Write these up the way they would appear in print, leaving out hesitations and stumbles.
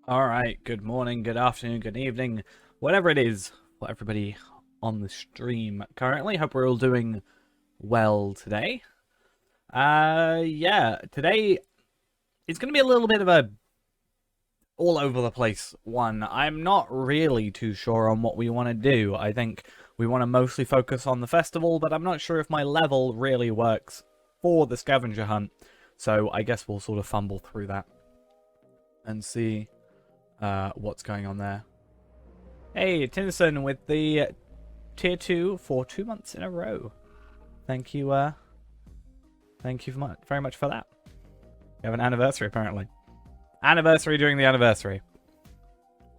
Alright, good morning, good afternoon, good evening, whatever it is for everybody on the stream currently. Hope we're all doing well today. Yeah, today it's going to be a little bit of a all over the place one. I'm not really too sure on what we want to do. I think we want to mostly focus on the festival, but I'm not sure if my level really works for the scavenger hunt. So I guess we'll sort of fumble through that and see what's going on there. Hey, Tinson with the tier 2 for 2 months in a row. Thank you, thank you very much for that. We have an anniversary, apparently. Anniversary during the anniversary.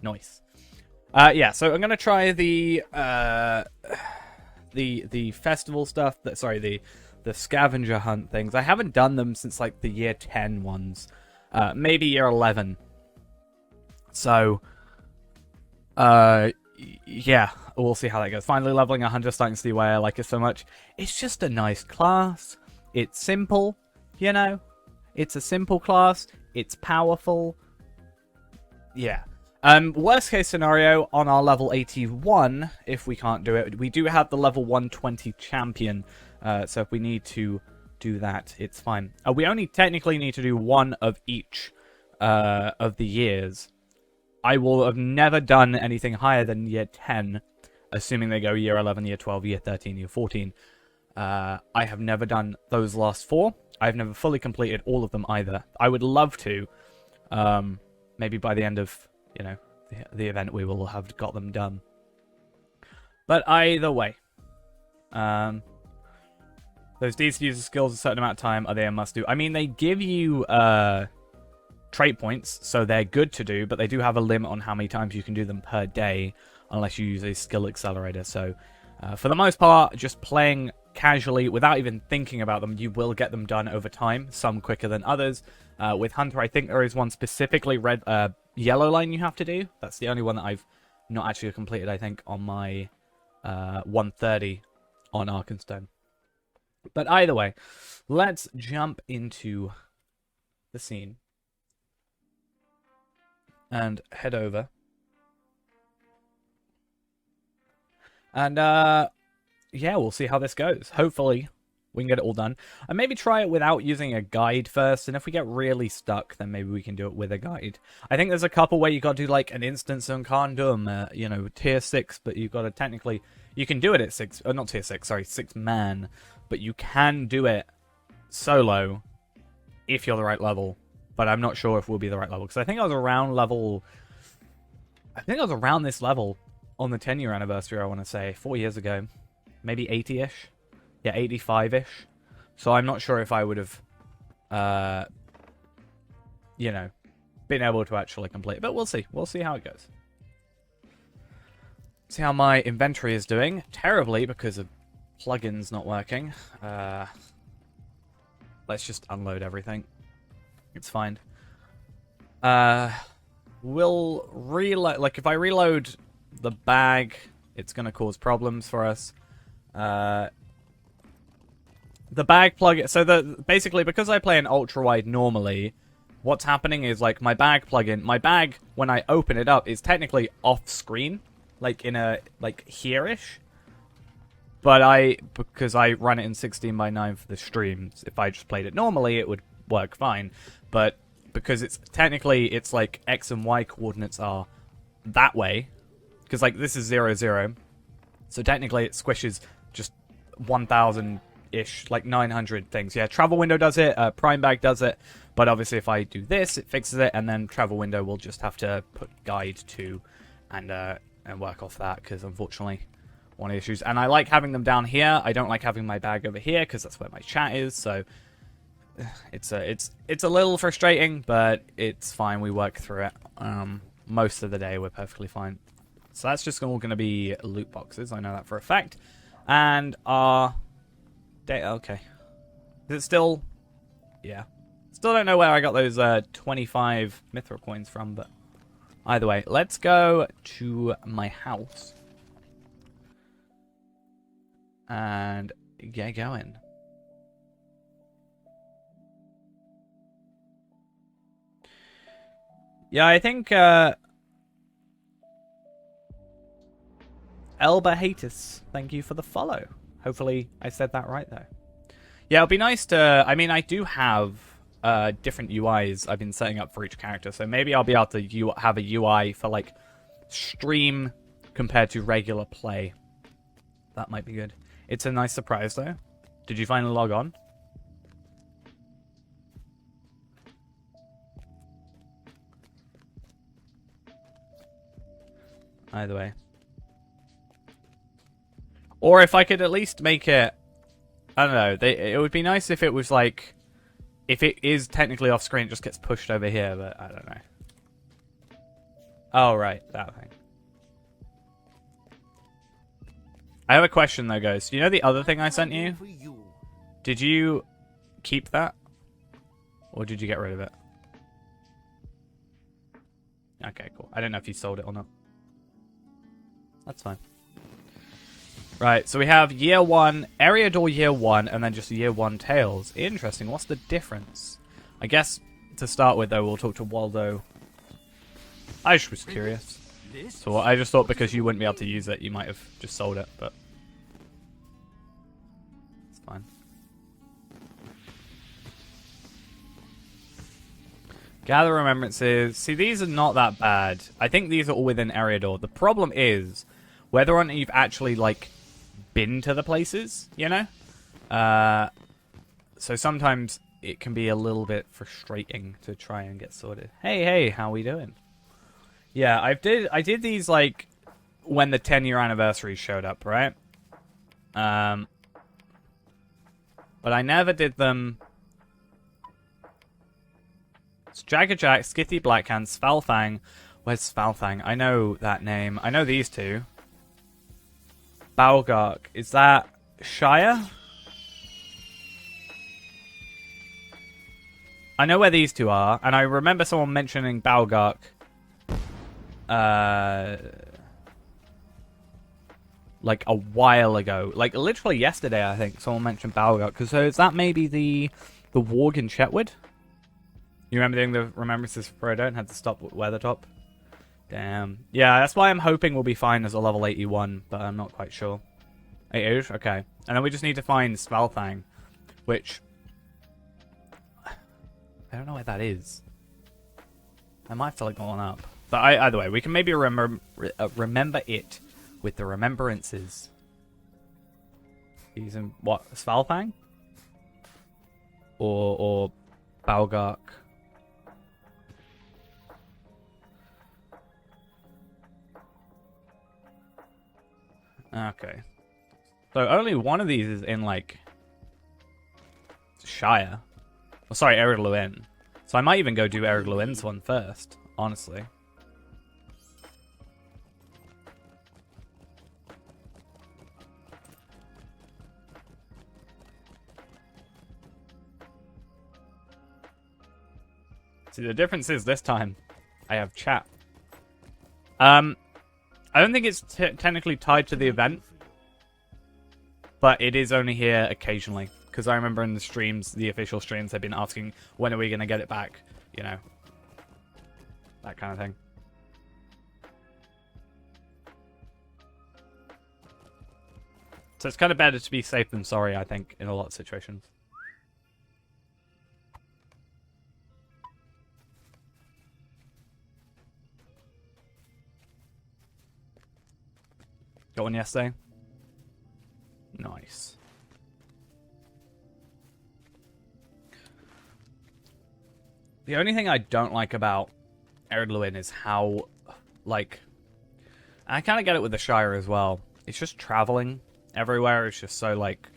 Nice. Yeah, so I'm gonna try the festival stuff. The scavenger hunt things. I haven't done them since like the year 10 ones. Maybe year 11. So, yeah, we'll see how that goes. Finally leveling 100, starting to see why I like it so much. It's just a nice class. It's simple, you know? It's a simple class. It's powerful. Yeah. Worst case scenario, on our level 81, if we can't do it, we do have the level 120 champion. So if we need to do that, it's fine. We only technically need to do one of each of the years. I will have never done anything higher than year 10, assuming they go year 11, year 12, year 13, year 14. I have never done those last four. I've never fully completed all of them either. I would love to. Maybe by the end of, you know, the event we will have got them done. But either way. Those decent user skills a certain amount of time, are they a must-do? I mean, they give you trait points, so they're good to do, but they do have a limit on how many times you can do them per day, unless you use a skill accelerator. So, for the most part, just playing casually, without even thinking about them, you will get them done over time, some quicker than others. With Hunter, I think there is one specifically yellow line you have to do. That's the only one that I've not actually completed, I think, on my 130 on Arkenstone. But either way, let's jump into the scene and head over. And, yeah, we'll see how this goes. Hopefully, we can get it all done. And maybe try it without using a guide first. And if we get really stuck, then maybe we can do it with a guide. I think there's a couple where you got to do, like, an instance and can't do them, you know, tier 6. But you've got to technically... You can do it at 6... not tier 6, sorry, 6-man. But you can do it solo if you're the right level. But I'm not sure if we'll be the right level. Because I think I was around level... I think I was around this level on the 10-year anniversary, I want to say. 4 years ago. Maybe 80-ish. Yeah, 85-ish. So I'm not sure if I would have... you know, been able to actually complete it. But we'll see. We'll see how it goes. See how my inventory is doing. Terribly because of plugins not working. Let's just unload everything. It's fine. We'll reload... Like, if I reload the bag, it's going to cause problems for us. The bag plug... So, basically, because I play an ultra-wide normally, what's happening is, like, my bag plugin... My bag, when I open it up, is technically off-screen. Like, in a... Like, here-ish. But because I run it in 16:9 for the streams, if I just played it normally, it would work fine. But because it's technically, it's like X and Y coordinates are that way. Because, like, this is 0, 0. So technically it squishes just 1,000-ish, like 900 things. Yeah, travel window does it, prime bag does it. But obviously if I do this, it fixes it. And then travel window will just have to put guide to and work off that. Because unfortunately... one of the issues. And I like having them down here. I don't like having my bag over here because that's where my chat is. So it's a little frustrating, but it's fine. We work through it. Most of the day we're perfectly fine. So that's just all going to be loot boxes. I know that for a fact. And our data. Okay. Is it still? Yeah. Still don't know where I got those 25 mithril coins from, but either way, let's go to my house. And get going. Yeah, I think Elba Hatus, thank you for the follow. Hopefully I said that right though. Yeah, it'll be nice to... I mean, I do have different UIs I've been setting up for each character, so maybe I'll be able to have a UI for, like, stream compared to regular play. That might be good. It's a nice surprise, though. Did you finally log on? Either way. Or if I could at least make it... I don't know. It would be nice if it was like... If it is technically off screen, it just gets pushed over here, but I don't know. Oh, right. That thing. I have a question, though, guys. Do you know the other thing I sent you? Did you keep that? Or did you get rid of it? Okay, cool. I don't know if you sold it or not. That's fine. Right, so we have year 1, Eriador year 1, and then just year 1 Tails. Interesting, what's the difference? I guess, to start with, though, we'll talk to Waldo. I just was curious. So I just thought because you wouldn't be able to use it, you might have just sold it, but... It's fine. Gather remembrances. See, these are not that bad. I think these are all within Eriador. The problem is whether or not you've actually, like, been to the places, you know? So sometimes it can be a little bit frustrating to try and get sorted. Hey, how we doing? Yeah, I did these, like, when the 10-year anniversary showed up, right? But I never did them... It's Jaggerjack, Skithy Blackhand, Svalfang. Where's Svalfang? I know that name. I know these two. Balgark. Is that Shire? I know where these two are, and I remember someone mentioning Balgark. Like a while ago. Like literally yesterday, I think, someone mentioned Balgark. So is that maybe the Warg in Chetwood? You remember doing the remembrances for Frodo and had to stop at Weathertop? Damn. Yeah, that's why I'm hoping we'll be fine as a level 81, but I'm not quite sure. 80? Okay. And then we just need to find Svalfang, which... I don't know where that is. I might have to look one up. But either way, we can maybe remember it with the remembrances. Using, what, Svalfang? Or Balgark? Okay. So only one of these is in, like, Shire. Oh, sorry, Ered Luin. So I might even go do Ered Luin's one first, honestly. See, the difference is this time I have chat. I don't think it's technically tied to the event, but it is only here occasionally. Because I remember in the streams, the official streams, they've been asking, when are we going to get it back? You know, that kind of thing. So it's kind of better to be safe than sorry, I think, in a lot of situations. Got one yesterday? Nice. The only thing I don't like about Ered Luin is how, like... I kind of get it with the Shire as well. It's just traveling everywhere. It's just so, like...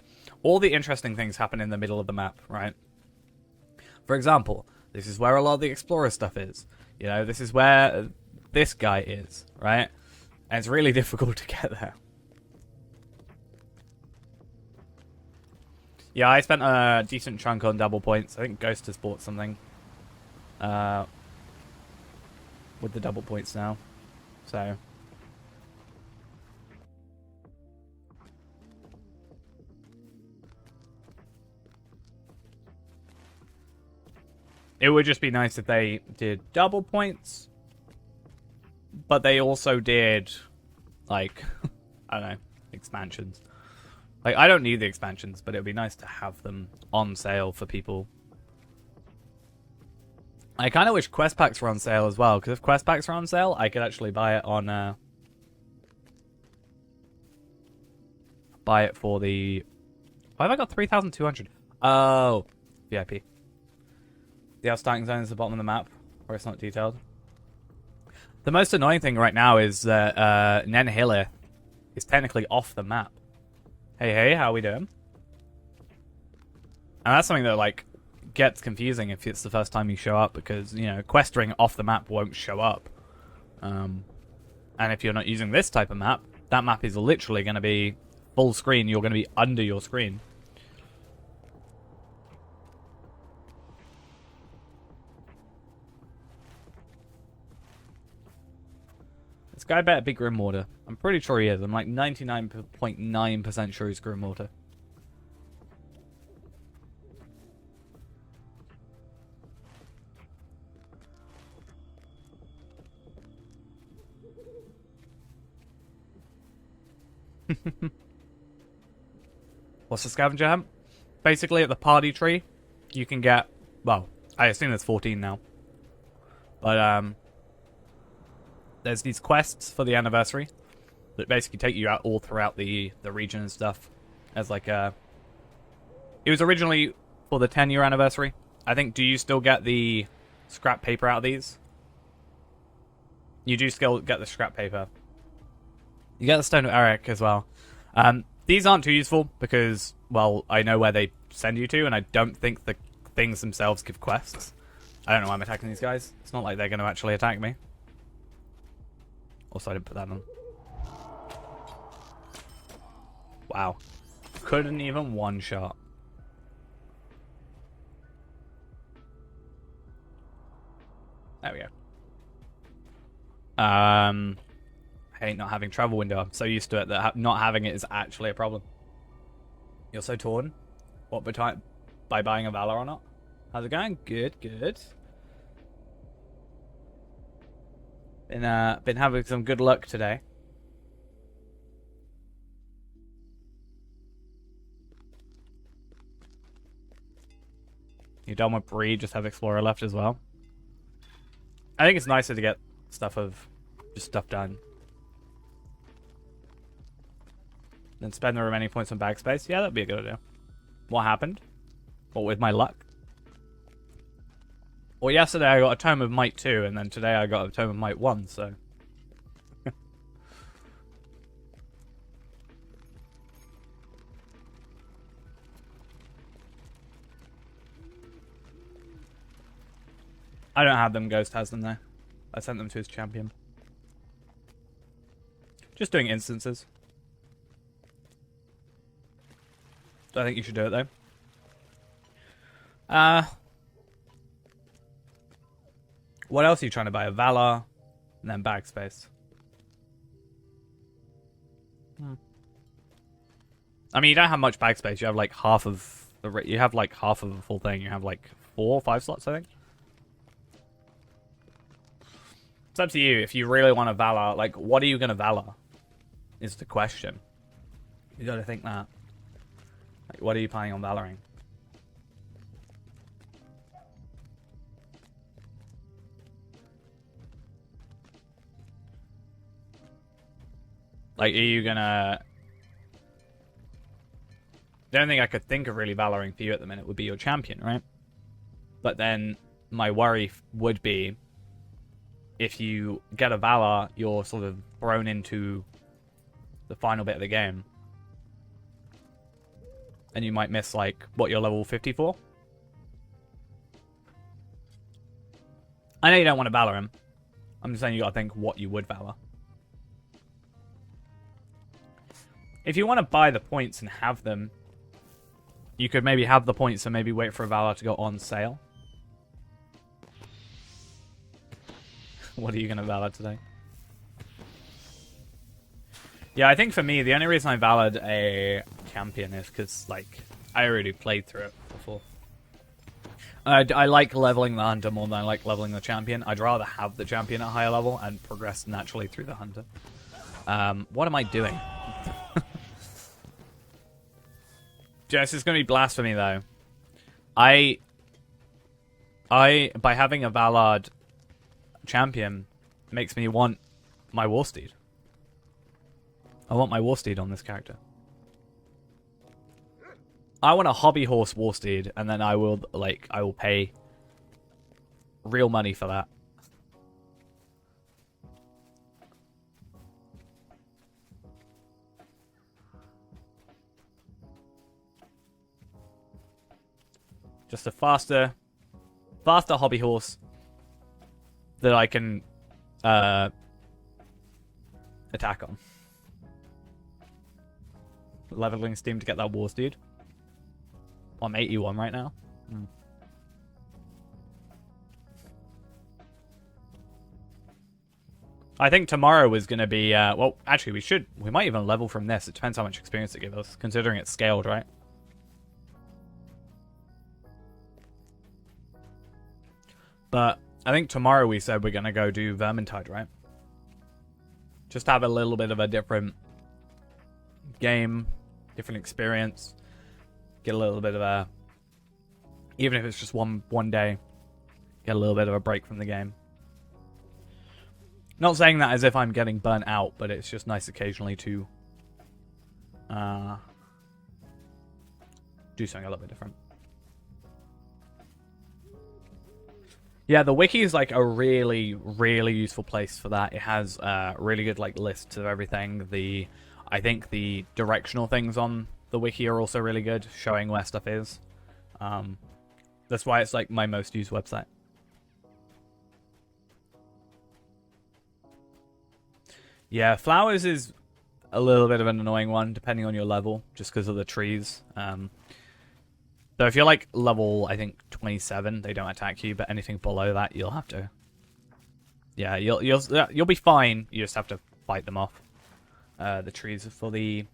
All the interesting things happen in the middle of the map, right? For example, this is where a lot of the Explorer stuff is. You know, this is where this guy is, right? And it's really difficult to get there. Yeah, I spent a decent chunk on double points. I think Ghost has bought something. With the double points now. So... It would just be nice if they did double points, but they also did, like, I don't know, expansions. Like, I don't need the expansions, but it would be nice to have them on sale for people. I kind of wish quest packs were on sale as well, because if quest packs are on sale, I could actually buy it on, buy it for the... Why have I got 3,200? Oh, VIP. The starting zone is the bottom of the map, where it's not detailed. The most annoying thing right now is that Nenhille is technically off the map. Hey, how are we doing? And that's something that, like, gets confusing if it's the first time you show up, because, you know, quest ring off the map won't show up. And if you're not using this type of map, that map is literally going to be full screen. You're going to be under your screen. This guy better be Grimwater. I'm pretty sure he is. I'm like 99.9% sure he's Grimwater. What's the scavenger hunt? Basically, at the party tree, you can get... Well, I assume there's 14 now. But, there's these quests for the anniversary that basically take you out all throughout the region and stuff. As like a... It was originally for the 10-year anniversary. I think, do you still get the scrap paper out of these? You do still get the scrap paper. You get the Stone of Eric as well. These aren't too useful because, well, I know where they send you to, and I don't think the things themselves give quests. I don't know why I'm attacking these guys. It's not like they're going to actually attack me. Also, I didn't put that on. Wow. Couldn't even one-shot. There we go. I hate not having travel window. I'm so used to it that not having it is actually a problem. You're so torn. What, by buying a Valor or not? How's it going? Good, good. Been having some good luck today. You done with Breed, just have Explorer left as well. I think it's nicer to get stuff done. Then spend the remaining points on bag space. Yeah, that'd be a good idea. What happened? What with my luck? Well, yesterday I got a Tome of Might 2, and then today I got a Tome of Might 1, so... I don't have them, Ghost has them there. I sent them to his champion. Just doing instances. I think you should do it, though. What else are you trying to buy? A Valor, and then bag space. I mean, you don't have much bag space. You have like half of the. You have like half of a full thing. You have like 4 or 5 slots, I think. It's up to you. If you really want a Valor, like, what are you gonna Valor? Is the question. You got to think that. Like, what are you planning on Valoring? Like, are you gonna... The only thing I could think of really Valoring for you at the minute would be your champion, right? But then my worry would be if you get a Valor, you're sort of thrown into the final bit of the game. And you might miss, like, what, you're level 54? I know you don't want to Valor him. I'm just saying you gotta think what you would Valor. If you want to buy the points and have them, you could maybe have the points and maybe wait for a Valor to go on sale. What are you going to Valor today? Yeah, I think for me, the only reason I Valored a champion is because, like, I already played through it before. I like leveling the hunter more than I like leveling the champion. I'd rather have the champion at a higher level and progress naturally through the hunter. What am I doing? Jess, it's going to be blasphemy, though. By having a Valard champion, makes me want my war steed. I want my war steed on this character. I want a hobby horse war steed, and then I will pay real money for that. Just a faster hobby horse that I can attack on. Leveling Steam to get that war steed. I'm 81 right now. I think tomorrow is going to be... well, actually, we might even level from this. It depends how much experience it gives us, considering it's scaled, right? But I think tomorrow we said we're going to go do Vermintide, right? Just have a little bit of a different game, different experience. Get a little bit of a... Even if it's just one day, get a little bit of a break from the game. Not saying that as if I'm getting burnt out, but it's just nice occasionally to do something a little bit different. Yeah, the wiki is like a really, really useful place for that. It has really good like lists of everything. I think the directional things on the wiki are also really good, showing where stuff is. That's why it's like my most used website. Yeah, flowers is a little bit of an annoying one, depending on your level, just because of the trees. So if you're like level, I think 27, they don't attack you, but anything below that, you'll have to. Yeah, you'll be fine. You just have to fight them off. The trees for the.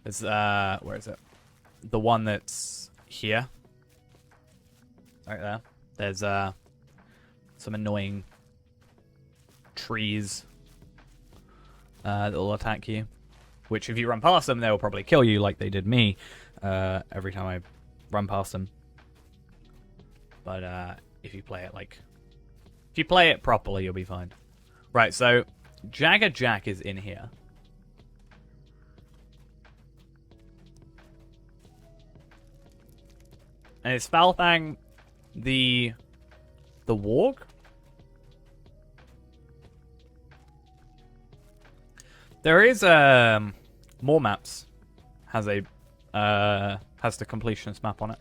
There's where is it? The one that's here, right there. There's some annoying trees that will attack you. Which, if you run past them, they will probably kill you, like they did me. Every time I run past them. But if you play it properly, you'll be fine. Right, so Jagger Jack is in here. And is Falfang the warg? There is more maps has a has the completionist map on it.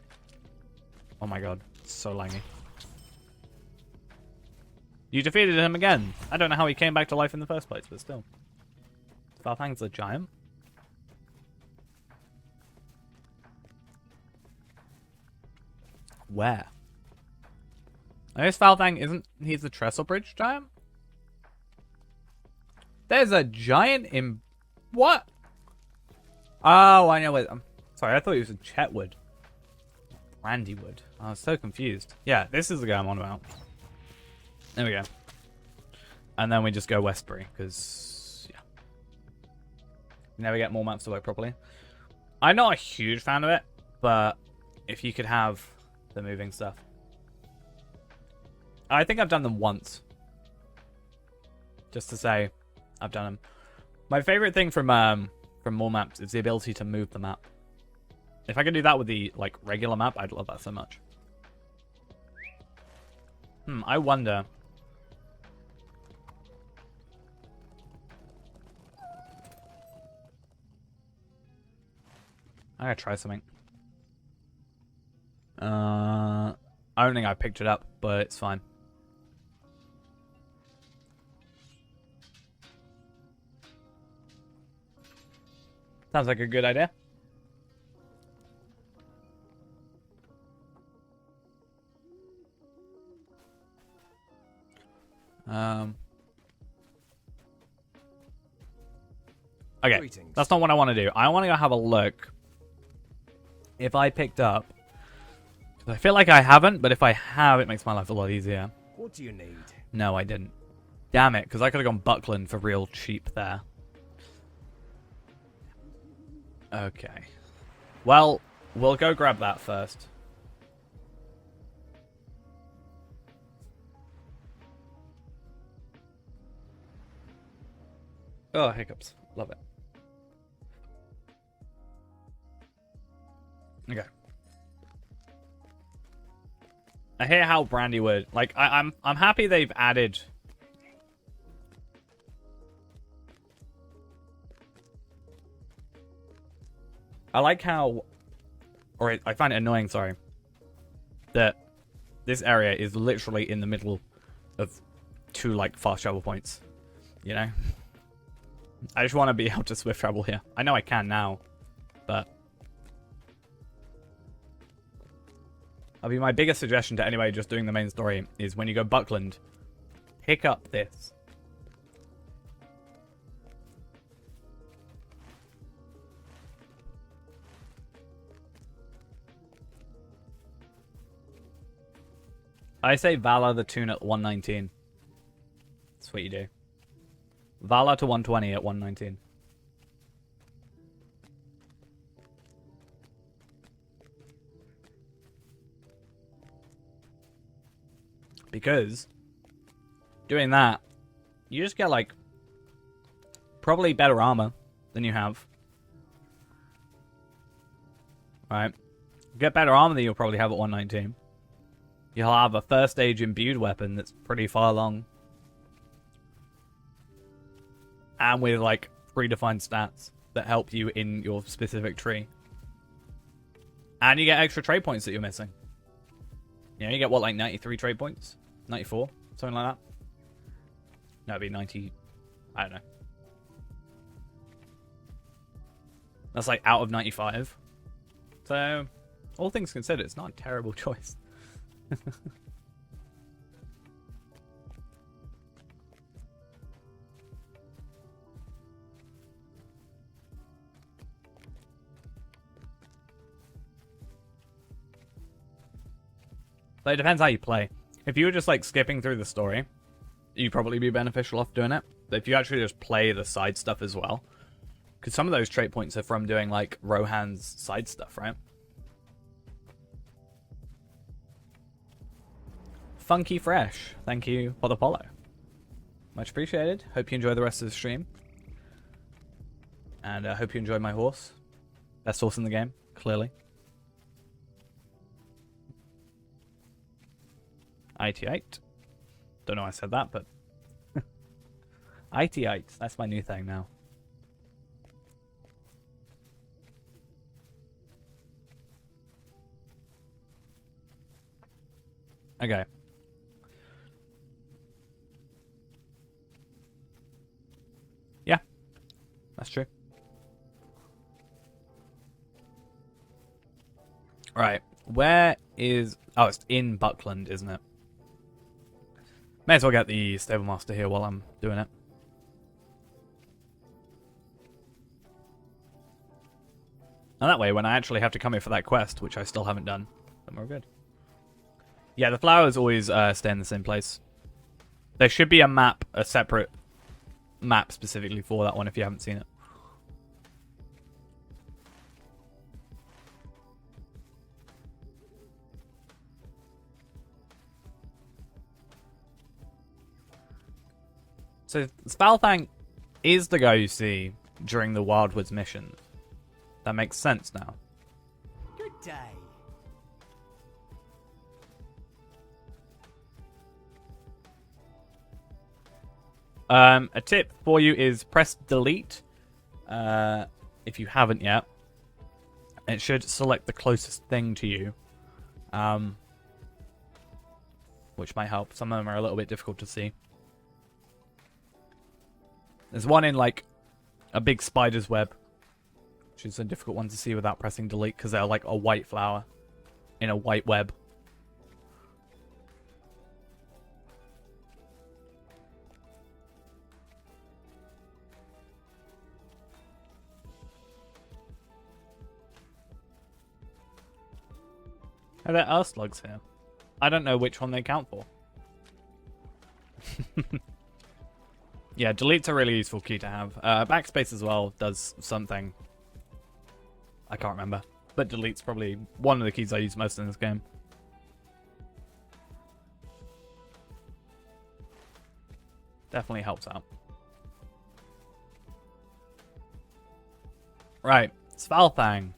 Oh my god, it's so laggy. You defeated him again. I don't know how he came back to life in the first place, but still. Falfang's a giant. Where? I guess Falfang isn't... He's the Trestle Bridge giant? There's a giant in... What? Oh, I know it. Sorry, I thought he was in Chetwood. Brandywood. I was so confused. Yeah, this is the guy I'm on about. There we go. And then we just go Westbury, because... Yeah. You never get more maps to work properly. I'm not a huge fan of it, but if you could have the moving stuff. I think I've done them once. Just to say, I've done them. My favorite thing from more maps is the ability to move the map. If I could do that with the like regular map, I'd love that so much. I wonder. I gotta try something. I don't think I picked it up, but it's fine. Sounds like a good idea. Okay, greetings. That's not what I want to do. I want to go have a look if I picked up I feel like I haven't, but if I have, it makes my life a lot easier. What do you need? No, I didn't. Damn it, because I could have gone Buckland for real cheap there. Okay. Well, we'll go grab that first. Oh, hiccups. Love it. Okay. I hear how Brandywood... Like, I'm happy they've added... I like how... Or I find it annoying, sorry. That this area is literally in the middle of two, like, fast travel points. You know? I just want to be able to swift travel here. I know I can now, but... I mean, my biggest suggestion to anybody just doing the main story is when you go Buckland, pick up this. I say Valor the tune at 119. That's what you do. Valor to 120 at 119. Because doing that, you just get like probably better armor than you have. Right? Get better armor than you'll probably have at 119. You'll have a first stage imbued weapon that's pretty far along. And with like predefined stats that help you in your specific tree. And you get extra trade points that you're missing. You know, you get what, like 93 trade points? 94? Something like that? No, it'd be 90... I don't know. That's like out of 95. So, all things considered, it's not a terrible choice. So it depends how you play. If you were just like skipping through the story, you'd probably be beneficial off doing it. But if you actually just play the side stuff as well, because some of those trait points are from doing like Rohan's side stuff, right? Funky Fresh, thank you for the follow. Much appreciated. Hope you enjoy the rest of the stream. And I hope you enjoy my horse. Best horse in the game, clearly. IT8. Don't know why I said that, but... IT8, that's my new thing now. Okay. Yeah, that's true. Right, where is... Oh, it's in Buckland, isn't it? May as well get the Stable Master here while I'm doing it. And that way, when I actually have to come here for that quest, which I still haven't done, then we're good. Yeah, the flowers always stay in the same place. There should be a map, a separate map specifically for that one if you haven't seen it. So, Spalfang is the guy you see during the Wildwoods mission. That makes sense now. Good day. A tip for you is press delete if you haven't yet. It should select the closest thing to you, which might help. Some of them are a little bit difficult to see. There's one in like a big spider's web, which is a difficult one to see without pressing delete because they're like a white flower in a white web. Oh, there are slugs here. I don't know which one they count for. Yeah, delete's a really useful key to have. Backspace as well does something. I can't remember. But delete's probably one of the keys I use most in this game. Definitely helps out. Right, Svalfang.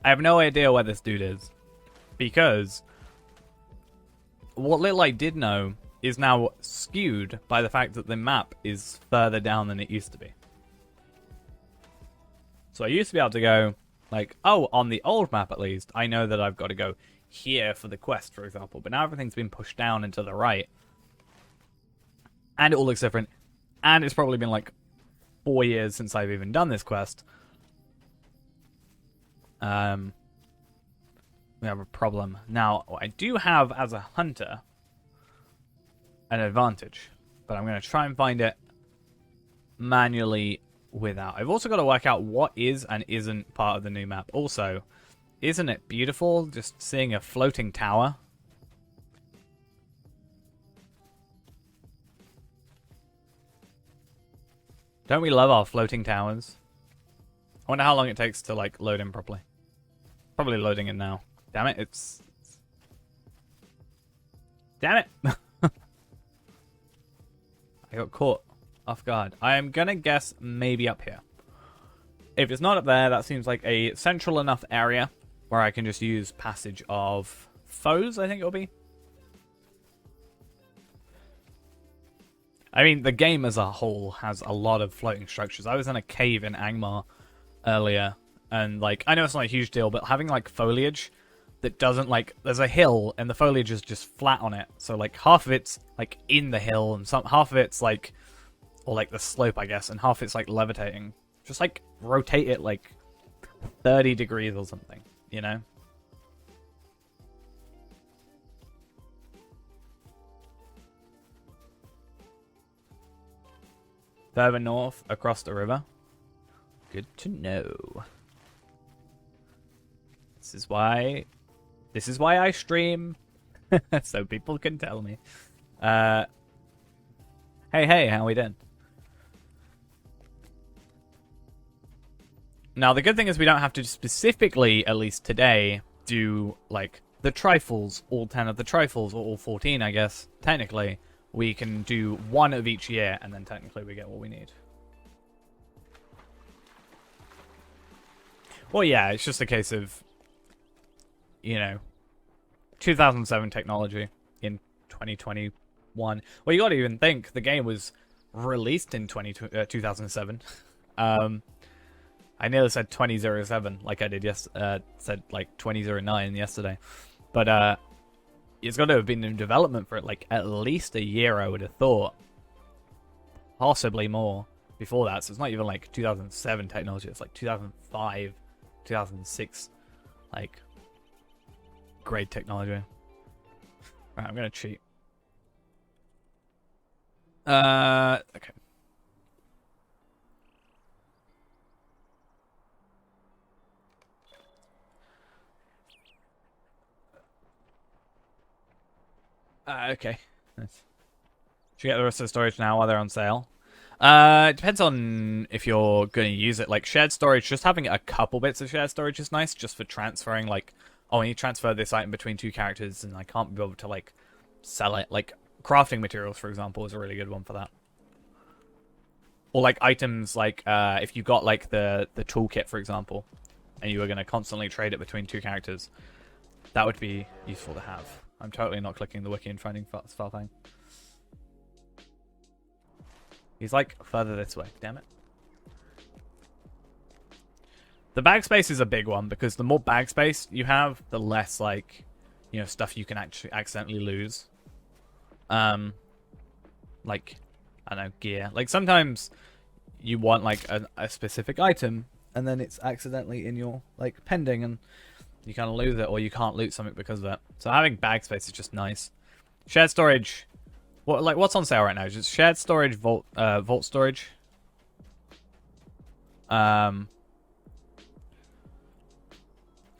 I have no idea where this dude is. Because what little I did know is now skewed by the fact that the map is further down than it used to be. So I used to be able to go, like, oh, on the old map at least, I know that I've got to go here for the quest, for example. But now everything's been pushed down and to the right. And it all looks different. And it's probably been like 4 years since I've even done this quest. We have a problem. Now, I do have, as a hunter, an advantage. But I'm going to try and find it manually without. I've also got to work out what is and isn't part of the new map. Also, isn't it beautiful just seeing a floating tower? Don't we love our floating towers? I wonder how long it takes to, like, load in properly. Probably loading in now. Damn it, it's... Damn it! I got caught off guard. I am gonna guess maybe up here. If it's not up there, that seems like a central enough area where I can just use passage of foes, I think it'll be. I mean, the game as a whole has a lot of floating structures. I was in a cave in Angmar earlier, and, like, I know it's not a huge deal, but having, like, foliage that doesn't, like, there's a hill, and the foliage is just flat on it. So, like, half of it's, like, in the hill, and half of it's, like, or, like, the slope, I guess, and half it's, like, levitating. Just, like, rotate it, like, 30 degrees or something, you know? Further north, across the river. Good to know. This is why I stream, so people can tell me. Hey, how we doing? Now, the good thing is we don't have to specifically, at least today, do, like, the trifles, all 10 of the trifles, or all 14, I guess, technically. We can do one of each year, and then technically we get what we need. Well, yeah, it's just a case of, you know, 2007 technology in 2021. Well, you gotta even think, the game was released in 2007. I nearly said 2007, like I did said like 2009 yesterday. But, it's got to have been in development for like at least a year, I would have thought. Possibly more before that. So it's not even like 2007 technology. It's like 2005, 2006. Like, great technology. Right, I'm going to cheat. Okay. Okay. Nice. Should we get the rest of the storage now while they're on sale? It depends on if you're going to use it. Like, shared storage, just having a couple bits of shared storage is nice, just for transferring, like, oh, I need to transfer this item between two characters, and I can't be able to, like, sell it. Like, crafting materials, for example, is a really good one for that. Or, like, items, like, if you got, like, the toolkit, for example, and you were going to constantly trade it between two characters, that would be useful to have. I'm totally not clicking the wiki and finding Svalfang. He's like further this way, damn it. The bag space is a big one because the more bag space you have, the less, like, you know, stuff you can actually accidentally lose. Like, I don't know, gear. Like, sometimes you want, like, a specific item, and then it's accidentally in your, like, pending, and you kind of lose it, or you can't loot something because of it. So having bag space is just nice. Shared storage. What's on sale right now? Just shared storage, vault storage.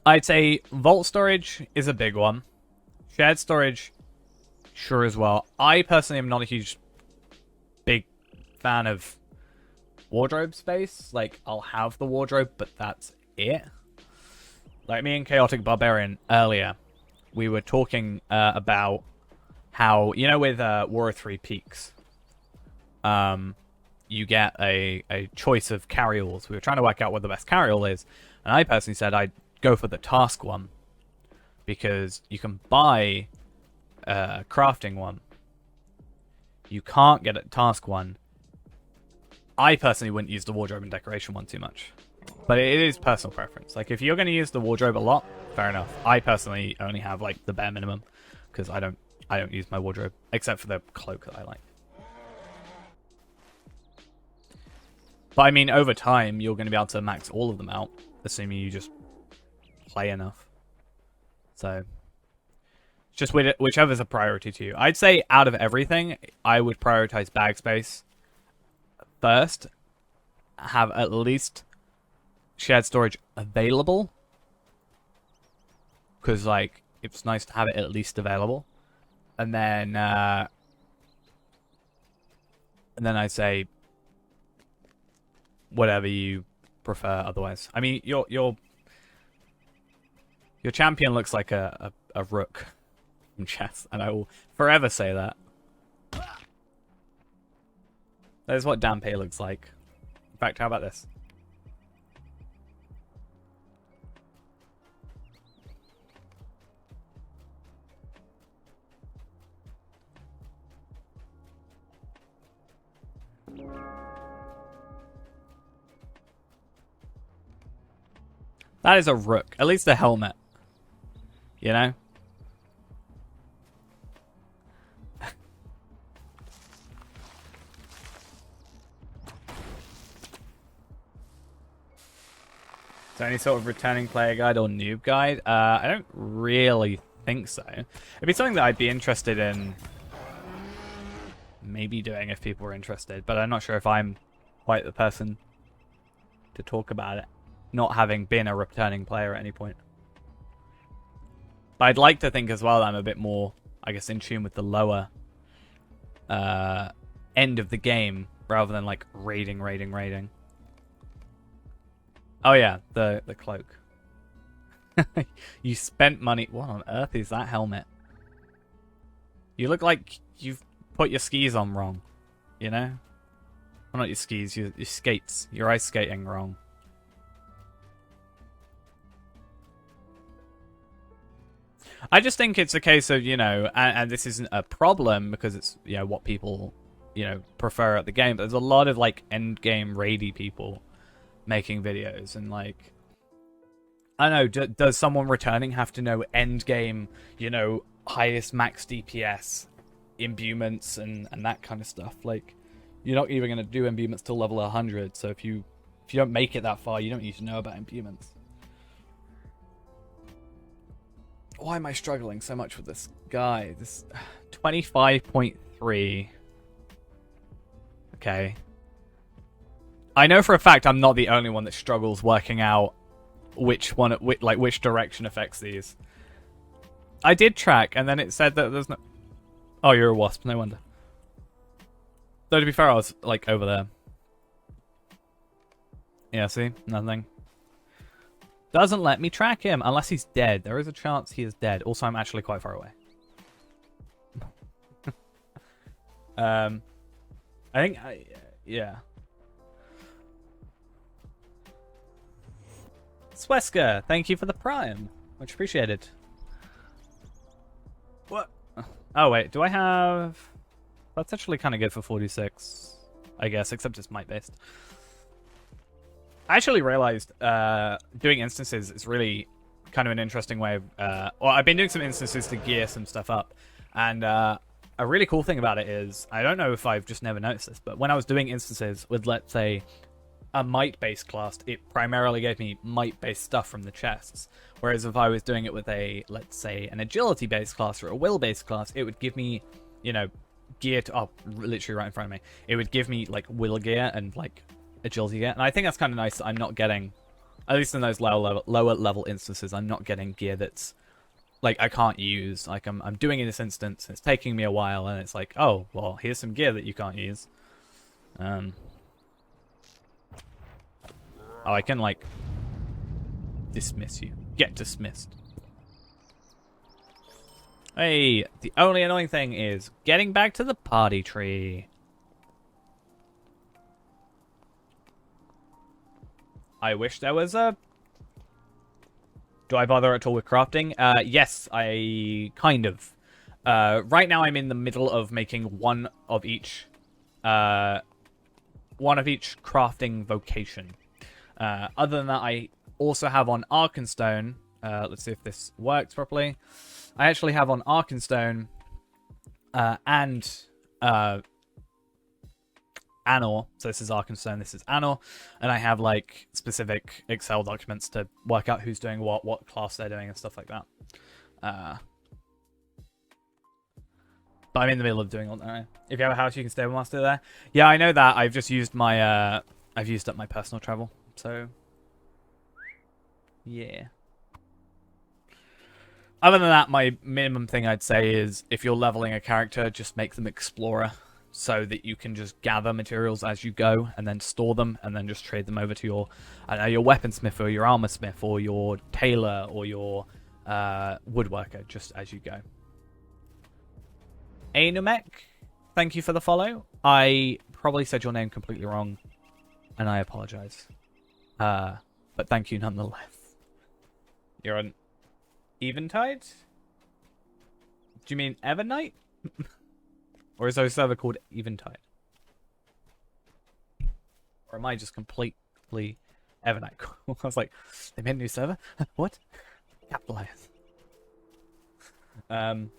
I'd say vault storage is a big one. Shared storage, sure as well. I personally am not a big fan of wardrobe space. Like, I'll have the wardrobe, but that's it. Like, me and Chaotic Barbarian earlier, we were talking about how, you know, with War of Three Peaks, you get a choice of carryalls. We were trying to work out what the best carryall is, and I personally said I'd go for the task one, because you can buy a crafting one. You can't get a task one. I personally wouldn't use the wardrobe and decoration one too much. But it is personal preference. Like, if you're going to use the wardrobe a lot, fair enough. I personally only have, like, the bare minimum, because I don't use my wardrobe, except for the cloak that I like. But, I mean, over time, you're going to be able to max all of them out, assuming you just play enough. So, just whichever's a priority to you. I'd say out of everything, I would prioritize bag space first. Have at least shared storage available, because, like, it's nice to have it at least available. And then I'd say whatever you prefer otherwise. I mean, your champion looks like a rook from chess, and I will forever say that. That is what Dampe looks like. In fact, how about this? That is a rook. At least a helmet. You know? Is there any sort of returning player guide or noob guide? I don't really think so. It'd be something that I'd be interested in maybe doing if people were interested, but I'm not sure if I'm quite the person to talk about it, not having been a returning player at any point. But I'd like to think as well that I'm a bit more, I guess, in tune with the lower end of the game, rather than, like, raiding. Oh yeah, the cloak. You spent money. What on earth is that helmet? You look like you've put your skis on wrong, you know? Well, not your skis, your skates. Your ice skating wrong. I just think it's a case of, you know, and this isn't a problem because it's, you know, what people, you know, prefer at the game. But there's a lot of, like, end game raidy people making videos, and, like, I don't know, does someone returning have to know end game, you know, highest max DPS, imbuements, and that kind of stuff? Like, you're not even going to do imbuements till level 100, so if you don't make it that far, you don't need to know about imbuements. Why am I struggling so much with this guy? This 25.3. Okay. I know for a fact I'm not the only one that struggles working out which direction affects these. I did track, and then it said that there's no... Oh, you're a wasp, no wonder. Though, to be fair, I was, like, over there. Yeah, see? Nothing. Doesn't let me track him unless he's dead. There is a chance he is dead. Also, I'm actually quite far away. I think... yeah. Sweska, thank you for the prime. Much appreciated. What? Oh, wait. Do I have... That's actually kind of good for 46, I guess, except it's might-based. I actually realized doing instances is really kind of an interesting way of... well, I've been doing some instances to gear some stuff up. And a really cool thing about it is, I don't know if I've just never noticed this, but when I was doing instances with, let's say, a might-based class, it primarily gave me might-based stuff from the chests. Whereas if I was doing it with a, let's say, an agility-based class or a will-based class, it would give me, you know, gear to... Oh, literally right in front of me. It would give me, like, will gear and, like, agility gear. And I think that's kind of nice that I'm not getting At least in those lower level instances, I'm not getting gear that's like I can't use. Like I'm doing in this instance, it's taking me a while, and it's like, oh well, here's some gear that you can't use. Oh, I can like dismiss you. Get dismissed. Hey, the only annoying thing is getting back to the party tree. I wish there was a... Do I bother at all with crafting? Yes, I kind of. Right now I'm in the middle of making one of each crafting vocation. Other than that, I also have on Arkenstone, let's see if this works properly. I actually have on Arkenstone and Anor. So this is Arkenstone, this is Anor. And I have like specific Excel documents to work out who's doing what class they're doing and stuff like that. But I'm in the middle of doing all that. If you have a house, you can stable master there. Yeah, I know that. I've just used my I've used up my personal travel. So yeah. Other than that, my minimum thing I'd say is if you're leveling a character, just make them explorer so that you can just gather materials as you go and then store them and then just trade them over to your, I don't know, your weaponsmith or your armorsmith or your tailor or your woodworker just as you go. Anumek, thank you for the follow. I probably said your name completely wrong and I apologize. But thank you nonetheless. You're on Eventide? Do you mean Evernight? Or is there a server called Eventide? Or am I just completely Evernight? I was like, they made a new server? What? Capitalize. But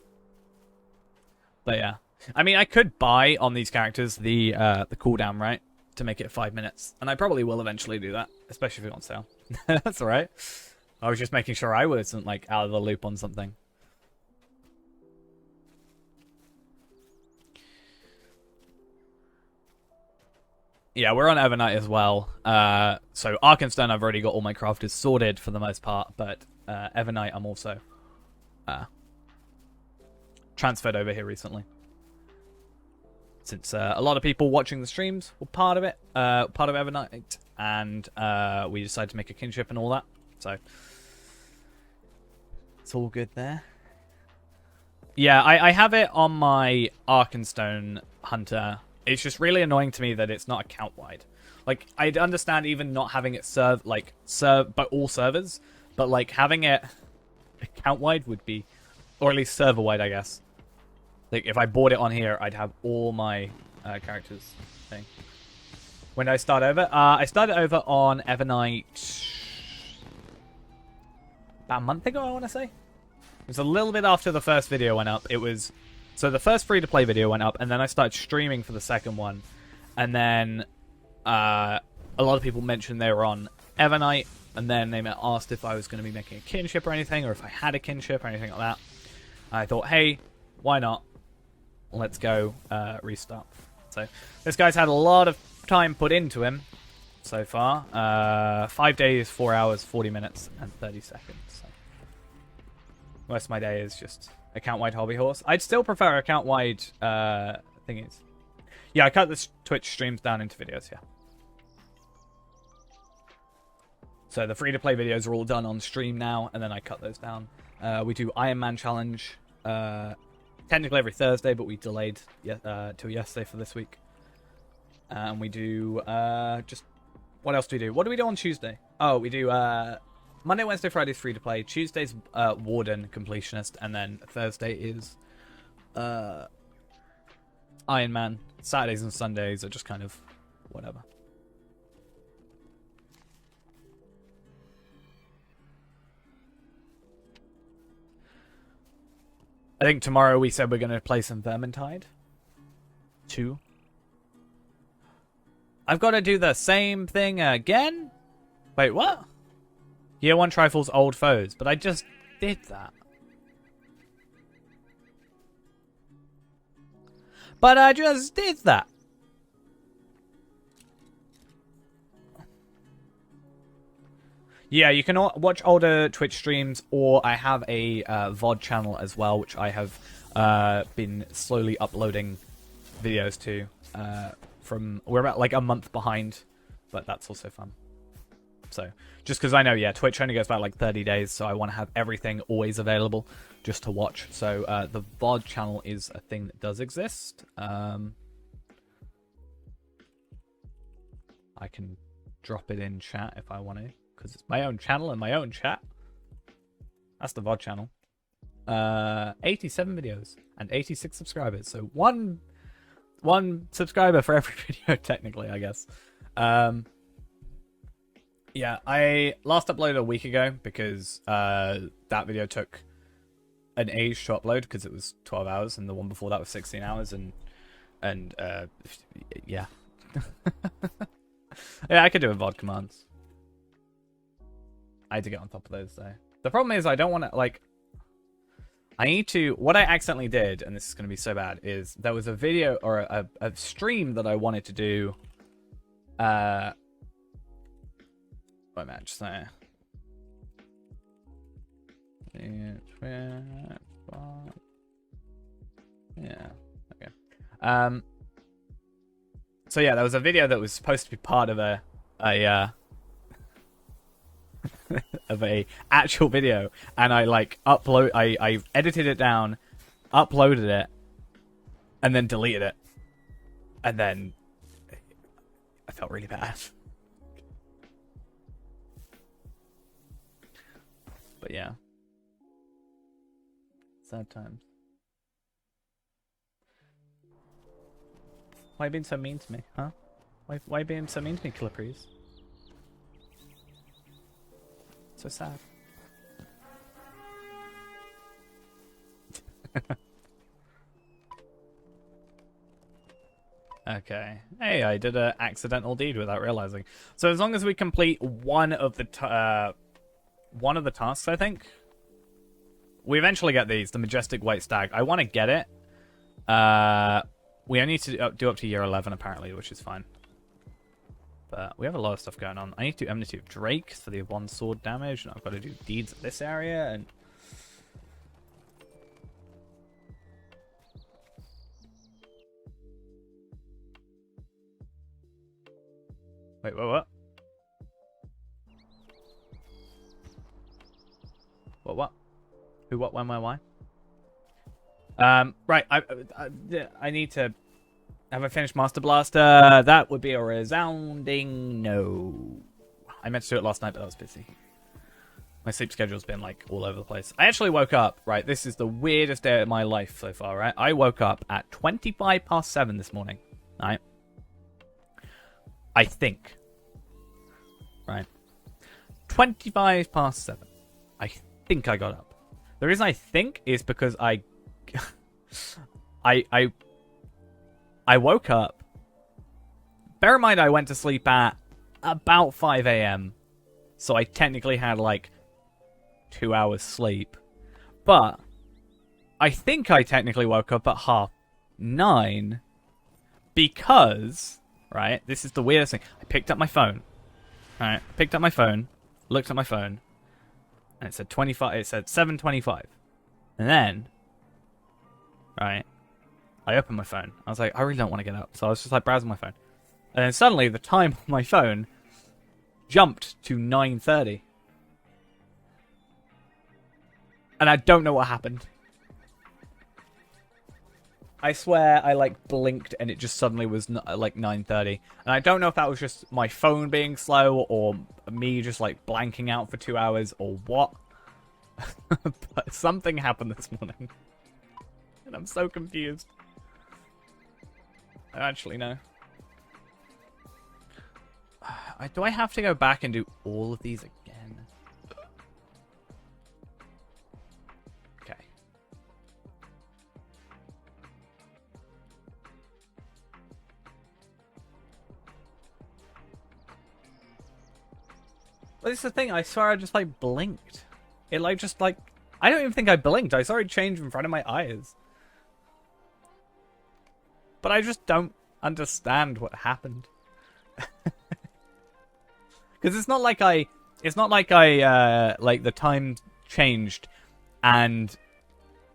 yeah. I mean, I could buy on these characters the cooldown, right? To make it 5 minutes. And I probably will eventually do that. Especially if it's on sale. That's alright. I was just making sure I wasn't, like, out of the loop on something. Yeah, we're on Evernight as well. So Arkenstone, I've already got all my crafters sorted for the most part. But Evernight, I'm also transferred over here recently. Since a lot of people watching the streams were part of it, part of Evernight. And we decided to make a kinship and all that. So it's all good there. Yeah, I have it on my Arkenstone Hunter. It's just really annoying to me that it's not account-wide. Like, I'd understand even not having it serve but all servers, but like having it account-wide would be, or at least server-wide, I guess. Like, if I bought it on here, I'd have all my characters thing. When did I start over? I started over on Evernight about a month ago, I want to say. It was a little bit after the first video went up. It was... So the first free-to-play video went up, and then I started streaming for the second one. And then a lot of people mentioned they were on Evernight, and then they asked if I was going to be making a kinship or anything, or if I had a kinship or anything like that. I thought, hey, why not? Let's go restart. So this guy's had a lot of time put into him so far. 5 days, 4 hours, 40 minutes, and 30 seconds. So most of my day is just account-wide hobby horse. I'd still prefer account-wide thingies. Yeah, I cut the Twitch streams down into videos, yeah. So the free-to-play videos are all done on stream now, and then I cut those down. We do Iron Man Challenge technically every Thursday, but we delayed till yesterday for this week. And we do just... What else do we do? What do we do on Tuesday? Oh, we do Monday, Wednesday, Friday's free-to-play. Tuesday's Warden Completionist. And then Thursday is Iron Man. Saturdays and Sundays are just kind of whatever. I think tomorrow we said we're going to play some Vermintide 2. I've got to do the same thing again? Wait, what? Year 1 trifles old foes, but I just did that. But I just did that. Yeah, you can watch older Twitch streams, or I have a VOD channel as well, which I have been slowly uploading videos to. We're about like a month behind, but that's also fun. So, just because I know, yeah, Twitch only goes about like 30 days, so I want to have everything always available just to watch. So, the VOD channel is a thing that does exist. I can drop it in chat if I want to, because it's my own channel and my own chat. That's the VOD channel. 87 videos and 86 subscribers. So, one subscriber for every video, technically, I guess. Yeah, I last uploaded a week ago because that video took an age to upload because it was 12 hours, and the one before that was 16 hours, and yeah. Yeah, I could do a VOD commands. I had to get on top of those though. The problem is I don't want to like. I need to. What I accidentally did, and this is going to be so bad, is there was a video or a stream that I wanted to do. What match there? Yeah. Okay. So yeah, there was a video that was supposed to be part of a of a actual video, and I like I edited it down, uploaded it, and then deleted it, and then I felt really bad. But yeah, sad times. Why are you being so mean to me, huh? Why are you being so mean to me, Clippers? So sad. Okay. Hey, I did an accidental deed without realizing. So as long as we complete one of the tasks, I think we eventually get these. The majestic white stag. I want to get it. We only need to do up to year 11 apparently, which is fine. But we have a lot of stuff going on. I need to do Enmity of Drake for the one sword damage, and I've got to do deeds at this area, and wait, what? What? Who, what, when, where, why? Right. I need to. Have I finished Master Blaster? That would be a resounding no. I meant to do it last night, but I was busy. My sleep schedule's been, like, all over the place. I actually woke up, right? This is the weirdest day of my life so far, right? I woke up at 7:25 this morning, right? I think. Right? 7:25. I think I got up. The reason I think is because I woke up. Bear in mind, I went to sleep at about 5 a.m. So I technically had like 2 hours sleep. But I think I technically woke up at 9:30 because, right, this is the weirdest thing. I picked up my phone. Alright, picked up my phone, looked at my phone, and it said 25. It said 7:25. And then, right, I opened my phone. I was like, I really don't want to get up. So I was just like browsing my phone. And then suddenly the time on my phone jumped to 9:30. And I don't know what happened. I swear I like blinked and it just suddenly was like 9:30. And I don't know if that was just my phone being slow or me just like blanking out for 2 hours or what. But something happened this morning. And I'm so confused. I actually know. Do I have to go back and do all of these again? Okay. Well, this is the thing. I swear I just like blinked. It like just like I don't even think I blinked. I saw it change in front of my eyes. But I just don't understand what happened. Because it's not like I It's not like I like the time changed and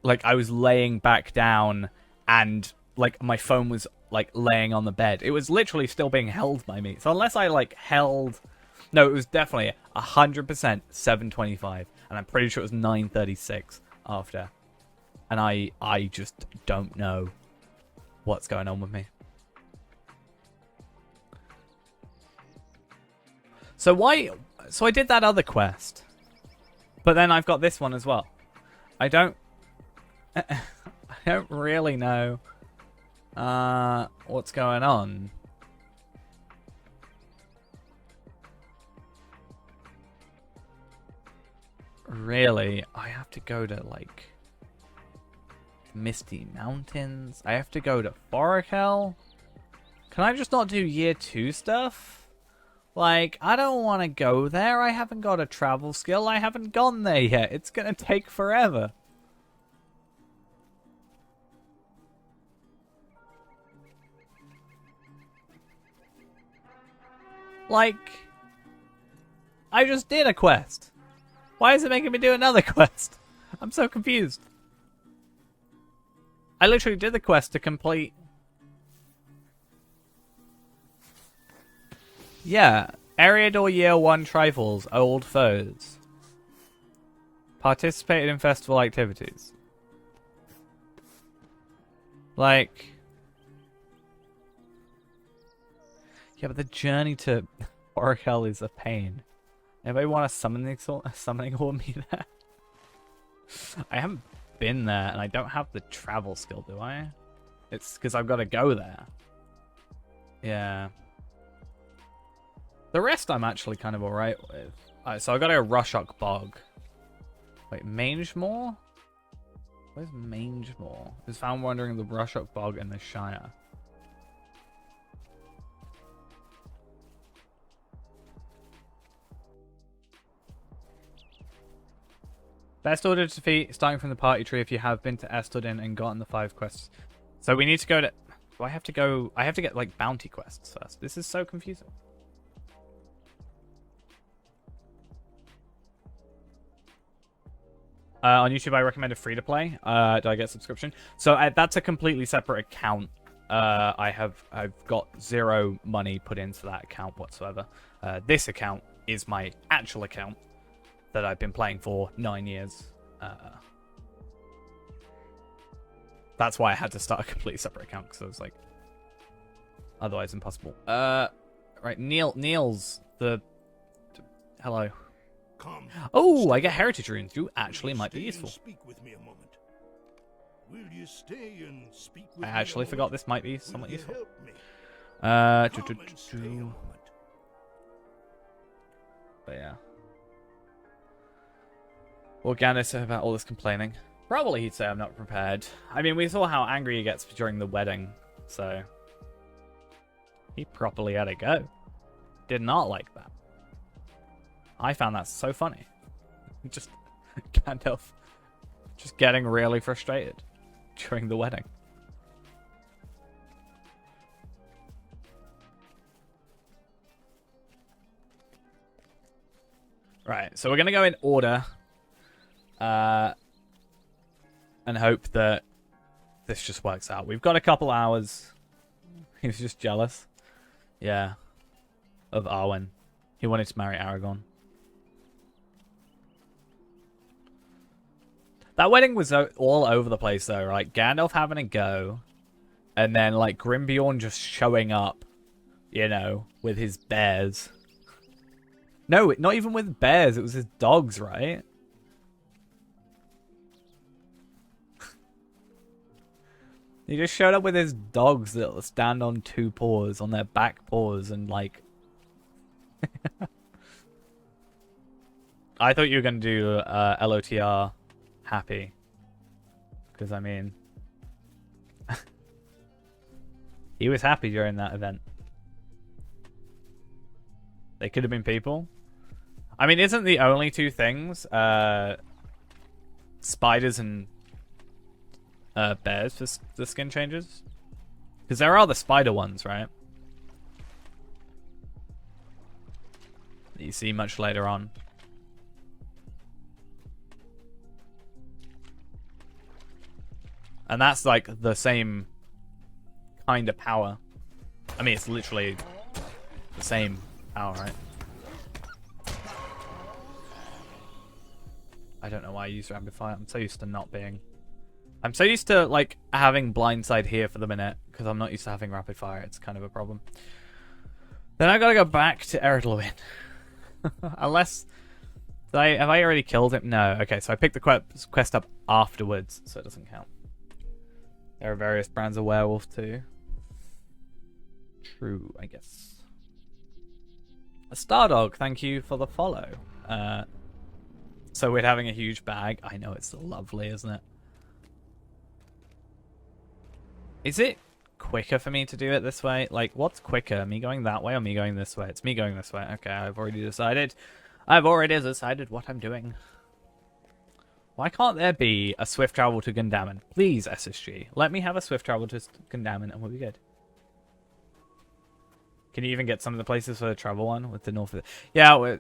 like I was laying back down and like my phone was like laying on the bed. It was literally still being held by me. So unless I like held, no, it was definitely 100% 7:25, and I'm pretty sure it was 9:36 after. And I just don't know what's going on with me. So why? So I did that other quest, but then I've got this one as well. I don't really know what's going on. Really, I have to go to like Misty Mountains. I have to go to Forakel. Can I just not do year 2 stuff? Like, I don't want to go there. I haven't got a travel skill. I haven't gone there yet. It's gonna take forever. Like, I just did a quest. Why is it making me do another quest? I'm so confused. I literally did the quest to complete. Yeah. Eriador Year 1 Trifles, Old Foes. Participated in festival activities. Like... Yeah, but the journey to Oracle is a pain. Anybody want a summoning orb me there? I haven't been there, and I don't have the travel skill, do I? It's because I've got to go there. Yeah. The rest I'm actually kind of alright with. Alright, so I've got a Rushok Bog. Wait, Mangemore? Where's Mangemore? It's found wandering the Rushok Bog in the Shire. Best order to defeat, starting from the party tree if you have been to Estodin and gotten the 5 quests. So we need to go to... Do I have to go... I have to get, like, bounty quests first. This is so confusing. On YouTube, I recommend a free-to-play. Do I get subscription? So that's a completely separate account. I've got 0 money put into that account whatsoever. This account is my actual account that I've been playing for 9 years. That's why I had to start a completely separate account, because I was like, otherwise impossible. Right, Niels, the... Hello. Come. Oh, I get heritage runes. You actually might be useful. Speak with me a moment. Will you stay and speak with I me actually a forgot moment? this might be somewhat Will you useful. help me? But Come and stay a moment. yeah. What Gander say about all this complaining? Probably he'd say I'm not prepared. I mean, we saw how angry he gets during the wedding, so... He properly had to go. Did not like that. I found that so funny. Just Gandalf just getting really frustrated during the wedding. Right, so we're going to go in order. And hope that this just works out. We've got a couple hours. He was just jealous. Yeah. Of Arwen. He wanted to marry Aragorn. That wedding was all over the place, though, right? Gandalf having a go, and then, like, Grimbeorn just showing up, you know, with his bears. No, not even with bears. It was his dogs, right? He just showed up with his dogs that stand on 2 paws, on their back paws, and, like... I thought you were going to do LOTR happy. Because, I mean... he was happy during that event. They could have been people. I mean, isn't the only 2 things spiders and bears for the skin changes? Because there are the spider ones, right? you see much later on. And that's like the same kind of power. I mean, it's literally the same power, right? I don't know why I use rapid fire. I'm so used to not being... I'm so used to, like, having blindside here for the minute, because I'm not used to having rapid fire. It's kind of a problem. Then I gotta go back to Eredluin. Unless... have I already killed him? No. Okay, so I picked the quest up afterwards, so it doesn't count. There are various brands of werewolf too. True, I guess. A Stardog, thank you for the follow. So we're having a huge bag. I know, it's lovely, isn't it? Is it quicker for me to do it this way? Like, what's quicker? Me going that way or me going this way? It's me going this way. Okay, I've already decided. I've already decided what I'm doing. Why can't there be a swift travel to Gundamon? Please, SSG. Let me have a swift travel to Gundamon and we'll be good. Can you even get some of the places for the travel one with the north of it? Yeah,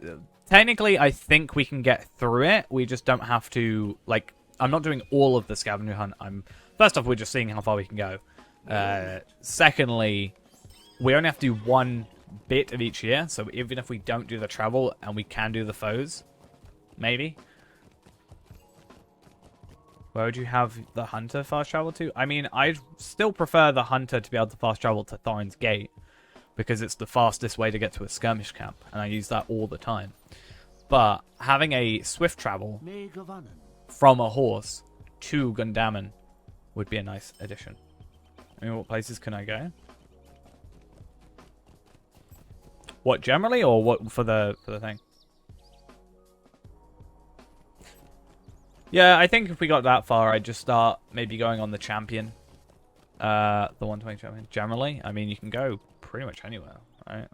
technically I think we can get through it. We just don't have to, like, I'm not doing all of the scavenger hunt. First off, we're just seeing how far we can go. Secondly, we only have to do one bit of each year. So even if we don't do the travel and we can do the foes, maybe. Where would you have the hunter fast travel to? I mean, I'd still prefer the hunter to be able to fast travel to Thorin's Gate, because it's the fastest way to get to a skirmish camp, and I use that all the time. But having a swift travel from a horse to Gundamon would be a nice addition. I mean, what places can I go? What, generally, or what for the thing? Yeah, I think if we got that far, I'd just start maybe going on the champion. The 120 champion. Generally, I mean, you can go pretty much anywhere, right?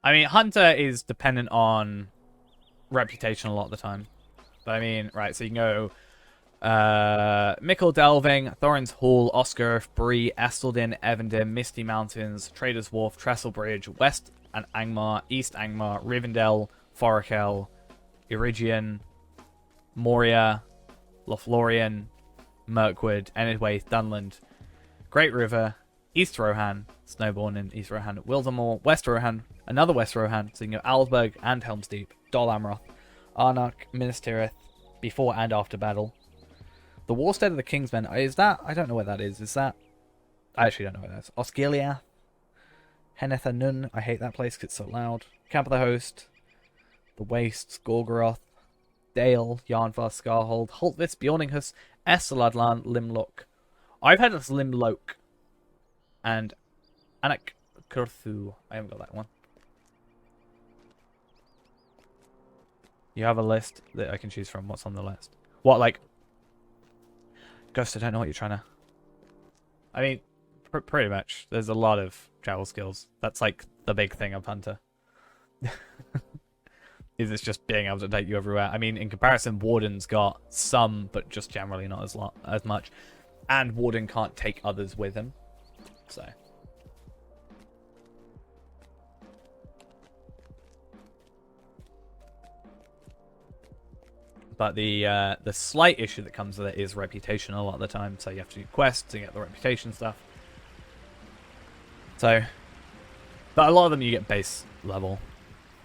I mean, Hunter is dependent on reputation a lot of the time. But I mean, right, so you can go Mickle Delving, Thorin's Hall, Oscar, Bree, Estelden, Evendon, Misty Mountains, Trader's Wharf, Trestle Bridge, West and Angmar, East Angmar, Rivendell, Forakel, Irigian, Moria, Lothlorien, Mirkwood, Enidwaith, Dunland, Great River, East Rohan, Snowbourne in East Rohan, Wildermore, West Rohan, another West Rohan, so you can go Alsberg and Helm's Deep, Dol Amroth, Arnok, Minas Tirith, before and after battle. The Warstead of the Kingsmen, is that? I don't know where that is. Is that? I actually don't know where that is. Osgiliath, Henneth Nun, I hate that place because it's so loud. Camp of the Host, The Wastes, Gorgoroth, Dale, Yarnvar, Scarhold, Holtvis, Bjorninghus, Esteladlan, Limlock. I've had this Limlock and Anak Kurthu. I haven't got that one. You have a list that I can choose from. What's on the list? What, like... Ghost, I don't know what you're trying to... I mean, pretty much. There's a lot of travel skills. That's like the big thing of Hunter. Is it's just being able to take you everywhere. I mean, in comparison, Warden's got some, but just generally not as much. And Warden can't take others with him. So... But the slight issue that comes with it is reputation a lot of the time. So you have to do quests to get the reputation stuff. So, but a lot of them you get base level.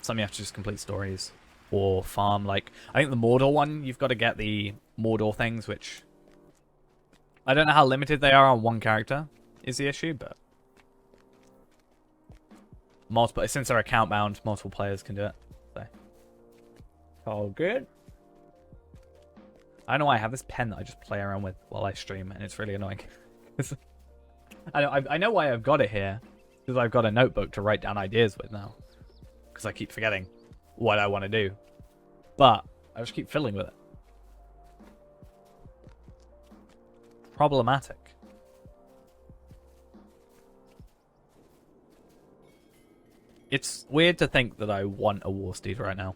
Some you have to just complete stories or farm. Like, I think the Mordor one, you've got to get the Mordor things, which I don't know how limited they are on one character is the issue, but multiple, since they're account bound, multiple players can do it. So, all good. I don't know why I have this pen that I just play around with while I stream, and it's really annoying. I know why I've got it here, because I've got a notebook to write down ideas with now. Because I keep forgetting what I want to do. But I just keep fiddling with it. Problematic. It's weird to think that I want a War Steed right now.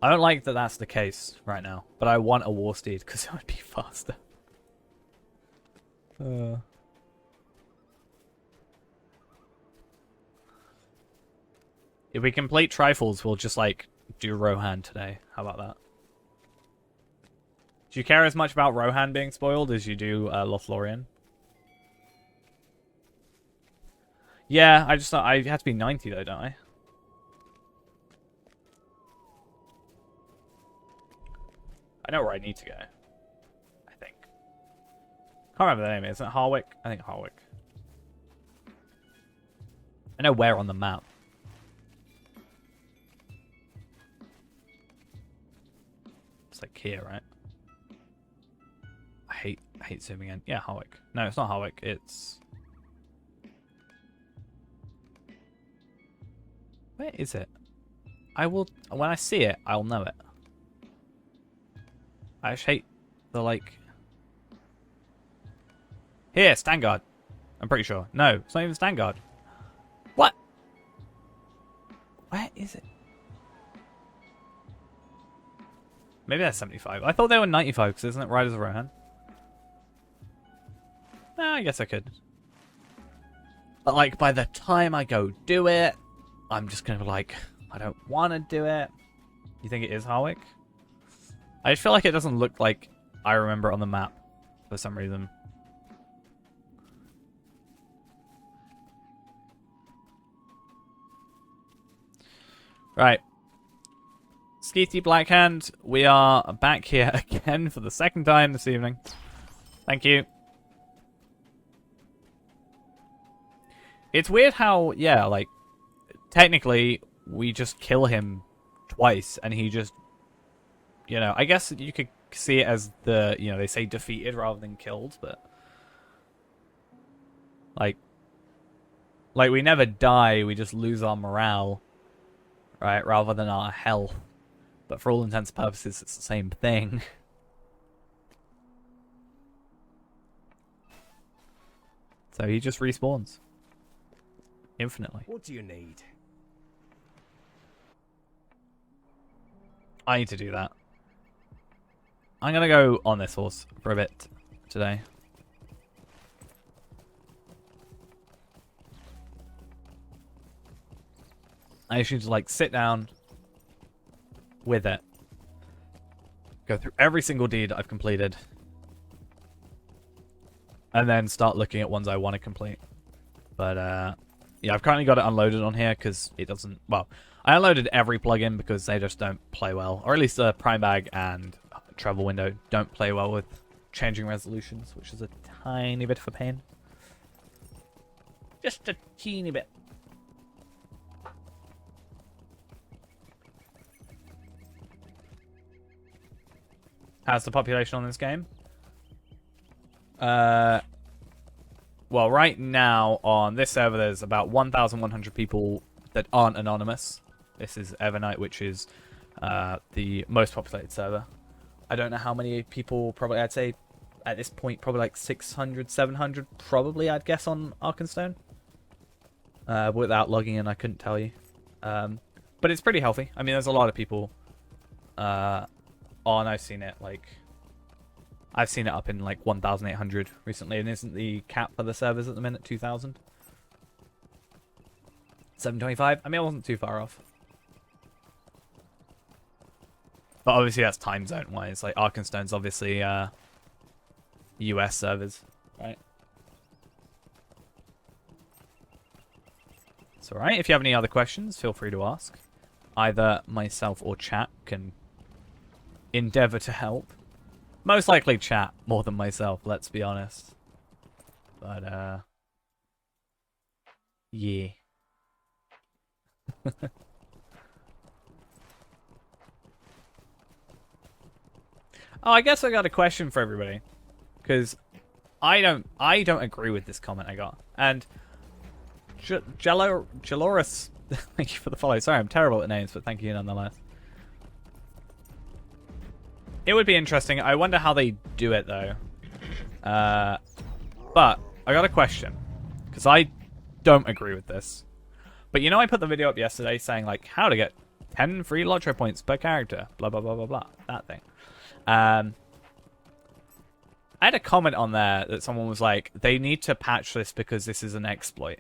I don't like that that's the case right now, but I want a War Steed because it would be faster. If we complete Trifles, we'll just, like, do Rohan today. How about that? Do you care as much about Rohan being spoiled as you do Lothlorien? Yeah, I just thought I had to be 90 though, don't I? I know where I need to go. I think. Can't remember the name. Isn't it Harwick? I think Harwick. I know where on the map. It's like here, right? I hate zooming in. Yeah, Harwick. No, it's not Harwick. It's... Where is it? I will... When I see it, I'll know it. I just hate the, like... Here, Stangard. I'm pretty sure. No, it's not even Stangard. What? Where is it? Maybe that's 75. I thought they were 95, because isn't it Riders of Rohan? I guess I could. But, like, by the time I go do it, I'm just going to be like, I don't want to do it. You think it is Harwick? I just feel like it doesn't look like I remember it on the map for some reason. Right. Skeety Blackhand, we are back here again for the second time this evening. Thank you. It's weird how, yeah, like, technically, we just kill him twice, and he just, you know, I guess you could see it as the, you know, they say defeated rather than killed, but, like we never die, we just lose our morale, right, rather than our health. But for all intents and purposes, it's the same thing. So he just respawns. Infinitely. What do you need? I need to do that. I'm going to go on this horse for a bit today. I just need to, like, sit down with it. Go through every single deed I've completed. And then start looking at ones I want to complete. But, yeah, I've currently got it unloaded on here because it doesn't... Well, I unloaded every plugin because they just don't play well. Or at least Prime Bag and Travel Window don't play well with changing resolutions, which is a tiny bit of a pain. Just a teeny bit. How's the population on this game? Well, right now on this server, there's about 1,100 people that aren't anonymous. This is Evernight, which is the most populated server. I don't know how many people, probably, I'd say at this point, probably like 600, 700, probably, I'd guess, on Arkenstone. Without logging in, I couldn't tell you. But it's pretty healthy. I mean, there's a lot of people on. I've seen it, like... I've seen it up in like 1,800 recently, and isn't the cap for the servers at the minute 2,000? 725? I mean, I wasn't too far off. But obviously that's time zone wise. Like Arkenstone's obviously US servers, right? It's alright. If you have any other questions, feel free to ask. Either myself or chat can endeavour to help. Most likely chat more than myself, let's be honest. But, yeah. Oh, I guess I got a question for everybody. Because I don't agree with this comment I got. And Jaloris, thank you for the follow. Sorry, I'm terrible at names, but thank you nonetheless. It would be interesting. I wonder how they do it, though. But I got a question. Because I don't agree with this. But you know I put the video up yesterday saying, like, how to get 10 free Lotro points per character. Blah, blah, blah, blah, blah. That thing. I had a comment on there that someone was like, they need to patch this because this is an exploit.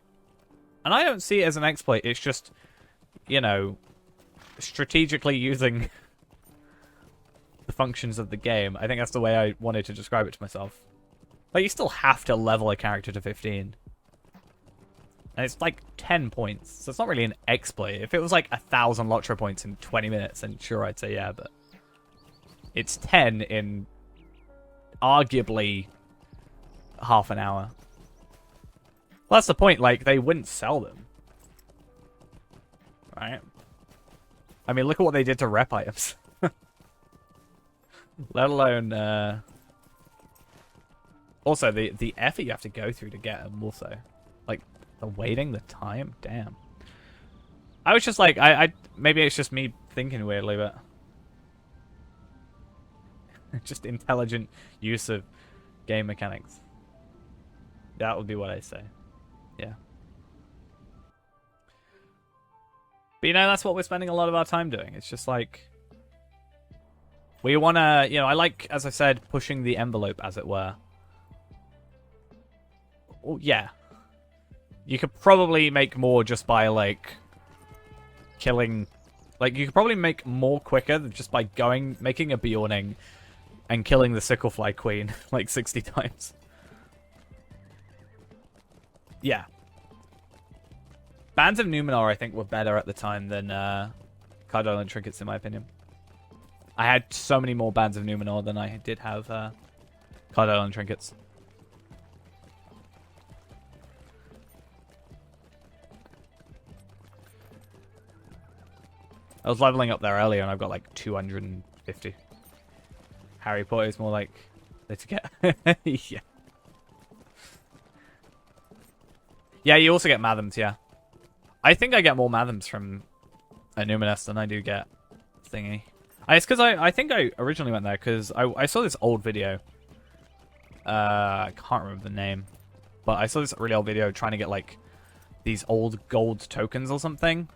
And I don't see it as an exploit. It's just you know, strategically using the functions of the game. I think that's the way I wanted to describe it to myself. Like, you still have to level a character to 15. And it's like 10 points, so it's not really an exploit. If it was like 1,000 Lotro points in 20 minutes, then sure, I'd say yeah, but it's 10 in arguably half an hour. Well, that's the point, like, they wouldn't sell them. Right? I mean, look at what they did to rep items. Let alone, also, the effort you have to go through to get them, also. Like, the waiting, the time, damn. I was just like, maybe it's just me thinking weirdly, but just intelligent use of game mechanics. That would be what I say. Yeah. But you know, that's what we're spending a lot of our time doing. It's just like, we want to, you know, I like, as I said, pushing the envelope, as it were. Oh, yeah. You could probably make more just by, like, killing... Like, you could probably make more quicker just by making a Bjorning and killing the Sicklefly Queen, like, 60 times. Yeah. Bands of Numenor, I think, were better at the time than Cardolin Trinkets, in my opinion. I had so many more Bands of Numenor than I did have Cardolin Trinkets. I was leveling up there earlier and I've got like 250. Harry Potter is more like, let's get... yeah. Yeah, you also get Mathams, yeah. I think I get more Mathams from Numinous than I do get Thingy. It's because I think I originally went there because I saw this old video. I can't remember the name. But I saw this really old video trying to get like these old gold tokens or something.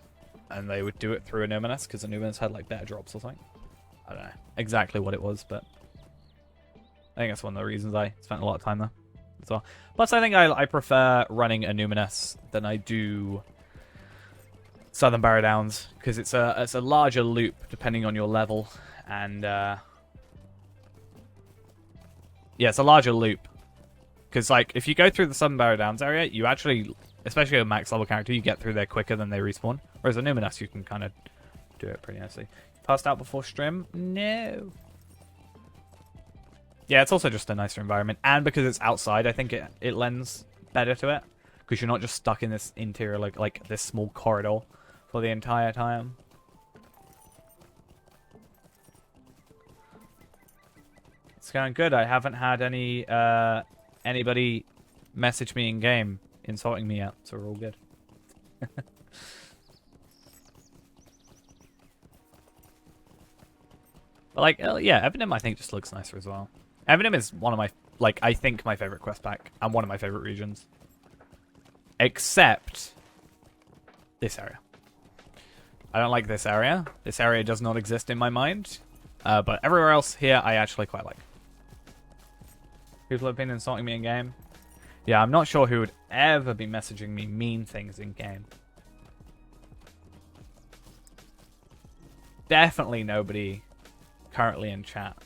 And they would do it through a Numinous because the Numinous had like better drops or something. I don't know exactly what it was, but I think that's one of the reasons I spent a lot of time there as well. Plus, I think I prefer running a Numinous than I do Southern Barrow Downs because it's a larger loop depending on your level, and yeah, it's a larger loop because like if you go through the Southern Barrow Downs area, you actually, especially a max level character, you get through there quicker than they respawn. Whereas a Numinous, you can kind of do it pretty nicely. Passed out before stream? No. Yeah, it's also just a nicer environment. And because it's outside, I think it lends better to it. Because you're not just stuck in this interior, like this small corridor for the entire time. It's going good. I haven't had anybody message me in game insulting me yet, so we're all good. But like, yeah, Evenim I think just looks nicer as well. Evenim is one of my, like, I think my favorite quest pack and one of my favorite regions. Except this area. I don't like this area. This area does not exist in my mind. But everywhere else here, I actually quite like. People have been insulting me in game. Yeah, I'm not sure who would ever be messaging me mean things in game. Definitely nobody currently in chat.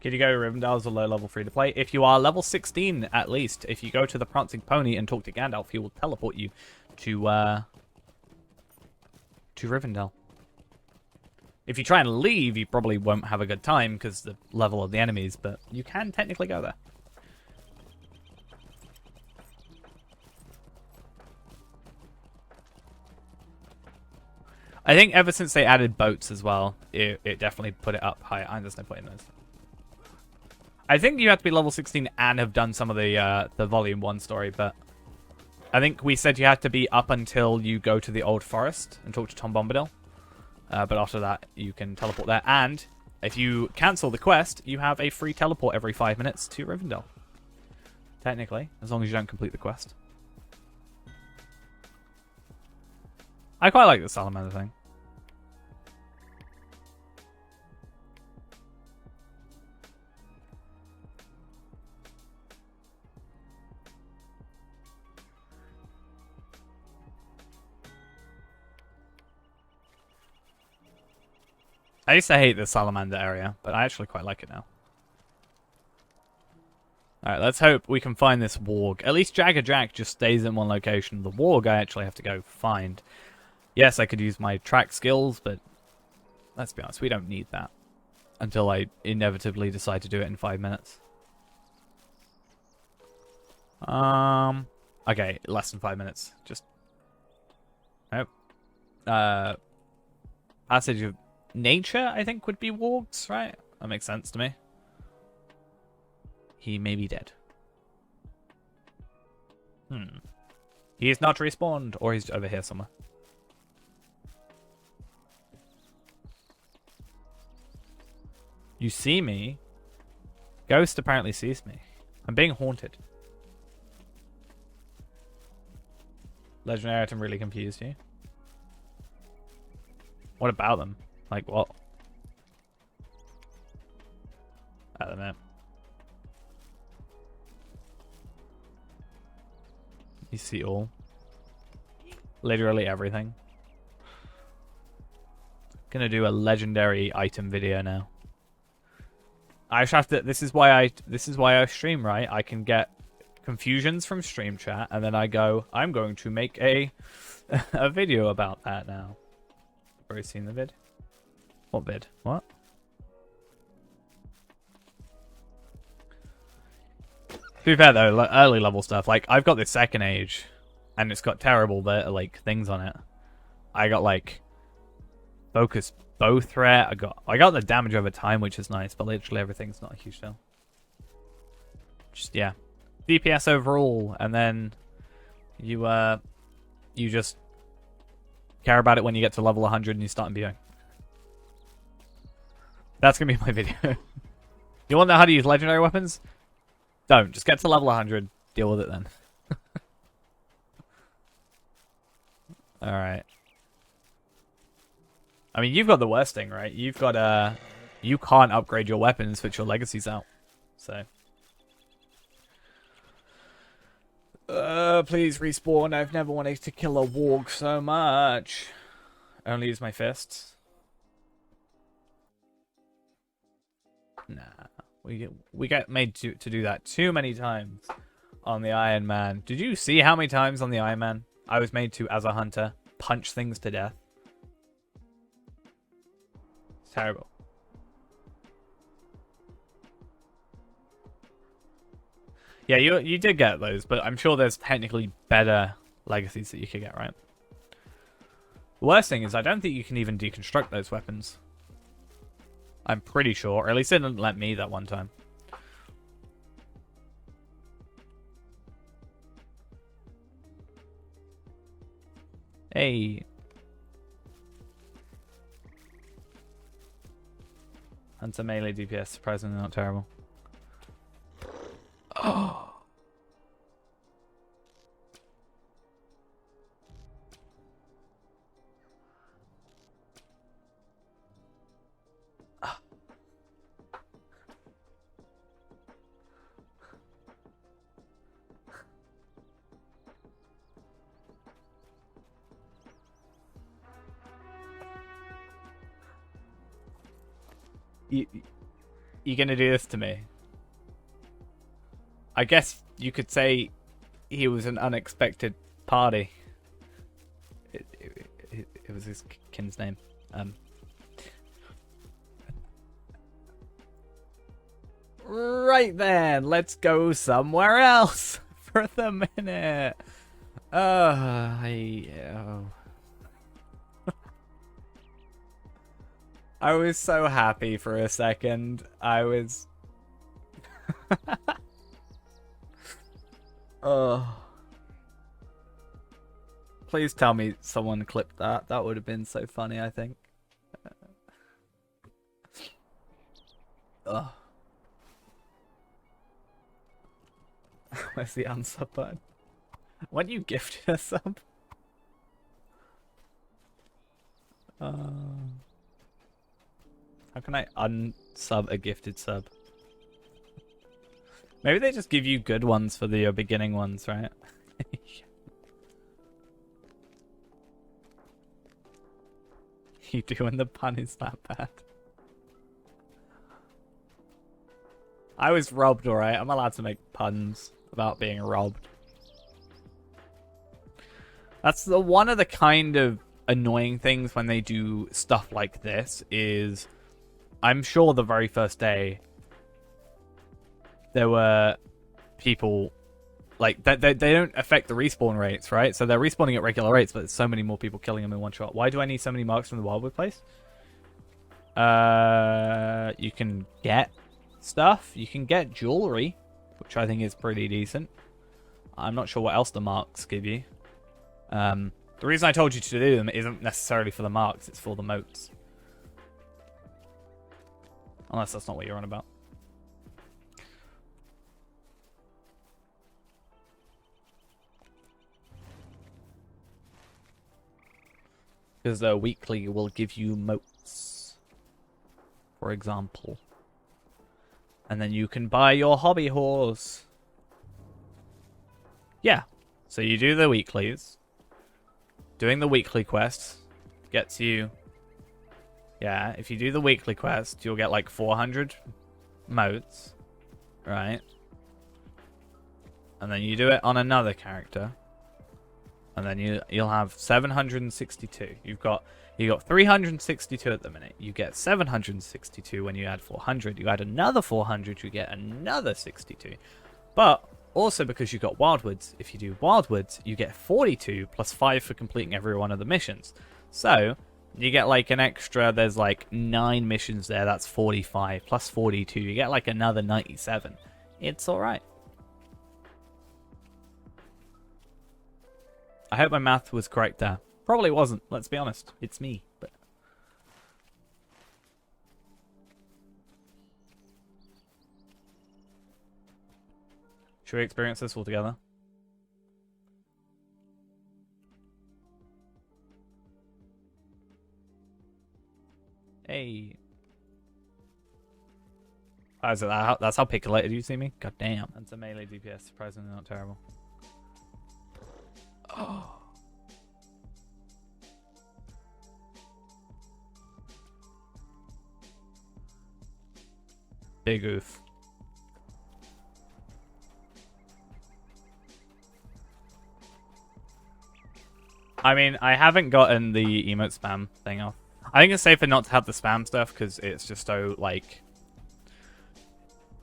Can you go to Rivendell as a low level free to play? If you are level 16 at least, if you go to the Prancing Pony and talk to Gandalf, he will teleport you to Rivendell. If you try and leave, you probably won't have a good time because the level of the enemies, but you can technically go there. I think ever since they added boats as well, it definitely put it up higher. There's no point in those. I think you have to be level 16 and have done some of the Volume 1 story, but I think we said you had to be up until you go to the Old Forest and talk to Tom Bombadil. But after that, you can teleport there. And if you cancel the quest, you have a free teleport every 5 minutes to Rivendell. Technically, as long as you don't complete the quest. I quite like the salamander thing. I used to hate the salamander area, but I actually quite like it now. Alright, let's hope we can find this warg. At least Jagger Jack just stays in one location. The warg I actually have to go find. Yes, I could use my track skills, but let's be honest, we don't need that. Until I inevitably decide to do it in 5 minutes. Okay, less than 5 minutes. Just... Nope. Passage of Nature, I think, would be wargs, right? That makes sense to me. He may be dead. He is not respawned, or he's over here somewhere. You see me? Ghost apparently sees me. I'm being haunted. Legendary item really confused you. What about them? Like what? I don't know. You see all. Literally everything. Gonna do a legendary item video now. I just have to. This is why I stream, right? I can get confusions from stream chat, and then I go, I'm going to make a a video about that now. Already seen the vid? What vid? What? To be fair though, early level stuff, like I've got this second age, and it's got terrible like things on it. I got like focus bow threat. I got the damage over time, which is nice, but literally everything's not a huge deal. Just yeah, DPS overall, and then you just care about it when you get to level 100 and you start imbuing. That's gonna be my video. You want to know how to use legendary weapons? Don't. Just get to level 100. Deal with it then. Alright. I mean, you've got the worst thing, right? You've got, you can't upgrade your weapons, but your legacy's out. So. Please respawn. I've never wanted to kill a warg so much. Only use my fists. Nah. We get made to do that too many times on the Iron Man. Did you see how many times on the Iron Man I was made to, as a hunter, punch things to death? It's terrible. Yeah, you did get those, but I'm sure there's technically better legacies that you could get, right? The worst thing is I don't think you can even deconstruct those weapons. I'm pretty sure, or at least it didn't let me that one time. Hey. Hunter melee DPS, surprisingly not terrible. Oh. You gonna do this to me? I guess you could say he was an unexpected party. It was his kin's name. Right then, let's go somewhere else for the minute. I was so happy for a second. I was... Oh. Please tell me someone clipped that. That would have been so funny, I think. Ugh. Where's the unsub button? When you gifted a sub? How can I unsub a gifted sub? Maybe they just give you good ones for the beginning ones, right? You doing the pun is that bad? I was robbed, alright? I'm allowed to make puns about being robbed. That's one of the kind of annoying things when they do stuff like this is I'm sure the very first day there were people like they don't affect the respawn rates, right? So they're respawning at regular rates, but there's so many more people killing them in one shot. Why do I need so many marks from the wildwood place? You can get stuff. You can get jewelry, which I think is pretty decent. I'm not sure what else the marks give you. The reason I told you to do them isn't necessarily for the marks, it's for the moats. Unless that's not what you're on about. Because the weekly will give you moats, for example. And then you can buy your hobby horse. Yeah. So you do the weeklies. Doing the weekly quests gets you... Yeah, if you do the weekly quest, you'll get like 400 moats. Right? And then you do it on another character. And then you'll have 762. You've got 362 at the minute. You get 762 when you add 400. You add another 400, you get another 62. But also because you've got Wildwoods, if you do Wildwoods, you get 42 plus 5 for completing every one of the missions. So you get like an extra, there's like 9 missions there, that's 45 plus 42. You get like another 97. It's alright. I hope my math was correct there. Probably wasn't, let's be honest. It's me, but... Should we experience this all together? Hey. Oh, is it that's how pickulated you see me? God damn. That's a melee DPS, surprisingly not terrible. Oh. Big oof. I mean, I haven't gotten the emote spam thing off. I think it's safer not to have the spam stuff because it's just so, like...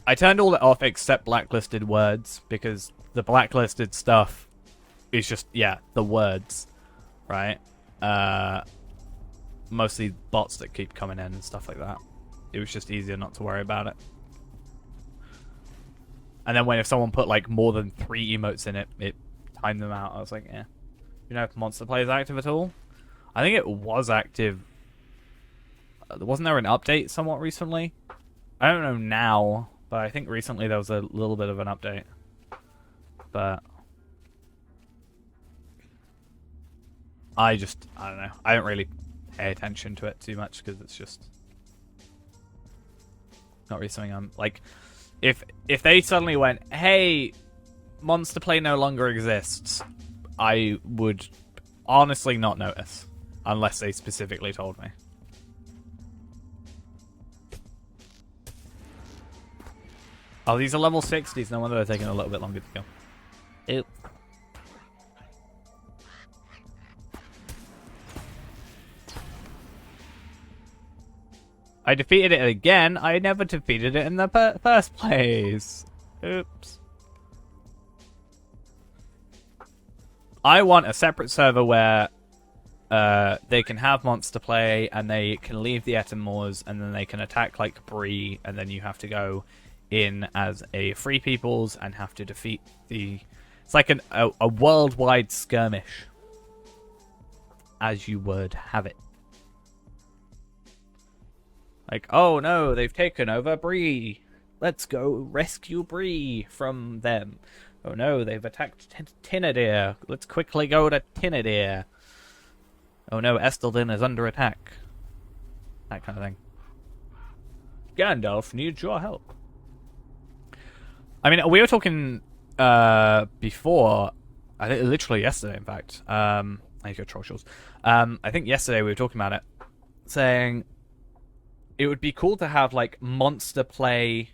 I turned all it off except blacklisted words because the blacklisted stuff is just, yeah, the words, right? Mostly bots that keep coming in and stuff like that. It was just easier not to worry about it. And then if someone put like more than 3 emotes in it, it timed them out. I was like, yeah. You know if Monster Play is active at all? I think it was active. Wasn't there an update somewhat recently? I don't know now, but I think recently there was a little bit of an update. But I don't know. I don't really pay attention to it too much because it's just not really something I'm like. If they suddenly went, hey, Monster Play no longer exists, I would honestly not notice unless they specifically told me. Oh, these are level 60s. No wonder they're taking a little bit longer to kill. Ew. I defeated it again. I never defeated it in the first place. Oops. I want a separate server where they can have Monster Play and they can leave the Etemors and then they can attack like Bree and then you have to go in as a Free Peoples and have to defeat the... It's like a worldwide skirmish, as you would have it. Like, oh no, they've taken over Bree. Let's go rescue Bree from them. Oh no, they've attacked Tinadir. Let's quickly go to Tinadir. Oh no, Estelden is under attack. That kind of thing. Gandalf needs your help. I mean, we were talking before, I think literally yesterday, in fact. I need to go troll shores. I think yesterday we were talking about it, saying it would be cool to have like monster play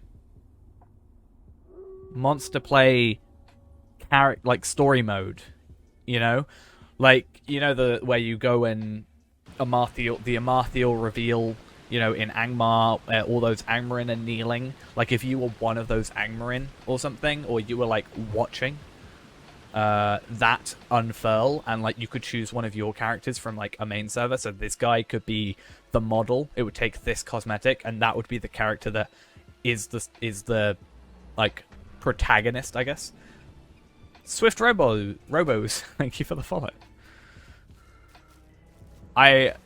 character, like story mode, you know, like the where you go and the Amarthiel reveal, in Angmar, all those Angmarin are kneeling. Like if you were one of those Angmarin or something, or you were like watching that unfurl, and like you could choose one of your characters from like a main server. So this guy could be the model. It would take this cosmetic, and that would be the character that is the like protagonist, I guess. Swift Robos, thank you for the follow.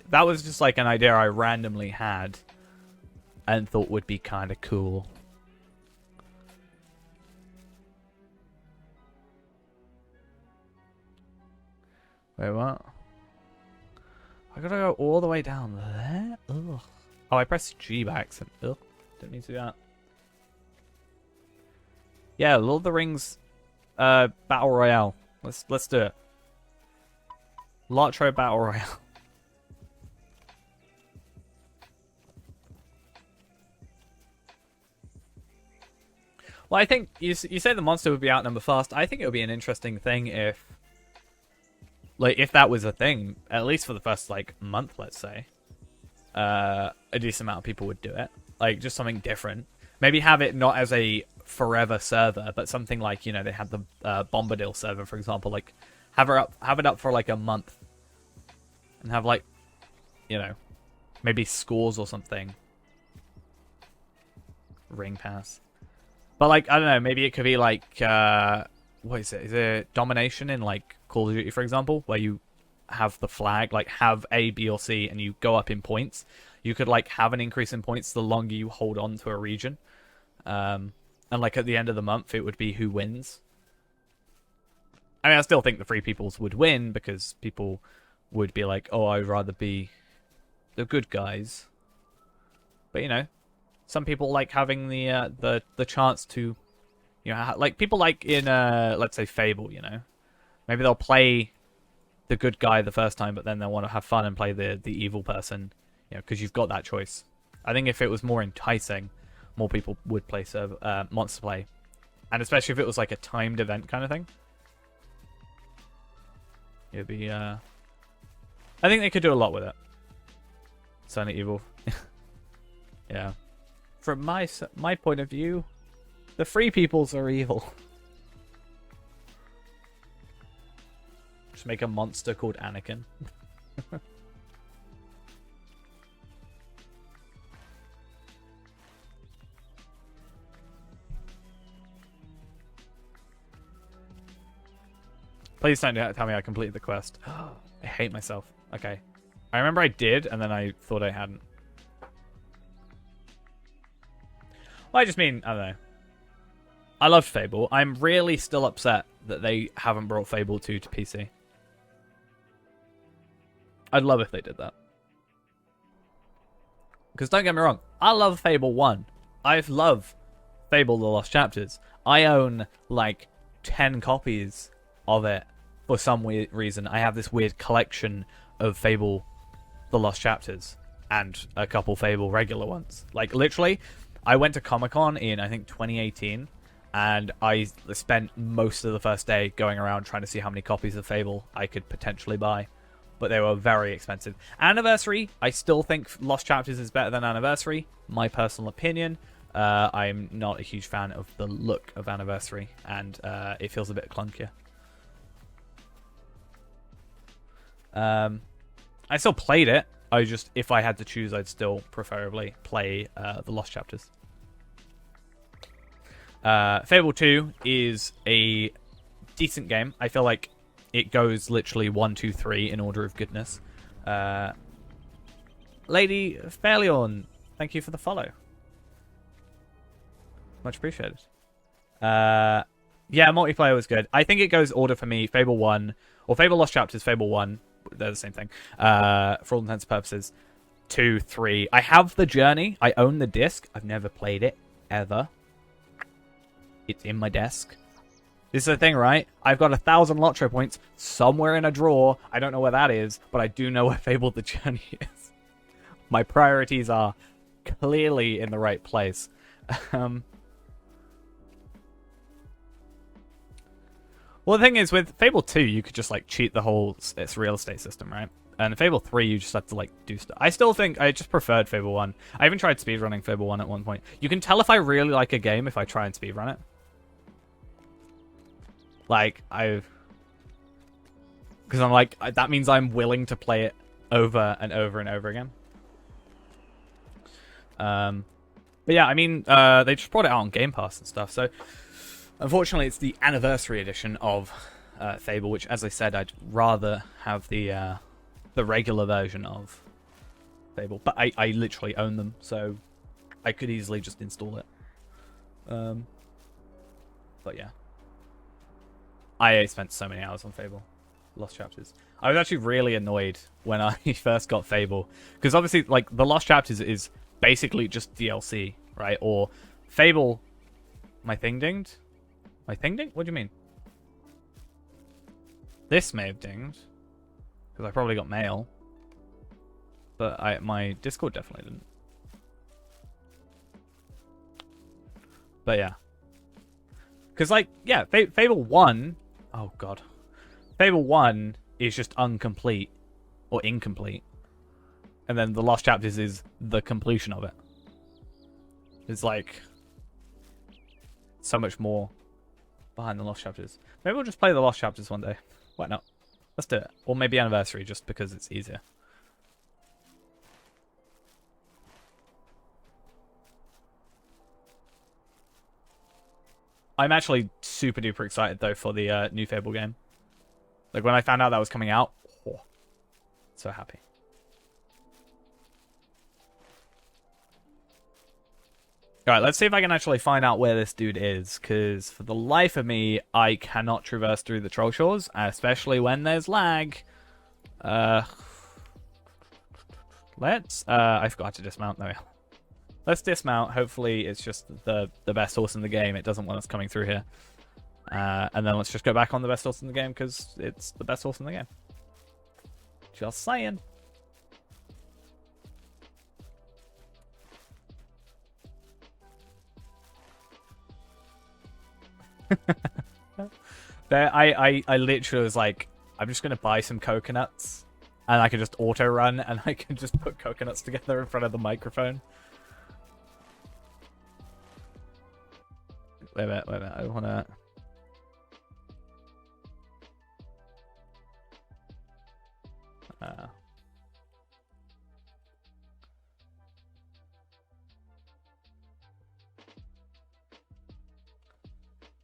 That was just like an idea I randomly had and thought would be kind of cool. Wait, what? I gotta go all the way down there? Ugh. Oh, I pressed G by accident. Ugh. Didn't need to do that. Yeah, Lord of the Rings Battle Royale. Let's do it. Latro Battle Royale. Well, I think you say the monster would be outnumbered fast. I think it would be an interesting thing if that was a thing, at least for the first like month, let's say. A decent amount of people would do it. Like just something different. Maybe have it not as a forever server, but something like, they had the Bombadil server, for example. Like have it up for like a month, and have like, maybe scores or something. Ring pass. But like, I don't know, maybe it could be like what is it? Is it domination in like Call of Duty, for example, where you have the flag, like have A, B, or C, and you go up in points. You could like have an increase in points the longer you hold on to a region. And like at the end of the month, it would be who wins. I mean, I still think the Free Peoples would win because people would be like, "Oh, I'd rather be the good guys." But some people like having the chance to, like people like in let's say Fable. Maybe they'll play the good guy the first time, but then they'll want to have fun and play the evil person. Because you've got that choice. I think if it was more enticing, more people would play monster play, and especially if it was like a timed event kind of thing. It'd be. I think they could do a lot with it. Silent Evil. Yeah. From my point of view, the Free Peoples are evil. Just make a monster called Anakin. Please don't tell me I completed the quest. I hate myself. Okay. I remember I did, and then I thought I hadn't. Well, I just mean, I don't know. I loved Fable. I'm really still upset that they haven't brought Fable 2 to PC. I'd love if they did that. Because don't get me wrong, I love Fable 1. I love Fable The Lost Chapters. I own like 10 copies of it for some weird reason. I have this weird collection of Fable The Lost Chapters and a couple Fable regular ones. Like literally, I went to Comic-Con in I think 2018, and I spent most of the first day going around trying to see how many copies of Fable I could potentially buy. But they were very expensive. Anniversary, I still think Lost Chapters is better than Anniversary. My personal opinion. I'm not a huge fan of the look of Anniversary, and it feels a bit clunkier. I still played it. If I had to choose, I'd still preferably play the Lost Chapters. Fable 2 is a decent game. I feel like it goes literally 1, 2, 3 in order of goodness. Lady Fairleon, thank you for the follow. Much appreciated. Yeah, multiplayer was good. I think it goes order for me. Fable 1, or Fable Lost Chapters, Fable 1, they're the same thing. For all intents and purposes, 2, 3. I have the Journey. I own the disc. I've never played it ever. It's in my desk. This is the thing, right? I've got 1,000 Lotro points somewhere in a drawer. I don't know where that is, but I do know where Fable the Journey is. My priorities are clearly in the right place. Well, the thing is, with Fable 2, you could just, like, cheat the whole its real estate system, right? And in Fable 3, you just have to, like, do stuff. I still think I just preferred Fable 1. I even tried speedrunning Fable 1 at one point. You can tell if I really like a game if I try and speedrun it. Like, because I'm like, that means I'm willing to play it over and over and over again. But yeah, I mean, they just brought it out on Game Pass and stuff, so unfortunately it's the anniversary edition of Fable, which, as I said, I'd rather have the regular version of Fable, but I literally own them, so I could easily just install it. But yeah. I spent so many hours on Fable. Lost Chapters. I was actually really annoyed when I first got Fable. Because obviously, like, the Lost Chapters is basically just DLC, right? Or Fable... My thing dinged? My thing dinged? What do you mean? This may have dinged. Because I probably got mail. But my Discord definitely didn't. But yeah. Because, like, yeah, Fable 1... Oh, God. Fable 1 is just incomplete. Or incomplete. And then the Lost Chapters is the completion of it. It's like... so much more behind the Lost Chapters. Maybe we'll just play the Lost Chapters one day. Why not? Let's do it. Or maybe Anniversary, just because it's easier. I'm actually super duper excited though for the new Fable game. Like when I found out that was coming out, oh, so happy. Alright, let's see if I can actually find out where this dude is, because for the life of me, I cannot traverse through the Troll Shores, especially when there's lag. Let's, I forgot to dismount though. Let's dismount. Hopefully it's just the best horse in the game. It doesn't want us coming through here. And then let's just go back on the best horse in the game because it's the best horse in the game. Just saying. I literally was like, I'm just going to buy some coconuts. And I can just auto run and I can just put coconuts together in front of the microphone. Wait a minute, I wanna...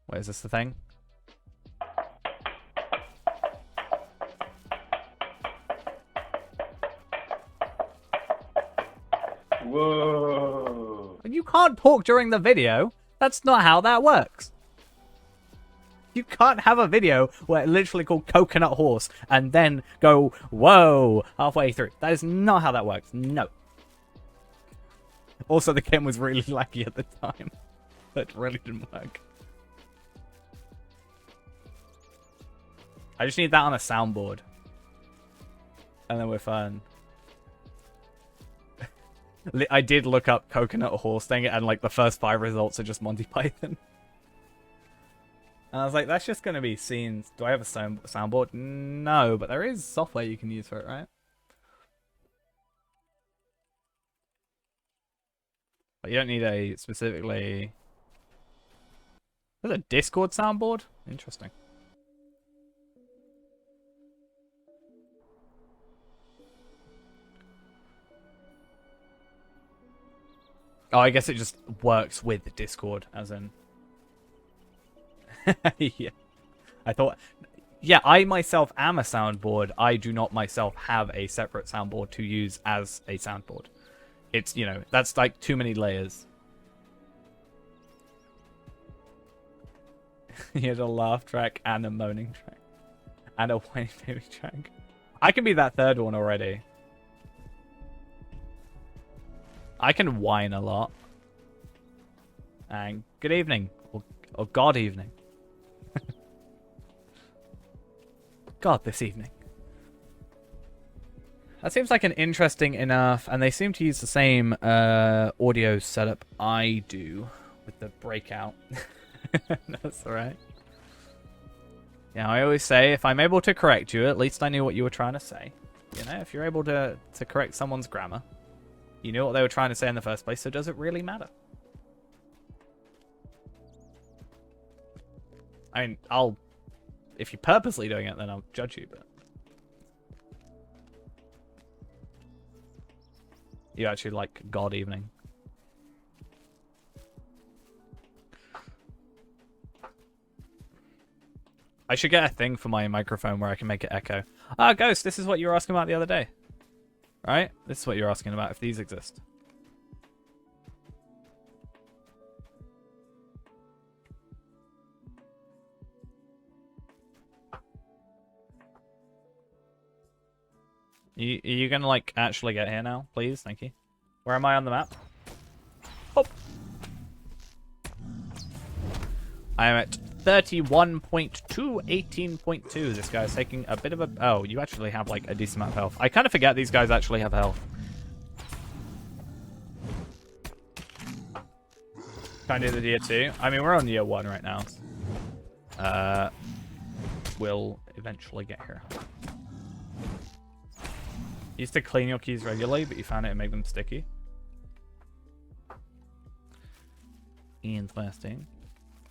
Wait, is this the thing? Whoa. You can't talk during the video. That's not how that works. You can't have a video where it literally called Coconut Horse and then go, whoa, halfway through. That is not how that works. No. Also, the game was really laggy at the time. That really didn't work. I just need that on a soundboard. And then we're fine. I did look up Coconut Horse thing, and like the first 5 results are just Monty Python. And I was like, that's just going to be scenes. Do I have a soundboard? No, but there is software you can use for it, right? But you don't need a specifically... There's a Discord soundboard? Interesting. Oh, I guess it just works with Discord, as in... Yeah. I thought... Yeah, I myself am a soundboard. I do not myself have a separate soundboard to use as a soundboard. It's, you know, that's like too many layers. You had a laugh track and a moaning track. And a whiny baby track. I can be that third one already. I can whine a lot. And good evening. Or God evening. God this evening. That seems like an interesting enough, and they seem to use the same audio setup I do with the breakout. That's alright. Yeah, I always say, if I'm able to correct you, at least I knew what you were trying to say. You know, if you're able to correct someone's grammar, you knew what they were trying to say in the first place, so does it really matter? I mean, if you're purposely doing it, then I'll judge you, but... You actually like God evening. I should get a thing for my microphone where I can make it echo. Ah, Ghost, this is what you were asking about the other day. Right? This is what you're asking about, if these exist. Are you gonna, like, actually get here now? Please, thank you. Where am I on the map? Oh! I am at 31.2, 18.2. This guy's taking a bit of a... Oh, you actually have, like, a decent amount of health. I kind of forget these guys actually have health. Can I do the year 2? I mean, we're on year 1 right now. We'll eventually get here. You used to clean your keys regularly, but you found it to make them sticky. Interesting.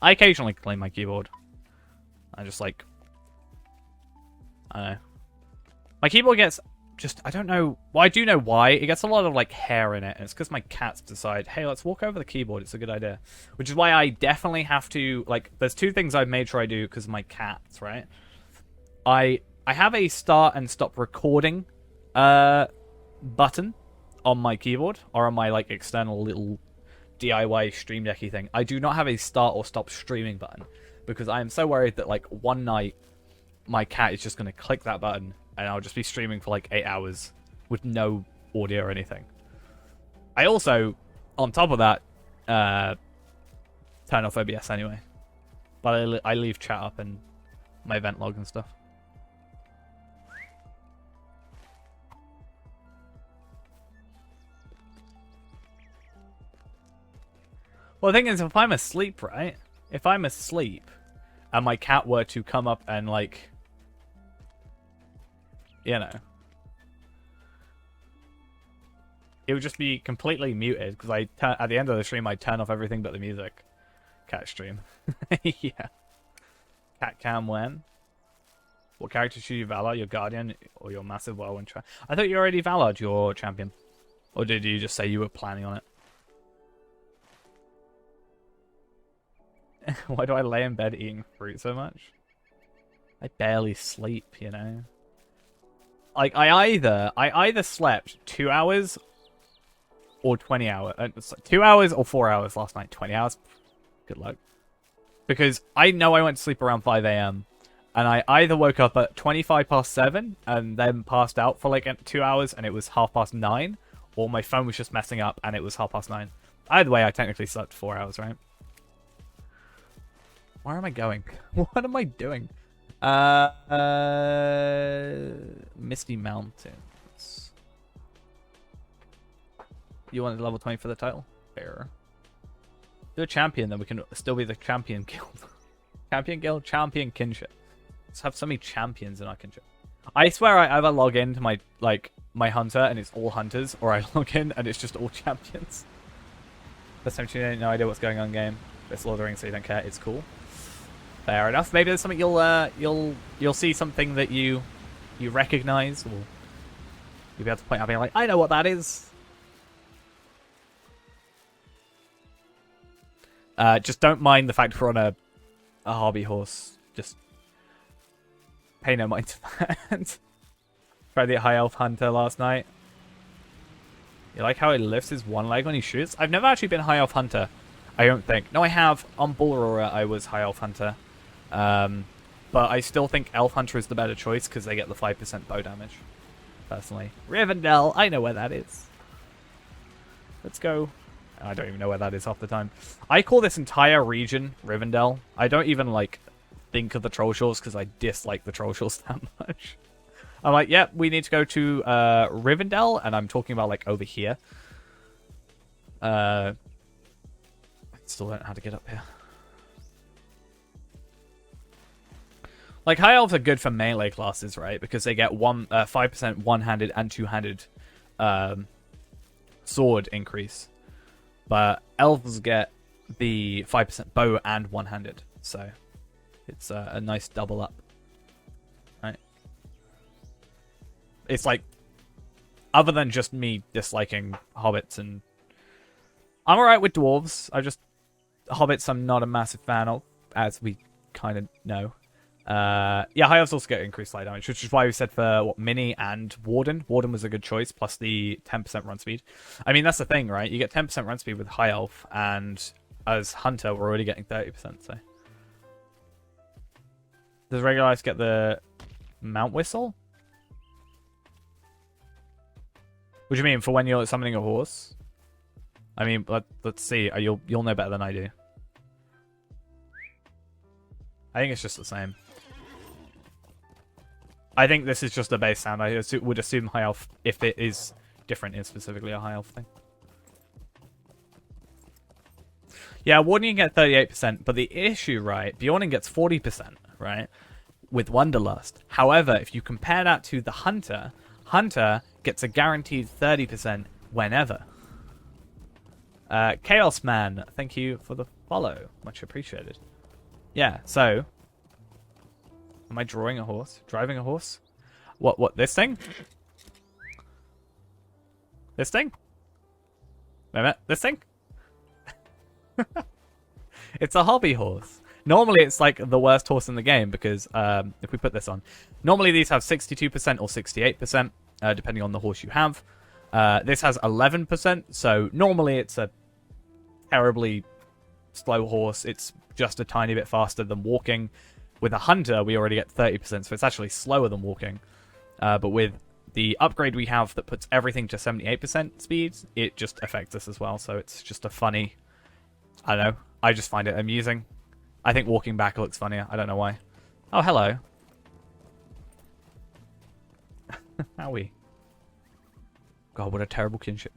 I occasionally clean my keyboard. I just like... I don't know. My keyboard gets just... I don't know... Well, I do know why. It gets a lot of like hair in it. And it's because my cats decide, hey, let's walk over the keyboard. It's a good idea. Which is why I definitely have to... Like, there's 2 things I've made sure I do because of my cats, right? I have a start and stop recording button on my keyboard. Or on my like external little... DIY Stream Decky thing. I do not have a start or stop streaming button because I am so worried that like one night my cat is just going to click that button and I'll just be streaming for like 8 hours with no audio or anything. I also, on top of that, turn off OBS anyway. But I leave chat up and my event log and stuff. Well, the thing is, if I'm asleep, right? If I'm asleep, and my cat were to come up and, like... You know... It would just be completely muted, because at the end of the stream, I turn off everything but the music. Cat stream. Yeah. Cat cam when? What character should you Valor? Your Guardian or your Massive Whirlwind? I thought you already Valored your champion. Or did you just say you were planning on it? Why do I lay in bed eating fruit so much? I barely sleep, you know? Like, I either slept 2 hours or 20 hours. 2 hours or 4 hours last night. 20 hours? Good luck. Because I know I went to sleep around 5 a.m. And I either woke up at 7:25 and then passed out for like 2 hours and it was 9:30. Or my phone was just messing up and it was 9:30. Either way, I technically slept 4 hours, right? Where am I going? What am I doing? Misty Mountains. You wanted level 20 for the title? Fair. Do a champion, then we can still be the champion guild. Champion guild? Champion kinship. Let's have so many champions in our kinship. I swear I either log into my, my hunter and it's all hunters, or I log in and it's just all champions. First time tuning in, no idea what's going on in game. It's Lord of the Rings, so you don't care. It's cool. Fair enough. Maybe there's something you'll see something that you recognize, or you'll be able to point out, being like, I know what that is. Just don't mind the fact we're on a hobby horse. Just pay no mind to that. Tried the high elf hunter last night. You like how he lifts his one leg when he shoots? I've never actually been high elf hunter. I don't think. No, I have. On Bull Aurora, I was high elf hunter. But I still think Elf Hunter is the better choice because they get the 5% bow damage. Personally. Rivendell, I know where that is. Let's go. I don't even know where that is half the time. I call this entire region Rivendell. I don't even, like, think of the Troll Shores because I dislike the Troll Shores that much. I'm like, yep, we need to go to Rivendell, and I'm talking about, like, over here. I still don't know how to get up here. Like, High Elves are good for melee classes, right? Because they get 5% one-handed and two-handed sword increase. But Elves get the 5% bow and one-handed. So, it's a nice double up. Right? It's like, other than just me disliking hobbits and... I'm alright with dwarves. Hobbits I'm not a massive fan of, as we kind of know. Yeah, High Elves also get increased slide damage, which is why we said for, what, Mini and Warden. Warden was a good choice, plus the 10% run speed. I mean, that's the thing, right? You get 10% run speed with High Elf, and as Hunter, we're already getting 30%, so... Does regular ice get the Mount Whistle? What do you mean, for when you're summoning a horse? I mean, let's see. You'll know better than I do. I think it's just the same. I think this is just a base sound. I would assume High Elf, if it is different, is specifically a High Elf thing. Yeah, Warning get 38%, but the issue, right, Bjorning gets 40%, right, with Wanderlust. However, if you compare that to the Hunter, Hunter gets a guaranteed 30% whenever. Chaos Man, thank you for the follow. Much appreciated. Yeah, so... Am I drawing a horse? Driving a horse? What, this thing? This thing? Wait a minute, this thing? It's a hobby horse. Normally it's like the worst horse in the game because, if we put this on, normally these have 62% or 68%, depending on the horse you have. This has 11%, so normally it's a terribly slow horse. It's just a tiny bit faster than walking. With a Hunter, we already get 30%, so it's actually slower than walking. But with the upgrade we have that puts everything to 78% speed, it just affects us as well. So it's just a funny... I don't know. I just find it amusing. I think walking back looks funnier. I don't know why. Oh, hello. Howie. God, what a terrible kinship.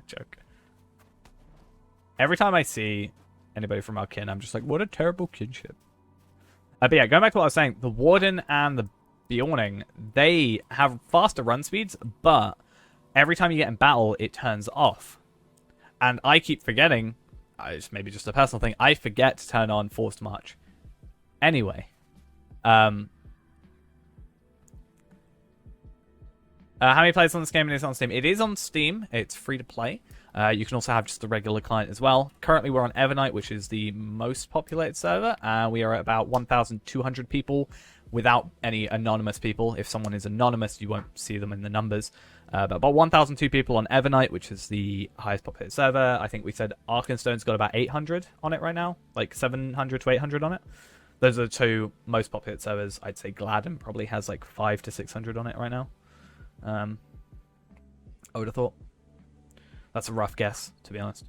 Joke. Every time I see anybody from our kin, I'm just like, what a terrible kinship. But yeah, going back to what I was saying, the Warden and the Bjorning, they have faster run speeds, but every time you get in battle, it turns off. And I keep forgetting, it's maybe just a personal thing, I forget to turn on Forced March. Anyway. How many players on this game? It is on Steam. It is on Steam. It's free to play. You can also have just the regular client as well. Currently, we're on Evernight, which is the most populated server. We are at about 1,200 people without any anonymous people. If someone is anonymous, you won't see them in the numbers. But about 1,002 people on Evernight, which is the highest populated server. I think we said Arkenstone's got about 800 on it right now. Like 700 to 800 on it. Those are the two most populated servers. I'd say Gladden probably has like 500 to 600 on it right now. I would have thought. That's a rough guess, to be honest.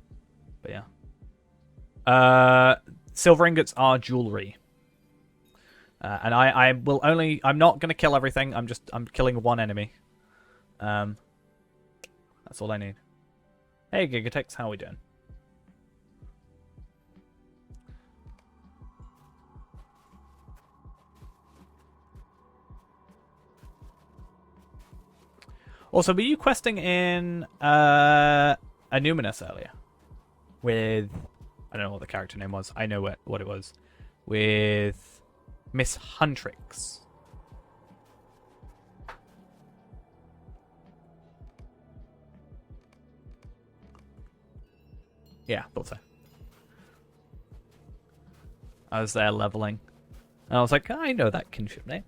But yeah. Silver ingots are jewelry. And I will only... I'm not going to kill everything. I'm killing one enemy. That's all I need. Hey, Gigatex, how are we doing? Also, were you questing in Annuminous earlier? With... I don't know what the character name was. I know what it was. With Miss Huntrix. Yeah, thought so. I was there leveling. And I was like, I know that kinship name.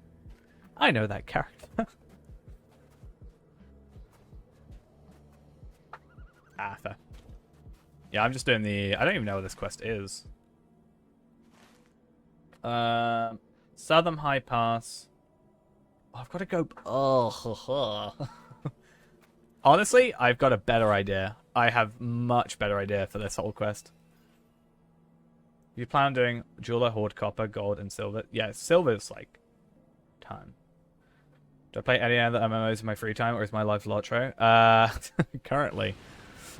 I know that character. Ah, fair. Yeah, I'm just doing the... I don't even know what this quest is. Southern High Pass. Oh, I've got to go. Oh, honestly, I've got a better idea. I have much better idea for this whole quest. You plan on doing jeweler, hoard, copper, gold, and silver? Yeah, silver's like ton. Do I play any other MMOs in my free time, or is my life Lotro? Currently,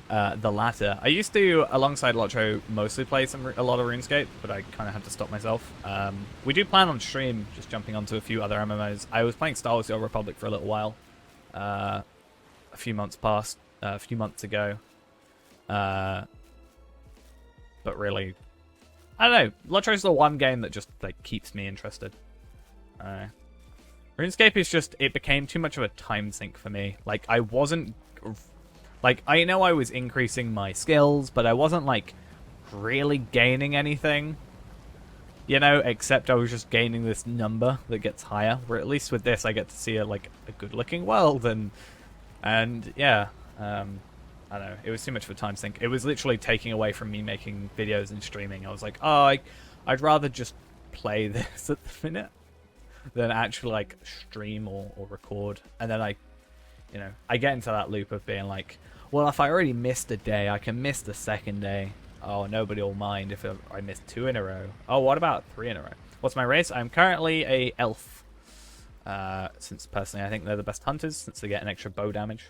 the latter. I used to, alongside Lotro, mostly play a lot of RuneScape, but I kind of had to stop myself. We do plan on stream, just jumping onto a few other MMOs. I was playing Star Wars: The Old Republic for a little while, a few months ago. But really, I don't know. Lotro's the one game that just like keeps me interested. RuneScape is just, it became too much of a time sink for me. Like, I wasn't, like, I know I was increasing my skills, but I wasn't, like, really gaining anything. You know, except I was just gaining this number that gets higher. Where at least with this, I get to see a good-looking world, and yeah, I don't know. It was too much of a time sink. It was literally taking away from me making videos and streaming. I was like, oh, I'd rather just play this at the minute than actually like stream or record. And then I get into that loop of being like, well, if I already missed a day, I can miss the second day. Oh, nobody will mind if I miss 2 in a row. Oh, what about 3 in a row? What's my race? I'm currently a elf. Since personally I think they're the best hunters, since they get an extra bow damage.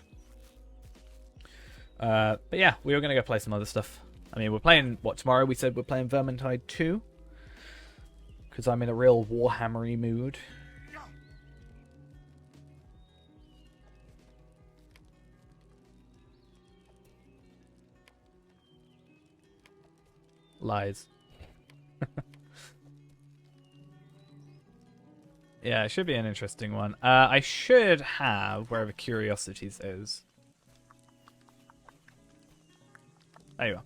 But yeah, we were going to go play some other stuff. I mean, we're playing, what, tomorrow? We said we're playing Vermintide 2. Because I'm in a real Warhammery mood. Lies. Yeah, it should be an interesting one. I should have wherever Curiosities is. There you are.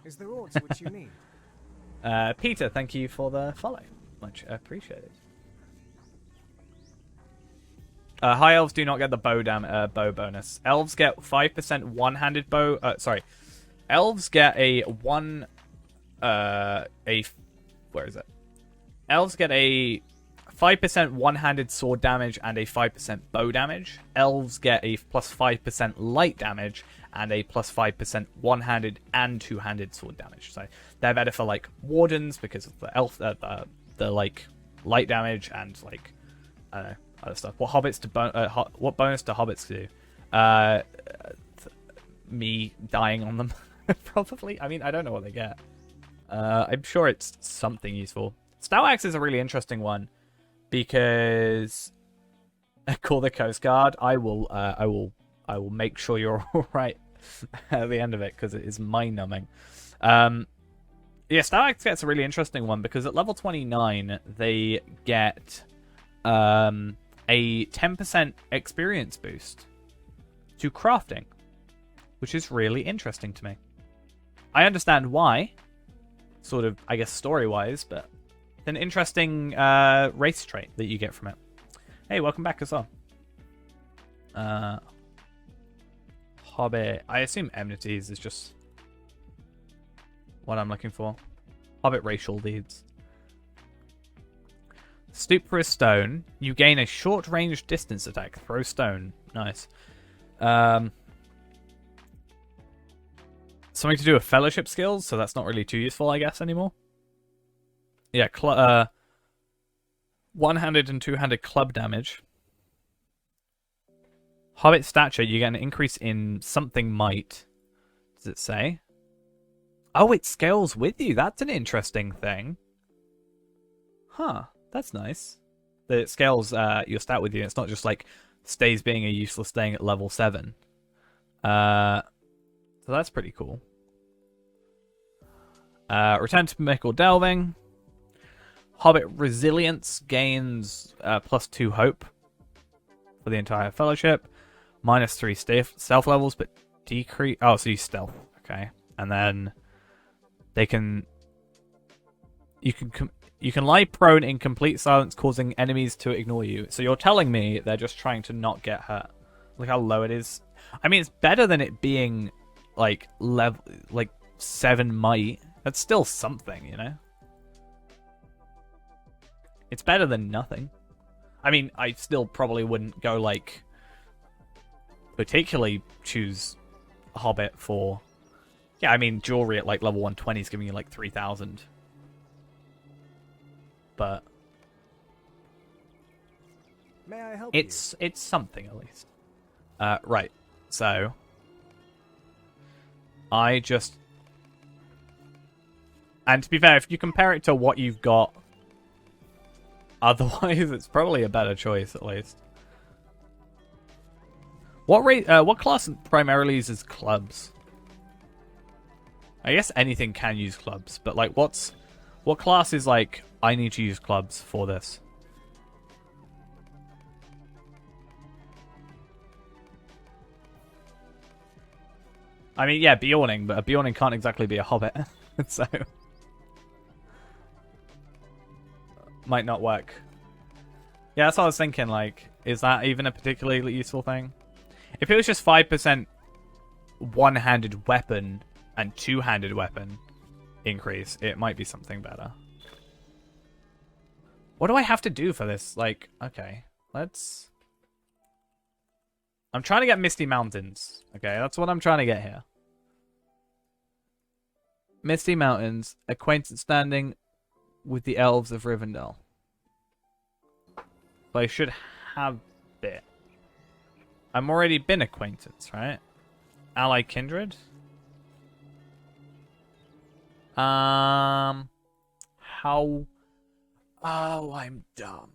Is there aught which you need? Peter, thank you for the follow. Much appreciated. High elves do not get the bow bonus. Elves get 5% one-handed bow. Elves get a where is it? Elves get a 5% one-handed sword damage and a 5% bow damage. Elves get a plus 5% light damage and a plus 5% one-handed and two-handed sword damage. So they're better for like wardens because of the elf, the like light damage and like I don't know, other stuff. What hobbits do what bonus do hobbits do? Me dying on them, probably. I mean, I don't know what they get. I'm sure it's something useful. Stout Axe is a really interesting one because call the Coast Guard. I will make sure you're all right at the end of it because it is mind-numbing. Yeah, Stout Axe gets a really interesting one because at level 29 they get a 10% experience boost to crafting, which is really interesting to me. I understand why, sort of, I guess, story-wise, but it's an interesting race trait that you get from it. Hey, welcome back as well. Hobbit. I assume enmities is just what I'm looking for. Hobbit racial deeds. Stoop for a stone. You gain a short-range distance attack. Throw stone. Nice. Something to do with fellowship skills, so that's not really too useful, I guess, anymore. Yeah, one-handed and two-handed club damage. Hobbit stature, you get an increase in something might. Does it say? Oh, it scales with you. That's an interesting thing. Huh, that's nice. That it scales your stat with you. It's not just like stays being a useless thing at level 7. So that's pretty cool. Return to Mickle Delving. Hobbit Resilience gains +2 hope for the entire fellowship. -3 stealth levels, but decrease. Oh, so you stealth. Okay, and then they can. You can lie prone in complete silence, causing enemies to ignore you. So you're telling me they're just trying to not get hurt. Look how low it is. I mean, it's better than it being like 7 might. That's still something, you know. It's better than nothing. I mean, I still probably wouldn't go, like, particularly choose Hobbit for... Yeah, I mean, jewelry at, like, level 120 is giving you, like, 3,000. But... May I help It's something, at least. Right. So... I just... And to be fair, if you compare it to what you've got... Otherwise, it's probably a better choice, at least. What class primarily uses clubs? I guess anything can use clubs, but like, what class is like, I need to use clubs for this? I mean, yeah, Bjorning, but a Bjorning can't exactly be a hobbit, so... Might not work. Yeah, that's what I was thinking, like, is that even a particularly useful thing? If it was just 5% one-handed weapon and two-handed weapon increase, it might be something better. What do I have to do for this? Like, okay, let's... I'm trying to get Misty Mountains. Okay, that's what I'm trying to get here. Misty Mountains, acquaintance standing with the elves of Rivendell. But I should have it. I'm already been acquaintance, right? Ally kindred? How... Oh, I'm dumb.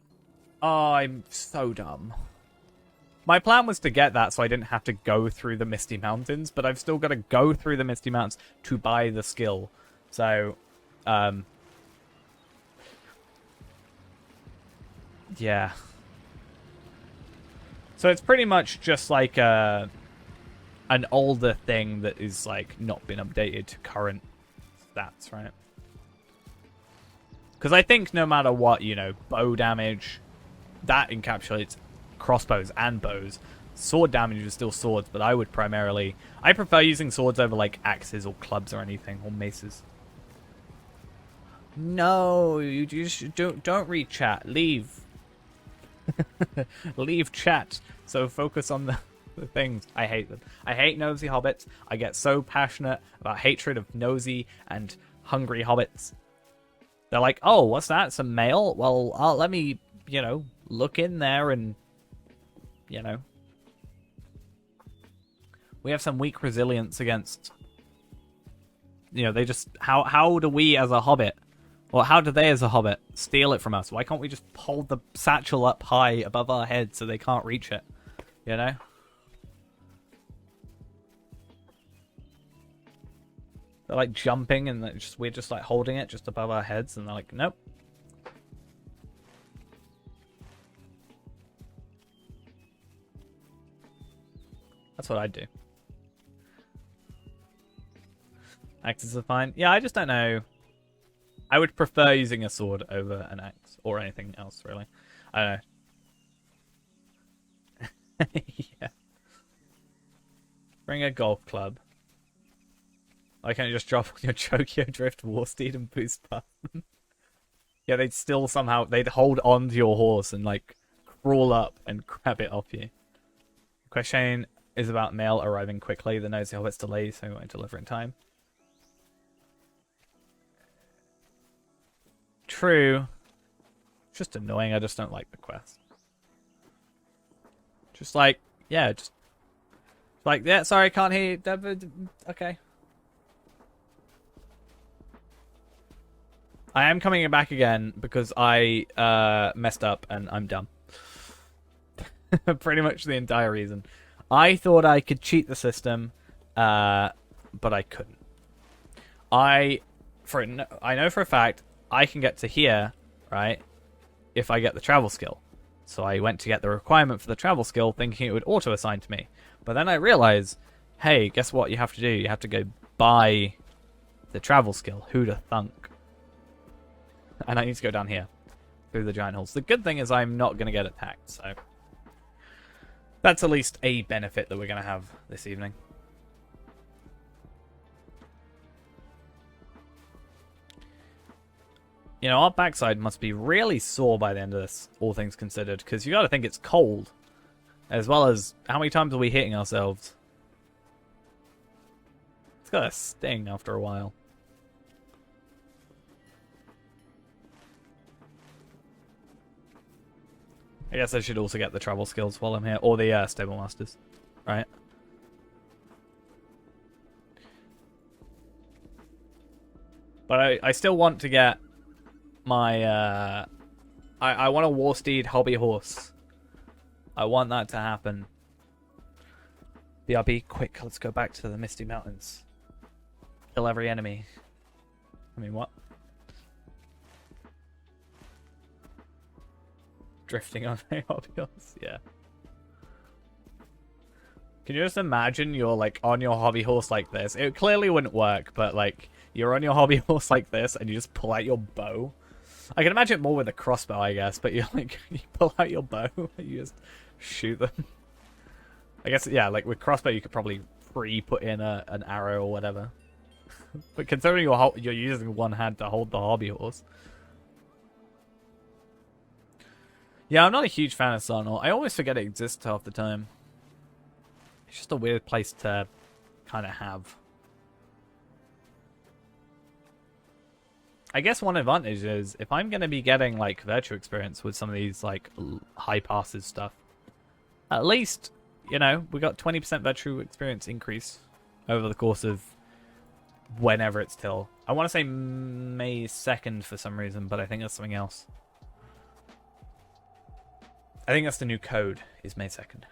Oh, I'm so dumb. My plan was to get that so I didn't have to go through the Misty Mountains, but I've still got to go through the Misty Mountains to buy the skill. So, yeah. So it's pretty much just like an older thing that is like not been updated to current stats, right? Because I think no matter what, you know, bow damage, that encapsulates crossbows and bows. Sword damage is still swords, but I prefer using swords over like axes or clubs or anything, or maces. No, you just don't read chat. Leave. Leave chat. So focus on the things. I hate them. I hate nosy hobbits. I get so passionate about hatred of nosy and hungry hobbits. They're like, oh, what's that? Some mail? Well, let me, you know, look in there and, you know. We have some weak resilience against, you know, they just, how do we as a hobbit, or how do they as a hobbit steal it from us? Why can't we just hold the satchel up high above our heads so they can't reach it? You know? They're like jumping and we're just like holding it just above our heads and they're like, nope. That's what I'd do. Axes are fine. Yeah, I just don't know. I would prefer using a sword over an axe or anything else, really. I don't know. Yeah. Bring a golf club. Why can't you just drop on your Chokyo Drift Warsteed and boost past them? Yeah, they'd still somehow... They'd hold on to your horse and, like, crawl up and grab it off you. Question is about mail arriving quickly. The nosy hobbit's delayed, so we won't deliver in time. True. It's just annoying. I just don't like the quest. Just like, yeah, just... Like, yeah, sorry, I can't hear you. Okay. I am coming back again because I messed up and I'm dumb. Pretty much the entire reason. I thought I could cheat the system, but I couldn't. I know for a fact I can get to here, right, if I get the travel skill. So I went to get the requirement for the travel skill thinking it would auto-assign to me. But then I realized, hey, guess what you have to do? You have to go buy the travel skill. Who'da thunk? And I need to go down here through the giant holes. The good thing is I'm not going to get attacked, so that's at least a benefit that we're going to have this evening. You know, our backside must be really sore by the end of this, all things considered, because you got to think it's cold, as well as how many times are we hitting ourselves? It's got to sting after a while. I guess I should also get the travel skills while I'm here, or the stable masters, right? But I still want to get my I want a war steed hobby horse. I want that to happen. BRB, quick, let's go back to the Misty Mountains. Kill every enemy. I mean, what? Drifting on a hobby horse, yeah. Can you just imagine you're like on your hobby horse like this? It clearly wouldn't work, but like you're on your hobby horse like this and you just pull out your bow. I can imagine it more with a crossbow, I guess, but you're like, you pull out your bow and you just shoot them. I guess, yeah, like with crossbow you could probably put in an arrow or whatever. But considering you're using one hand to hold the hobby horse. Yeah, I'm not a huge fan of Sarnor. I always forget it exists half the time. It's just a weird place to kind of have. I guess one advantage is if I'm going to be getting like virtue experience with some of these like high passes stuff, at least, you know, we got 20% virtue experience increase over the course of whenever it's till. I want to say May 2nd for some reason, but I think that's something else. I think that's the new code, is May 2nd.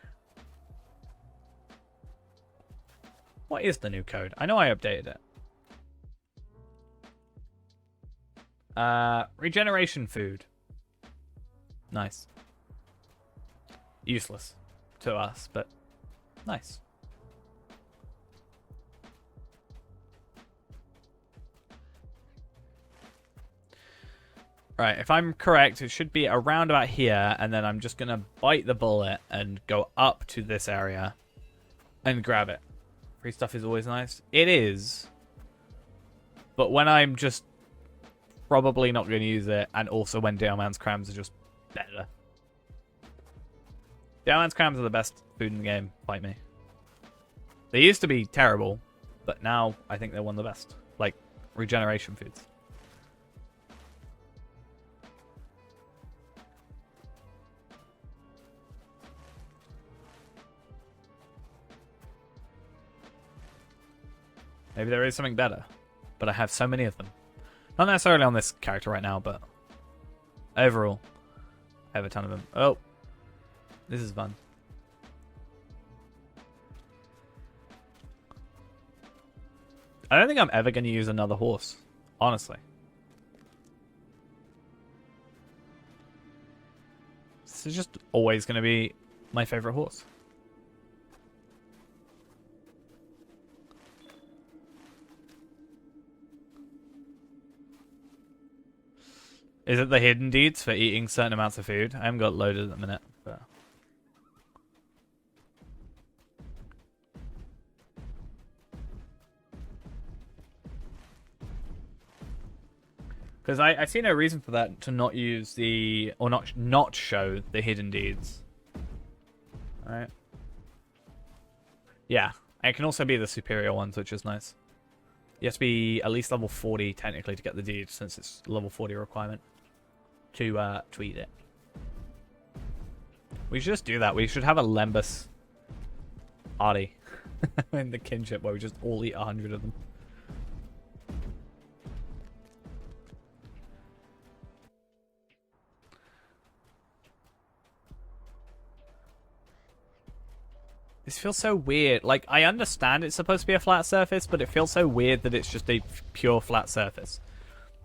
What is the new code? I know I updated it. Regeneration food. Nice. Useless to us, but nice. Right, if I'm correct, it should be around about here, and then I'm just going to bite the bullet and go up to this area and grab it. Free stuff is always nice. It is. But when I'm just probably not going to use it, and also when Daleman's Crams are just better. Daleman's Crams are the best food in the game, fight me. They used to be terrible, but now I think they're one of the best. Like, regeneration foods. Maybe there is something better, but I have so many of them. Not necessarily on this character right now, but overall, I have a ton of them. Oh, this is fun. I don't think I'm ever going to use another horse, honestly. This is just always going to be my favorite horse. Is it the hidden deeds for eating certain amounts of food? I haven't got loaded at the minute. But... Because I see no reason for that to not use the... Or not show the hidden deeds. Alright. Yeah. And it can also be the superior ones, which is nice. You have to be at least level 40, technically, to get the deed, since it's a level 40 requirement. To eat it. We should just do that. We should have a Lembus party in the kinship where we just all eat 100 of them. This feels so weird. Like, I understand it's supposed to be a flat surface, but it feels so weird that it's just a pure flat surface.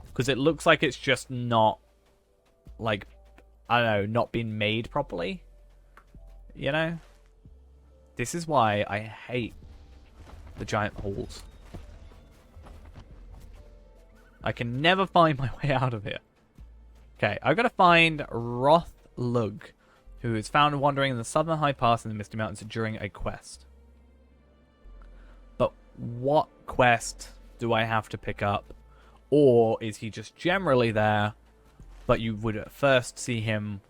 Because it looks like it's just not... like, I don't know, not been made properly. You know? This is why I hate the giant halls. I can never find my way out of here. Okay, I've got to find Rothlug, who is found wandering in the southern high pass in the Misty Mountains during a quest. But what quest do I have to pick up Or is he just generally there, but you would at first see him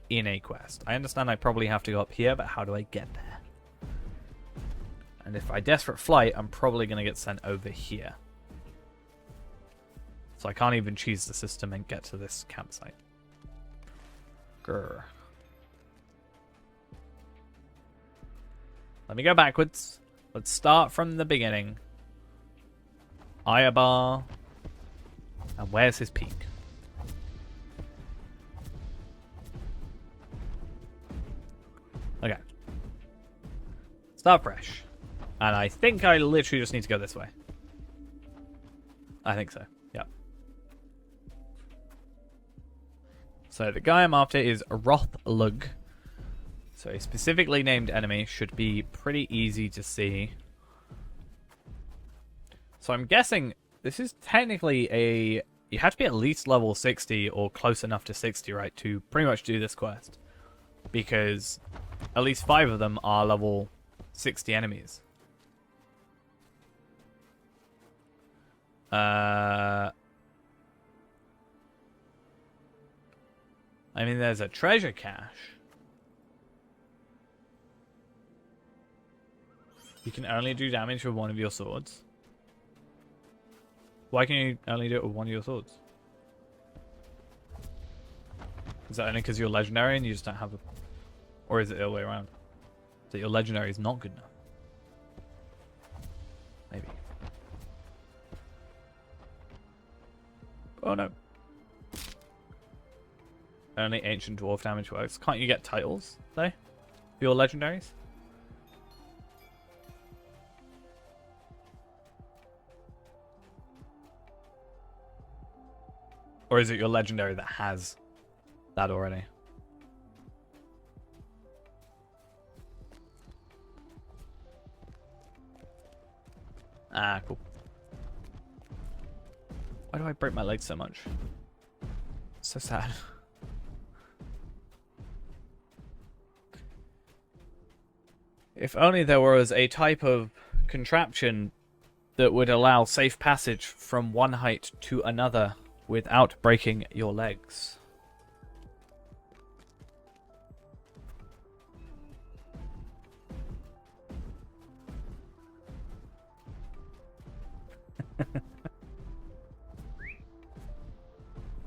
in a quest? I understand I probably have to go up here, but how do I get there? And if I desperate flight, I'm probably going to get sent over here. So I can't even choose the system and get to this campsite. Grr. Let me go backwards. Let's start from the beginning. Ayabar. And where's his peak? Okay. Start fresh. And I think I literally just need to go this way. I think so. Yep. So the guy I'm after is Rothlug. So a specifically named enemy should be pretty easy to see. So I'm guessing this is technically a... You have to be at least level 60 or close enough to 60, right, to pretty much do this quest. Because at least 5 of them are level 60 enemies. I mean, there's a treasure cache. You can only do damage with one of your swords. Why can you only do it with one of your swords? Is that only because you're legendary and you just don't have a... Or is it the other way around? That your legendary is not good enough? Maybe. Oh no. Only ancient dwarf damage works. Can't you get titles, though? For your legendaries? Or is it your legendary that has that already? Ah, cool. Why do I break my legs so much? So sad. If only there was a type of contraption that would allow safe passage from one height to another without breaking your legs.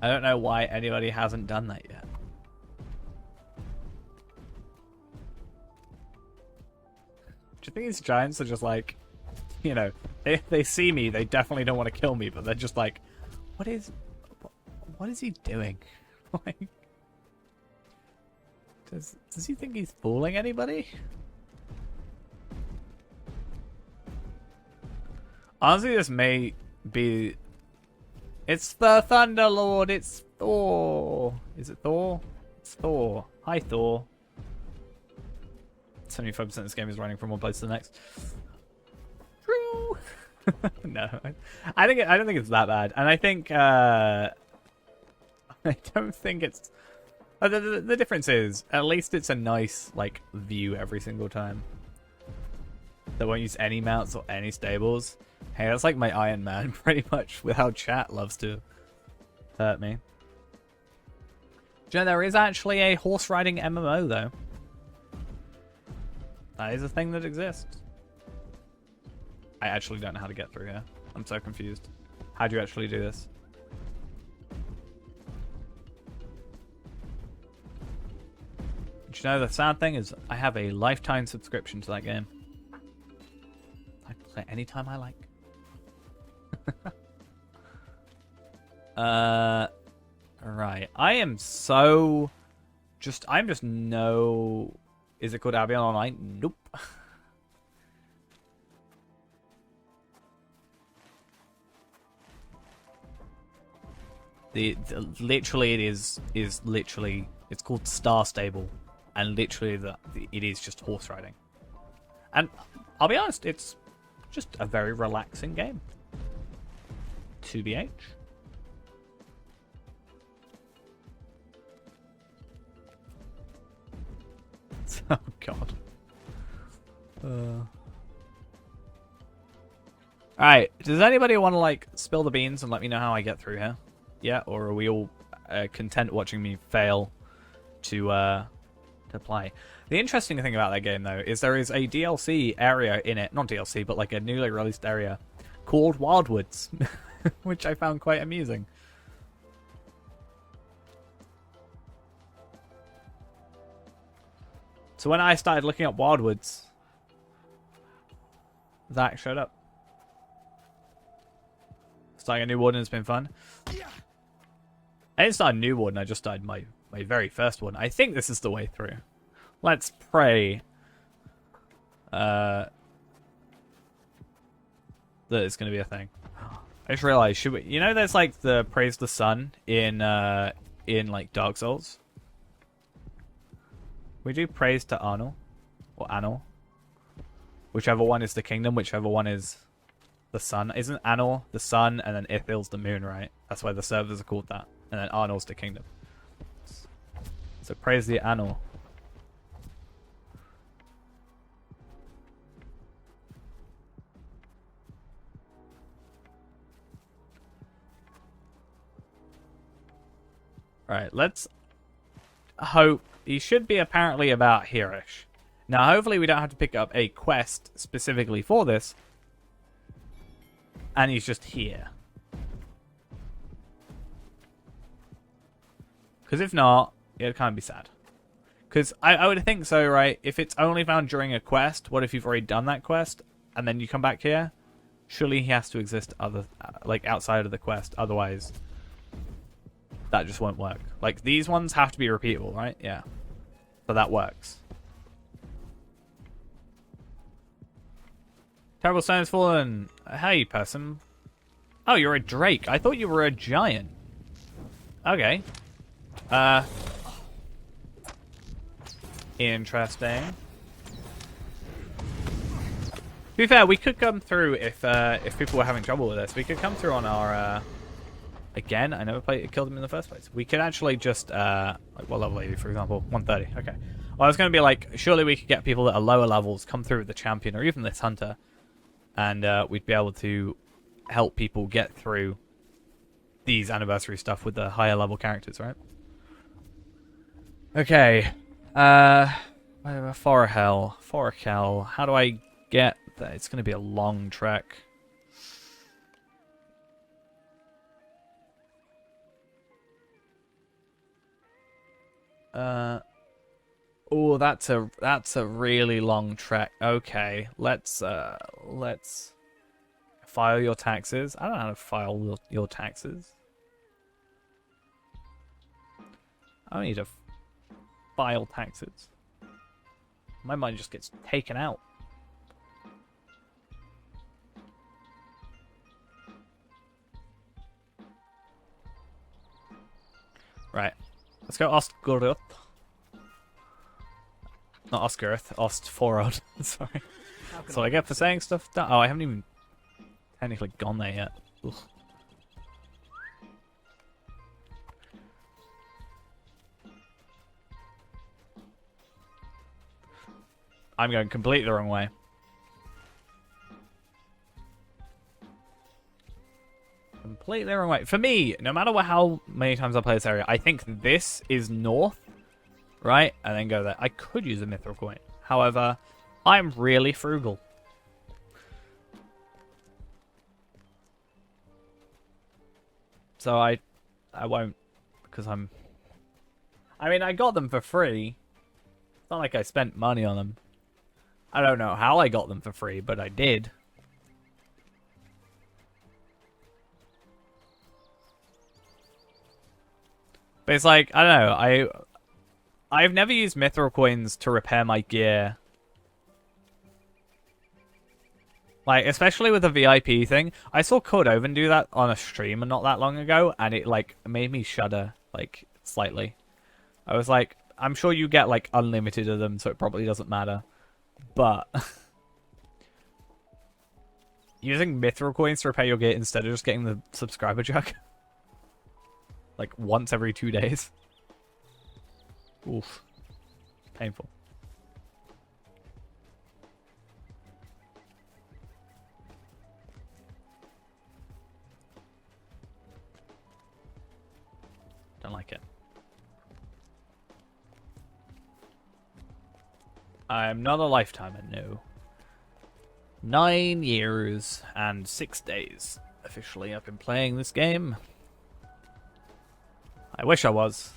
I don't know why anybody hasn't done that yet. Do you think these giants are just like, you know, they see me, they definitely don't want to kill me, but they're just like, what is he doing? Like, does he think he's fooling anybody? Honestly, this may be... It's the Thunderlord, it's Thor. Is it Thor? It's Thor. Hi, Thor. 75% of this game is running from one place to the next. True. No, I don't think it's that bad, and I think I don't think it's. The difference is at least it's a nice like view every single time. They won't use any mounts or any stables. Hey, that's like my Iron Man, pretty much, with how chat loves to hurt me. Do you know there is actually a horse riding MMO though? That is a thing that exists. I actually don't know how to get through here. I'm so confused. How do you actually do this? But you know, the sad thing is I have a lifetime subscription to that game. I can play anytime I like. Right. I am so... I'm just no... Is it called Albion Online? Nope. Literally it is literally, it's called Star Stable, and literally it is just horse riding. And I'll be honest, it's just a very relaxing game. 2BH. Oh god. Alright, does anybody want to, like, spill the beans and let me know how I get through here? Yeah, or are we all content watching me fail to play? The interesting thing about that game, though, is there is a DLC area in it. Not DLC, but like a newly released area called Wildwoods, which I found quite amusing. So when I started looking up Wildwoods, that showed up. Starting a new warden has been fun. I didn't start a new warden, I just started my very first one. I think this is the way through. Let's pray that it's going to be a thing. I just realized, should we... You know there's like the praise the sun in like Dark Souls? We do praise to Arnor. Or Anor. Whichever one is the kingdom, whichever one is the sun. Isn't Anor the sun and then Ithil's the moon, right? That's why the servers are called that. And then Arnor's the kingdom. So praise the Anor. Right, let's hope. He should be apparently about here-ish. Now, hopefully we don't have to pick up a quest specifically for this. And he's just here. Because if not, it'd kind of be sad. Because I would think so, right? If it's only found during a quest, what if you've already done that quest and then you come back here? Surely he has to exist like outside of the quest. Otherwise, that just won't work. Like, these ones have to be repeatable, right? Yeah. So that works. Terrible Stone has fallen. Hey, person. Oh, you're a drake. I thought you were a giant. Okay. Interesting. To be fair, we could come through if people were having trouble with this. We could come through on our again. I never killed him in the first place. We could actually just like what level are you, for example? 130. Okay. Well, I was going to be like, surely we could get people that are lower levels come through with the champion or even this hunter, and we'd be able to help people get through these anniversary stuff with the higher level characters, right? Okay. Forahel. How do I get there? It's going to be a long trek. Oh, that's a really long trek. Okay, let's file your taxes. I don't know how to file your taxes. I don't need to file taxes. My money just gets taken out. Right. Let's go Ostgoroth. Not Oscarith, Ostforod. Sorry. That's what I get for saying stuff. Oh, I haven't even technically gone there yet. Ugh. I'm going completely the wrong way. Completely the wrong way. For me, no matter how many times I play this area, I think this is north, right? And then go there. I could use a mithril coin. However, I'm really frugal. So I won't, because I mean, I got them for free. It's not like I spent money on them. I don't know how I got them for free, but I did. But it's like, I don't know, I've never used mithril coins to repair my gear. Like, especially with the VIP thing. I saw Cordovan do that on a stream not that long ago, and it, like, made me shudder, like, slightly. I was like, I'm sure you get, like, unlimited of them, so it probably doesn't matter. But using mithril coins to repair your gear instead of just getting the subscriber jug, like once every 2 days. Oof. Painful. don't like it. I'm not a lifetimer, no. 9 years and 6 days. Officially, I've been playing this game. I wish I was.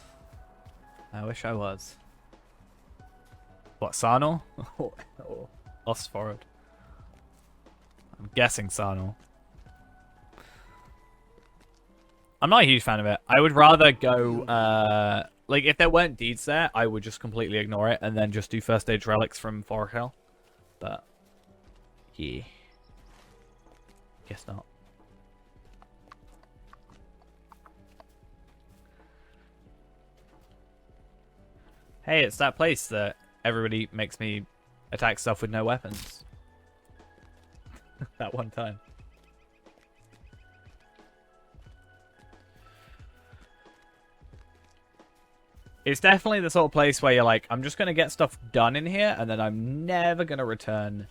I wish I was. What, Sano? Or Osforod? I'm guessing Sano. I'm not a huge fan of it. I would rather go, like, if there weren't deeds there, I would just completely ignore it and then just do first stage relics from Forkel. But, yeah. Guess not. Hey, it's that place that everybody makes me attack stuff with no weapons. That one time. It's definitely the sort of place where you're like, I'm just going to get stuff done in here, and then I'm never going to return,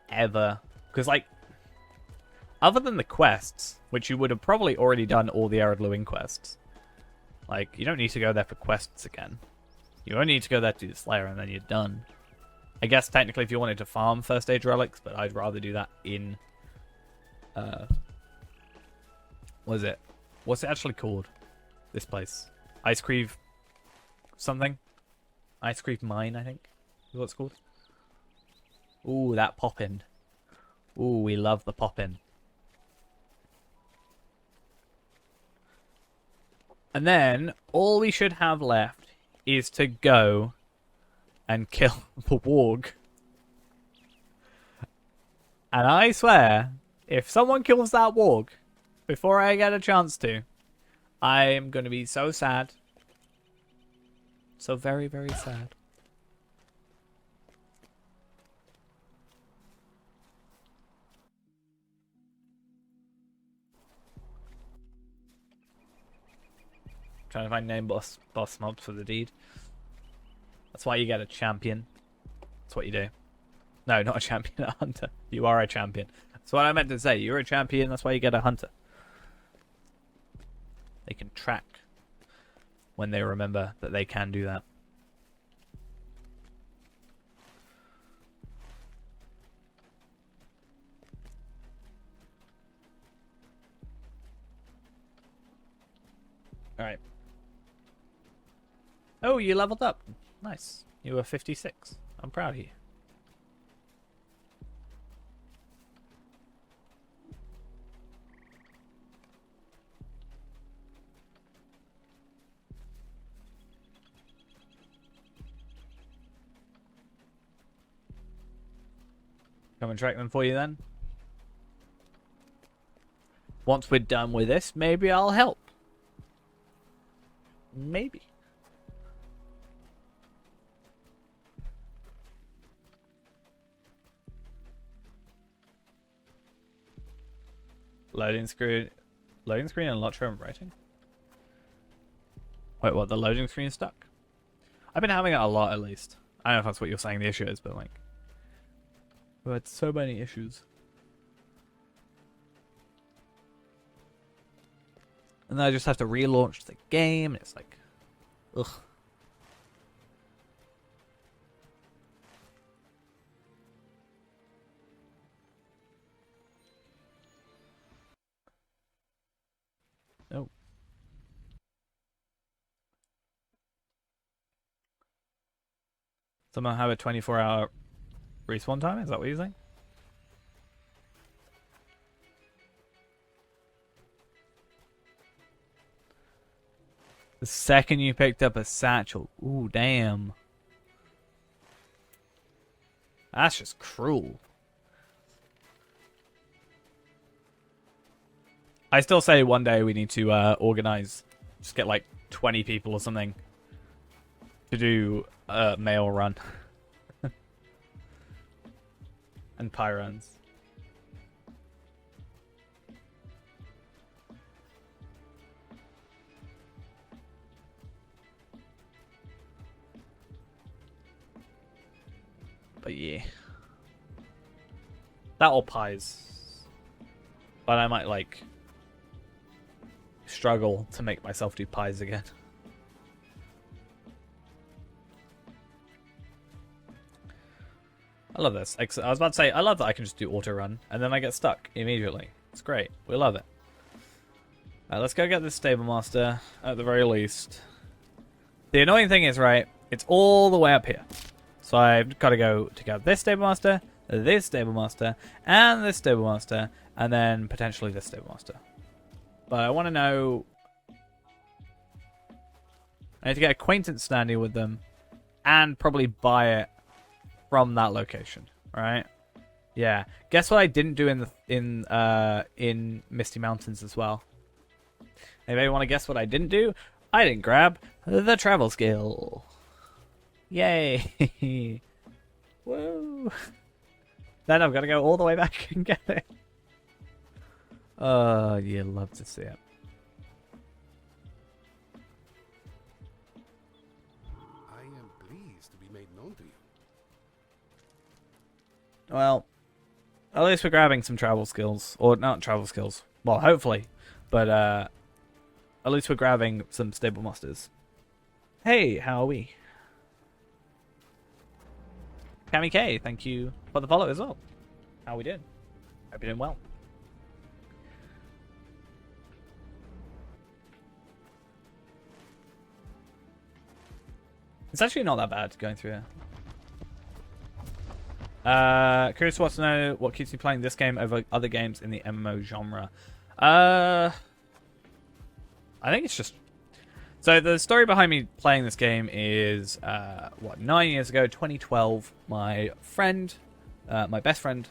ever. Because, like, other than the quests, which you would have probably already done all the Eredluin quests, like, you don't need to go there for quests again. You only need to go there to do the Slayer, and then you're done. I guess, technically, if you wanted to farm first stage relics, but I'd rather do that in... what is it? What's it actually called? This place. Ice Cream... something? Ice Cream Mine, I think, is what it's called. Ooh, that pop-in. Ooh, we love the pop-in. And then, all we should have left is to go and kill the warg. And I swear, if someone kills that warg before I get a chance to, I am going to be so sad. So very, very sad. Trying to find name boss mobs for the deed. That's why you get a champion. That's what you do. No, not a champion, a hunter. You are a champion. That's what I meant to say. You're a champion, that's why you get a hunter. They can track when they remember that they can do that. Alright. Oh, you leveled up. Nice. You were 56. I'm proud of you. Come and track them for you then. Once we're done with this, maybe I'll help. Maybe. Loading screen and lot from writing. Wait, what? The loading screen is stuck? I've been having it a lot, at least. I don't know if that's what you're saying the issue is, but like, we've had so many issues. And then I just have to relaunch the game, and it's like, ugh. Oh. Someone have a 24-hour respawn time? Is that what you're saying? The second you picked up a satchel. Ooh, damn. That's just cruel. I still say one day we need to organize, just get like 20 people or something to do a mail run. And pie runs. But yeah. That or pies. But I might like struggle to make myself do pies again. I love this. I was about to say, I love that I can just do auto run, and then I get stuck immediately. It's great. We love it. Let's go get this stable master, at the very least. The annoying thing is, right, it's all the way up here. So I've got to go to get this stable master, and this stable master, and then potentially this stable master. But I want to know... I need to get acquaintance standing with them, and probably buy it from that location, right? Yeah. Guess what I didn't do in Misty Mountains as well? Anybody want to guess what I didn't do? I didn't grab the travel skill. Yay! Whoa! Then I've got to go all the way back and get it. Oh, you love to see it. I am pleased to be made known to you. Well, at least we're grabbing some travel skills. Or not travel skills. Well, hopefully. But, at least we're grabbing some stable masters. Hey, how are we? Cammy K, thank you for the follow as well. How we doing? Hope you're doing well. It's actually not that bad going through here. Curious wants to know what keeps you playing this game over other games in the MMO genre. I think it's just... So the story behind me playing this game is, 9 years ago, 2012, my friend, my best friend,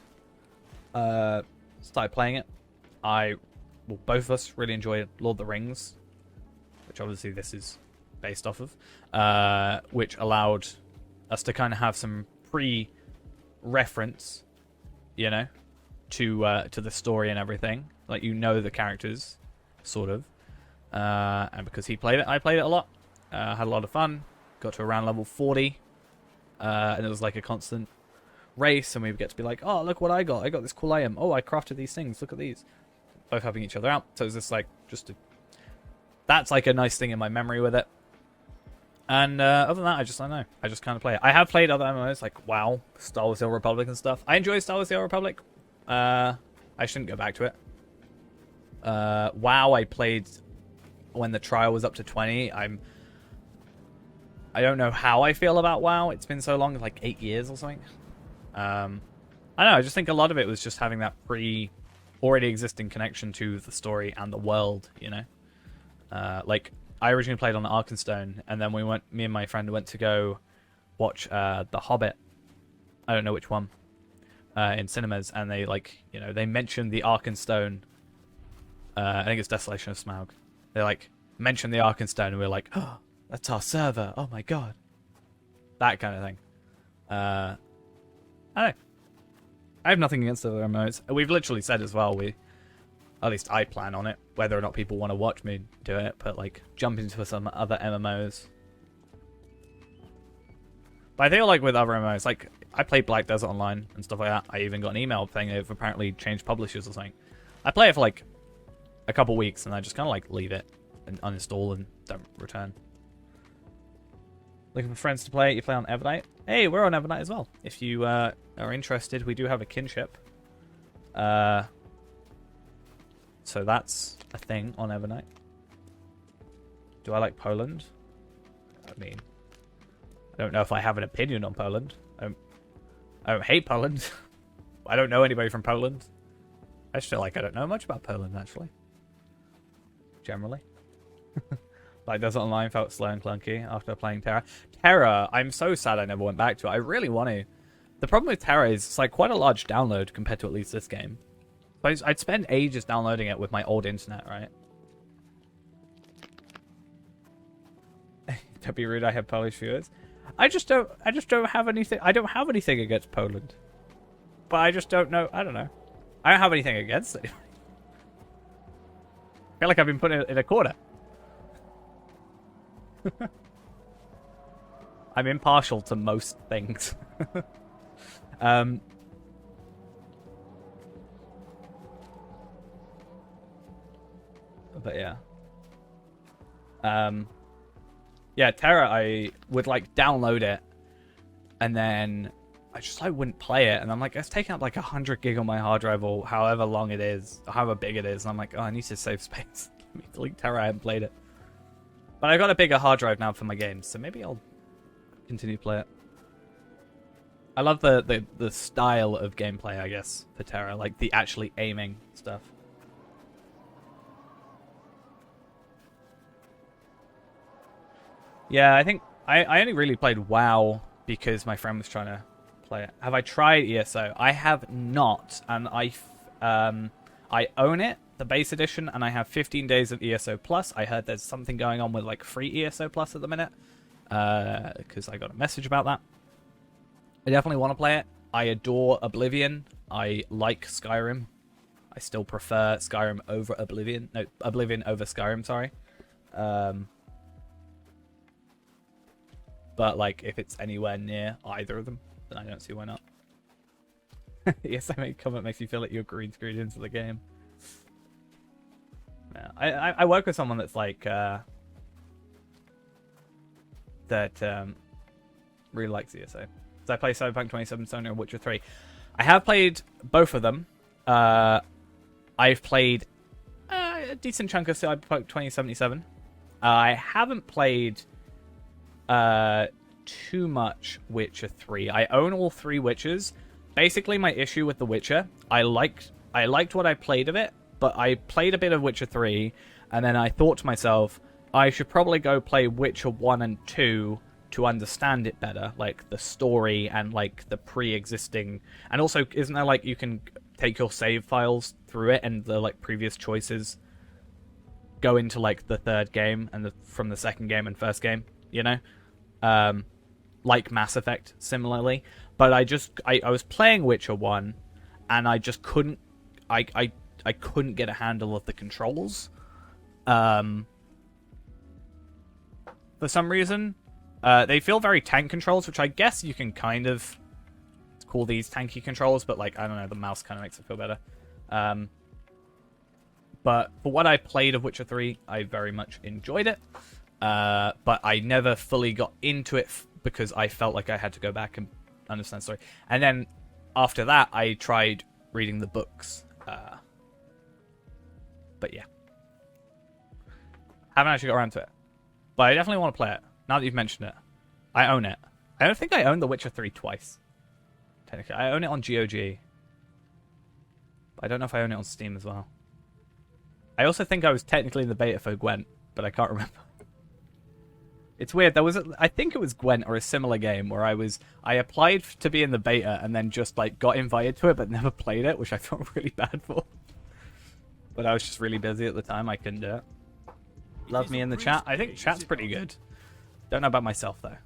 started playing it. Both of us really enjoyed Lord of the Rings, which obviously this is based off of, which allowed us to kind of have some pre-reference, you know, to the story and everything. Like, you know the characters, sort of. And because he played it, I played it a lot. Had a lot of fun. Got to around level 40. And it was like a constant race, and we would get to be like, oh, look what I got. I got this cool item. Oh, I crafted these things. Look at these. Both helping each other out. So it was just like, that's like a nice thing in my memory with it. And other than that, I don't know. I just kind of play it. I have played other MMOs like WoW, Star Wars The Old Republic and stuff. I enjoy Star Wars The Old Republic. I shouldn't go back to it. WoW, I played when the trial was up to 20. I don't know how I feel about WoW. It's been so long, like 8 years or something. I don't know. I just think a lot of it was just having that already existing connection to the story and the world, you know? Like, I originally played on Arkenstone, and then me and my friend went to go watch The Hobbit. I don't know which one. In cinemas, and they, like, you know, they mentioned the Arkenstone. I think it's Desolation of Smaug. They, like, mentioned the Arkenstone, and we were like, oh, that's our server. Oh, my God. That kind of thing. I don't know. I have nothing against other MMOs. We've literally said as well, at least I plan on it, whether or not people want to watch me do it, but, like, jump into some other MMOs. But I feel like with other MMOs, like, I played Black Desert Online and stuff like that. I even got an email saying they've apparently changed publishers or something. I play it for, like, a couple weeks, and I just kind of, like, leave it and uninstall and don't return. Looking for friends to play? You play on Evernight? Hey, we're on Evernight as well. If you are interested, we do have a kinship. So that's a thing on Evernight. Do I like Poland? I mean, I don't know if I have an opinion on Poland. I don't hate Poland. I don't know anybody from Poland. I just feel like I don't know much about Poland, actually. Generally. Like, Desert Online felt slow and clunky after playing Terra. Terra, I'm so sad I never went back to it. I really want to. The problem with Terra is it's like quite a large download compared to at least this game. So I'd spend ages downloading it with my old internet, right? Don't be rude, I have Polish viewers. I just don't have anything. I don't have anything against Poland. But I just don't know. I don't know. I don't have anything against it. I feel like I've been put in a corner. I'm impartial to most things. But yeah. Yeah, Terra, I would like download it, and then I just like wouldn't play it, and I'm like, it's taking up like 100 gig on my hard drive or however long it is, however big it is, and I'm like, oh, I need to save space. Let me delete Terra. I haven't played it, but I got a bigger hard drive now for my games, so maybe I'll continue to play it. I love the style of gameplay, I guess, for Terra, like the actually aiming stuff. Yeah, I think I only really played WoW because my friend was trying to play it. Have I tried ESO? I have not, and I own it, the base edition, and I have 15 days of ESO Plus. I heard there's something going on with like free ESO Plus at the minute, because I got a message about that. I definitely want to play it. I adore Oblivion. I like Skyrim. I still prefer Skyrim over Oblivion. No, Oblivion over Skyrim, sorry. But like, if it's anywhere near either of them, then I don't see why not. Yes, I made comment makes you feel like you're green screened into the game. Yeah, I work with someone that's like really likes ESO. So I play Cyberpunk 2077 and Witcher 3. I have played both of them. I've played a decent chunk of Cyberpunk 2077. I haven't played too much Witcher 3. I own all 3 Witchers. Basically, my issue with The Witcher, I liked what I played of it, but I played a bit of Witcher 3, and then I thought to myself, I should probably go play Witcher 1 and 2 to understand it better, like the story and like the pre-existing. And also, isn't there like you can take your save files through it, and the like previous choices go into like the third game and from the second game and first game, you know? Like Mass Effect, similarly. But I was playing Witcher 1, and I just couldn't, I couldn't get a handle of the controls. For some reason, they feel very tank controls, which I guess you can kind of call these tanky controls, but like, I don't know, the mouse kind of makes it feel better. But for what I played of Witcher 3, I very much enjoyed it. But I never fully got into it because I felt like I had to go back and understand the story. And then after that, I tried reading the books. But yeah. Haven't actually got around to it. But I definitely want to play it. Now that you've mentioned it. I own it. I don't think I own The Witcher 3 twice. Technically. I own it on GOG. But I don't know if I own it on Steam as well. I also think I was technically in the beta for Gwent, but I can't remember. It's weird. There was, I think it was Gwent or a similar game where I applied to be in the beta and then just like got invited to it but never played it, which I felt really bad for. But I was just really busy at the time. I couldn't do it. Love me in the chat. I think chat's pretty good. Don't know about myself though.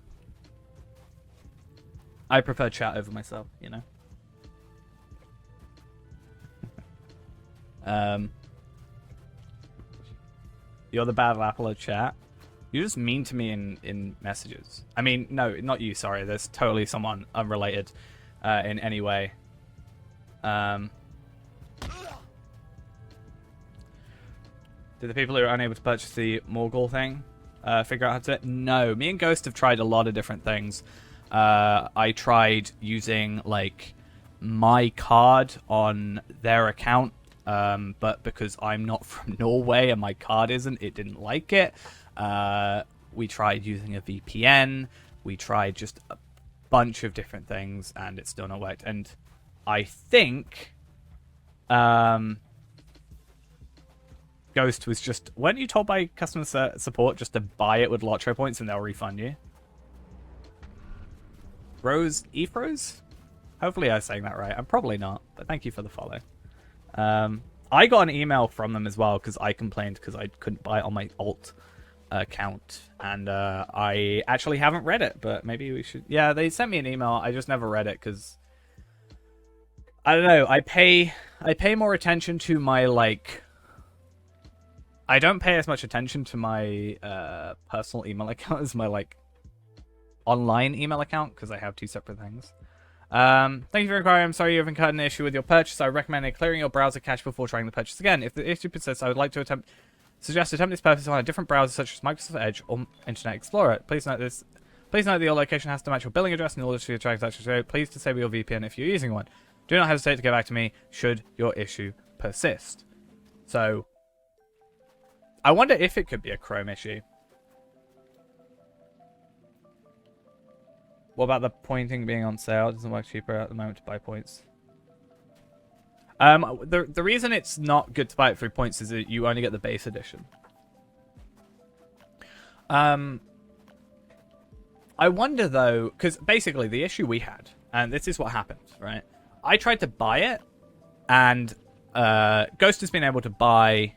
I prefer chat over myself, you know. You're the bad apple of chat. You're just mean to me in messages. I mean, no, not you, sorry. There's totally someone unrelated in any way. Do the people who are unable to purchase the Morgul thing figure out how to do it? No. Me and Ghost have tried a lot of different things. I tried using, like, my card on their account, but because I'm not from Norway and my card isn't, it didn't like it. We tried using a VPN. We tried just a bunch of different things, and it still not worked. And I think Ghost was just... Weren't you told by customer support just to buy it with Lotro points and they'll refund you? Rose Ephros? Hopefully I'm saying that right. I'm probably not, but thank you for the follow. I got an email from them as well because I complained because I couldn't buy it on my alt account, and I actually haven't read it, but maybe we should. Yeah, they sent me an email. I just never read it because I don't know. I pay more attention to my, like, I don't pay as much attention to my personal email account as my, like, online email account because I have two separate things. Thank you for inquiring. I'm sorry you have encountered an issue with your purchase. I recommend clearing your browser cache before trying the purchase again. If the issue persists, I would like to suggest attempt this purpose on a different browser such as Microsoft Edge or Internet Explorer. Please note this Please note that your location has to match your billing address in order to attract access to it. Please disable your VPN if you're using one. Do not hesitate to get back to me should your issue persist. So, I wonder if it could be a Chrome issue. What about the pointing being on sale? It doesn't work cheaper at the moment to buy points. The reason it's not good to buy it through points is that you only get the base edition. I wonder though, because basically the issue we had, and this is what happened, right? I tried to buy it, and Ghost has been able to buy.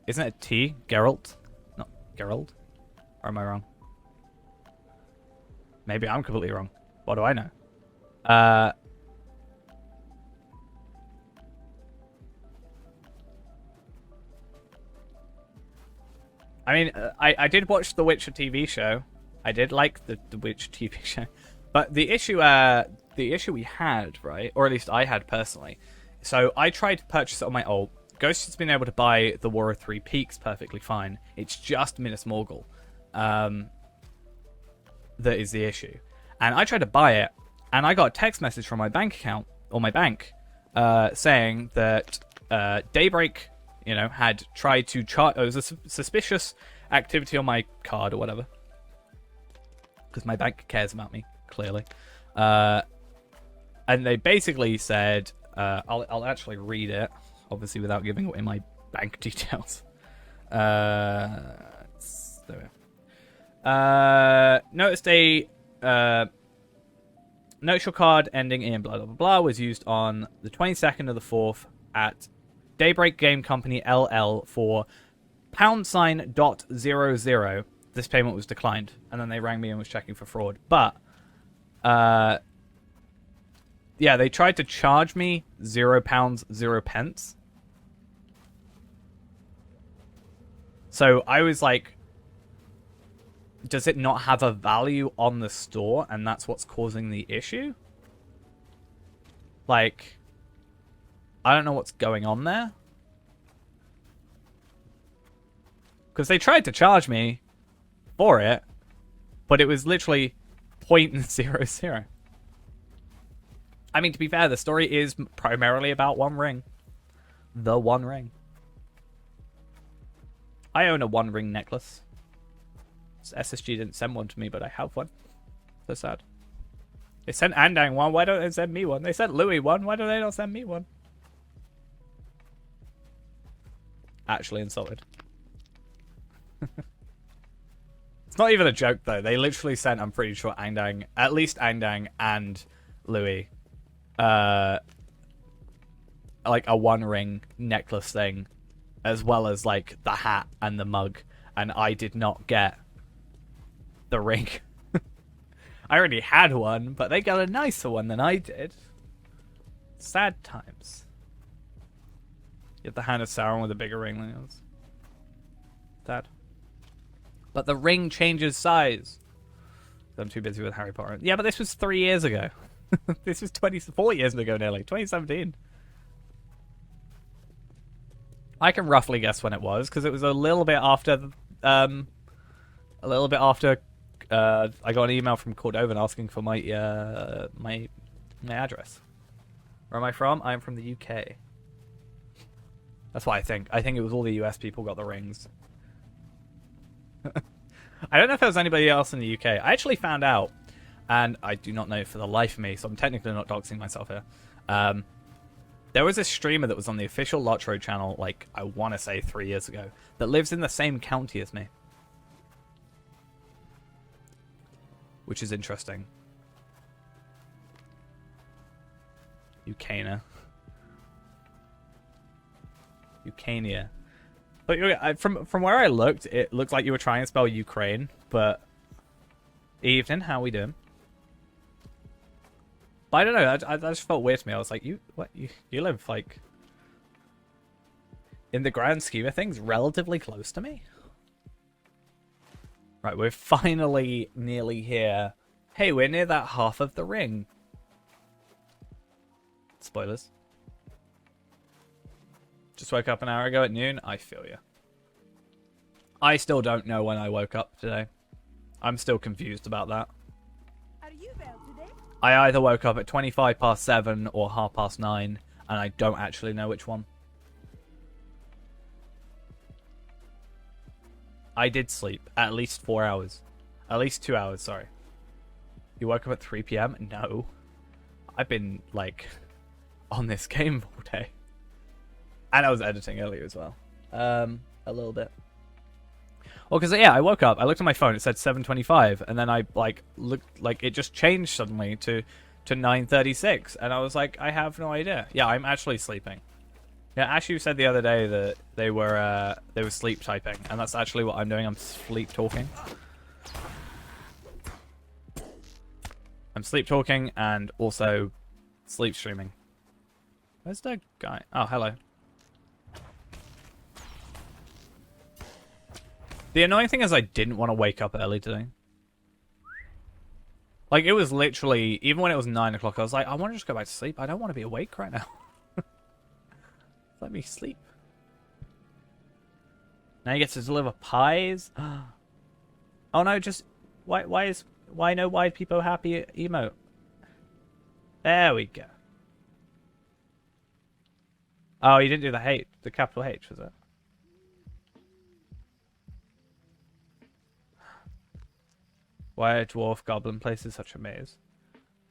Isn't it T? Geralt? Not Geralt? Or am I wrong? Maybe I'm completely wrong. What do I know? I mean, I did watch the Witcher TV show. I did like the Witcher TV show, but the issue we had, right, or at least I had personally. So I tried to purchase it on my ult. Ghost has been able to buy the War of Three Peaks perfectly fine. It's just Minas Morgul that is the issue. And I tried to buy it, and I got a text message from my bank account or my bank saying that Daybreak, had tried to chart. It was a suspicious activity on my card or whatever, because my bank cares about me clearly. And they basically said, I'll actually read it, obviously without giving away my bank details. There we are. Noticed a notice your card ending in blah blah blah was used on the 22nd of the 4th at Daybreak Game Company LL for $.00. This payment was declined, and then they rang me and was checking for fraud. But yeah, they tried to charge me £0, 0 pence. So I was like, does it not have a value on the store, and that's what's causing the issue? Like, I don't know what's going on there. Because they tried to charge me for it, but it was literally .00. I mean, to be fair, the story is primarily about One Ring. The One Ring. I own a One Ring necklace. SSG didn't send one to me, but I have one. So sad. They sent Andang one, why don't they send me one? They sent Louis one, why don't they not send me one? Actually insulted. It's not even a joke, though. They literally sent, I'm pretty sure, Andang, at least Andang and Louis, like a One Ring necklace thing, as well as, like, the hat and the mug, and I did not get the ring. I already had one, but they got a nicer one than I did. Sad times. You have the Hand of Sauron with a bigger ring than yours. Sad. But the ring changes size. I'm too busy with Harry Potter. Yeah, but this was 3 years ago. This was 4 years ago nearly. 2017. I can roughly guess when it was, because it was a little bit after I got an email from Cordovan asking for my my address. Where am I from? I'm from the UK. That's what I think. I think it was all the US people got the rings. I don't know if there was anybody else in the UK. I actually found out, and I do not know for the life of me, so I'm technically not doxing myself here. There was a streamer that was on the official Lotro channel, like, I want to say 3 years ago, that lives in the same county as me. Which is interesting. Ucania. But from where I looked, it looked like you were trying to spell Ukraine, but... Evening, how we doing? But I don't know, that just felt weird to me. I was like, you live, like... in the grand scheme of things, relatively close to me? Right, we're finally nearly here. Hey, we're near that half of the ring. Spoilers. Just woke up an hour ago at noon. I feel you. I still don't know when I woke up today. I'm still confused about that. Are you well today? I either woke up at 25 past 7 or half past 9, and I don't actually know which one. I did sleep at least 4 hours. At least 2 hours, sorry. You woke up at 3 p.m.? No. I've been, like, on this game all day. And I was editing earlier as well. A little bit. Well, because, yeah, I woke up, I looked at my phone, it said 7:25, and then I, like, looked, like, it just changed suddenly to 9:36, and I was like, I have no idea. Yeah, I'm actually sleeping. Yeah, Ashu said the other day that they were sleep typing, and that's actually what I'm doing. I'm sleep talking. I'm sleep talking and also sleep streaming. Where's the guy? Oh, hello. The annoying thing is I didn't want to wake up early today. Like, it was literally, even when it was 9 o'clock, I was like, I want to just go back to sleep. I don't want to be awake right now. Let me sleep. Now you get to deliver pies. Oh no, just why no wide people happy emote? There we go. Oh, you didn't do the capital H, was it? Why a dwarf goblin places such a maze?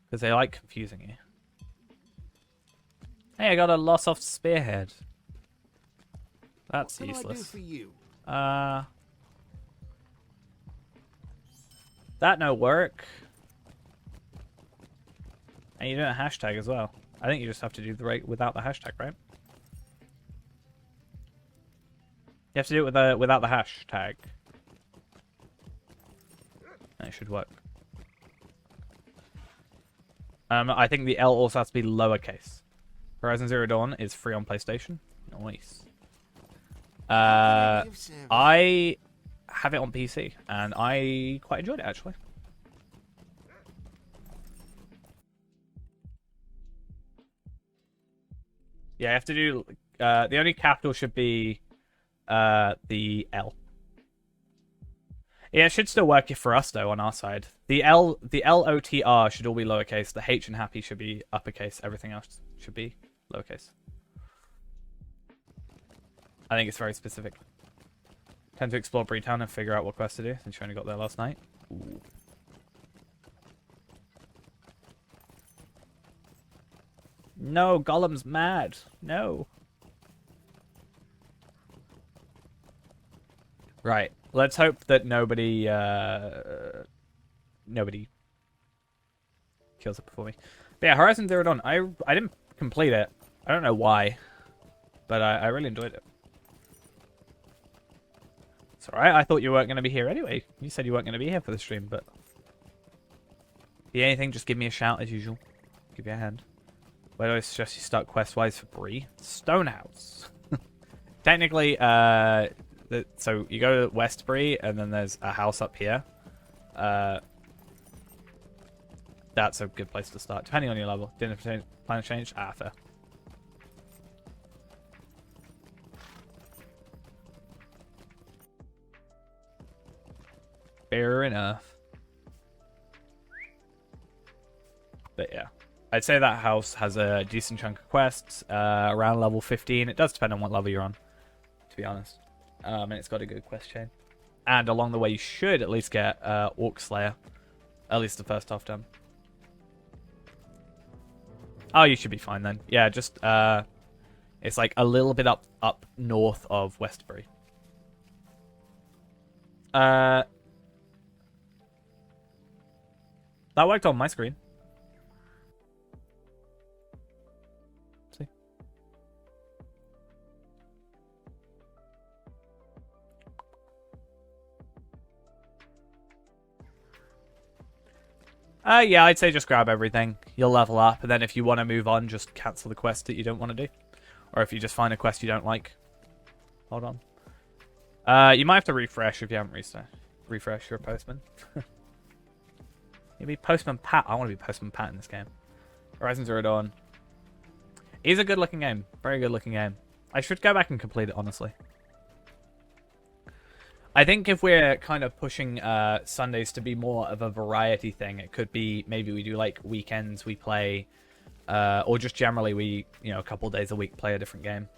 Because they like confusing you. Hey, I got a loss off spearhead. That's What can I do useless. for you? That no work. And you're doing a hashtag as well. I think you just have to do the right without the hashtag, right? You have to do it without the hashtag. That should work. I think the L also has to be lowercase. Horizon Zero Dawn is free on PlayStation. Nice. I have it on PC, and I quite enjoyed it, actually. Yeah, I have to do... the only capital should be the L. Yeah, it should still work for us, though, on our side. The L-O-T-R should all be lowercase. The H and happy should be uppercase. Everything else should be lowercase. I think it's very specific. Tend to explore Breetown and figure out what quest to do, since you only got there last night. Ooh. No, Gollum's mad. No. Right. Let's hope that nobody kills it before me. But yeah, Horizon Zero Dawn. I didn't complete it. I don't know why, but I really enjoyed it. It's alright. I thought you weren't going to be here anyway. You said you weren't going to be here for the stream, but if you need anything, just give me a shout as usual. Give you a hand. Where do I suggest you start quest-wise for Bree? Stonehouse. Technically, so you go to Westbury, and then there's a house up here. That's a good place to start, depending on your level. Didn't plan to change? Ah, fair. Fair enough. But yeah. I'd say that house has a decent chunk of quests, around level 15. It does depend on what level you're on, to be honest. And it's got a good quest chain. And along the way, you should at least get Orc Slayer. At least the first half done. Oh, you should be fine then. Yeah, just, it's like a little bit up north of Westbury. That worked on my screen. Yeah, I'd say just grab everything. You'll level up, and then if you want to move on, just cancel the quest that you don't want to do. Or if you just find a quest you don't like. Hold on. You might have to refresh if you haven't refresh your postman. You'll be Postman Pat. I want to be Postman Pat in this game. Horizon Zero Dawn. It's a good looking game. Very good looking game. I should go back and complete it, honestly. I think if we're kind of pushing Sundays to be more of a variety thing, it could be maybe we do like weekends we play, or just generally we, you know, a couple days a week play a different game.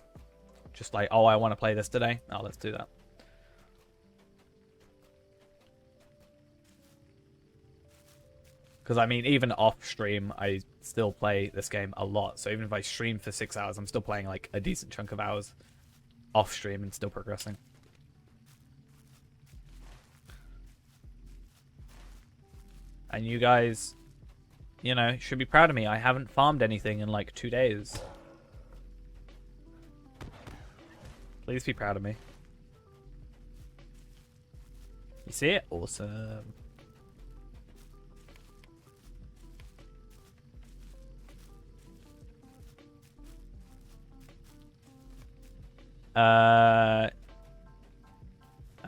Just like, oh, I want to play this today. Oh, let's do that. Because I mean, even off stream, I still play this game a lot. So even if I stream for 6 hours, I'm still playing like a decent chunk of hours off stream and still progressing. And you guys, you know, should be proud of me. I haven't farmed anything in like 2 days. Please be proud of me. You see it? Awesome. I'd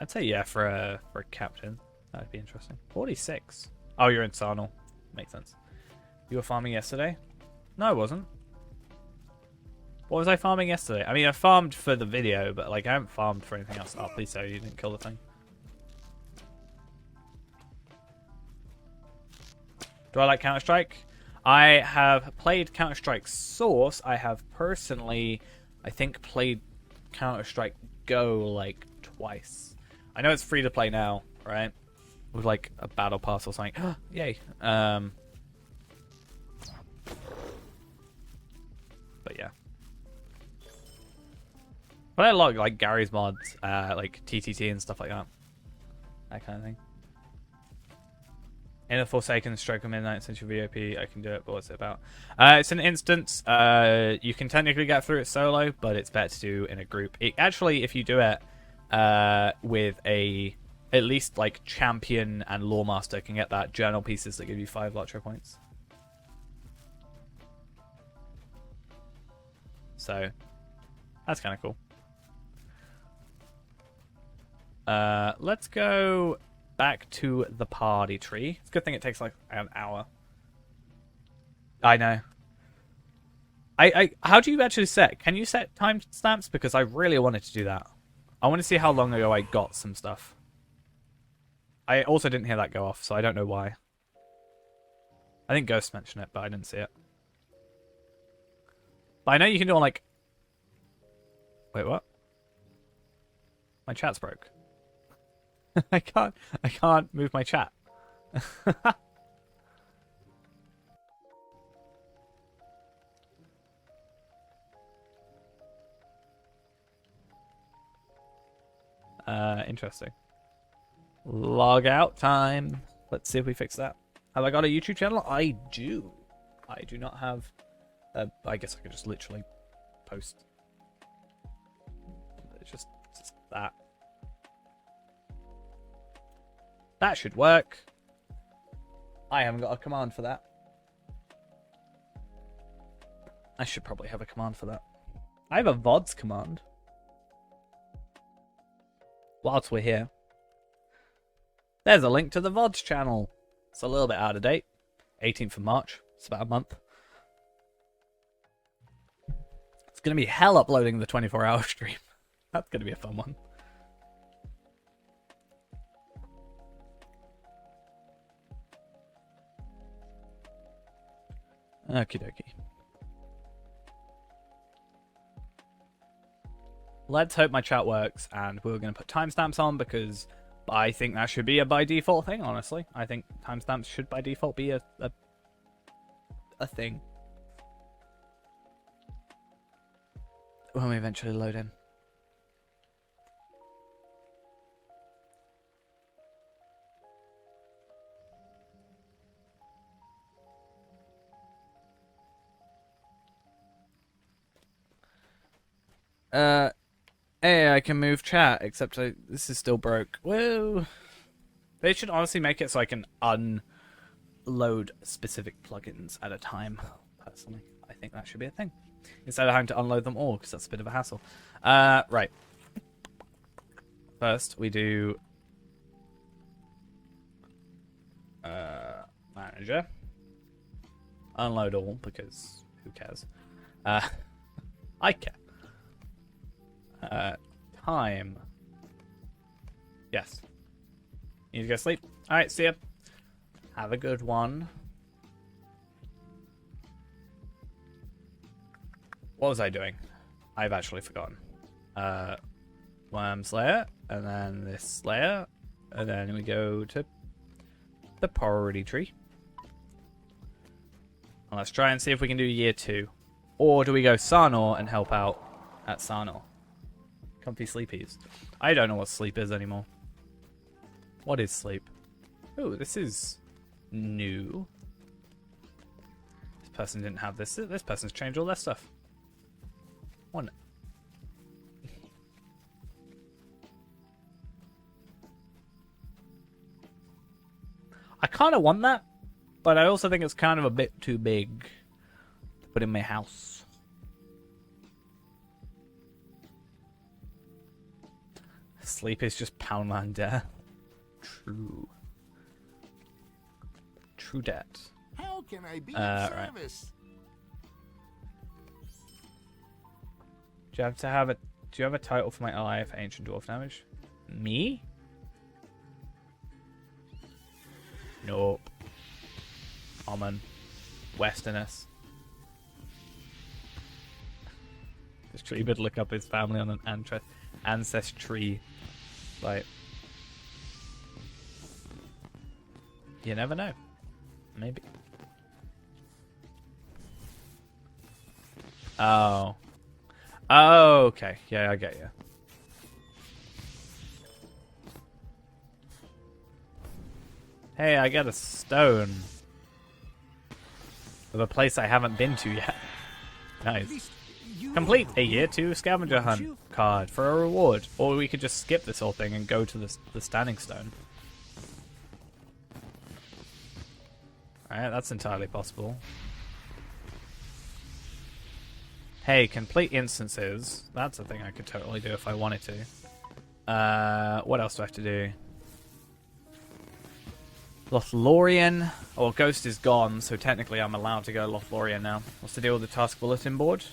say yeah for a captain. That'd be interesting. 46. Oh, you're in Sarnal. Makes sense. You were farming yesterday? No, I wasn't. What was I farming yesterday? I mean, I farmed for the video, but like I haven't farmed for anything else. Oh, please say you didn't kill the thing. Do I like Counter-Strike? I have played Counter-Strike Source. I have personally, I think, played Counter-Strike Go like twice. I know it's free to play now, right? With like a battle pass or something. Yay. But yeah. But I like Gary's mods, like TTT and stuff like that. That kind of thing. In a Forsaken Stroke of Midnight Century VOP, I can do it, but what's it about? It's an instance. You can technically get through it solo, but it's better to do in a group. Actually, if you do it with at least like champion and lore master can get that journal pieces that give you 5 Lotro points. So that's kind of cool. Let's go back to the party tree. It's a good thing it takes like an hour. I know. How do you actually set? Can you set timestamps? Because I really wanted to do that. I want to see how long ago I got some stuff. I also didn't hear that go off, so I don't know why. I think Ghost mentioned it, but I didn't see it. But I know you can do it on like... Wait, what? My chat's broke. I can't move my chat. Interesting. Log out time. Let's see if we fix that. Have I got a YouTube channel? I do. I do not have... I guess I could just literally post. It's just that. That should work. I haven't got a command for that. I should probably have a command for that. I have a VODs command. Whilst we're here. There's a link to the VODs channel. It's a little bit out of date. 18th of March. It's about a month. It's going to be hell uploading the 24-hour stream. That's going to be a fun one. Okie dokie. Let's hope my chat works, and we're going to put timestamps on because I think that should be a by default thing, honestly. I think timestamps should by default be a thing. When we eventually load in. Hey, I can move chat, except this is still broke. Whoa. They should honestly make it so I can unload specific plugins at a time, personally. I think that should be a thing. Instead of having to unload them all, because that's a bit of a hassle. Right. First, we do... manager. Unload all, because who cares? I care. Time. Yes. You need to go sleep. Alright, see ya. Have a good one. What was I doing? I've actually forgotten. Worm Slayer, and then this Slayer, and then we go to the priority tree. And let's try and see if we can do year 2. Or do we go Sarnor and help out at Sarnor? Comfy sleepies. I don't know what sleep is anymore. What is sleep? Ooh, this is new. This person didn't have this. This person's changed all their stuff. One. I kind of want that, but I also think it's kind of a bit too big to put in my house. Sleep is just Poundland death. True. True debt. How can I be of Right. service? Do you have a title for my ally for ancient dwarf damage? Me? Nope. Common. Westerners. This tree would look up his family on an ancestry. Like, you never know. Maybe. Oh. Oh, okay. Yeah, I get you. Hey, I got a stone of a place I haven't been to yet. Nice. Complete a year 2 scavenger hunt card for a reward. Or we could just skip this whole thing and go to the standing stone. Alright, that's entirely possible. Hey, complete instances. That's a thing I could totally do if I wanted to. What else do I have to do? Lothlorien. Well, Ghost is gone, so technically I'm allowed to go Lothlorien now. What's the deal with the task bulletin board?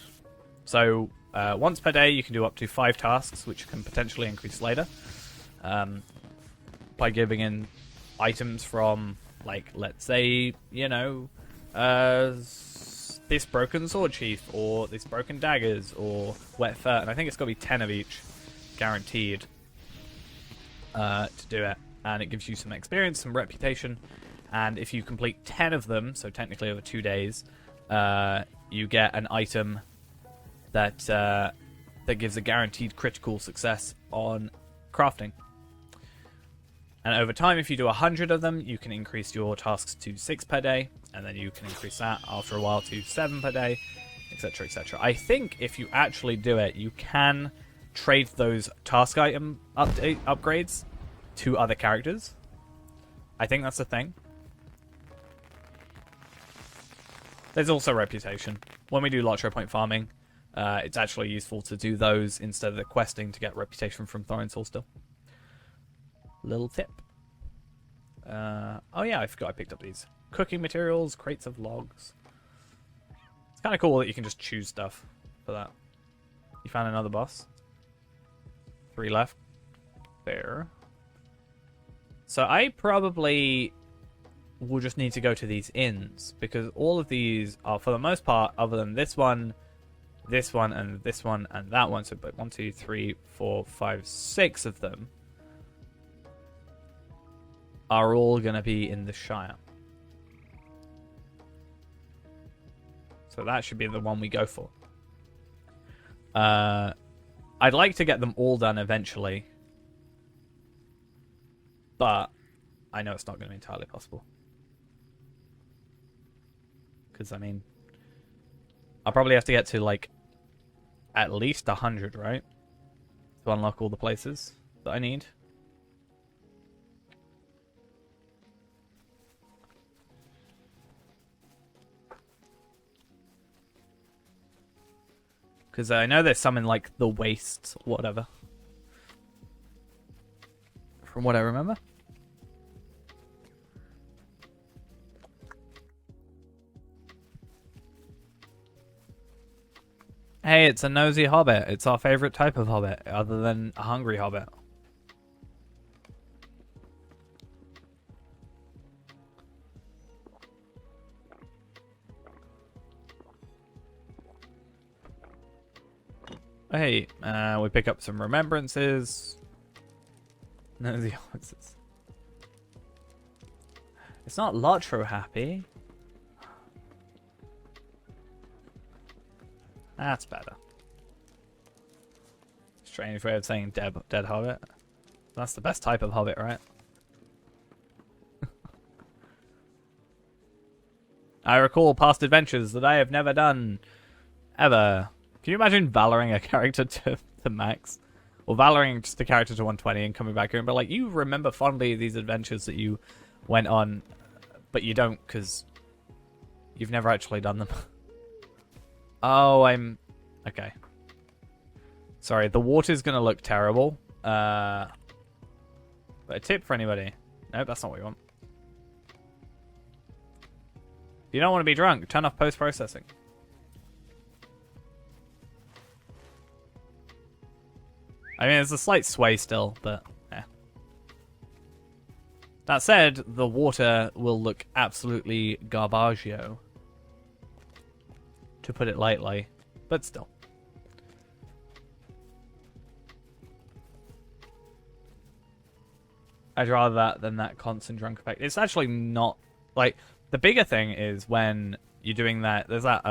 So, once per day you can do up to 5 tasks, which can potentially increase later. By giving in items from, like, let's say, you know, this broken sword sheath, or this broken daggers, or wet fur, and I think it's got to be 10 of each, guaranteed, to do it. And it gives you some experience, some reputation, and if you complete 10 of them, so technically over 2 days, you get an item that that gives a guaranteed critical success on crafting. And over time, if you do 100 of them, you can increase your tasks to 6 per day, and then you can increase that after a while to 7 per day, etc, etc. I think if you actually do it, you can trade those task item upgrades to other characters. I think that's the thing. There's also reputation. When we do Lotro Point farming, it's actually useful to do those instead of the questing to get reputation from Thorin Soul still. Little tip. Oh yeah, I forgot I picked up these. Cooking materials, crates of logs. It's kind of cool that you can just choose stuff for that. You found another boss. 3 left. There. So I probably will just need to go to these inns, because all of these are, for the most part, other than this one, and this one, and that one, so but 1, 2, 3, 4, 5, 6 of them are all going to be in the Shire. So that should be the one we go for. I'd like to get them all done eventually, but I know it's not going to be entirely possible. Because, I mean, I'll probably have to get to, like, at least 100, right? To unlock all the places that I need. Because I know there's some in, like, the Wastes, whatever. From what I remember. Hey, it's a nosy hobbit. It's our favorite type of hobbit, other than a hungry hobbit. Hey, we pick up some remembrances. None of the answers. It's not Lotro happy. That's better. Strange way of saying dead hobbit. That's the best type of hobbit, right? I recall past adventures that I have never done. Ever. Can you imagine valoring a character to max? Or valoring just a character to 120 and coming back here and be like, you remember fondly these adventures that you went on, but you don't because you've never actually done them. Oh, okay. Sorry, the water's gonna look terrible. But a tip for anybody. Nope, that's not what we want. If you don't want to be drunk, turn off post-processing. I mean, there's a slight sway still, but yeah. That said, the water will look absolutely garbaggio. To put it lightly, but still. I'd rather that than that constant drunk effect. It's actually not like the bigger thing is when you're doing that. There's that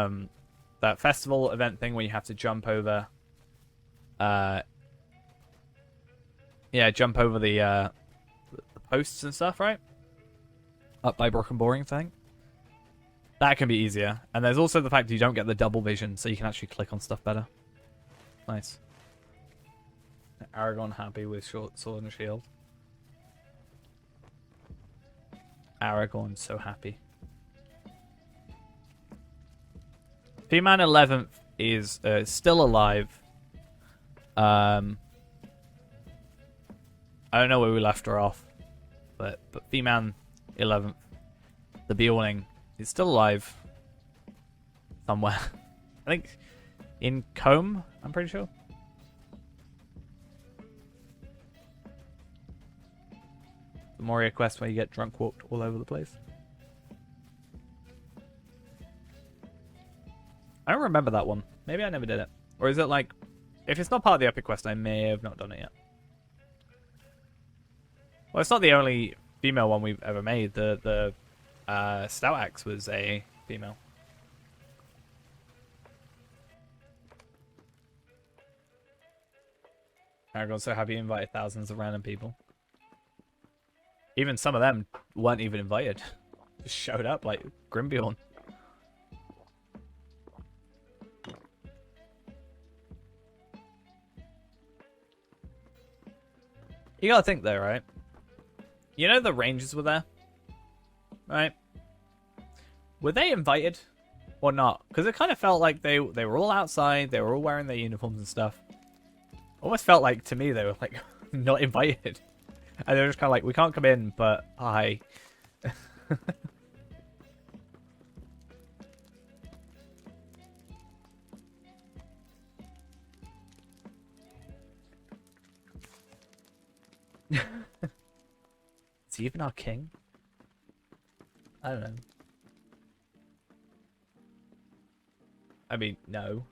that festival event thing where you have to jump over. Yeah, jump over the posts and stuff, right? Up by Brook and Boring thing. That can be easier. And there's also the fact that you don't get the double vision, so you can actually click on stuff better. Nice. Aragon happy with short sword and shield. Aragorn so happy. P-Man 11th is still alive. I don't know where we left her off, but P-Man 11th, the Beorning, is still alive somewhere. I think in Combe, I'm pretty sure. The Moria quest where you get drunk walked all over the place. I don't remember that one. Maybe I never did it. Or is it like, if it's not part of the epic quest, I may have not done it yet. Well, it's not the only female one we've ever made. The Stout Axe was a female. Aragon's so happy he invited thousands of random people. Even some of them weren't even invited. Just showed up like Grimbeorn. You gotta think though, right? You know the Rangers were there? Right? Were they invited? Or not? Because it kind of felt like they were all outside, they were all wearing their uniforms and stuff. Almost felt like, to me, they were like, not invited. And they were just kind of like, we can't come in, but hi. Is he even our king? I don't know. I mean, no.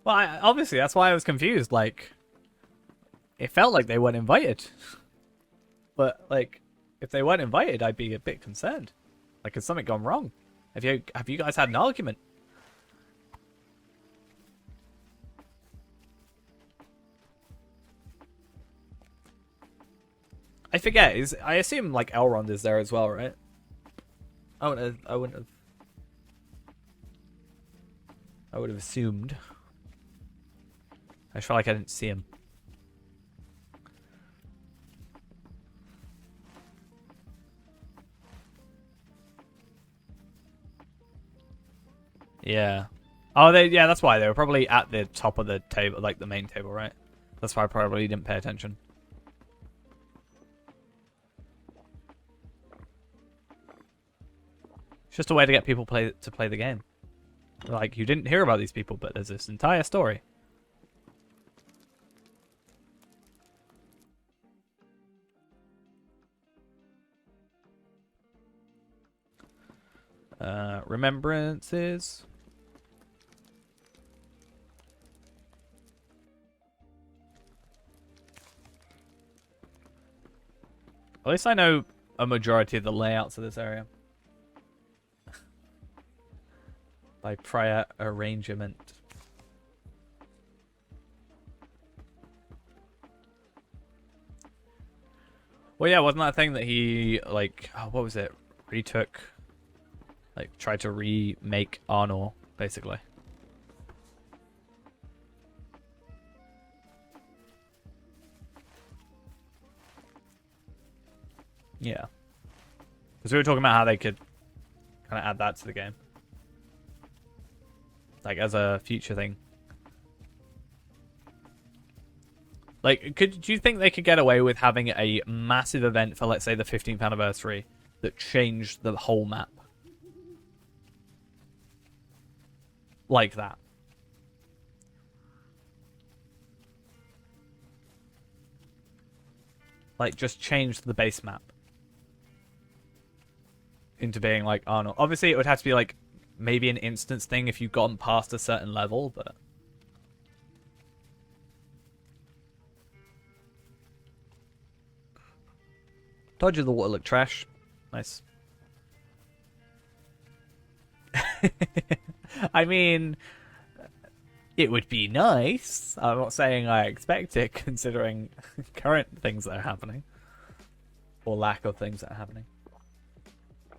Well, obviously, that's why I was confused. Like, it felt like they weren't invited. But, like, if they weren't invited, I'd be a bit concerned. Like, has something gone wrong? Have you guys had an argument? I forget. I assume, like, Elrond is there as well, right? I wouldn't have assumed. I just felt like I didn't see him. Yeah. Oh, yeah, that's why. They were probably at the top of the table, like the main table, right? That's why I probably didn't pay attention. It's just a way to get people to play the game. Like, you didn't hear about these people, but there's this entire story. Remembrances. At least I know a majority of the layouts of this area. By prior arrangement. Well, yeah, wasn't that a thing that he, like, oh, what was it? Retook, like, tried to remake Arnor, basically. Yeah. Because we were talking about how they could kind of add that to the game. Like, as a future thing. Like, do you think they could get away with having a massive event for, let's say, the 15th anniversary that changed the whole map? Like that. Like, just change the base map into being like Arnold. Obviously, it would have to be like maybe an instance thing if you've gotten past a certain level, but Dodge of the water look trash. Nice. I mean, it would be nice. I'm not saying I expect it, considering current things that are happening. Or lack of things that are happening.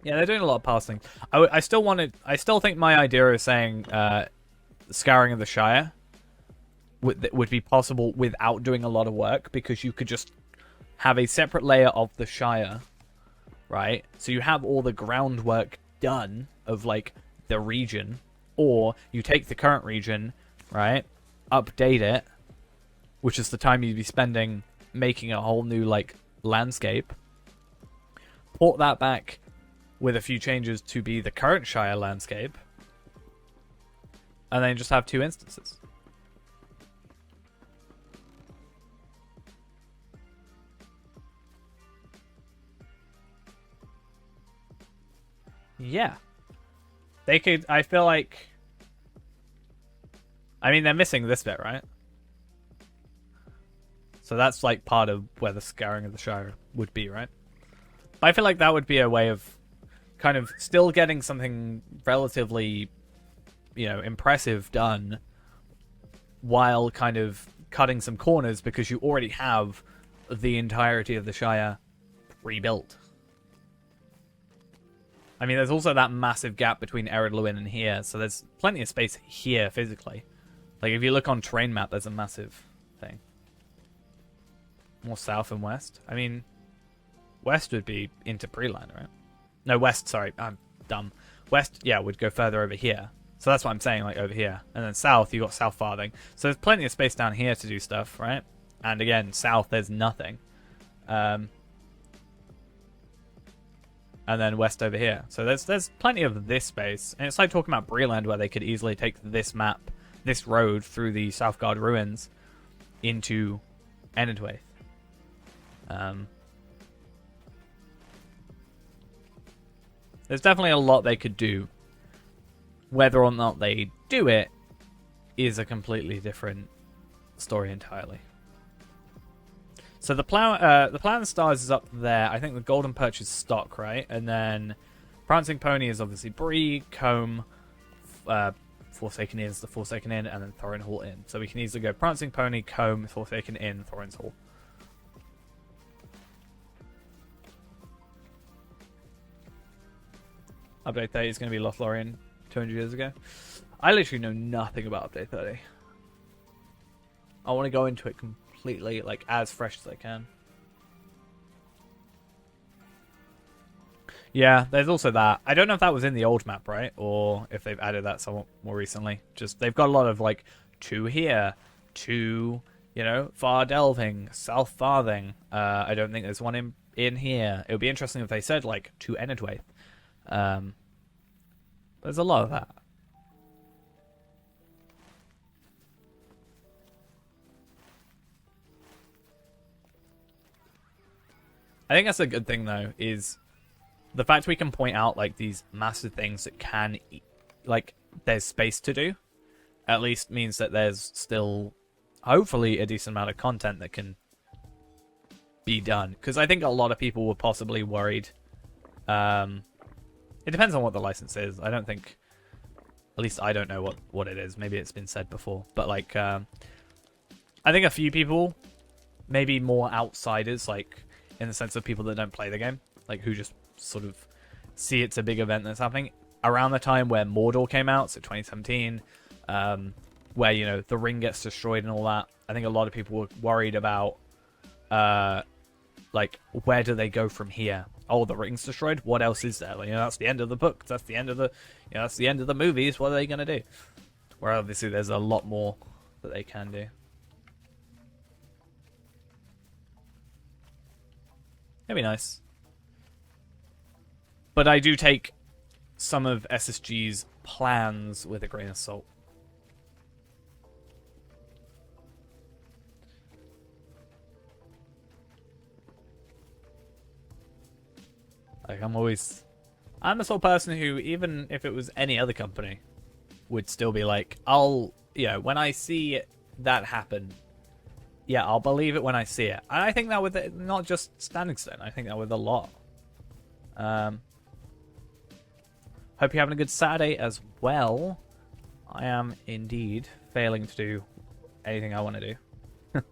Yeah, they're doing a lot of past things. I still think my idea of saying Scouring of the Shire would be possible without doing a lot of work, because you could just have a separate layer of the Shire, right? So you have all the groundwork done of, like, the region, or you take the current region, right, update it, which is the time you'd be spending making a whole new, like, landscape, port that back with a few changes to be the current Shire landscape, and then just have two instances. Yeah. They could, I feel like, I mean, they're missing this bit, right? So that's like part of where the Scouring of the Shire would be, right? But I feel like that would be a way of kind of still getting something relatively, you know, impressive done, while kind of cutting some corners, because you already have the entirety of the Shire rebuilt. I mean, there's also that massive gap between Ered Luin and here, so there's plenty of space here physically. Like, if you look on terrain map, there's a massive thing. More south and west. I mean, west would be into Breland, right? No, west, sorry, I'm dumb. West, yeah, would go further over here. So that's what I'm saying, like, over here. And then south, you got South Farthing. So there's plenty of space down here to do stuff, right? And again, south, there's nothing. And then west over here. So there's plenty of this space. And it's like talking about Breland, where they could easily take this map, this road through the Southgard ruins into Enedwaith. There's definitely a lot they could do. Whether or not they do it is a completely different story entirely. So the Plow and Stars is up there. I think the Golden Perch is stock, right? And then Prancing Pony is obviously Bree, Combe, Forsaken Inn is the Forsaken Inn, and then Thorin Hall Inn. So we can easily go Prancing Pony, Combe, Forsaken Inn, Thorin's Hall. Update 30 is going to be Lothlorien 200 years ago. I literally know nothing about Update 30. I want to go into it completely, like, as fresh as I can. Yeah, there's also that. I don't know if that was in the old map, right? Or if they've added that somewhat more recently. Just, they've got a lot of, like, 2 here, 2, you know, Far Delving, South Farthing. I don't think there's one in here. It would be interesting if they said, like, 2 Enedwaith. There's a lot of that. I think that's a good thing, though, is the fact we can point out, like, these massive things that can, like, there's space to do, at least means that there's still, hopefully, a decent amount of content that can be done. Because I think a lot of people were possibly worried. It depends on what the license is. I don't think... At least I don't know what it is. Maybe it's been said before. But, like, I think a few people, maybe more outsiders, like, in the sense of people that don't play the game, like, who just sort of see it's a big event that's happening, around the time where Mordor came out, so 2017, where, you know, the ring gets destroyed and all that, I think a lot of people were worried about, like, where do they go from here? Oh, the ring's destroyed? What else is there? Like, you know, that's the end of the book. That's the end of the, you know, that's the end of the movies. What are they going to do? Where obviously there's a lot more that they can do. It'd be nice. But I do take some of SSG's plans with a grain of salt. Like, I'm the sort of person who, even if it was any other company, would still be like, when I see that happen, yeah, I'll believe it when I see it. And I think that with it, not just Standing Stone, I think that with a lot. Hope you're having a good Saturday as well. I am indeed failing to do anything I want to do.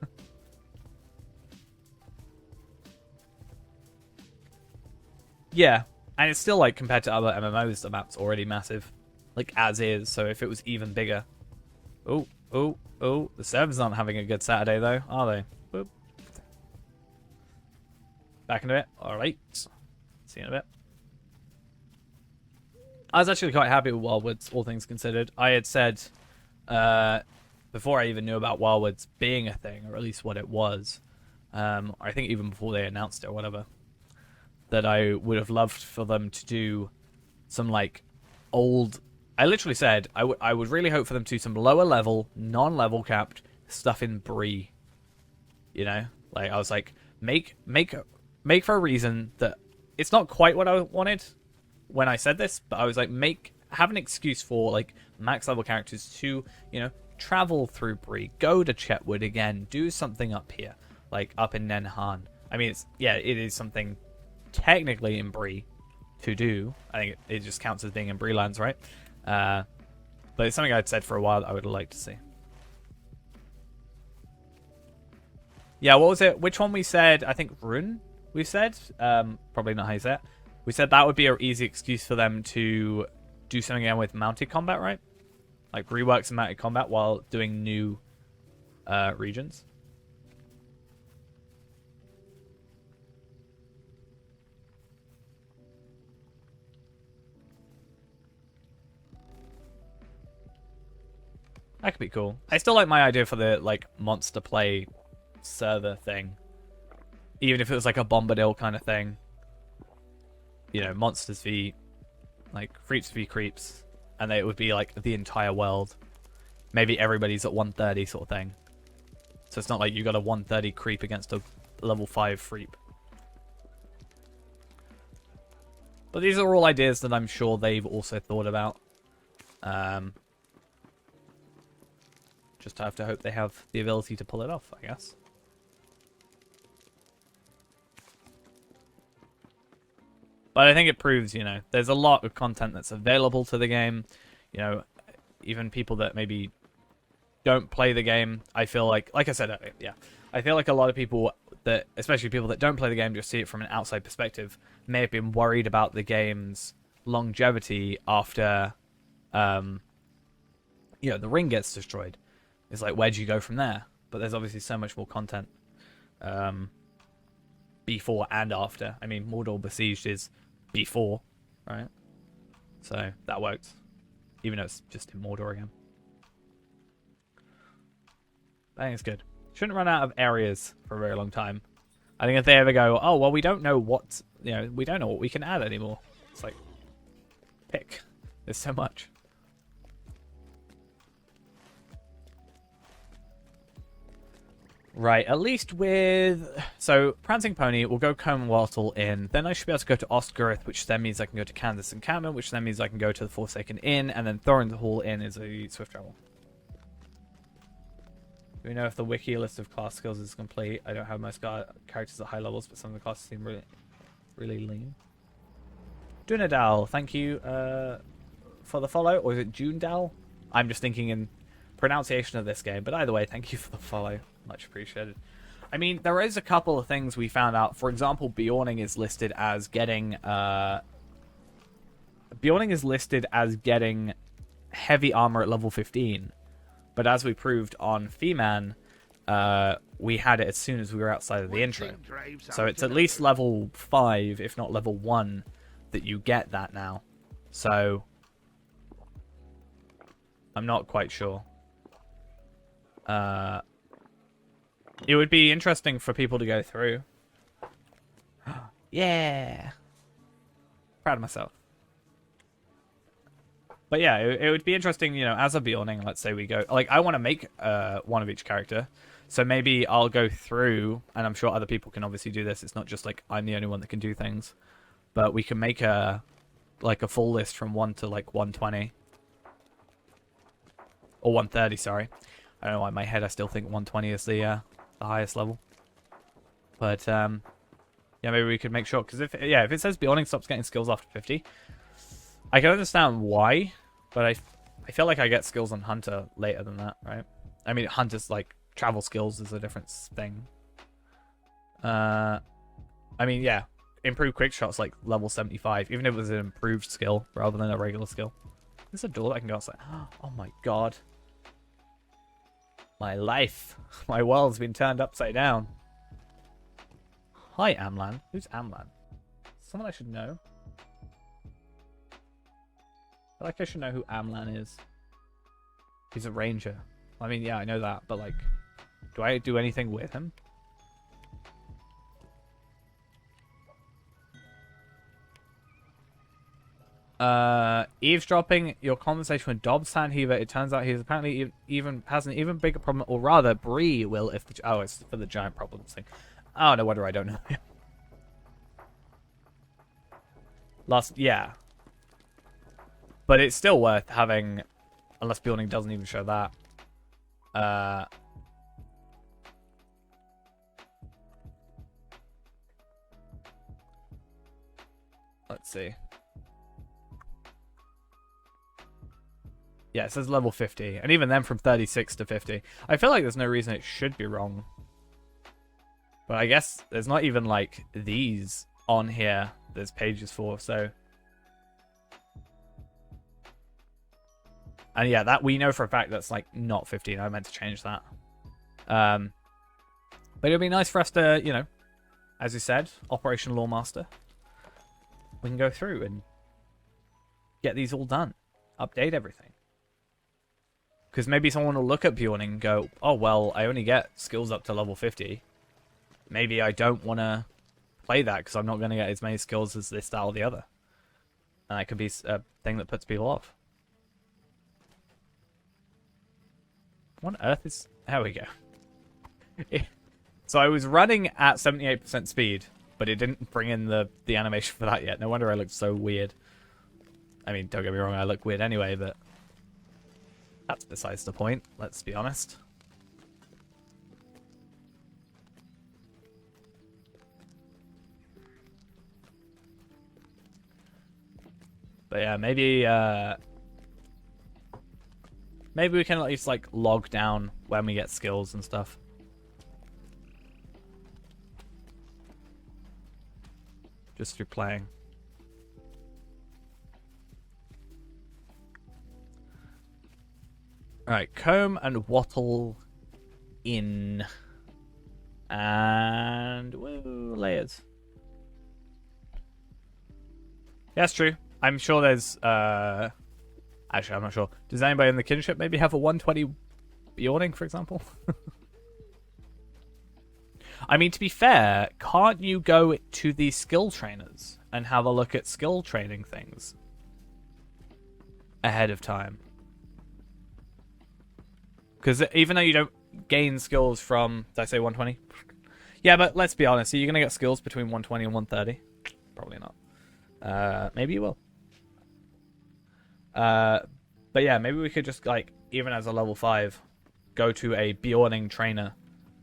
Yeah, and it's still, like, compared to other MMOs, the map's already massive. Like, as is, so if it was even bigger... Oh, the servers aren't having a good Saturday, though, are they? Boop. Back in a bit. Alright. See you in a bit. I was actually quite happy with Wildwoods, all things considered. I had said, before I even knew about Wildwoods being a thing, or at least what it was, I think even before they announced it or whatever, that I would have loved for them to do some, like, old... I literally said I would really hope for them to do some lower level, non-level capped stuff in Bree. You know? Like, I was like, make for a reason that... It's not quite what I wanted when I said this, but I was like, have an excuse for, like, max level characters to, you know, travel through Bree, go to Chetwood again, do something up here, like, up in Nenhan. I mean, it is something... technically in Bree to do. I think it just counts as being in Bree lands, right? But it's something I'd said for a while that I would like to see. Yeah, what was it? Which one we said? I think Rune, we said. Probably not how you say it. We said that would be an easy excuse for them to do something again with mounted combat, right? Like rework some mounted combat while doing new regions. That could be cool. I still like my idea for the, like, monster play server thing. Even if it was like a Bombadil kind of thing. You know, monsters v... like, creeps v creeps. And it would be, like, the entire world. Maybe everybody's at 130 sort of thing. So it's not like you got a 130 creep against a level 5 freep. But these are all ideas that I'm sure they've also thought about. Just have to hope they have the ability to pull it off, I guess. But I think it proves, you know, there's a lot of content that's available to the game. You know, even people that maybe don't play the game, I feel like I said, yeah, I feel like a lot of people that, especially people that don't play the game, just see it from an outside perspective, may have been worried about the game's longevity after, you know, the ring gets destroyed. It's like, where do you go from there? But there's obviously so much more content before and after. I mean, Mordor Besieged is before, right? So that works. Even though it's just in Mordor again. I think it's good. Shouldn't run out of areas for a very long time. I think if they ever go, oh, well, we don't know what, you know, we don't know what we can add anymore. It's like, pick. There's so much. Right, at least with... So, Prancing Pony will go Commonwealthal Inn. Then I should be able to go to Osgurth, which then means I can go to Kansas Encampment, which then means I can go to the Forsaken Inn, and then Thorin's Hall Inn is a swift travel. Do we know if the wiki list of class skills is complete? I don't have most characters at high levels, but some of the classes seem really lean. Dunadal, thank you for the follow. Or is it Junedal? I'm just thinking in pronunciation of this game. But either way, thank you for the follow. Much appreciated. I mean, there is a couple of things we found out. For example, Bjorning is listed as getting... Bjorning is listed as getting heavy armor at level 15. But as we proved on Feman, we had it as soon as we were outside of the intro. So it's at least level 5, if not level 1, that you get that now. So I'm not quite sure. It would be interesting for people to go through. Yeah. Proud of myself. But yeah, it would be interesting, you know, as a Bjorning, let's say we go... Like, I want to make one of each character. So maybe I'll go through, and I'm sure other people can obviously do this. It's not just like I'm the only one that can do things. But we can make a full list from 1 to like 120. Or 130, sorry. I don't know why in my head I still think 120 is the highest level. But yeah, maybe we could make sure, because if it says Bjorning stops getting skills after 50, I can understand why, but I feel like I get skills on Hunter later than that, right? I mean, Hunter's like travel skills is a different thing. I mean, yeah, improved quick shots like level 75, even if it was an improved skill rather than a regular skill. There's a door that I can go outside. Oh my god. My life. My world's been turned upside down. Hi, Amlan. Who's Amlan? Someone I should know. I feel like I should know who Amlan is. He's a ranger. I mean, yeah, I know that, but like, do I do anything with him? Eavesdropping your conversation with Dobbs Sandheaver. It turns out he's apparently even has an even bigger problem, or rather, Bree will if the it's for the giant problems thing. Oh no wonder I don't know. Yeah, but it's still worth having, unless Bjorning doesn't even show that. Let's see. Yeah, it says level 50. And even then from 36 to 50. I feel like there's no reason it should be wrong. But I guess there's not even, like, these on here there's pages for, so... And yeah, that we know for a fact that's, like, not 15. I meant to change that. But it'd be nice for us to, you know, as you said, Operation Lawmaster. We can go through and get these all done. Update everything. Because maybe someone will look at Bjorning and go, oh, well, I only get skills up to level 50. Maybe I don't want to play that because I'm not going to get as many skills as this, that, or the other. And that could be a thing that puts people off. What on earth is... There we go. So I was running at 78% speed, but it didn't bring in the animation for that yet. No wonder I looked so weird. I mean, don't get me wrong, I look weird anyway, but... That's besides the point, let's be honest. But yeah, maybe maybe we can at least like log down when we get skills and stuff. Just through playing. Alright, comb and wattle in. And woo, layers. Yeah, that's true. I'm sure there's actually I'm not sure. Does anybody in the kinship maybe have a 120 Bjorning, for example? I mean, to be fair, can't you go to the skill trainers and have a look at skill training things ahead of time? Because even though you don't gain skills from, did I say 120? Yeah, but let's be honest. Are you going to get skills between 120 and 130? Probably not. Maybe you will. But yeah, maybe we could just, like, even as a level 5, go to a Bjorning trainer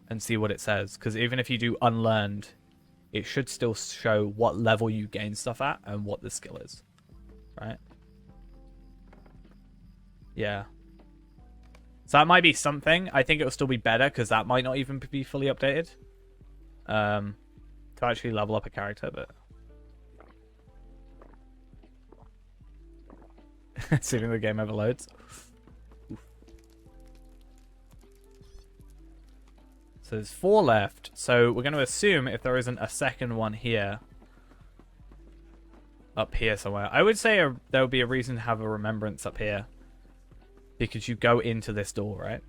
and see what it says. Because even if you do unlearned, it should still show what level you gain stuff at and what the skill is. Right? Yeah. So that might be something. I think it'll still be better because that might not even be fully updated. To actually level up a character, but... assuming the game overloads. So there's 4 left. So we're going to assume if there isn't a second one here, up here somewhere. I would say there would be a reason to have a remembrance up here. Because you go into this door, right?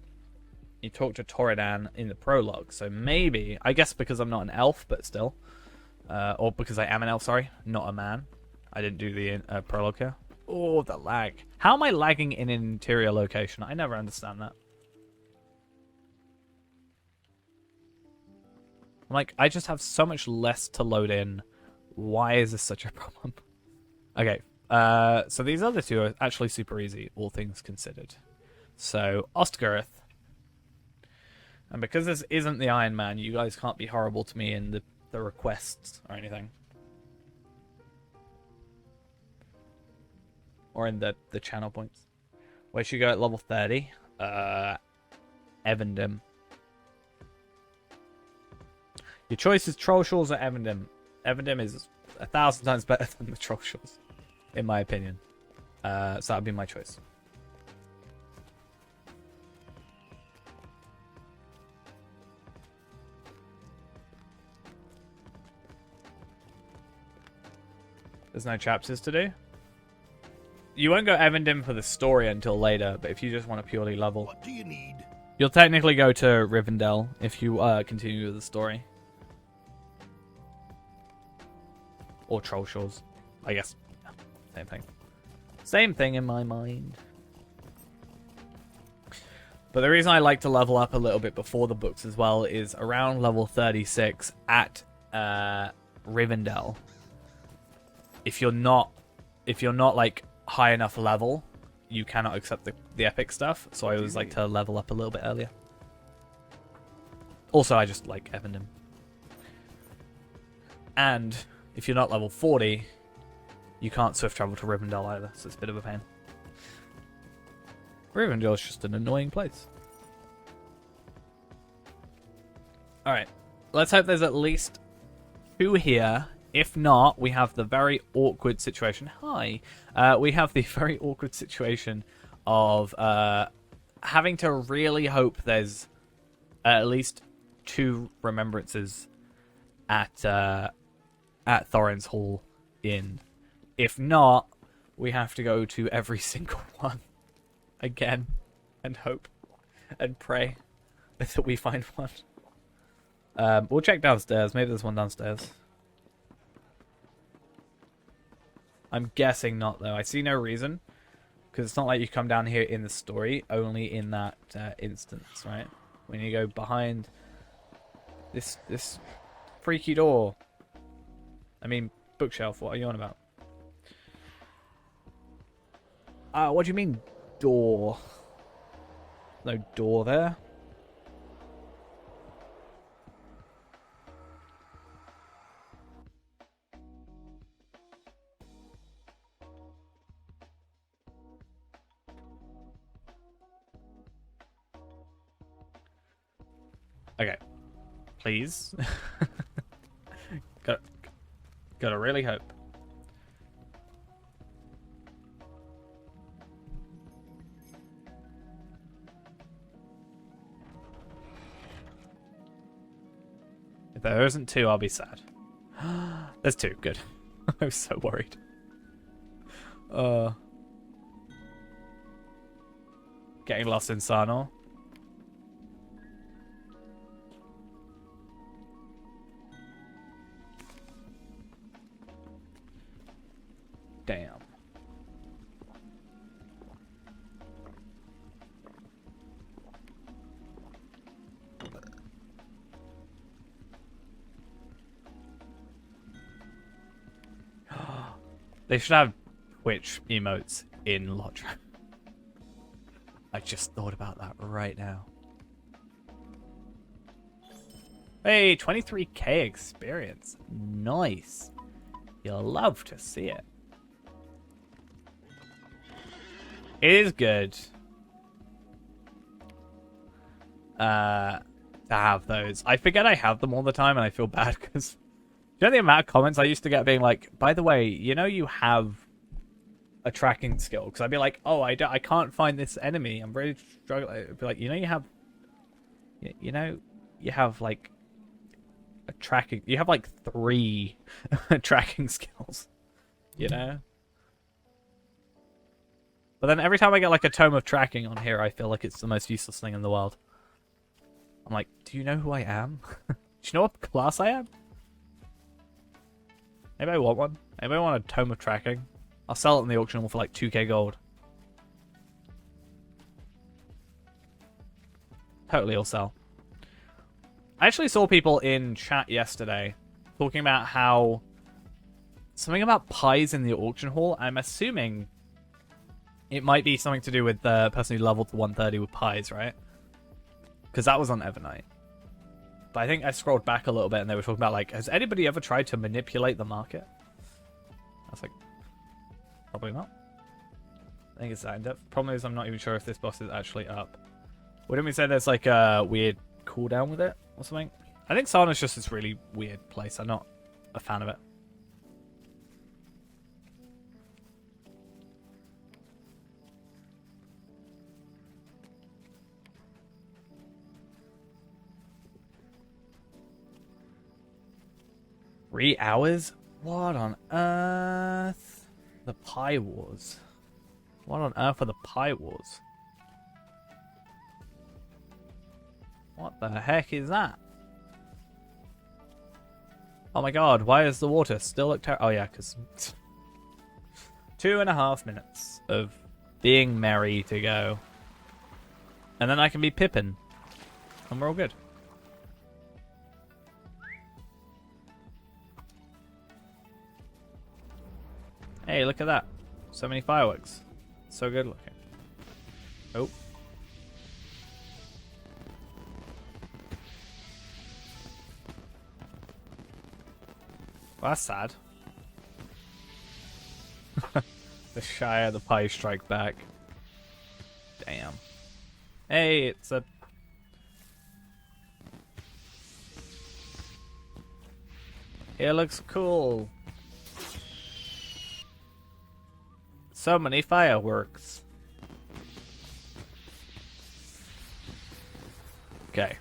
You talk to Toridan in the prologue. So maybe, I guess because I'm not an elf, but still. Or because I am an elf, sorry. Not a man. I didn't do the prologue here. Oh, the lag. How am I lagging in an interior location? I never understand that. I'm like, I just have so much less to load in. Why is this such a problem? Okay, so these other two are actually super easy, all things considered. So, Ostgareth. And because this isn't the Iron Man, you guys can't be horrible to me in the requests or anything. Or in the channel points. Where should you go at level 30? Evendom. Your choice is Troll Shores or Evendom. Evendom is 1,000 times better than the Troll Shores, in my opinion. So that would be my choice. There's no chapters to do. You won't go Evendom for the story until later, but if you just want to purely level, What do you need? you'll technically go to Rivendell if you continue with the story. Or Troll Shores. I guess. Yeah, same thing. Same thing in my mind. But the reason I like to level up a little bit before the books as well is around level 36 at Rivendell. If you're not like high enough level, you cannot accept the epic stuff. So I always like to level up a little bit earlier. Also, I just like Evendom. And if you're not level 40, you can't swift travel to Rivendell either, so it's a bit of a pain. Rivendell's just an annoying place. Alright, let's hope there's at least 2 here. If not, we have the very awkward situation. Hi! We have the very awkward situation of having to really hope there's at least 2 remembrances at Thorin's Hall Inn. If not, we have to go to every single one again and hope and pray that we find one. We'll check downstairs. Maybe there's one downstairs. I'm guessing not, though. I see no reason. Because it's not like you come down here in the story, only in that instance, right? When you go behind this freaky door. I mean, bookshelf, what are you on about? What do you mean, door? No door there. Okay. Please. Gotta really hope. If there isn't 2, I'll be sad. There's 2, good. I was so worried. Getting lost in Sarnor. Damn. They should have Twitch emotes in Lodra. I just thought about that right now. Hey, 23k experience. Nice. You'll love to see it. It is good. To have those. I forget I have them all the time and I feel bad because... Do you know the amount of comments I used to get being like, by the way, you know you have a tracking skill? Because I'd be like, oh, I can't find this enemy. I'm really struggling. I'd be like, you know you have... You know you have like... a tracking... You have like 3 tracking skills. You know? But then every time I get like a tome of tracking on here, I feel like it's the most useless thing in the world. I'm like, do you know who I am? Do you know what class I am? Maybe I want one. Maybe I want a tome of tracking. I'll sell it in the auction for like 2k gold. Totally will sell. I actually saw people in chat yesterday talking about how... Something about pies in the auction hall. I'm assuming it might be something to do with the person who leveled to 130 with pies, right? Because that was on Evernight. But I think I scrolled back a little bit and they were talking about, like, has anybody ever tried to manipulate the market? I was like, probably not. I think it's that in-depth. Problem is, I'm not even sure if this boss is actually up. Wouldn't we say there's, like, a weird cooldown with it or something? I think Sarna's just this really weird place. I'm not a fan of it. Three hours? What on earth? The Pie Wars. What on earth are the Pie Wars? What the heck is that? Oh my god, why is the water still look terrible? Oh yeah, because 2.5 minutes of being merry to go. And then I can be Pippin. And we're all good. Hey, look at that. So many fireworks. So good looking. Oh. Well, that's sad. The Shire, the Pie strike back. Damn. Hey, it's a... It looks cool. So many fireworks. Okay.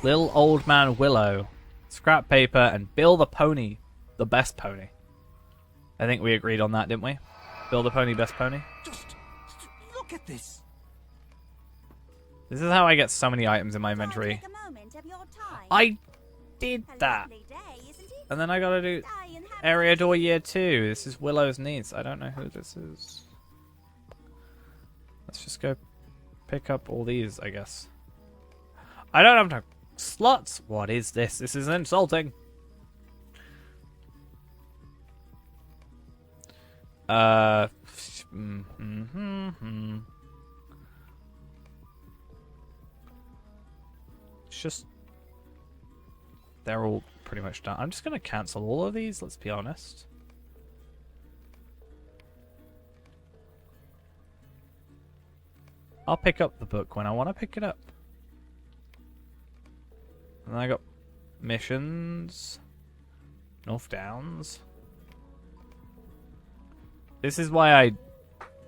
Little Old Man Willow. Scrap paper and Bill the Pony. The best pony. I think we agreed on that, didn't we? Bill the Pony, best pony. Just look at this. This is how I get so many items in my inventory. Take a moment of your time. I did A that. lovely day, isn't it? And then I gotta do Die in happiness. Area Door Year 2. This is Willow's niece. I don't know who this is. Let's just go pick up all these, I guess. I don't have time. Slots? What is this? This is insulting. It's just... They're all pretty much done. I'm just going to cancel all of these, let's be honest. I'll pick up the book when I want to pick it up. And then I got missions. North Downs. This is why I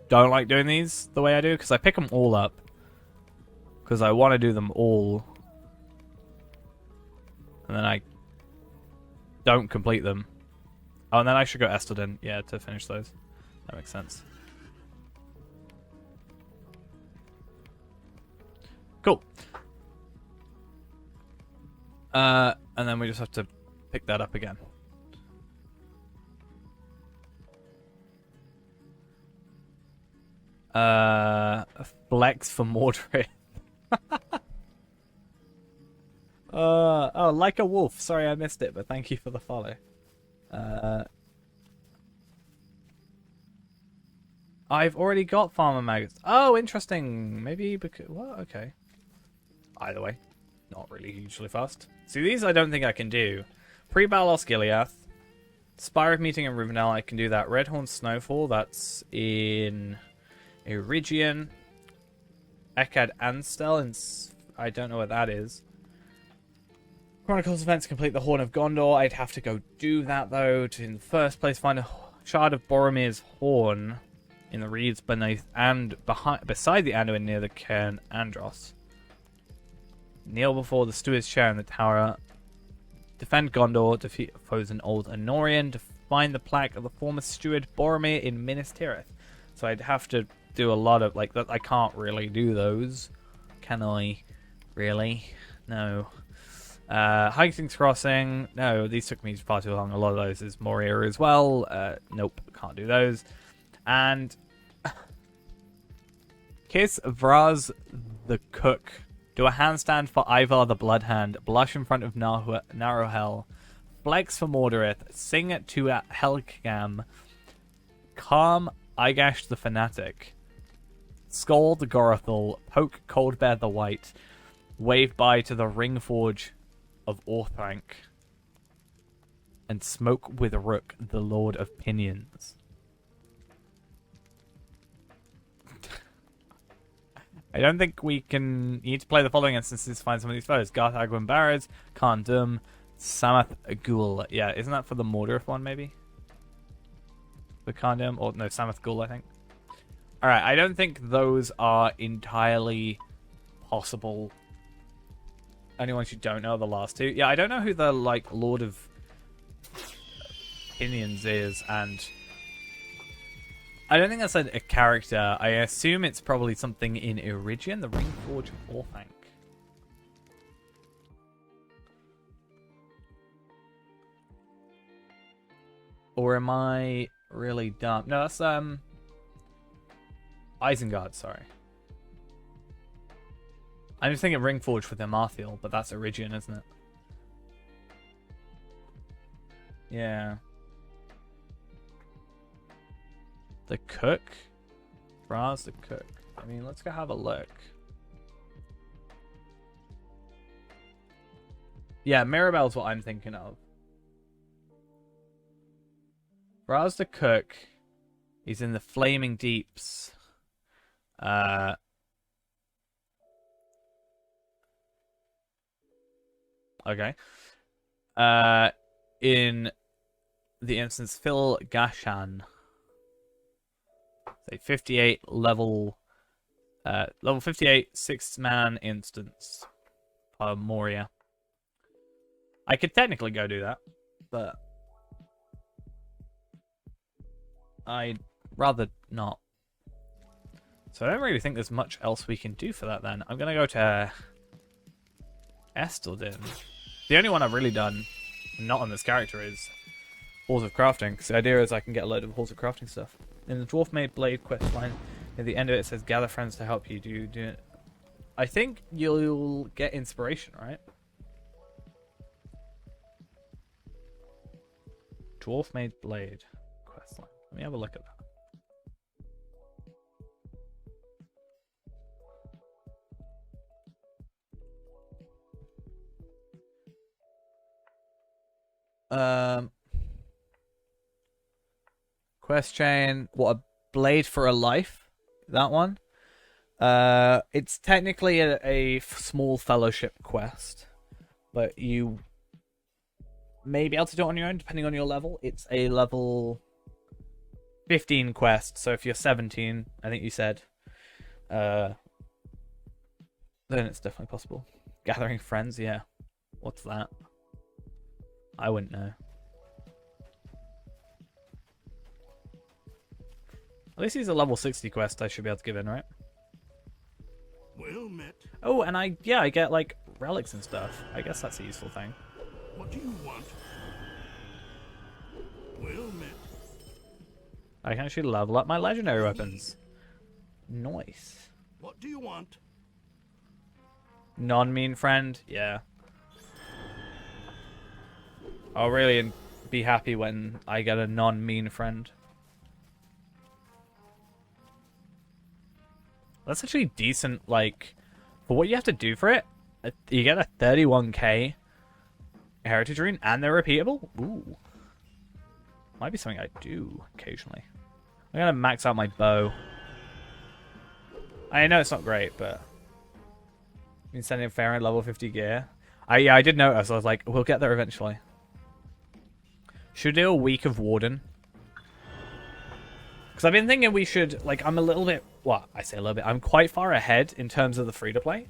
don't like doing these the way I do, because I pick them all up. Because I want to do them all. And then I don't complete them. Oh, and then I should go Estelden, yeah, to finish those. That makes sense. Cool. And then we just have to pick that up again. Flex for Mordred. Oh, like a wolf. Sorry I missed it, but thank you for the follow. I've already got Farmer Maggots. Oh, interesting. Maybe because... What? Okay. Either way. not really hugely fast. See, these I don't think I can do. Pre-Battle Osgiliath. Spire of Meeting in Rivendell, I can do that. Redhorn Snowfall, that's in Erygion. Ekad Anstel, and I don't know what that is. Chronicles events complete the Horn of Gondor. I'd have to go do that, though, to in the first place find a shard of Boromir's horn in the reeds beneath and beside the Anduin near the cairn Andros. Kneel before the steward's chair in the tower. Defend Gondor, defeat foes in Old Anorian, to find the plaque of the former steward Boromir in Minas Tirith. So I'd have to do a lot of, like, that. I can't really do those. Can I? Really? No. Hastings Crossing. No, these took me far too long. A lot of those is Moria as well. Nope, can't do those. And Kiss Vraz the Cook. Do a handstand for Ivar the Bloodhand. Blush in front of Narrowhell. Flex for Mordorith. Sing to Helgam. Calm Igash the Fanatic. Scold Gorothal. Poke Coldbear the White. Wave by to the Ringforge of Orthanc. And smoke with Rook, the Lord of Pinions. I don't think we can... You need to play the following instances to find some of these foes. Garth Agwyn Barrows, Khan Dum, Samath Ghul. Yeah, isn't that for the Mordorith one, maybe? The Khan Dum? Or, no, Samath Ghul, I think. Alright, I don't think those are entirely possible. Only ones you don't know are the last two. Yeah, I don't know who the, like, Lord of Pinions is, and... I don't think that's a character. I assume it's probably something in Erygion, the Ringforge of Orthanc. Or am I really dumb? No, that's Isengard, sorry. I'm just thinking Ringforge with Amarthiel, but that's Erygion, isn't it? Yeah. The Cook? Vraz the Cook. I mean, let's go have a look. Yeah, Mirabelle's what I'm thinking of. Vraz the Cook. He's in the Flaming Deeps. Okay. In the instance, Phil Gashan. Say 58 level 58 6-man instance. Moria. I could technically go do that, but I'd rather not. So I don't really think there's much else we can do for that then. I'm gonna go to Estelden. The only one I've really done, not on this character, is Halls of Crafting, because the idea is I can get a load of Halls of Crafting stuff. In the Dwarf Made Blade quest line, at the end of it, it says gather friends to help you. Do it. I think you'll get inspiration, right? Dwarf Made Blade quest line. Let me have a look at that. Quest chain. What, a blade for a life? That one? It's technically a small fellowship quest, but you may be able to do it on your own depending on your level. It's a level 15 quest, so if you're 17, I think you said, then it's definitely possible. Gathering friends, yeah. What's that? I wouldn't know. At least he's a level 60 quest I should be able to give in, right? Well met. Oh, and I get, like, relics and stuff. I guess that's a useful thing. What do you want? Well met. I can actually level up my legendary weapons. Nice. What do you want? Non-mean friend? Yeah. I'll really be happy when I get a non-mean friend. That's actually decent, like, for what you have to do for it. You get a 31k heritage rune, and they're repeatable. Ooh, might be something I do occasionally. I'm gonna max out my bow. I know it's not great, but been sending Farron level 50 gear. Yeah, I did notice. I was like, we'll get there eventually. Should do a week of Warden. Because I've been thinking we should, like, I'm a little bit, well, I say a little bit, I'm quite far ahead in terms of the free-to-play.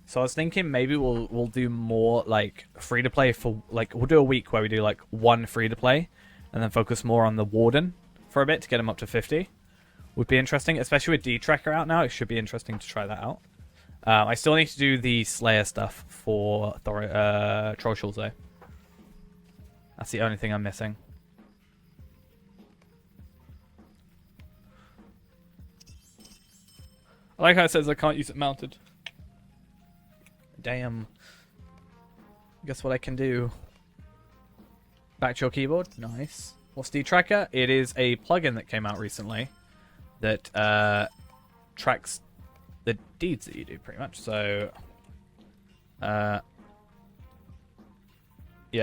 So I was thinking maybe we'll do more, like, free-to-play for, like, we'll do a week where we do, like, one free-to-play, and then focus more on the Warden for a bit to get him up to 50. Would be interesting, especially with D-Tracker out now. It should be interesting to try that out. I still need to do the Slayer stuff for Troll Shawls, though. That's the only thing I'm missing. I like how it says I can't use it mounted. Damn. Guess what I can do? Back to your keyboard. Nice. What's D-Tracker? It is a plugin that came out recently that tracks the deeds that you do, pretty much. So, yeah,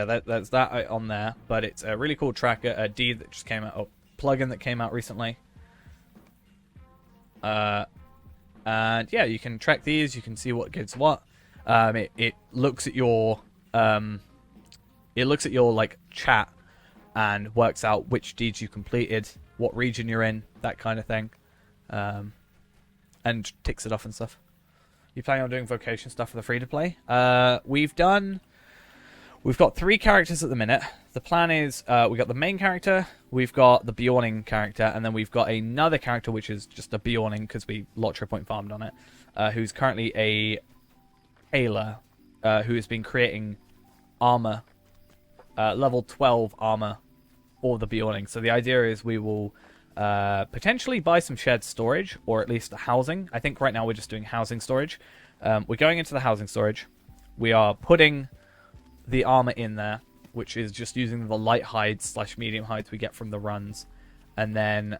that's that on there. But it's a really cool tracker, a deed that just came out, a plugin that came out recently. And yeah, you can track these. You can see what gives what. It looks at your like chat and works out which deeds you completed, what region you're in, that kind of thing, and ticks it off and stuff. You planning on doing vocation stuff for the free to play? We've got 3 characters at the minute. The plan is we got the main character, we've got the Bjorning character, and then we've got another character which is just a Bjorning because we Lottery Point farmed on it, who's currently a Tailor who has been creating armor, level 12 armor for the Bjorning. So the idea is we will potentially buy some shared storage, or at least housing. I think right now we're just doing housing storage. We're going into the housing storage. We are putting the armor in there, which is just using the light hides / medium hides we get from the runs, and then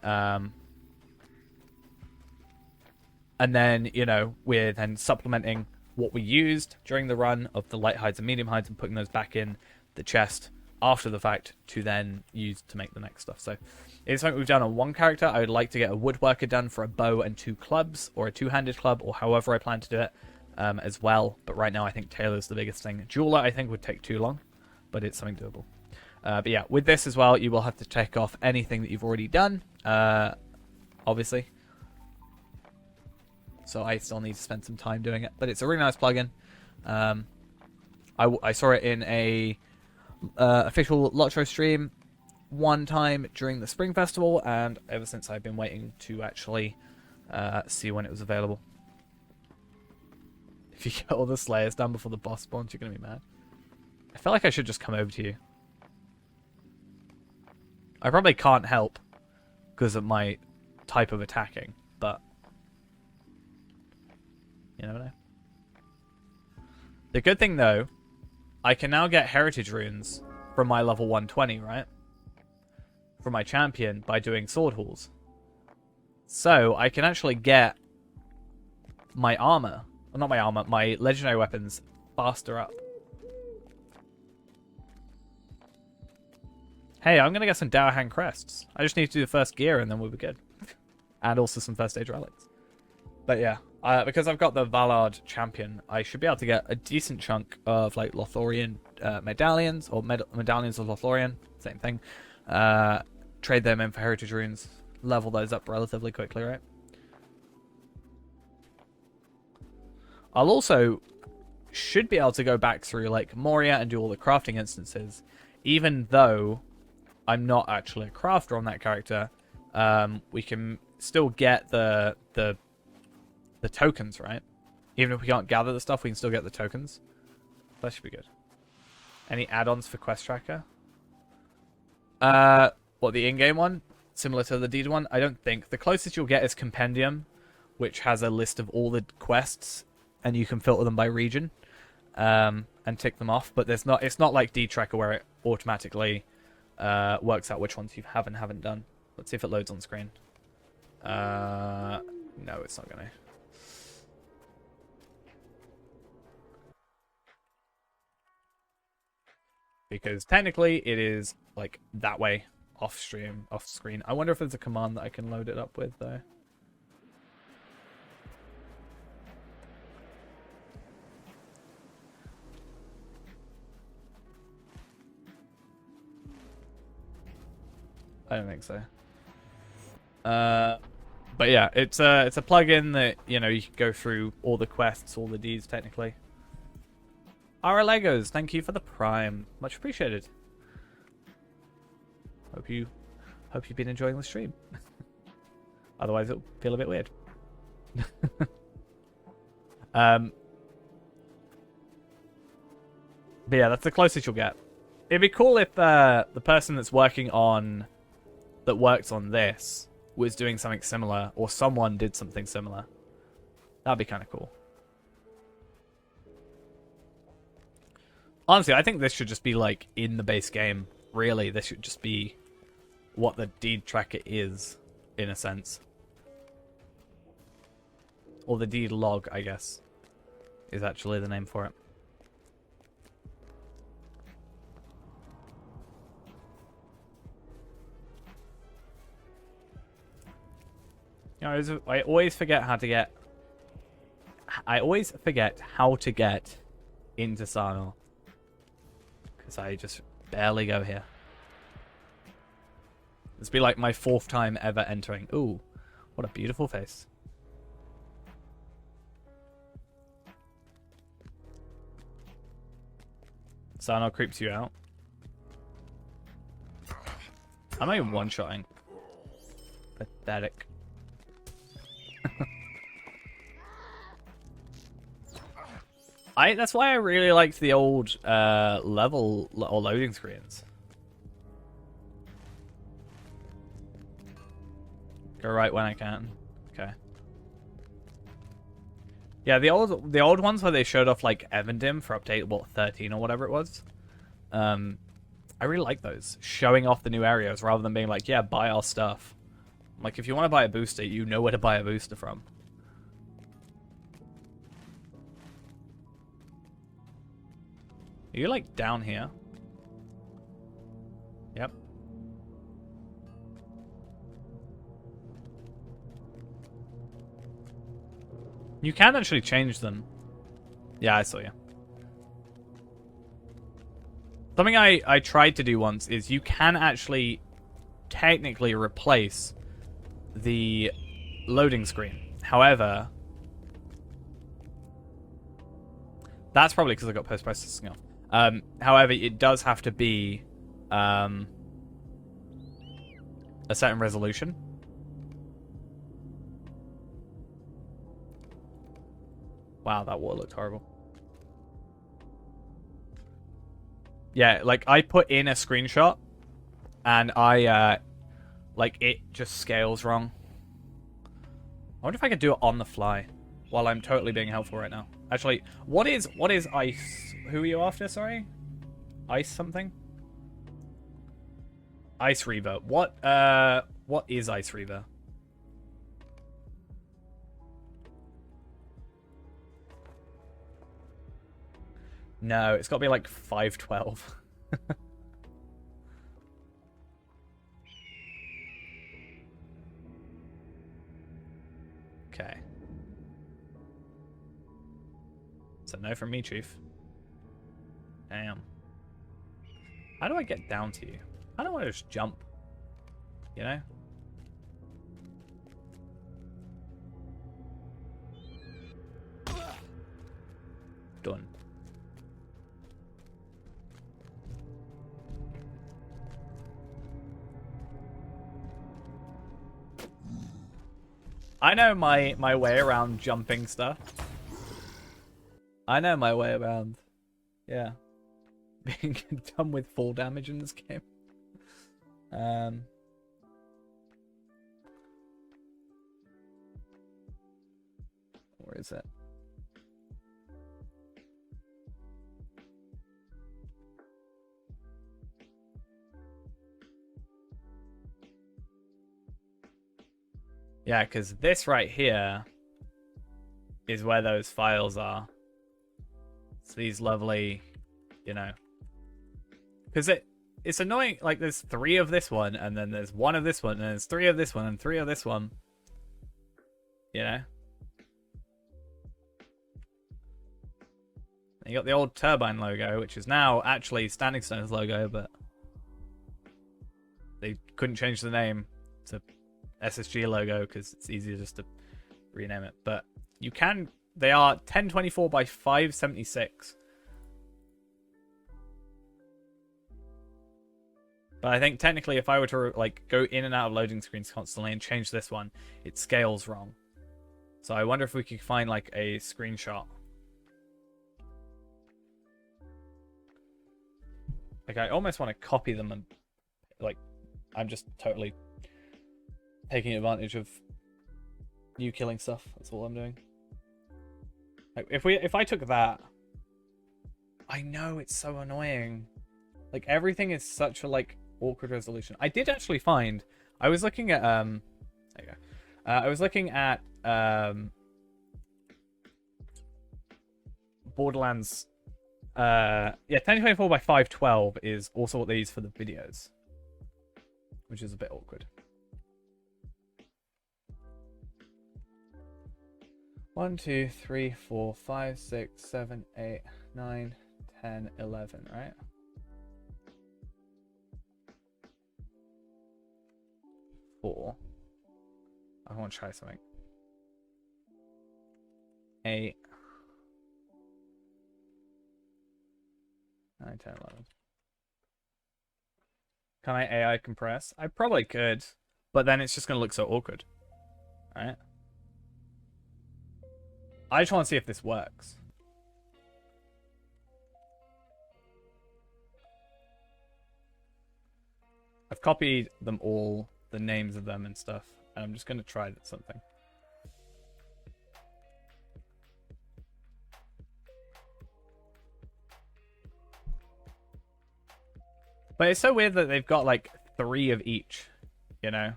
you know, we're then supplementing what we used during the run of the light hides and medium hides and putting those back in the chest after the fact to then use to make the next stuff. So it's something we've done on one character. I would like to get a woodworker done for a bow and 2 clubs, or a 2-handed club, or however I plan to do it. As well, but right now I think Taylor's the biggest thing. Jeweler I think would take too long, but it's something doable. But yeah, with this as well, you will have to take off anything that you've already done, obviously. So I still need to spend some time doing it, but it's a really nice plugin. I saw it in a official Lotro stream one time during the Spring Festival, and ever since I've been waiting to actually see when it was available. If you get all the Slayers done before the boss spawns, you're going to be mad. I feel like I should just come over to you. I probably can't help because of my type of attacking, but you never know. The good thing, though, I can now get heritage runes from my level 120, right? From my champion by doing sword hauls. So I can actually get my armor. Well, not my armor, my legendary weapons faster up. Hey, I'm going to get some Dower Hand crests. I just need to do the first gear and then we'll be good. And also some first stage relics. But yeah, because I've got the Vallard champion, I should be able to get a decent chunk of like Lothorian medallions, or medallions of Lothorian, same thing. Trade them in for heritage runes, level those up relatively quickly, right? I'll also should be able to go back through like Moria and do all the crafting instances, even though I'm not actually a crafter on that character. We can still get the tokens, right? Even if we can't gather the stuff, we can still get the tokens. That should be good. Any add-ons for Quest Tracker? What, the in-game one? Similar to the Deed one? I don't think. The closest you'll get is Compendium, which has a list of all the quests, and you can filter them by region and tick them off. But there's not. It's not like Deed Tracker where it automatically works out which ones you have and haven't done. Let's see if it loads on screen. No, it's not going to. Because technically it is like that way, off screen. I wonder if there's a command that I can load it up with though. I don't think so. But yeah, it's a plugin that, you know, you can go through all the quests, all the deeds technically. Ara Legos, thank you for the Prime. Much appreciated. Hope you've been enjoying the stream. Otherwise it'll feel a bit weird. But yeah, that's the closest you'll get. It'd be cool if the person that works on this was doing something similar, or someone did something similar. That'd be kind of cool. Honestly, I think this should just be like in the base game. Really, this should just be what the deed tracker is, in a sense. Or the deed log, I guess, is actually the name for it. You know, I always forget how to get. I always forget how to get into Sarnor, because I just barely go here. This will be like my 4th time ever entering. Ooh, what a beautiful face. Sarnor creeps you out. I'm not even one-shotting. Pathetic. That's why I really liked the old level or loading screens. Go right when I can. Okay. Yeah, the old ones where they showed off like Evendim for update 13 or whatever it was. I really like those, showing off the new areas rather than being like, yeah, buy our stuff. Like, if you want to buy a booster, you know where to buy a booster from. Are you, like, down here? Yep. You can actually change them. Yeah, I saw you. Something I tried to do once is you can actually technically replace the loading screen. However, that's probably because I got post-processing off. However, it does have to be a certain resolution. Wow, that wall looked horrible. Yeah, like I put in a screenshot and like it just scales wrong. I wonder if I could do it on the fly while I'm totally being helpful right now. Actually, what is ice? Who are you after, sorry? Ice something? Ice Reaver. What is Ice Reaver? No, it's got to be like 512. Okay. So no from me, Chief. Damn. How do I get down to you? I don't want to just jump. You know? Done. I know my way around jumping stuff. I know my way around. Yeah. Being done with full damage in this game. Where is it? Yeah, because this right here is where those files are. It's these lovely, you know, Because it's annoying. Like, there's 3 of this one, and then there's 1 of this one, and there's 3 of this one, and 3 of this one. You know? And you got the old Turbine logo, which is now actually Standing Stone's logo, but they couldn't change the name to SSG logo because it's easier just to rename it. But you can. They are 1024 by 576. But I think technically if I were to like go in and out of loading screens constantly and change this one, it scales wrong. So I wonder if we could find like a screenshot. Like I almost want to copy them and like I'm just totally taking advantage of you killing stuff. That's all I'm doing. Like if I took that, I know it's so annoying. Like everything is such a like awkward resolution. I did actually find. I was looking at there you go. I was looking at Borderlands. Yeah, 1024 by 512 is also what they use for the videos, which is a bit awkward. 1, 2, 3, 4, 5, 6, 7, 8, 9, 10, 11, right? Four. I want to try something. 8, 9, 10, 11. Can I AI compress? I probably could, but then it's just going to look so awkward. Alright? I just want to see if this works. I've copied them all, the names of them and stuff, and I'm just going to try something. But it's so weird that they've got like 3 of each, you know?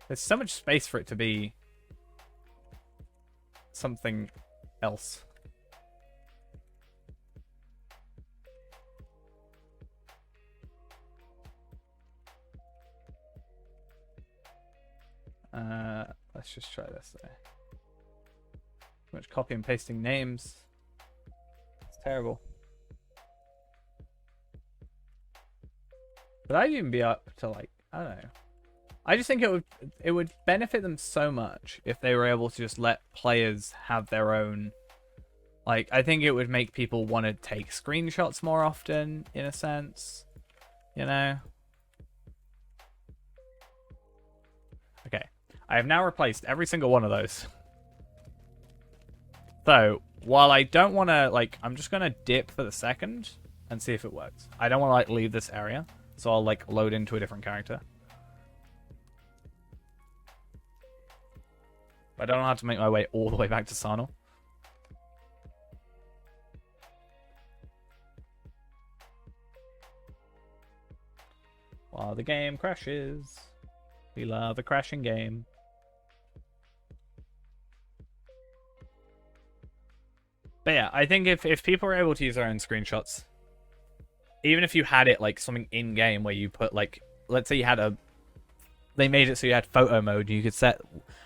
There's so much space for it to be something else. Let's just try this there. Too much copy and pasting names. It's terrible. But I'd even be up to like, I don't know. I just think it would benefit them so much if they were able to just let players have their own. Like, I think it would make people want to take screenshots more often, in a sense. You know? Okay. I have now replaced every single one of those. So, while I don't want to, like, I'm just going to dip for the second and see if it works. I don't want to, like, leave this area. So I'll, like, load into a different character. I don't know how to make my way all the way back to Sarnor. While the game crashes. We love a crashing game. But yeah, I think if people are able to use their own screenshots, even if you had it like something in-game where you put like, let's say you had they made it so you had photo mode, you could set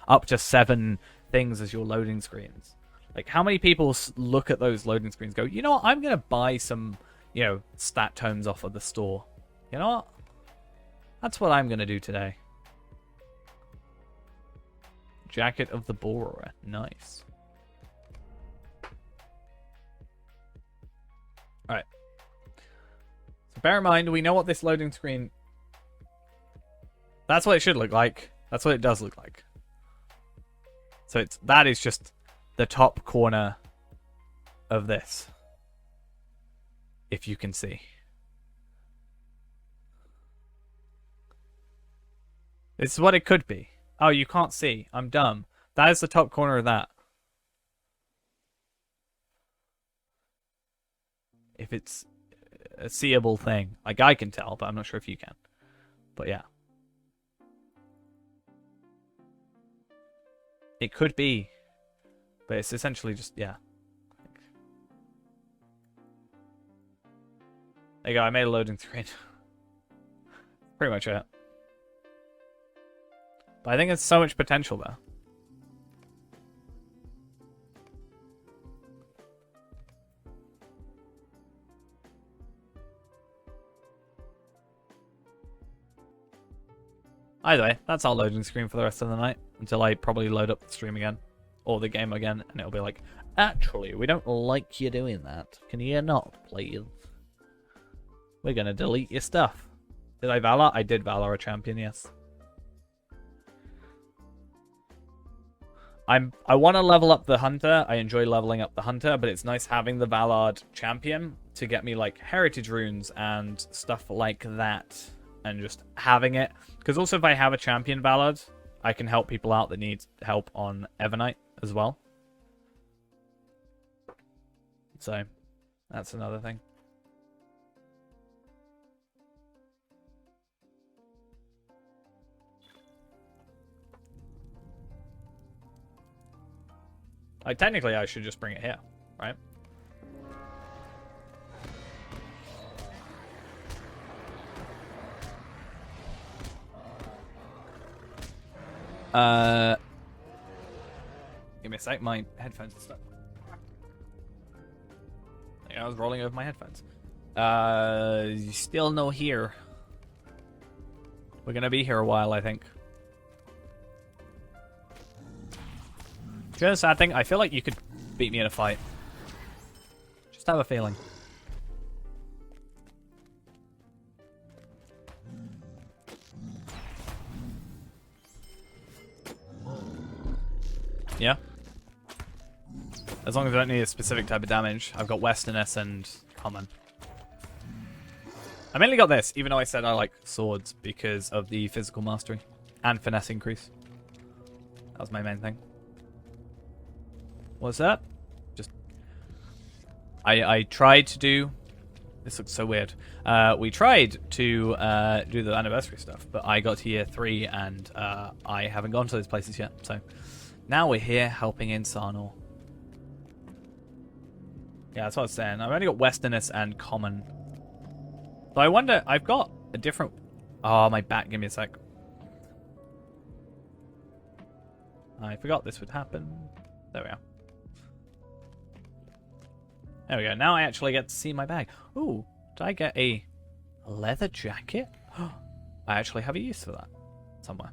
up to 7 things as your loading screens. Like, how many people look at those loading screens and go, you know what, I'm going to buy some, you know, stat tomes off of the store. You know what? That's what I'm going to do today. Jacket of the Borer. Nice. Alright. So bear in mind, we know what this loading screen... That's what it should look like. That's what it does look like. So that is just the top corner of this. If you can see. This is what it could be. Oh, you can't see. I'm dumb. That is the top corner of that. If it's a seeable thing. Like, I can tell, but I'm not sure if you can. But yeah. It could be. But it's essentially just, yeah. There you go, I made a loading screen. Pretty much it. But I think there's so much potential there. Either way, that's our loading screen for the rest of the night. Until I probably load up the stream again. Or the game again. And it'll be like, actually, we don't like you doing that. Can you not, please? We're going to delete your stuff. Did I Valor? I did Valor a champion, yes. I want to level up the Hunter. I enjoy leveling up the Hunter, but it's nice having the Valard champion to get me like heritage runes and stuff like that. And just having it. Because also if I have a champion Valard, I can help people out that need help on Evernight as well. So, that's another thing. Like, technically, I should just bring it here, right? Give me a sec, my headphones are stuck. Yeah, I was rolling over my headphones. Still no here. We're gonna be here a while, I think. Just sad thing, I feel like you could beat me in a fight. Just have a feeling. Yeah. As long as I don't need a specific type of damage. I've got Westerness and Common. I mainly got this, even though I said I like swords because of the physical mastery and finesse increase. That was my main thing. What's that? Just... I tried to do... This looks so weird. We tried to do the anniversary stuff, but I got to year 3 and I haven't gone to those places yet, so... Now we're here helping in Sarnor. Yeah, that's what I was saying. I've only got Westerness and Common. So I wonder, I've got a different... Oh, my back, give me a sec. I forgot this would happen. There we are. There we go. Now I actually get to see my bag. Ooh, did I get a leather jacket? I actually have a use for that somewhere.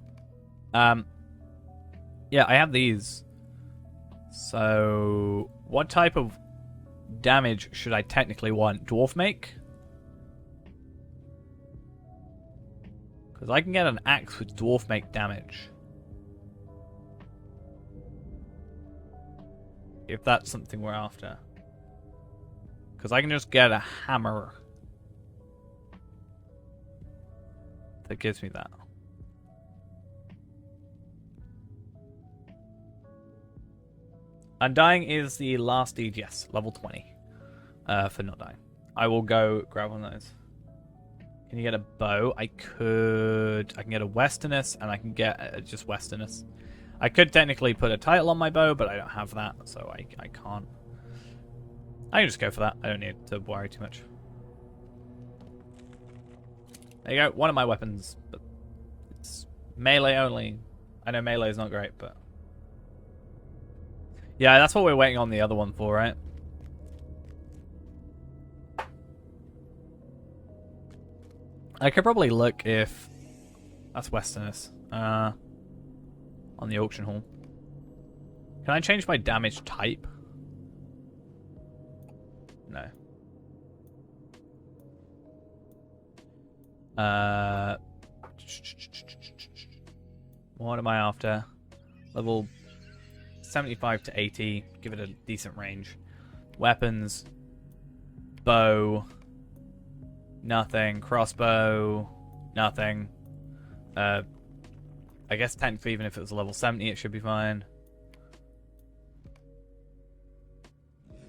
Yeah, I have these. So, what type of damage should I technically want? Dwarf make? Because I can get an axe with dwarf make damage. If that's something we're after. Because I can just get a hammer that gives me that. Undying is the last deed, yes, level 20 for not dying. I will go grab one of those. Can you get a bow? I can get a Westerness and I can get just Westerness. I could technically put a title on my bow, but I don't have that, so I can't. I can just go for that. I don't need to worry too much. There you go, one of my weapons, but it's melee only. I know melee is not great, but... Yeah, that's what we're waiting on the other one for, right? I could probably look if... That's Westerness. On the auction hall. Can I change my damage type? No. What am I after? Level 75 to 80. Give it a decent range. Weapons. Bow. Nothing. Crossbow. Nothing. I guess technically even if it was level 70 it should be fine.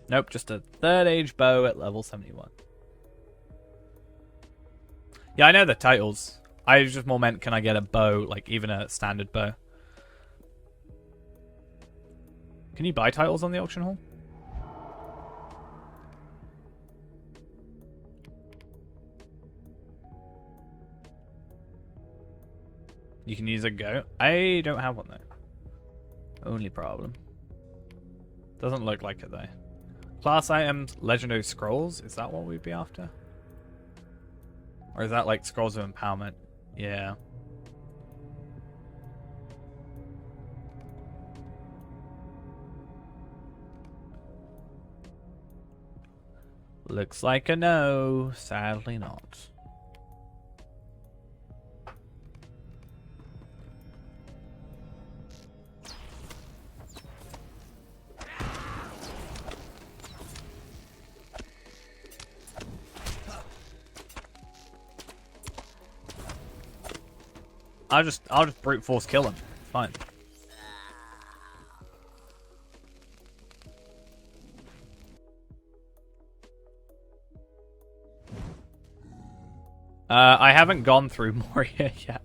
Nope, just a third age bow at level 71. Yeah, I know the titles. I just more meant, can I get a bow, like even a standard bow? Can you buy titles on the auction hall? You can use a goat. I don't have one though. Only problem. Doesn't look like it though. Class items, legendary scrolls. Is that what we'd be after? Or is that like scrolls of empowerment? Yeah. Looks like a no. Sadly not. I'll just brute force kill him. It's fine. I haven't gone through Moria yet.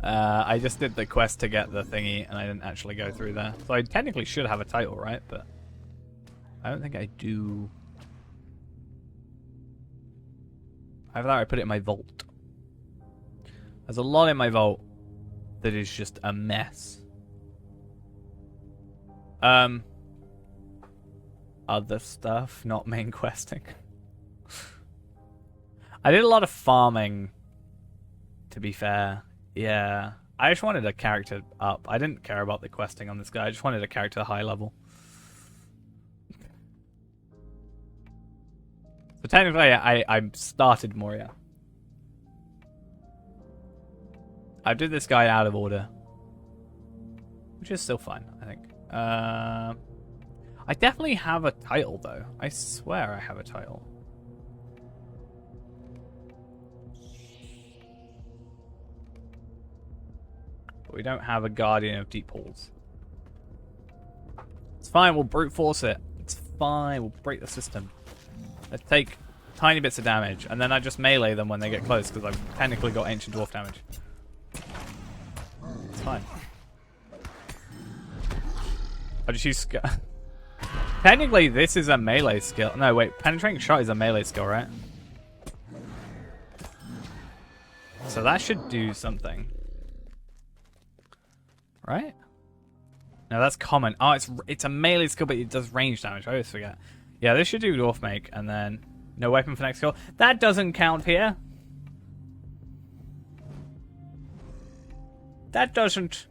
I just did the quest to get the thingy, and I didn't actually go through there. So I technically should have a title, right? But I don't think I do. Either that or I put it in my vault. There's a lot in my vault that is just a mess. Other stuff, not main questing. I did a lot of farming, to be fair. Yeah. I just wanted a character up. I didn't care about the questing on this guy. I just wanted a character high level. So technically, I started Moria. I did this guy out of order. Which is still fine, I think. I definitely have a title, though. I swear I have a title. But we don't have a Guardian of Deep Halls. It's fine, we'll brute force it. It's fine, we'll break the system. Let's take tiny bits of damage, and then I just melee them when they get close, because I've technically got Ancient Dwarf damage. It's fine. I just use... Technically, this is a melee skill. No, wait. Penetrating shot is a melee skill, right? So that should do something. Right? No, that's common. Oh, it's a melee skill, but it does range damage. I always forget. Yeah, this should do Dwarf Make, and then no weapon for next skill. That doesn't count here. That doesn't...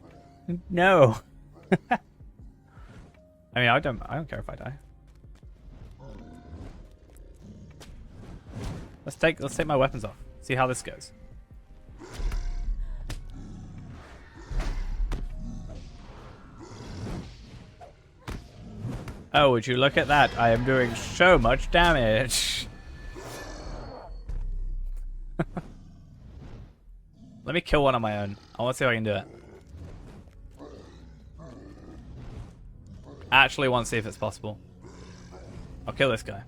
No. I mean, I don't care if I die. Let's take my weapons off. See how this goes. Oh, would you look at that? I am doing so much damage. Let me kill one on my own. I want to see if I can do it. I actually want to see if it's possible. I'll kill this guy.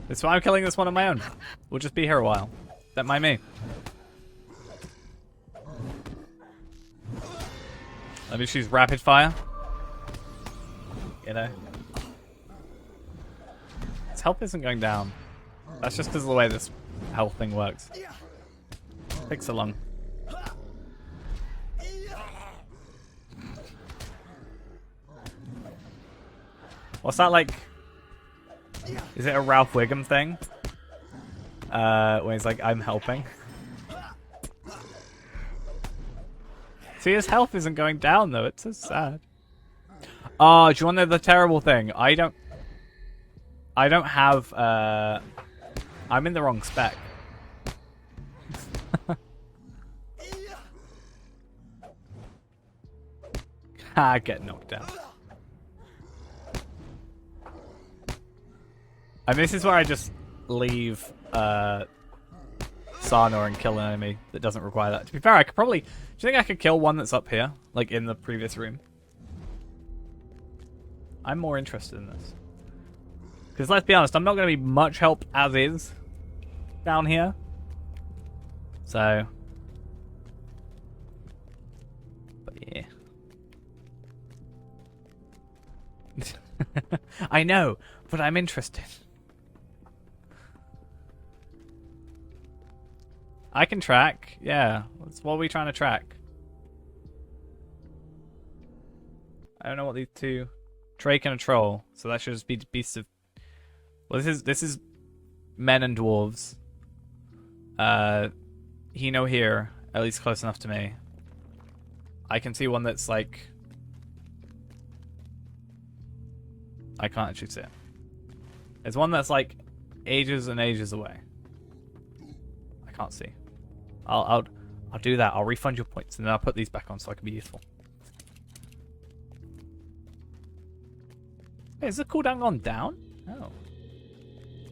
That's why I'm killing this one on my own. We'll just be here a while. Don't mind me. Let me choose rapid fire. You know. His health isn't going down. That's just because of the way this health thing works. Takes so long. What's that like? Is it a Ralph Wiggum thing? When he's like, I'm helping. See, his health isn't going down though. It's so sad. Oh, do you want to know the terrible thing? I don't have, I'm in the wrong spec. Get knocked out. I mean, this is where I just leave, Sarnor and kill an enemy that doesn't require that. To be fair, I could probably... Do you think I could kill one that's up here? Like, in the previous room? I'm more interested in this. Because let's be honest, I'm not going to be much help as is down here. So... I know, but I'm interested. I can track. Yeah, that's what are we trying to track? I don't know what these two... Drake and a troll. So that should just be beasts of... Well, this is men and dwarves. He no here, at least close enough to me. I can see one that's like... I can't actually see it. There's one that's like ages and ages away. I can't see. I'll do that. I'll refund your points and then I'll put these back on so I can be useful. Hey, is the cooldown gone down? Oh.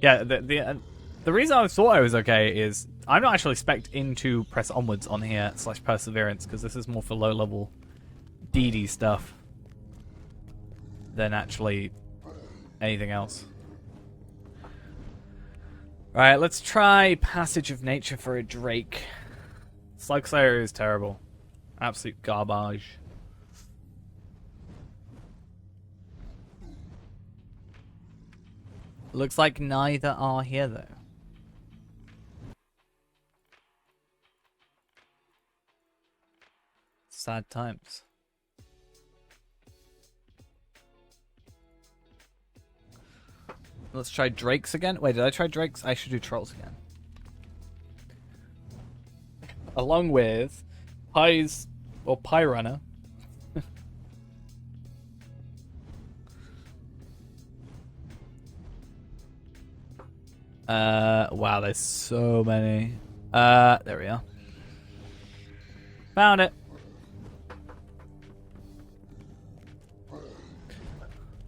Yeah, the reason I thought I was okay is I'm not actually spec'd into press onwards on here / perseverance because this is more for low level DD stuff than actually anything else. Alright, let's try Passage of Nature for a Drake. Slug Slayer is terrible. Absolute garbage. Looks like neither are here though. Sad times. Let's try Drakes again. Wait, did I try Drakes? I should do Trolls again. Along with Pies or Pie Runner. Wow, there's so many. There we are. Found it.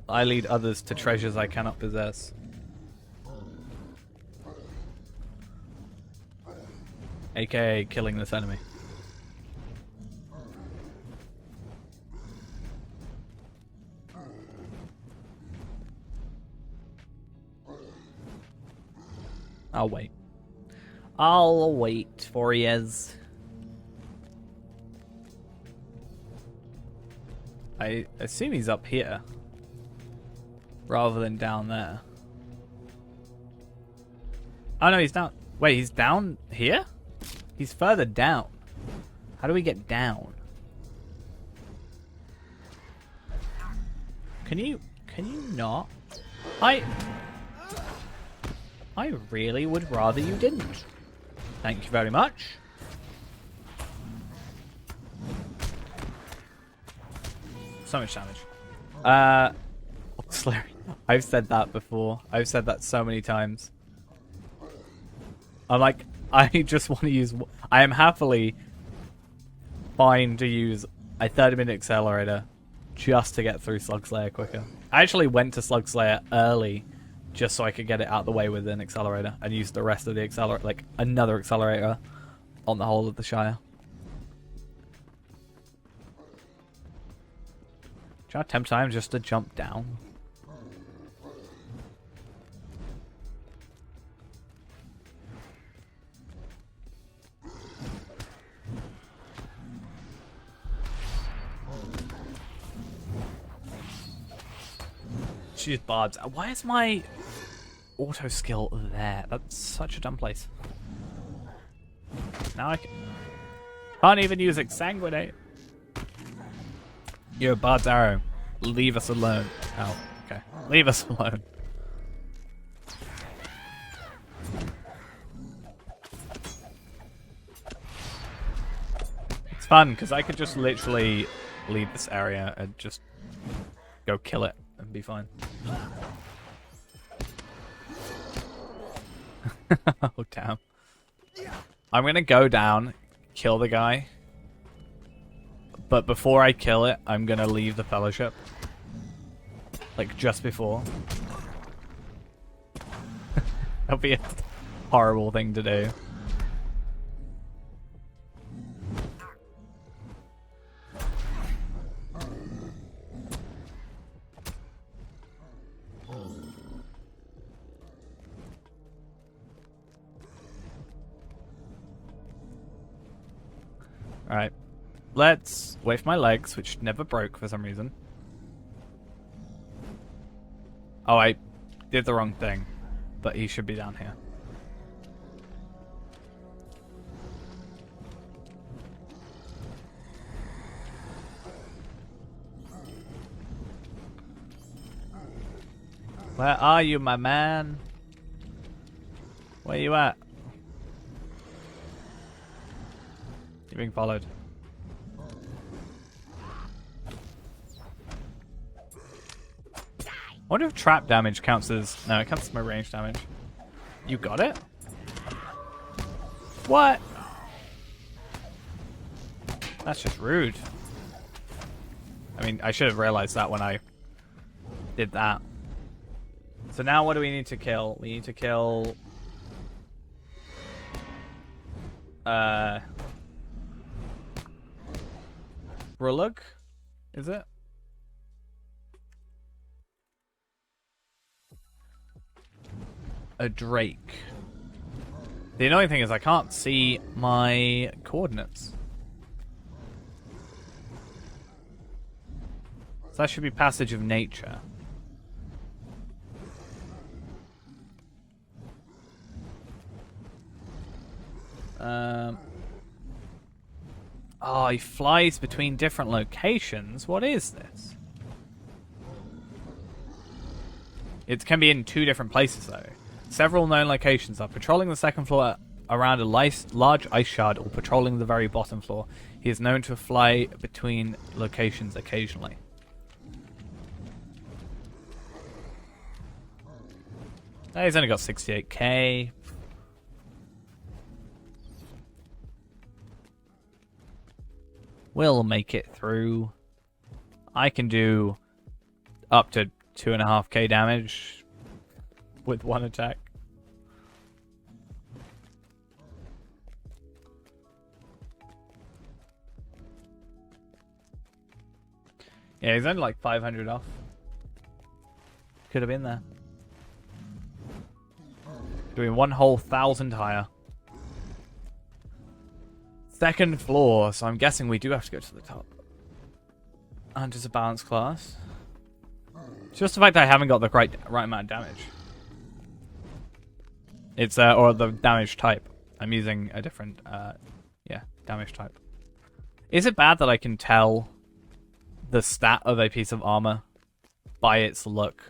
I lead others to treasures I cannot possess. AKA killing this enemy. I'll wait. I'll wait for yez. I assume he's up here. Rather than down there. Oh no, he's down. Wait, he's down here? He's further down. How do we get down? Can you not? I really would rather you didn't. Thank you very much. So much damage. Slayer. I've said that before. I've said that so many times. I'm like, I just want to use... I am happily fine to use a 30-minute accelerator just to get through Slug Slayer quicker. I actually went to Slug Slayer early just so I could get it out of the way with an accelerator and use the rest of the accelerator, like another accelerator on the whole of the Shire. Do you have temp time just to jump down? Jeez, Barbs. Why is my auto skill there? That's such a dumb place. Now I can't even use Exsanguinate. Yo, Bard's Arrow. Leave us alone. Oh, okay. Leave us alone. It's fun, because I could just literally leave this area and just go kill it and be fine. Oh, damn. I'm gonna go down, kill the guy. But before I kill it, I'm gonna leave the fellowship. Like, just before. That'll be a horrible thing to do. Alright. Let's wait for my legs, which never broke for some reason. Oh, I did the wrong thing. But he should be down here. Where are you, my man? Where you at? You're being followed. I wonder if trap damage counts as... No, it counts as my range damage. You got it? What? That's just rude. I mean, I should have realized that when I did that. So now what do we need to kill? We need to kill... Rulug? Is it? A Drake. The annoying thing is I can't see my coordinates. So that should be Passage of Nature. Oh, he flies between different locations. What is this? It can be in 2 different places, though. Several known locations are patrolling the 2nd floor around a large ice shard or patrolling the very bottom floor. He is known to fly between locations occasionally. Oh, he's only got 68k. We'll make it through. I can do up to 2.5k damage with 1 attack. Yeah, he's only like 500 off. Could have been there. Doing 1 whole 1,000 higher. 2nd floor, so I'm guessing we do have to go to the top. And it's a balanced class. It's just the fact that I haven't got the right amount of damage. It's or the damage type. I'm using a different damage type. Is it bad that I can tell the stat of a piece of armor by its look?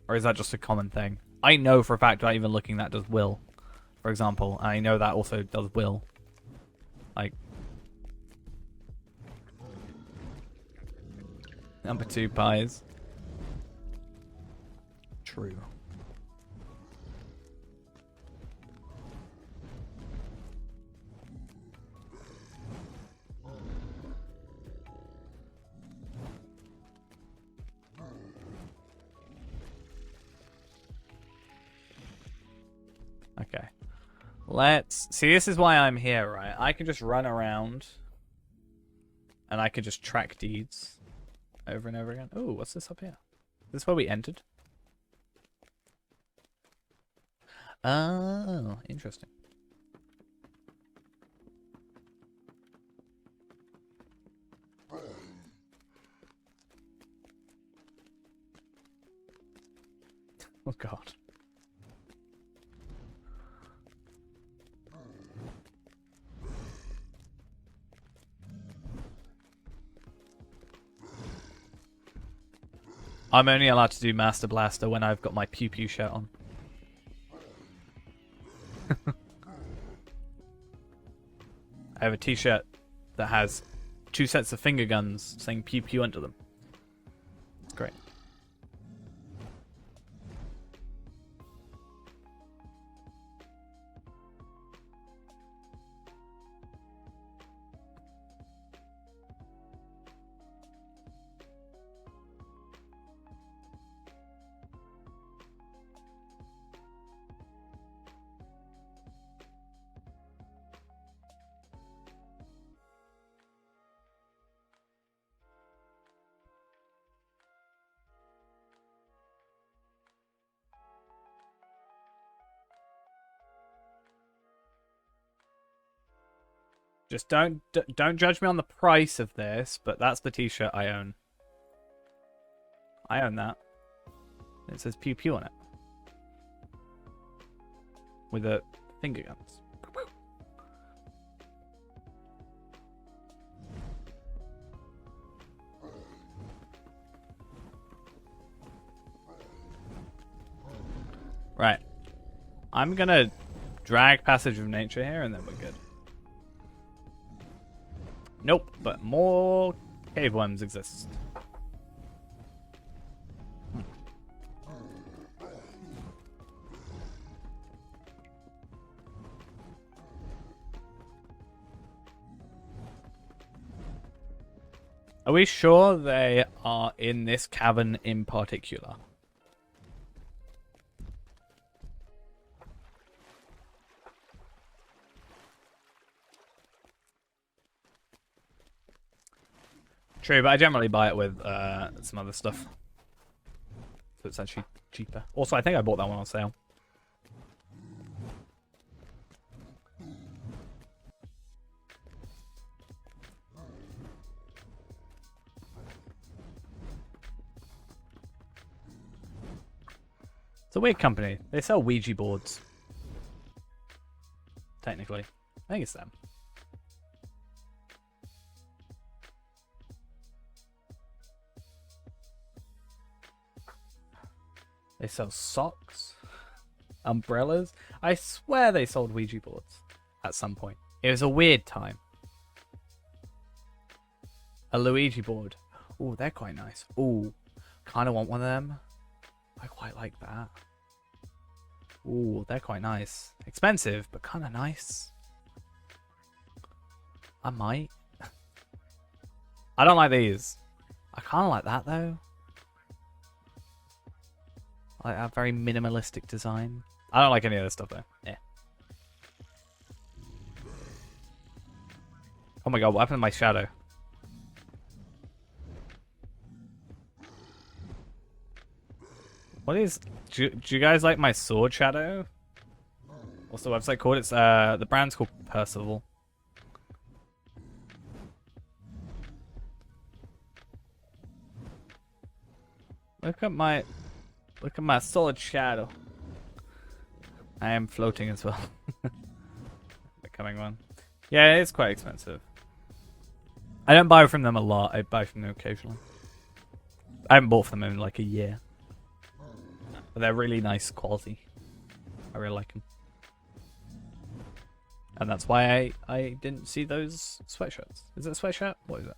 Or is that just a common thing? I know for a fact without even looking that does will. For example, I know that also does will. Like number 2 pies. True. Okay. Let's see, this is why I'm here, right? I can just run around and I can just track deeds over and over again. Oh, what's this up here? Is this where we entered? Oh, interesting. Oh god. I'm only allowed to do Master Blaster when I've got my Pew Pew shirt on. I have a t-shirt that has 2 sets of finger guns saying Pew Pew under them. It's great. Just don't judge me on the price of this, but that's the t-shirt I own. I own that. It says pew pew on it. With the finger guns. Right. I'm gonna drag Passage of Nature here and then we're good. Nope, but more cave worms exist. Are we sure they are in this cavern in particular? True, but I generally buy it with some other stuff. So it's actually cheaper. Also, I think I bought that one on sale. It's a weird company. They sell Ouija boards. Technically. I think it's them. They sell socks, umbrellas. I swear they sold Ouija boards at some point. It was a weird time. A Luigi board. Oh, they're quite nice. Oh, kind of want one of them. I quite like that. Oh, they're quite nice. Expensive, but kind of nice. I might. I don't like these. I kind of like that though. Like a very minimalistic design. I don't like any of this stuff though. Yeah. Oh my god, what happened to my shadow? What is... Do you guys like my sword shadow? What's the website called? It's the brand's called Percival. Look at my sword shadow. I am floating as well. The coming one. Yeah, it's quite expensive. I don't buy from them a lot. I buy from them occasionally. I haven't bought from them in like a year. But they're really nice quality. I really like them. And that's why I didn't see those sweatshirts. Is it a sweatshirt? What is it?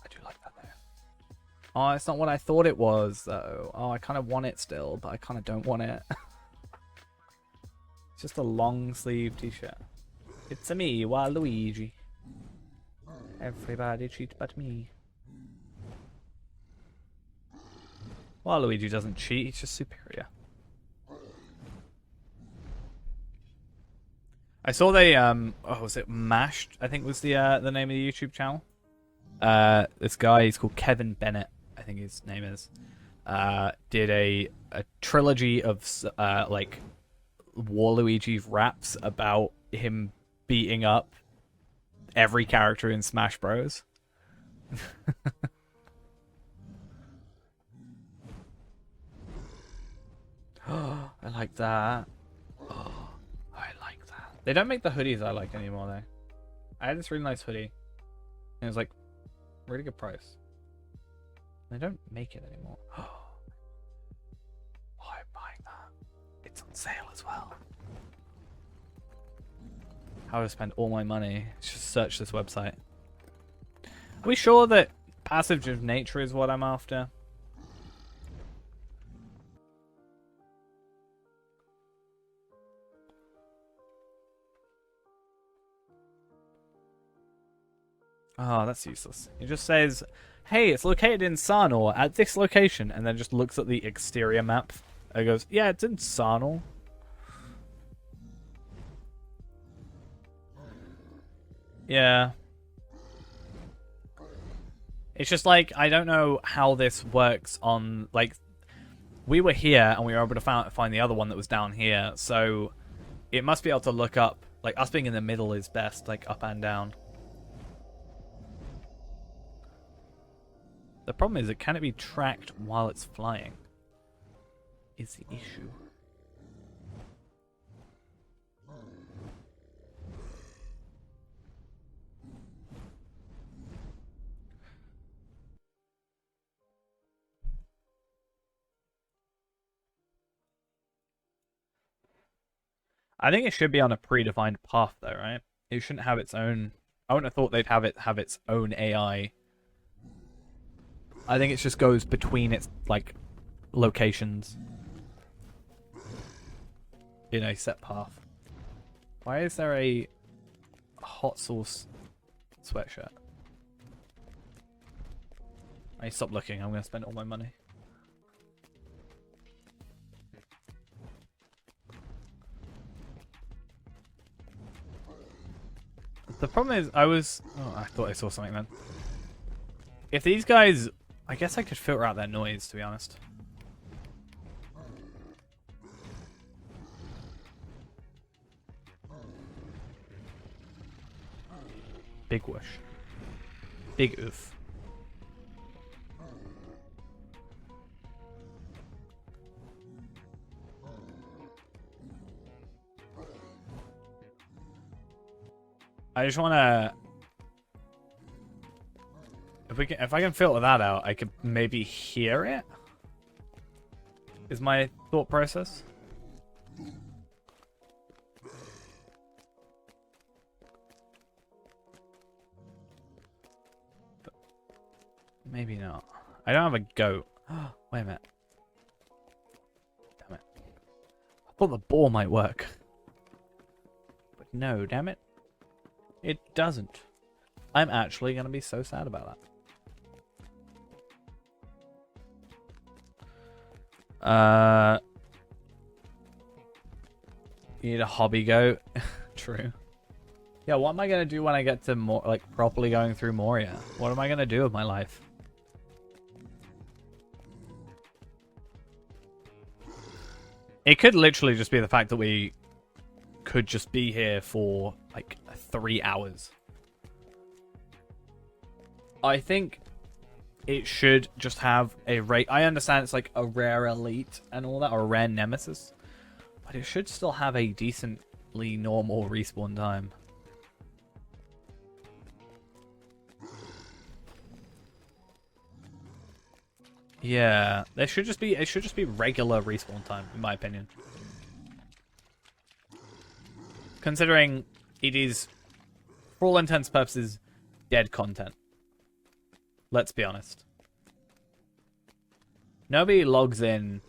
I do like that though. Oh, it's not what I thought it was though. Oh, I kind of want it still, but I kind of don't want it. It's just a long sleeve t-shirt. It's a me, Waluigi. Everybody cheat but me. Waluigi doesn't cheat, he's just superior. I saw they oh, was it Mashed? I think was the name of the YouTube channel. This guy, he's called Kevin Bennett, I think his name is. Did a trilogy of like Waluigi raps about him beating up every character in Smash Bros. Oh, I like that. Oh, I like that. They don't make the hoodies I like anymore though. I had this really nice hoodie. And it was like really good price. They don't make it anymore. Oh, I'm buying that. It's on sale as well. How to spend all my money? Just search this website. Are we sure that Passage of Nature is what I'm after? Oh, that's useless. It just says, hey, it's located in Sarnor at this location, and then just looks at the exterior map. And goes, yeah, it's in Sarnor. Yeah. It's just like, I don't know how this works on, like, we were here and we were able to find the other one that was down here, so it must be able to look up Like, us being in the middle is best, like, up and down. The problem is, can it be tracked while it's flying? Is the issue. I think it should be on a predefined path, though, right? It shouldn't have its own. I wouldn't have thought they'd have its own AI. I think it just goes between its like locations in a set path. Why is there a hot sauce sweatshirt? I stop looking. I'm gonna spend all my money. The problem is, oh, I thought I saw something then. If these guys, I guess I could filter out their noise, to be honest. Big whoosh. Big oof. I just want to. If I can filter that out, I could maybe hear it. Is my thought process? But maybe not. I don't have a goat. Wait a minute. Damn it. I thought the ball might work. But no, damn it. It doesn't. I'm actually going to be so sad about that. You need a hobby goat. True. Yeah, what am I going to do when I get to more, like, properly going through Moria? What am I going to do with my life? It could literally just be the fact that we could just be here for like 3 hours. I think it should just have a rate. I understand it's like a rare elite and all that, or a rare nemesis, but it should still have a decently normal respawn time. Yeah, there should just be. It should just be regular respawn time, in my opinion. Considering it is, for all intents and purposes, dead content. Let's be honest. Nobody logs in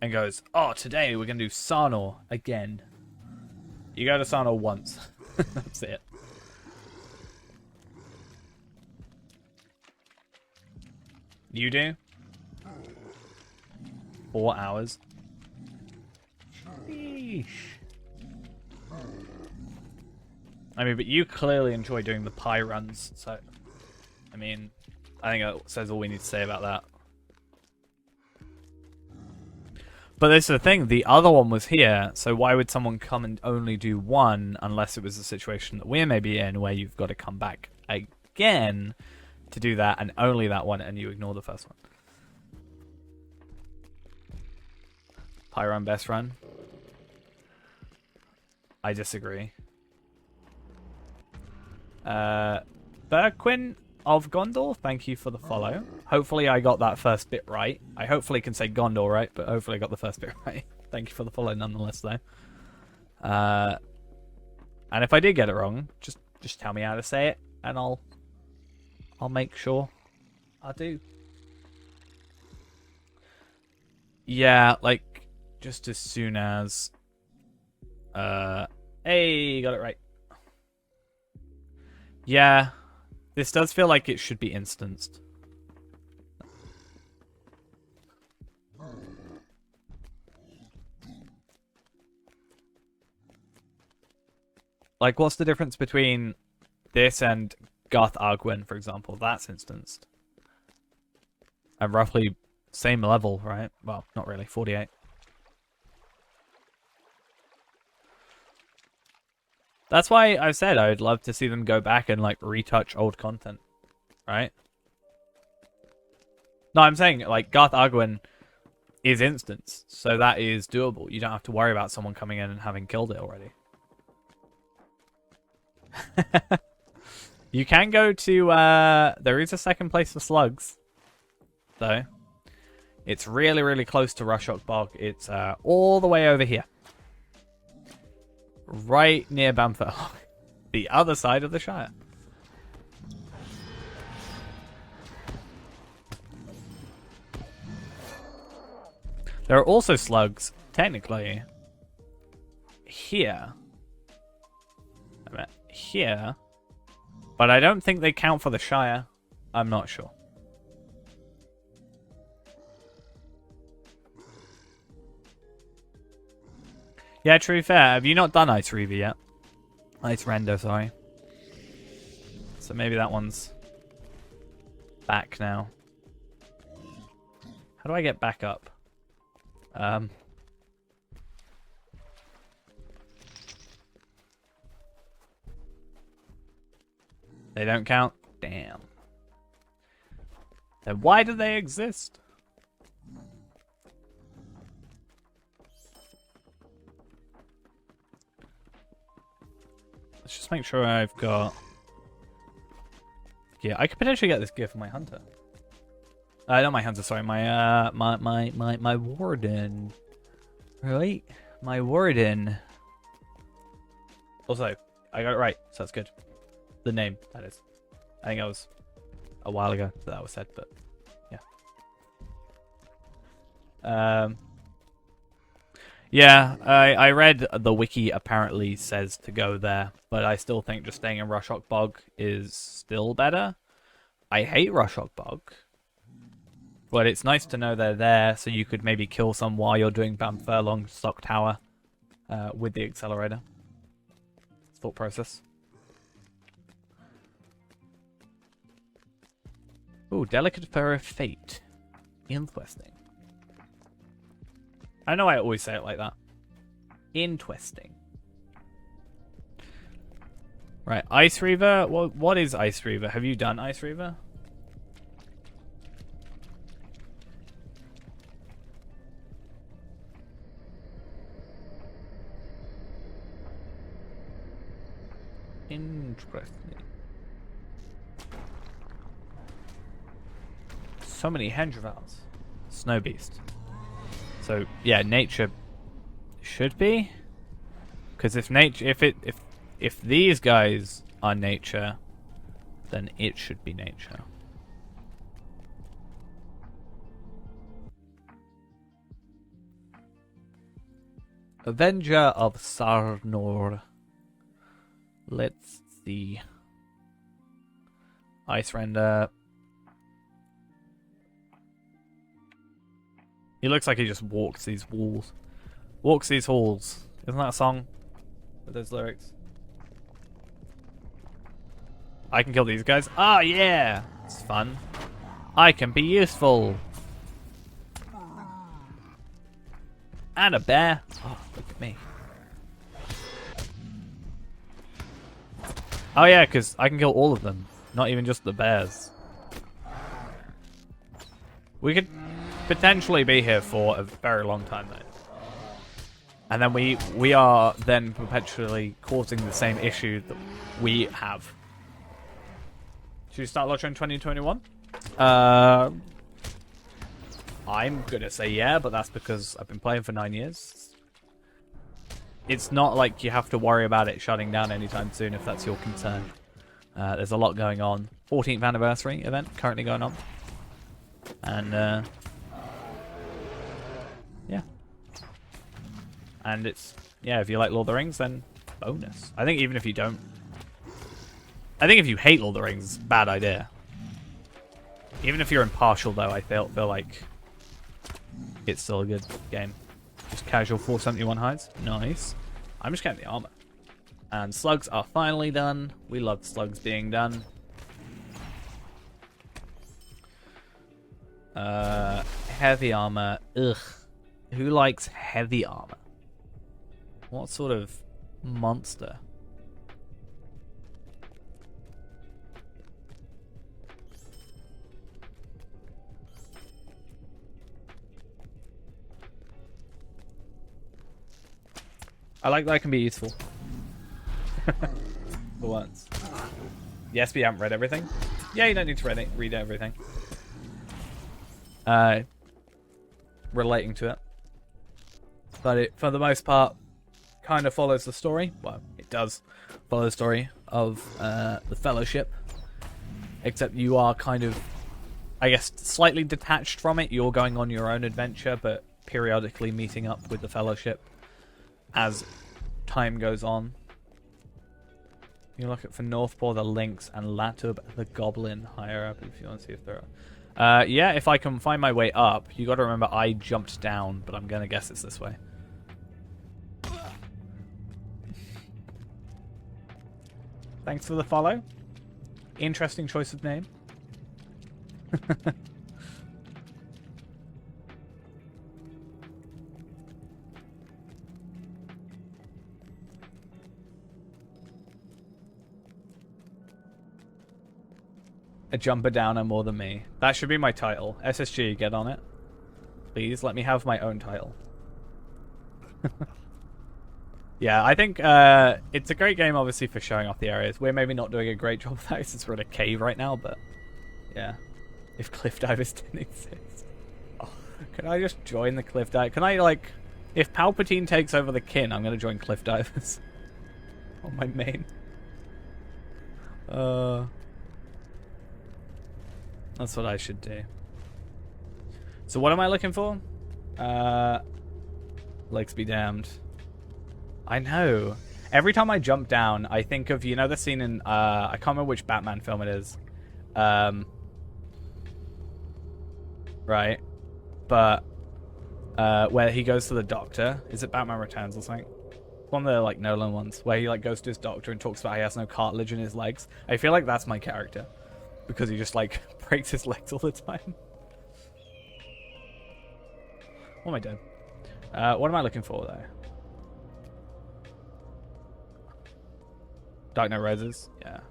and goes, oh, today we're going to do Sarnor again. You go to Sarnor once. That's it. You do? 4 hours. Sheesh. I mean, but you clearly enjoy doing the pie runs, so... I mean, I think that says all we need to say about that. But this is the thing, the other one was here, so why would someone come and only do one unless it was a situation that we're maybe in where you've got to come back again to do that, and only that one, and you ignore the first one. Pie run, best run? I disagree. Berquin of Gondor, thank you for the follow. Hopefully I got that first bit right. I hopefully can say Gondor right, but hopefully I got the first bit right. Thank you for the follow nonetheless, though. And if I did get it wrong, just tell me how to say it, and I'll make sure I do. Yeah, like, just as soon as... hey, got it right. Yeah, this does feel like it should be instanced. Like, what's the difference between this and Garth Arguin, for example? That's instanced. And roughly same level, right? Well, not really, 48. That's why I've said I would love to see them go back and like retouch old content, right? No, I'm saying like Garth Arguin is instance, so that is doable. You don't have to worry about someone coming in and having killed it already. You can go to, there is a second place for slugs, though. It's really, really close to Rushok Bog. It's all the way over here. Right near Bamford. The other side of the Shire. There are also slugs, technically, here. Here. But I don't think they count for the Shire. I'm not sure. Yeah, true fair. Have you not done Ice Reaver yet? Ice Render, sorry. So maybe that one's back now. How do I get back up? They don't count? Damn. Then why do they exist? Let's just make sure I've got... Yeah, I could potentially get this gear for my hunter. Not my hunter, sorry, my warden. Right? My warden. Also, I got it right, so that's good. The name, that is. I think that was a while ago that was said, but yeah. Yeah, I read the wiki apparently says to go there, but I still think just staying in Rushok Bog is still better. I hate Rushok Bog, but it's nice to know they're there, so you could maybe kill some while you're doing Bam Furlong Stock Tower with the accelerator. Thought process. Ooh, Delicate Fur of Fate. Interesting. I know I always say it like that. Interesting. Right, Ice Reaver. What is Ice Reaver? Have you done Ice Reaver? Interesting. So many Hendravals. Snow Beast. So yeah, nature should be, because if nature, if these guys are nature, then it should be nature. Avenger of Sarnor. Let's see. Ice Render. He looks like he just walks these walls. Walks these halls. Isn't that a song with those lyrics? I can kill these guys. Oh yeah! It's fun. I can be useful. And a bear. Oh, look at me. Oh yeah, because I can kill all of them. Not even just the bears. We could potentially be here for a very long time though. And then we are then perpetually causing the same issue that we have. Should we start Lottery in 2021? I'm gonna say yeah, but that's because I've been playing for 9 years. It's not like you have to worry about it shutting down anytime soon if that's your concern. There's a lot going on. 14th anniversary event currently going on. And yeah. And it's, yeah, if you like Lord of the Rings, then bonus. I think even if you don't, I think if you hate Lord of the Rings, it's a bad idea. Even if you're impartial though, I feel like it's still a good game. Just casual 471 hides. Nice. I'm just getting the armor. And slugs are finally done. We love slugs being done. Heavy armor. Ugh. Who likes heavy armor? What sort of monster I like that I can be useful. For once. Yes, we haven't read everything. Yeah, you don't need to read everything. Relating to it. But it, for the most part, kind of follows the story. Well, it does follow the story of the Fellowship. Except you are kind of, I guess, slightly detached from it. You're going on your own adventure, but periodically meeting up with the Fellowship as time goes on. You look at for Northpaw, the Lynx, and Latub, the Goblin, higher up if you want to see if there are. Yeah, if I can find my way up. You got to remember I jumped down, but I'm going to guess it's this way. Thanks for the follow. Interesting choice of name. A jumper downer more than me. That should be my title. SSG, get on it. Please, let me have my own title. Yeah, I think it's a great game, obviously, for showing off the areas. We're maybe not doing a great job of that since we're in a cave right now, but yeah. If cliff divers didn't exist. Oh, can I just join the cliff dive? Can I, like... If Palpatine takes over the kin, I'm going to join cliff divers. On my main. That's what I should do. So what am I looking for? Legs be damned. I know. Every time I jump down, I think of, you know, the scene in, I can't remember which Batman film it is. Right. But, where he goes to the doctor. Is it Batman Returns or something? One of the, like, Nolan ones. Where he, like, goes to his doctor and talks about how he has no cartilage in his legs. I feel like that's my character. Because he just, like, breaks his legs all the time. What am I doing? What am I looking for, though? Dark Knight Rises? Yeah.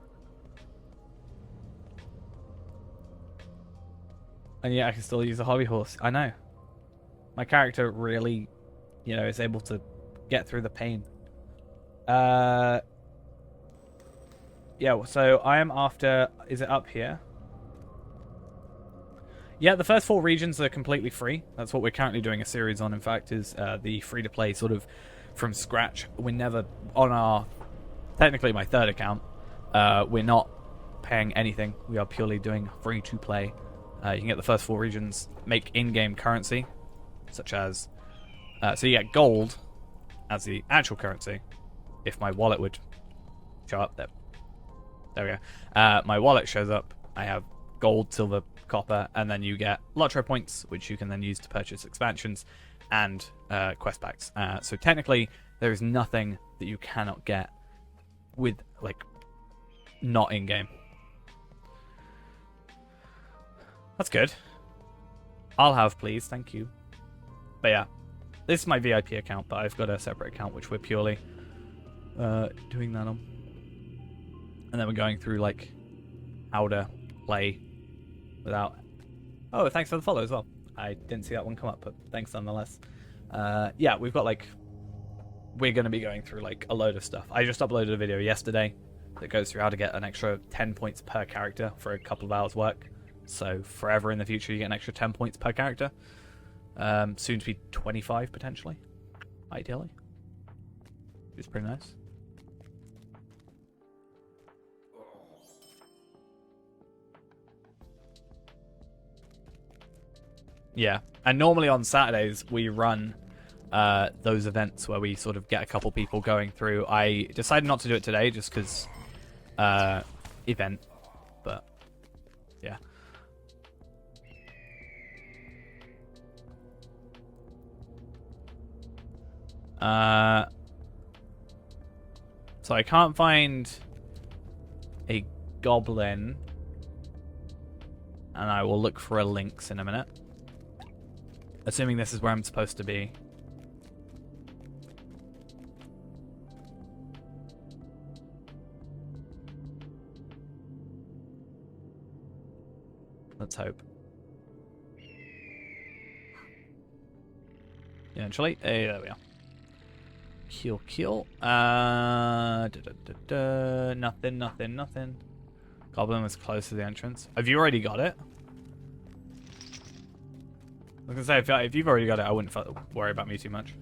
And yeah, I can still use a hobby horse. I know. My character really, you know, is able to get through the pain. Yeah, so I am after... Is it up here? Yeah, the first 4 regions are completely free. That's what we're currently doing a series on, in fact, is the free-to-play sort of from scratch. We're never on our... Technically my 3rd account. We're not paying anything. We are purely doing free-to-play. You can get the first 4 regions, make in-game currency, such as... so you get gold as the actual currency. If my wallet would show up there. There we go. My wallet shows up. I have gold, silver, copper, and then you get Lotro points, which you can then use to purchase expansions and quest packs. So technically, there is nothing that you cannot get with, like, not in-game. That's good. I'll have, please. Thank you. But yeah, this is my VIP account, but I've got a separate account which we're purely doing that on. And then we're going through, like, how to play without... Oh, thanks for the follow as well. I didn't see that one come up, but thanks nonetheless. Yeah, we've got, like... We're going to be going through, like, a load of stuff. I just uploaded a video yesterday that goes through how to get an extra 10 points per character for a couple of hours work. So, forever in the future, you get an extra 10 points per character. Soon to be 25, potentially. Ideally. It's pretty nice. Yeah, and normally on Saturdays we run those events where we sort of get a couple people going through. I decided not to do it today just because event, but yeah. So I can't find a goblin, and I will look for a lynx in a minute. Assuming this is where I'm supposed to be. Let's hope. Eventually. Hey, there we are. Kill. Nothing. Goblin was close to the entrance. Have you already got it? I was gonna say, if you've already got it, I wouldn't worry about me too much.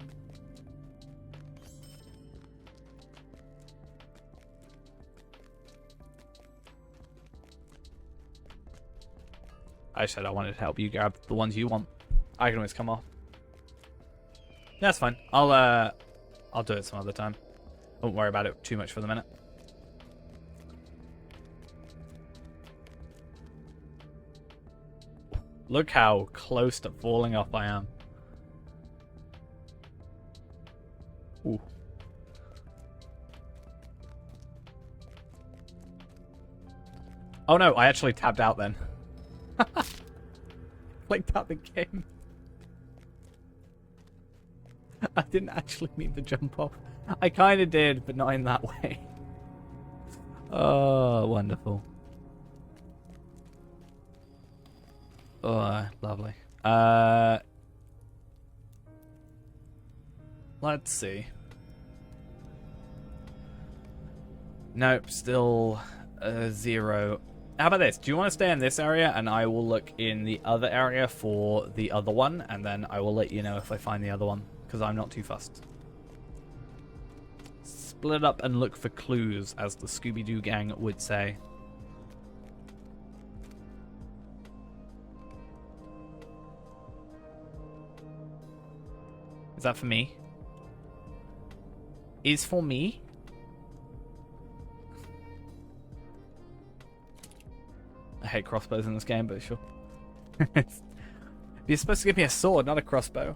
I said I wanted to help you grab the ones you want. I can always come off. That's fine. I'll do it some other time. I won't worry about it too much for the minute. Look how close to falling off I am. Ooh. Oh no, I actually tapped out then. Clicked out the game. I didn't actually mean to jump off. I kind of did, but not in that way. Oh, wonderful. Oh, lovely. Let's see. Nope, still 0. How about this? Do you want to stay in this area and I will look in the other area for the other one, and then I will let you know if I find the other one, because I'm not too fussed. Split up and look for clues, as the Scooby-Doo gang would say. Is that for me? Is for me? I hate crossbows in this game, but sure. You're supposed to give me a sword, not a crossbow.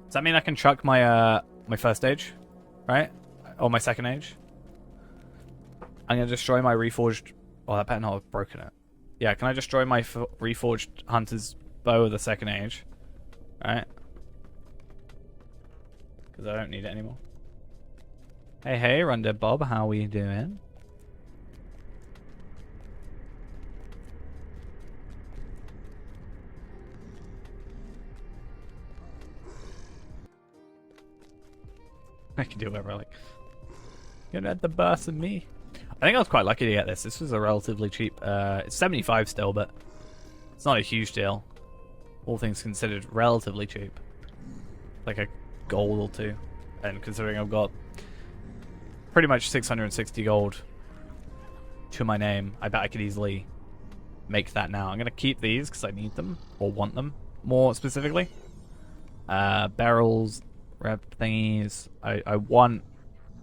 Does that mean I can chuck my my first age? Right? Or my second age? I'm gonna destroy my reforged... Oh, that pattern hole, I've broken it. Yeah, can I destroy my reforged hunter's bow of the second age? Right? Because I don't need it anymore. Hey, Rundead Bob, how are you doing? I can do whatever I like. You're gonna add the burst of me. I think I was quite lucky to get this. This was a relatively cheap. It's 75 still, but it's not a huge deal. All things considered, relatively cheap. Like a gold or two. And considering I've got pretty much 660 gold to my name, I bet I could easily make that now. I'm gonna keep these because I need them, or want them more specifically. Barrels. Rep thingies. I want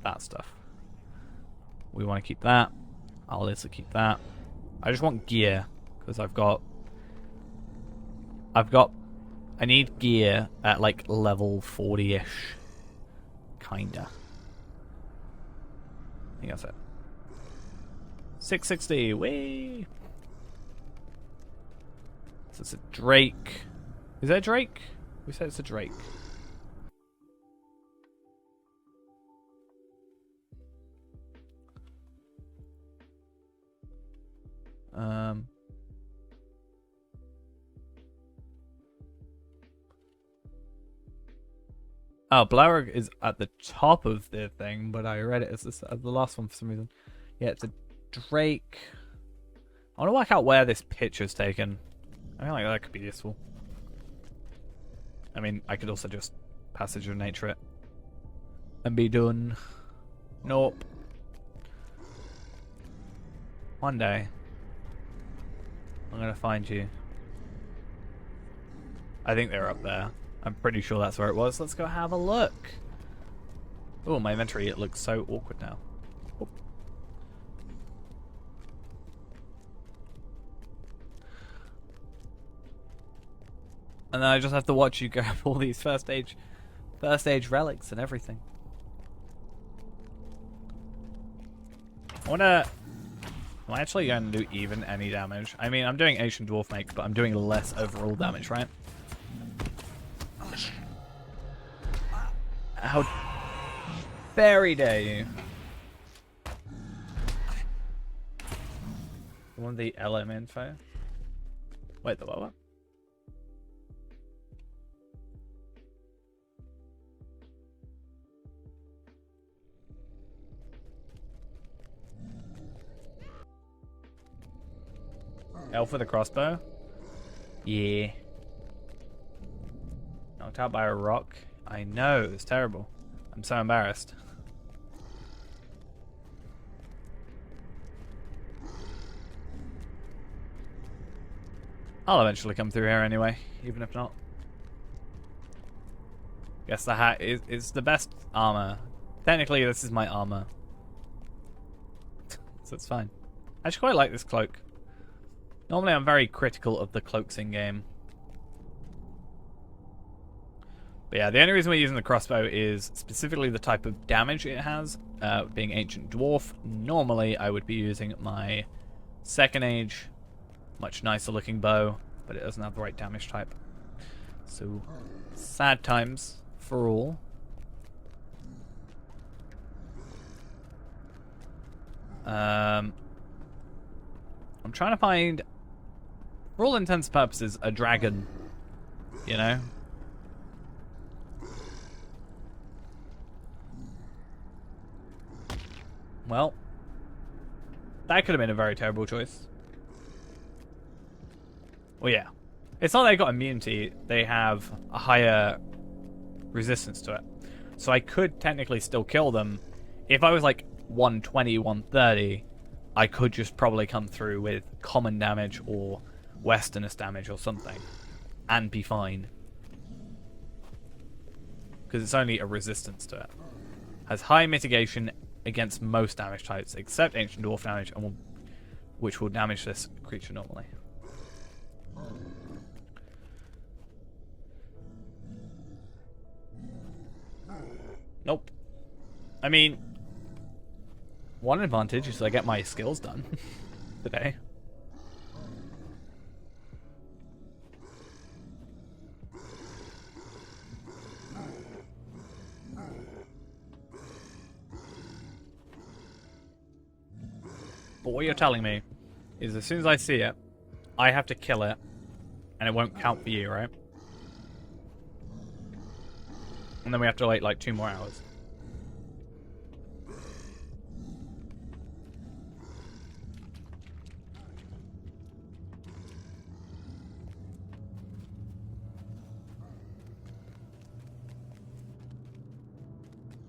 that stuff. We want to keep that. I'll also keep that. I just want gear because I need gear at like level 40-ish. Kinda. I think that's it. 660. Whee! So it's a Drake. Is that a Drake? We said it's a Drake. Oh, Blaurig is at the top of the thing, but I read it as the last one for some reason. Yeah, it's a Drake. I want to work out where this picture's taken. I feel like that could be useful. I mean, I could also just passage of nature it and be done. Nope. One day, I'm gonna find you. I think they're up there. I'm pretty sure that's where it was. Let's go have a look. Oh, my inventory, it looks so awkward now. Oh. And then I just have to watch you grab all these first age relics and everything. Am I actually going to do even any damage? I mean, I'm doing Asian Dwarf Make, but I'm doing less overall damage, right? How very dare you? You want the LM info? Wait, the what? Elf with a crossbow? Yeah. Knocked out by a rock? I know, it's terrible. I'm so embarrassed. I'll eventually come through here anyway, even if not. Guess the hat is the best armor. Technically, this is my armor. So it's fine. I actually quite like this cloak. Normally I'm very critical of the cloaks in game. But yeah, the only reason we're using the crossbow is specifically the type of damage it has. Being Ancient Dwarf, normally I would be using my Second Age, much nicer looking bow, but it doesn't have the right damage type. So, sad times for all. I'm trying to find, for all intents and purposes, a dragon, you know? Well, that could have been a very terrible choice. Well, yeah. It's not they got immunity, they have a higher resistance to it. So I could technically still kill them. If I was like 120, 130, I could just probably come through with common damage or westernist damage or something and be fine. Because it's only a resistance to it. Has high mitigation against most damage types except Ancient Dwarf damage, and which will damage this creature normally. Nope. I mean, one advantage is I get my skills done today. But what you're telling me is as soon as I see it, I have to kill it, and it won't count for you, right? And then we have to wait like 2 more hours.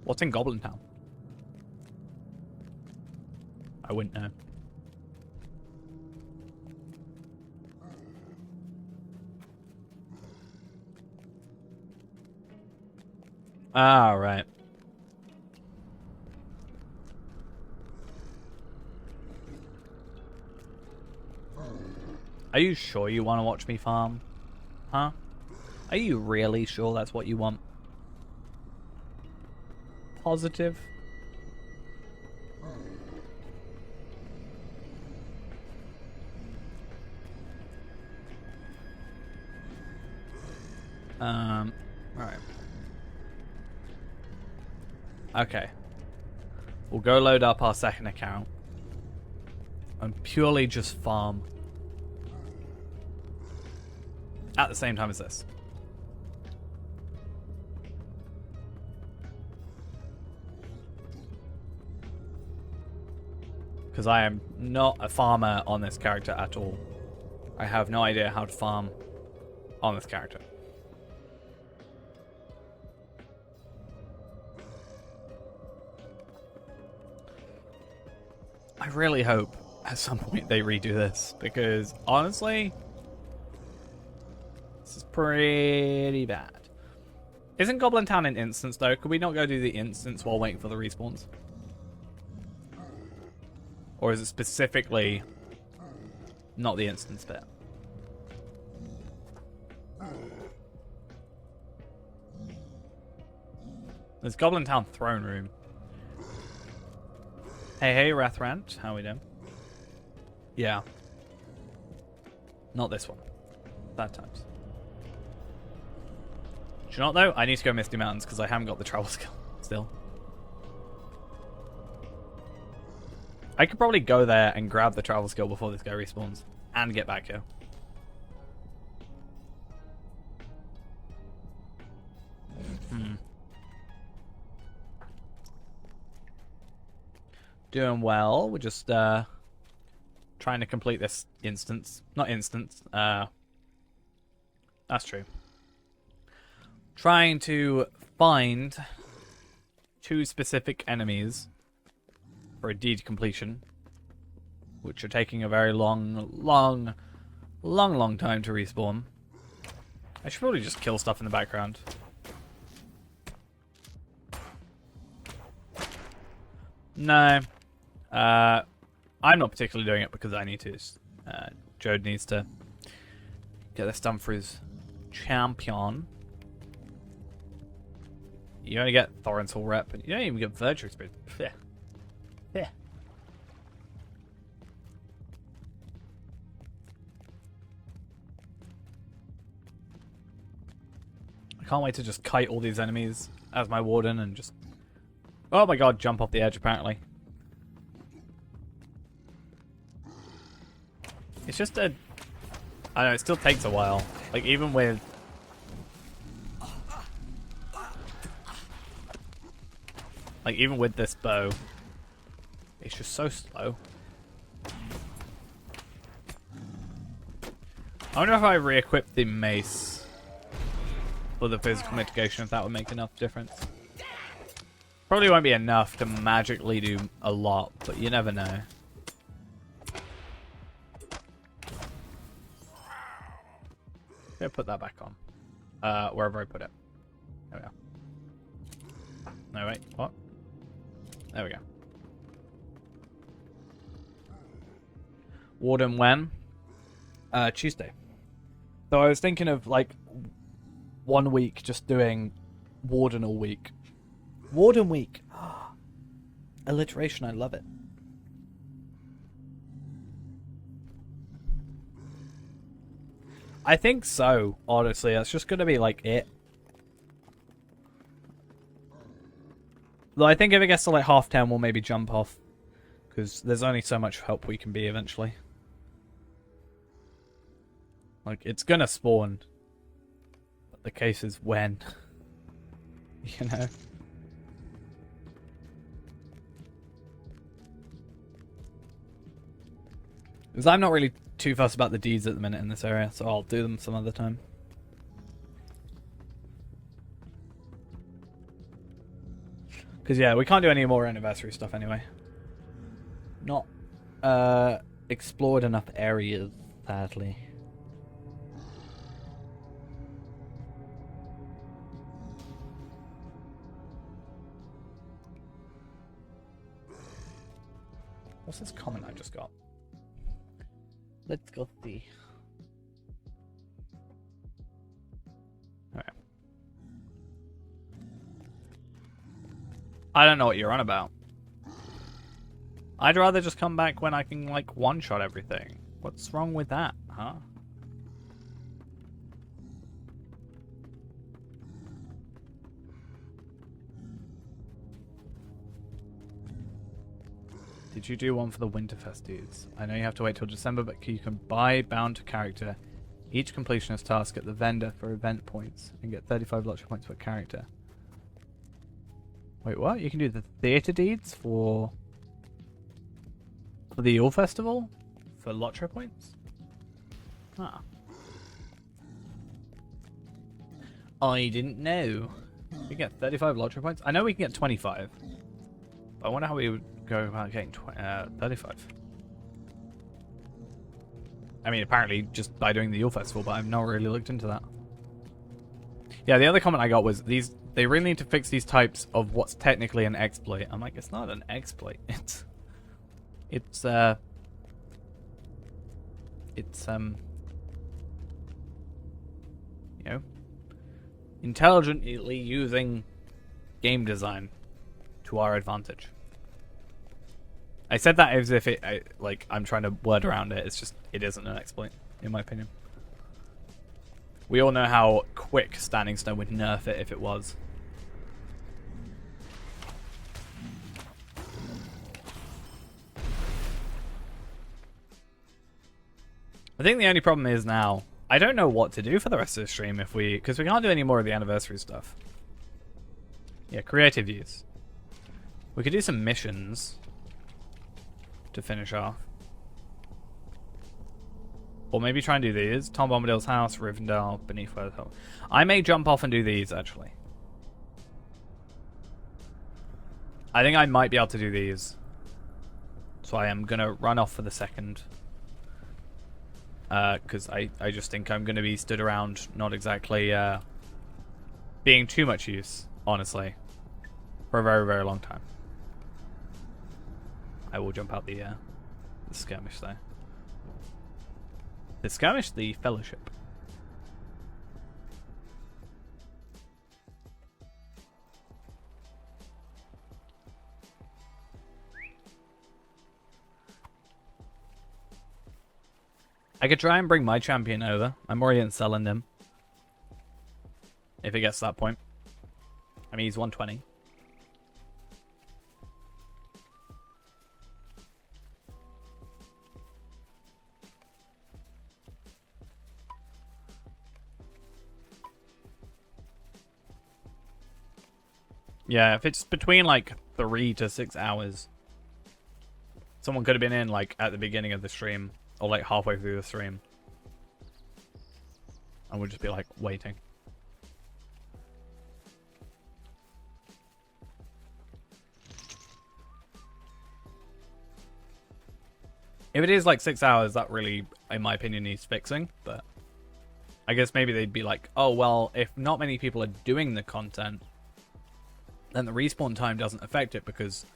What's in Goblin Town? I wouldn't know. Ah, right. Are you sure you want to watch me farm? Huh? Are you really sure that's what you want? Positive? Right. Okay. We'll go load up our second account and purely just farm at the same time as this. Because I am not a farmer on this character at all. I have no idea how to farm on this character. I really hope at some point they redo this, because honestly, this is pretty bad. Isn't Goblin Town an instance though? Could we not go do the instance while waiting for the respawns? Or is it specifically not the instance bit? There's Goblin Town Throne Room. Hey, Rathrant. How we doing? Yeah. Not this one. Bad times. Do you know what, though? I need to go Misty Mountains because I haven't got the travel skill still. I could probably go there and grab the travel skill before this guy respawns and get back here. Doing well. We're just trying trying to complete this instance. Not instance. That's true. Trying to find 2 specific enemies for a deed completion, which are taking a very long time to respawn. I should probably just kill stuff in the background. No. I'm not particularly doing it because I need to. Jode needs to get this done for his champion. You only get Thorin's Hall rep, and you don't even get Virtue Experience. Yeah. Yeah. I can't wait to just kite all these enemies as my warden and just... Oh my god, jump off the edge apparently. It's just a... I don't know, it still takes a while. Like, even with... Like, even with this bow, it's just so slow. I wonder if I re-equip the mace for the physical mitigation, if that would make enough difference. Probably won't be enough to magically do a lot, but you never know. Gonna put that back on. Wherever I put it. There we go. No, wait, what? There we go. Warden when? Tuesday. So I was thinking of, like, 1 week just doing Warden all week. Warden week. Alliteration, I love it. I think so, honestly. That's just gonna be, like, it. Though I think if it gets to, like, 10:30, we'll maybe jump off. Because there's only so much help we can be eventually. Like, it's gonna spawn. But the case is when. You know? Because I'm not really too fussed about the deeds at the minute in this area, so I'll do them some other time. Because, yeah, we can't do any more anniversary stuff anyway. Not explored enough areas, sadly. What's this comment I just got? Let's go see. Alright. I don't know what you're on about. I'd rather just come back when I can, like, one-shot everything. What's wrong with that, huh? Did you do one for the Winterfest dudes? I know you have to wait till December, but you can buy bound to character each completionist task at the vendor for event points and get 35 lottery points per character. Wait, what? You can do the theatre deeds for the Yule Festival? For lottery points? Ah. I didn't know. We get 35 lottery points? I know we can get 25. But I wonder how we would go about getting 35. I mean, apparently just by doing the Yule Festival, but I've not really looked into that. Yeah, the other comment I got was they really need to fix these types of what's technically an exploit. I'm like, it's not an exploit. It's you know, intelligently using game design to our advantage. I said that as if I'm trying to word around it. It's just, it isn't an exploit, in my opinion. We all know how quick Standing Stone would nerf it if it was. I think the only problem is now, I don't know what to do for the rest of the stream because we can't do any more of the anniversary stuff. Yeah, creative use. We could do some missions to finish off. Or maybe try and do these. Tom Bombadil's house, Rivendell, Beneath Where the Hell. I may jump off and do these, actually. I think I might be able to do these. So I am going to run off for the second. Because I just think I'm going to be stood around, not exactly being too much use, honestly. For a very, very long time. I will jump out the skirmish, though. The skirmish, the fellowship. I could try and bring my champion over. I'm already selling him. If it gets to that point. I mean, he's 120. Yeah, if it's between like 3 to 6 hours. Someone could have been in like at the beginning of the stream. Or like halfway through the stream. And we'll just be like waiting. If it is like 6 hours, that really, in my opinion, needs fixing. But I guess maybe they'd be like, oh, well, if not many people are doing the content, then the respawn time doesn't affect it because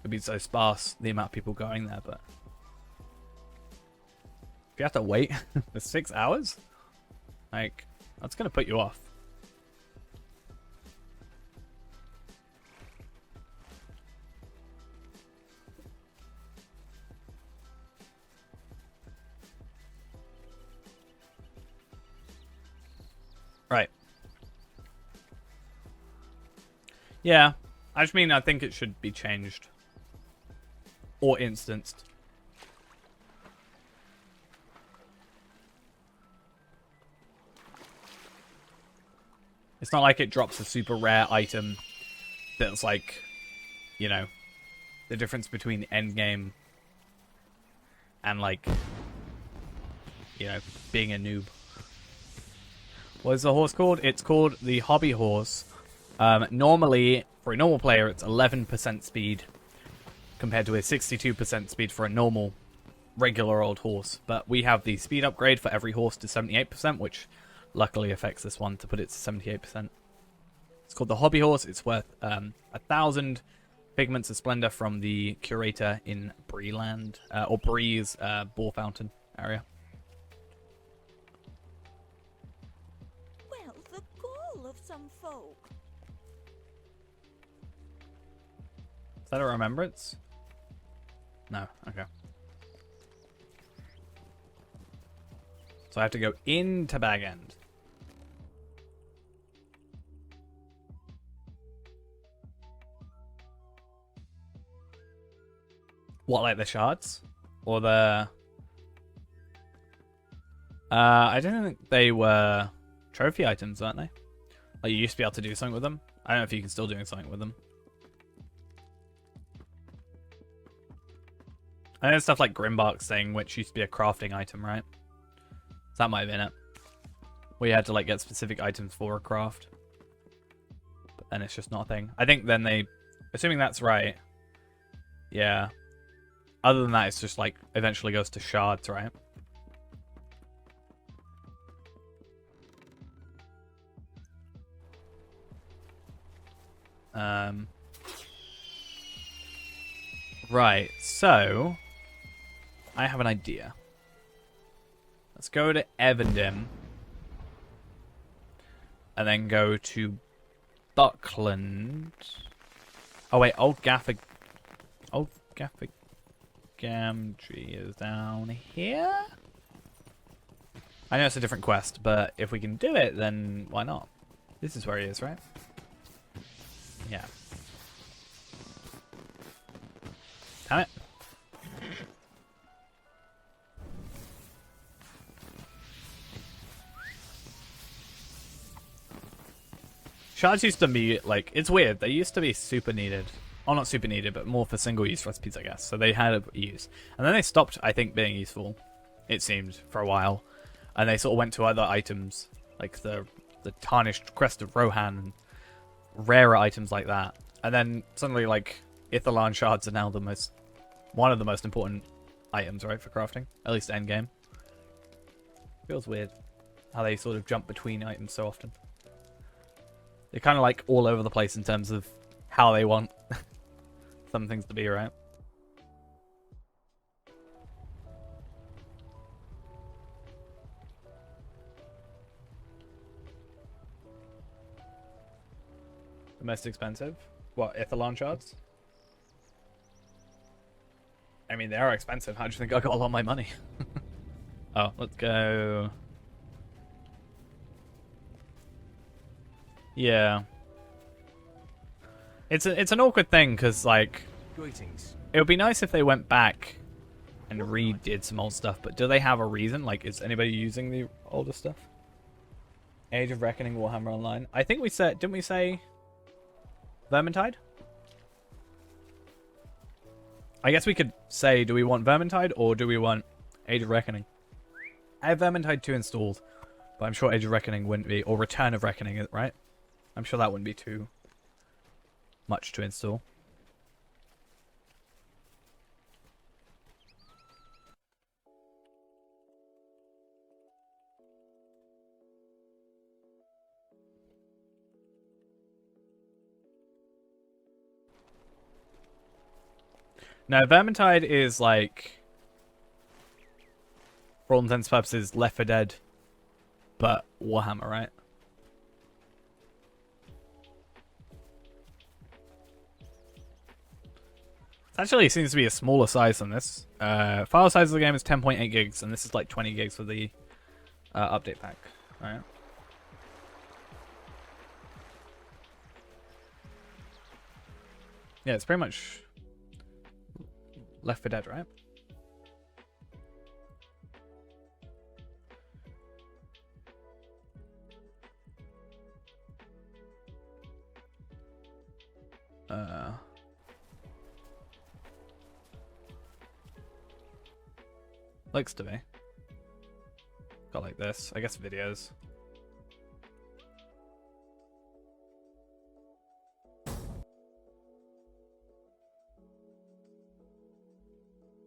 it'd be so sparse, the amount of people going there. But if you have to wait for 6 hours, like, that's going to put you off. Right. Yeah, I just mean I think it should be changed. Or instanced. It's not like it drops a super rare item that's like, you know, the difference between endgame and like, you know, being a noob. What is the horse called? It's called the Hobby Horse. Normally, for a normal player, it's 11% speed compared to a 62% speed for a normal, regular old horse. But we have the speed upgrade for every horse to 78%, which luckily affects this one to put it to 78%. It's called the Hobby Horse. It's worth 1,000 pigments of splendor from the curator in Breeland, or Bree's Boar Fountain area. Well, the gall of some folk. Is that a remembrance? No, okay. So I have to go into Bag End. What, like the shards? Or the... I don't think they were trophy items, weren't they? Like, you used to be able to do something with them. I don't know if you can still do something with them. I know stuff like Grimbark's thing, which used to be a crafting item, right? So that might have been it. We had to like get specific items for a craft. But then it's just not a thing. I think then they... Assuming that's right. Yeah. Other than that, it's just like eventually goes to shards, right? Right, so I have an idea. Let's go to Evendim and then go to Buckland. Oh wait, Old Gamtree is down here. I know it's a different quest, but if we can do it, then why not? This is where he is, right? Yeah. Damn it. Shards used to be, like, it's weird. They used to be super needed. Oh, not super needed, but more for single-use recipes, I guess. So they had a use. And then they stopped, I think, being useful. it seemed, for a while. And they sort of went to other items, like the tarnished crest of Rohan, and rarer items like that. And then suddenly, like, Ithalan shards are now one of the most important items, right, for crafting? At least endgame. Feels weird how they sort of jump between items so often. They're kind of like all over the place in terms of how they want some things to be, right? The most expensive? What, Ithalan shards? I mean, they are expensive. How do you think I got a lot of my money? Oh, let's go. Yeah. It's an awkward thing, because, like, Greetings. it would be nice if they went back and redid some old stuff, but do they have a reason? Like, is anybody using the older stuff? Age of Reckoning, Warhammer Online. I think we said, didn't we say Vermintide? I guess we could say, do we want Vermintide or do we want Age of Reckoning? I have Vermintide 2 installed, but I'm sure Age of Reckoning wouldn't be, or Return of Reckoning, right? I'm sure that wouldn't be too much to install. No, Vermintide is like, for all intents and purposes, Left 4 Dead, but Warhammer, right? It actually seems to be a smaller size than this. File size of the game is 10.8 gigs, and this is like 20 gigs for the update pack. Alright. Yeah, it's pretty much Left 4 Dead, right? Looks to be. Got like this. I guess videos.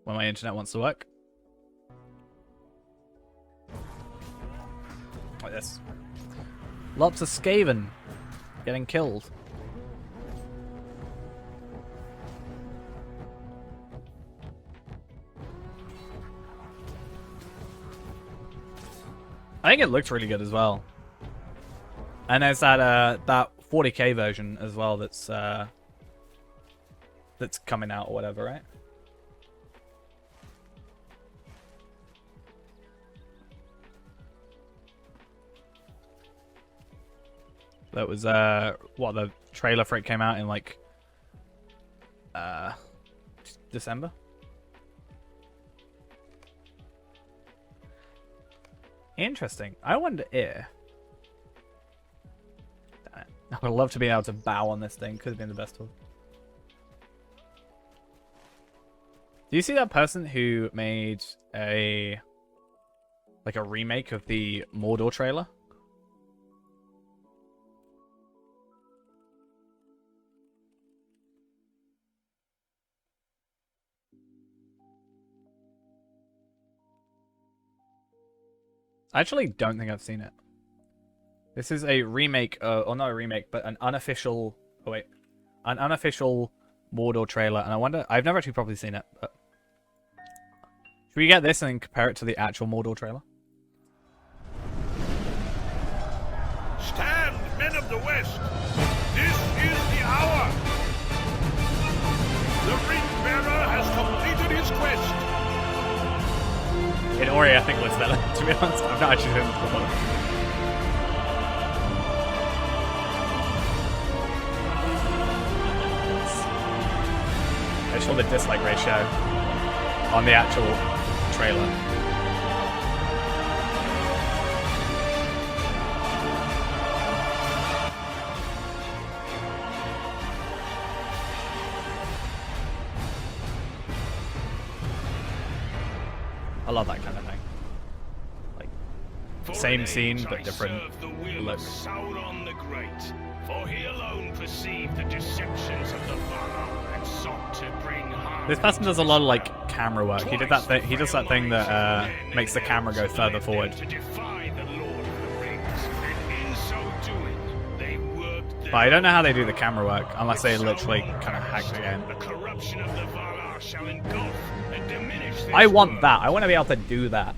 When my internet wants to work. Like this. Lots of Skaven getting killed. I think it looks really good as well. And there's that that 40k version as well that's coming out or whatever, right? That was what, the trailer for it came out in like December. Interesting. I wonder if... Damn it. I would love to be able to bow on this thing. Could have been the best one. Do you see that person who made a remake of the Mordor trailer? I actually don't think I've seen it. This is a remake, or not a remake, but an unofficial... Oh wait. An unofficial Mordor trailer, and I wonder... I've never actually properly seen it, but... Should we get this and compare it to the actual Mordor trailer? Stand, men of the West! This is the hour! The Ring-Bearer has completed his quest! In Ori, I think it was better, to be honest. I've not actually seen this before. I saw the dislike ratio on the actual trailer. I love that kind of thing. same scene but different look. Sauron the Great, for he alone perceived the deceptions of the Valar and sought to bring harm. This person does a lot of like camera work. He did that thing. He does that thing that makes the camera go further forward. To defy the Lord of the Rings, and in so doing, they worked their But I don't know how they do the camera work unless they literally kind of hack the game. The corruption of the Valar shall engulf and diminish this I want world. that. I want to be able to do that.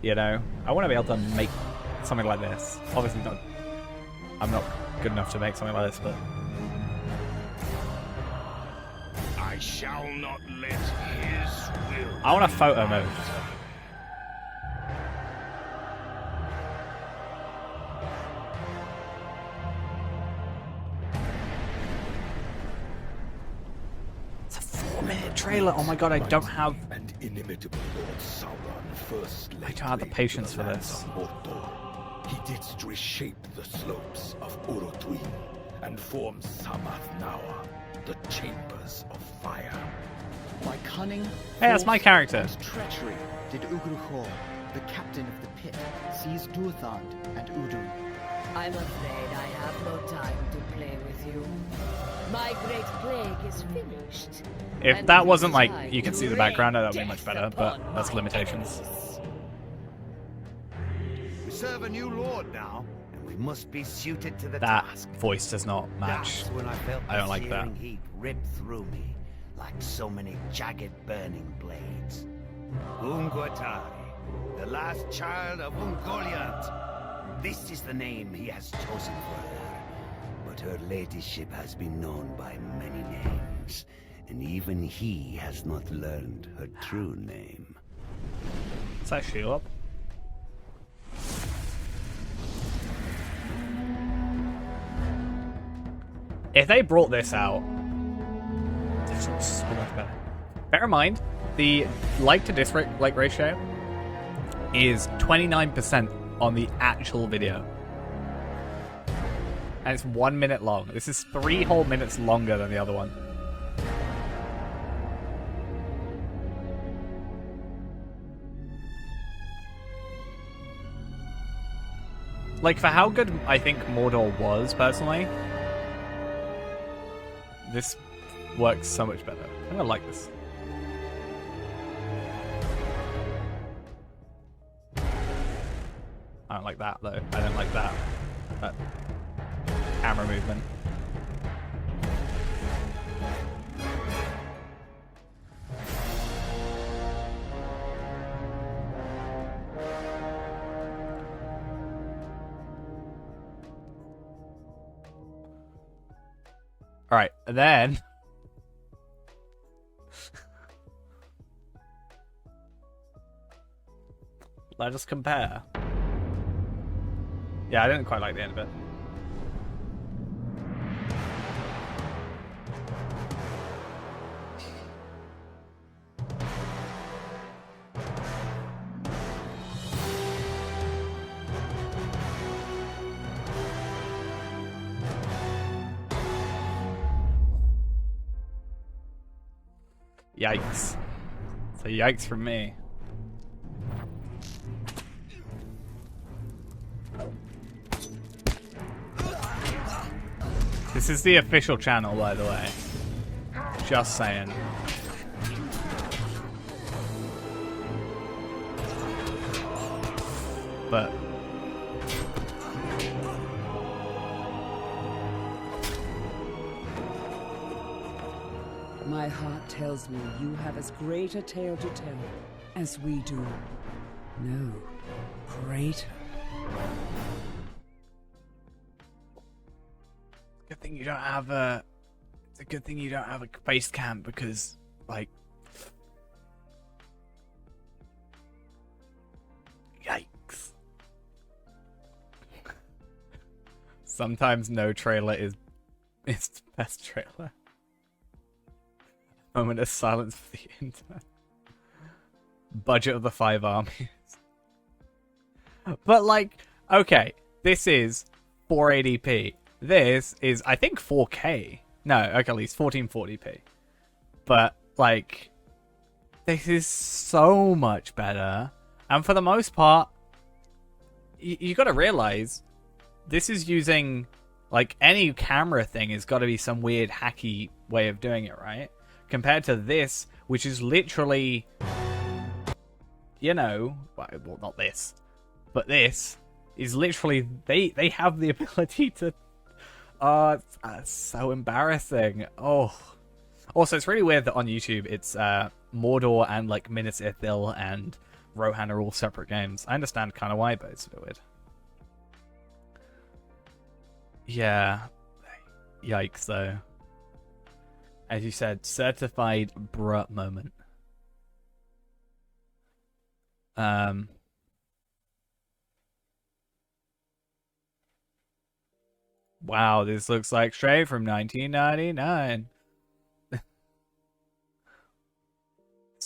You know, I want to be able to make something like this. Obviously, not. I'm not good enough to make something like this, but I shall not let his will. I want a photo mode. It's a 4-minute trailer. Oh my god, I don't have. And inimitable Lord Sauron first I don't have the patience for this. He didst reshape the slopes of Urotwin and form Samath Naua, the chambers of fire. By cunning, Hey, that's my force, character. and treachery did Ugruchor, the captain of the pit, seize Durthand and Udun. I'm afraid I have no time to play with you. My great plague is finished. If and that it wasn't is like time you could to see the rain background, that would be much death better. But upon that's my limitations. enemies. We serve a new lord now, and we must be suited to the That task. voice does not match. That's when I felt I don't the like that. searing heat rip through me, like so many jagged burning blades. Ungotari, the last child of Ungoliant. This is the name he has chosen for her. But her ladyship has been known by many names, and even he has not learned her true name. Is that Shelob? If they brought this out, this looks so much better. Bear in mind, the like to dislike ratio is 29% on the actual video. And it's 1 minute long. This is 3 whole minutes longer than the other one. Like, for how good I think Mordor was, personally, this works so much better. I'm gonna like this. I don't like that, though. I don't like that. That camera movement. Alright, and then... let us compare. Yeah, I didn't quite like the end of it. Yikes. So yikes from me. This is the official channel, by the way. Just saying. But... my heart tells me you have as great a tale to tell as we do. No, greater. Good thing you don't have a... It's a good thing you don't have a base camp because, like... Yikes. Sometimes no trailer is the best trailer. Moment of silence for the internet. Budget of the 5 armies. But like, okay, this is 480p. This is, I think, 4K. No, okay, at least 1440p. But like, this is so much better. And for the most part, you got to realize this is using, like, any camera thing has got to be some weird hacky way of doing it, right? Compared to this, which is literally, you know, well, not this, but this is literally, they have the ability to, it's so embarrassing. Oh. Also, it's really weird that on YouTube, it's Mordor and, like, Minas Ithil and Rohan are all separate games. I understand kind of why, but it's a bit weird. Yeah. Yikes, though. As you said, certified bruh moment. Wow, this looks like straight from 1999. This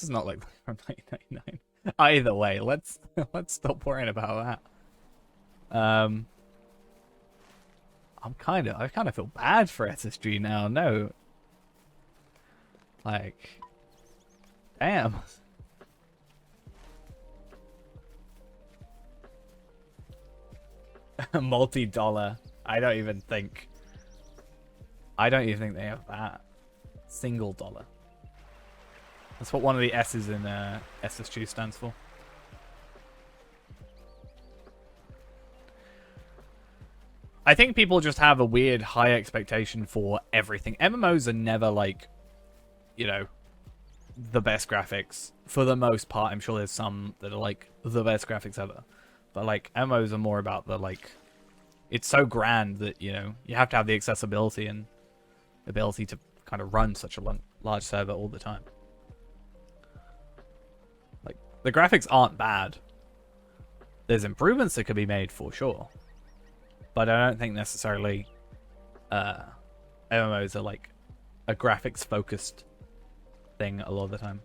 is not like from 1999. Either way, let's stop worrying about that. I kind of feel bad for SSG now. No, like, damn. Multi-dollar. I don't even think they have that. Single dollar. That's what one of the S's in SSG stands for. I think people just have a weird high expectation for everything. MMOs are never, like, you know, the best graphics. For the most part, I'm sure there's some that are, like, the best graphics ever. But, like, MMOs are more about the, like, it's so grand that, you know, you have to have the accessibility and ability to kind of run such a large server all the time. Like, the graphics aren't bad. There's improvements that could be made for sure. But I don't think necessarily MMOs are like a graphics focused thing a lot of the time.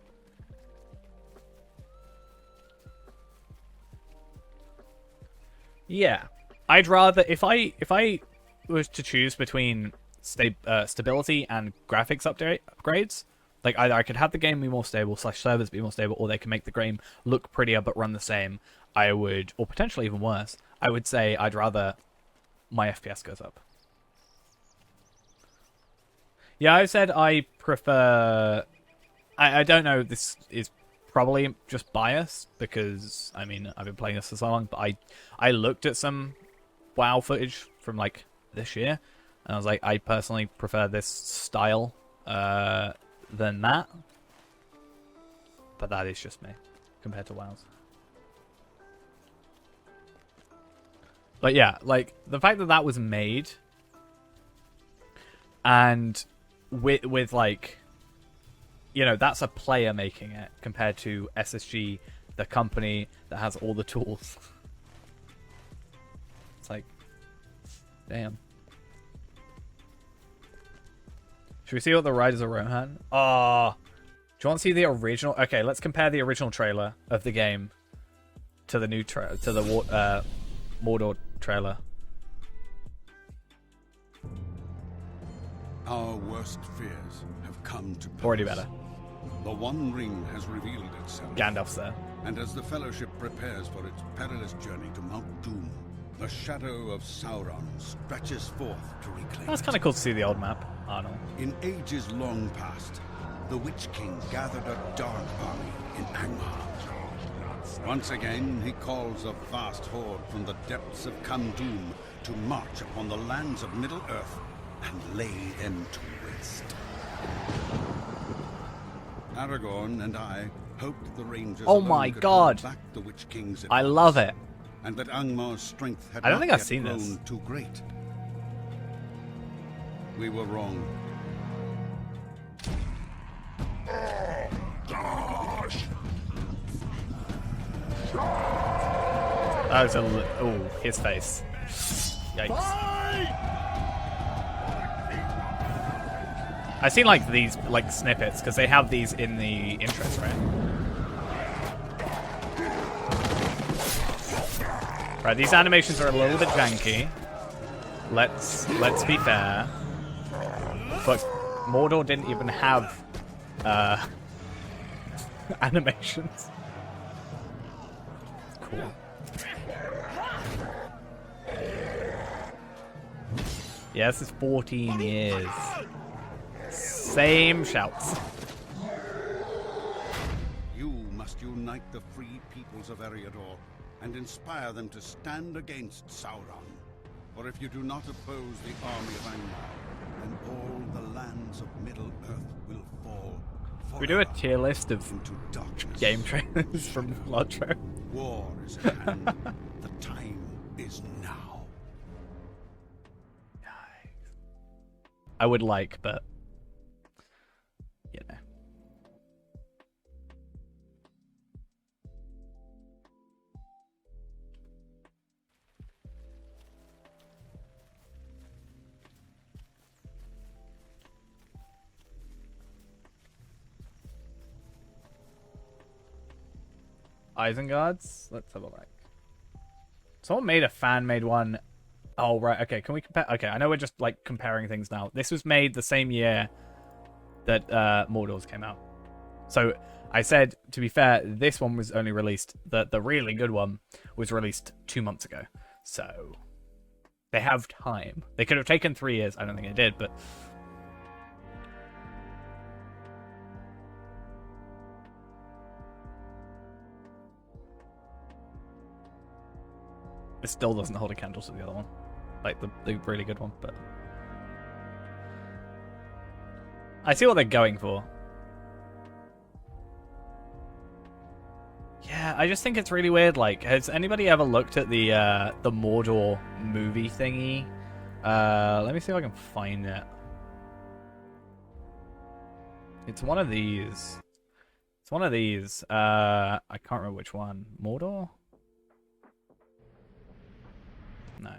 Yeah, I'd rather, if I was to choose between stability and graphics upgrades, like, either I could have the game be more stable / servers be more stable, or they can make the game look prettier but run the same. I would, or potentially even worse, I would say I'd rather my FPS goes up. Yeah, I said I prefer... I don't know, this is probably just biased, because, I mean, I've been playing this for so long, but I looked at some WoW footage from, like, this year, and I was like, I personally prefer this style than that. But that is just me, compared to WoW's. But yeah, like, the fact that that was made, and with like, you know, that's a player making it, compared to SSG, the company that has all the tools. It's like, damn. Should we see what the Riders of Rohan? Oh, do you want to see the original? Okay, let's compare the original trailer of the game to the new Mordor trailer. Our worst fears have come to pass. Already better. The One Ring has revealed itself. Gandalf's there. And as the Fellowship prepares for its perilous journey to Mount Doom, the shadow of Sauron stretches forth to reclaim That's kind of cool to see the old map, Arnold. In ages long past, the Witch King gathered a dark army in Angmar. Once again, he calls a vast horde from the depths of Khand-dûm to march upon the lands of Middle-earth and lay them to waste. Aragorn and I hoped the Rangers oh my god, back the Witch King's I love it. And that Angmar's strength had I don't not think I've yet seen grown this. too great. We were wrong. That was oh, his face. Yikes. I've seen like these like snippets because they have these in the intros, right? Right, these animations are a little bit janky. Let's be fair. But Mordor didn't even have animations. Cool. Yeah, this is 14 years. Same shouts. You must unite the free peoples of Eriador and inspire them to stand against Sauron. For if you do not oppose the army of Angmar, then all the lands of Middle-earth will fall. We do a tier list of into darkness. game trailers from Lotro. War is at hand. The time is now. I would like, but you know. Isenguards? Let's have a look. Someone made a fan-made one. Oh, right. Okay, can we compare? Okay, I know we're just, like, comparing things now. This was made the same year that Mordor's came out. So, I said, to be fair, this one was only released... The really good one was released 2 months ago. So, they have time. They could have taken 3 years. I don't think they did, but... It still doesn't hold a candle to the other one. Like, the really good one, but... I see what they're going for. Yeah, I just think it's really weird. Like, has anybody ever looked at the Mordor movie thingy? Let me see if I can find it. It's one of these. It's one of these. I can't remember which one. Mordor? No.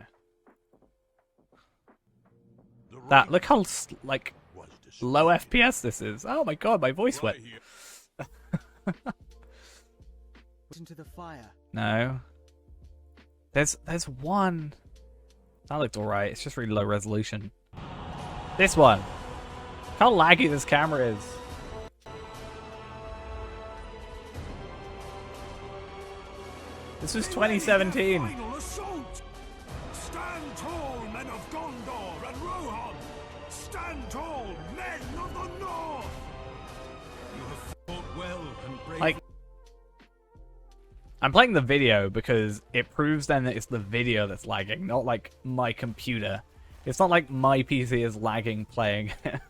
That, look how, like, low FPS this is. Oh my god, my voice went. Into the fire. No. There's one. That looked alright. It's just really low resolution. This one. How laggy this camera is. This was 2017. Final assault! Stand tall, men of Gondor and Rohan! Stand tall, men of the North! You have fought well and bravely. Like, I'm playing the video because it proves then that it's the video that's lagging, not like my computer. It's not like my PC is lagging playing it.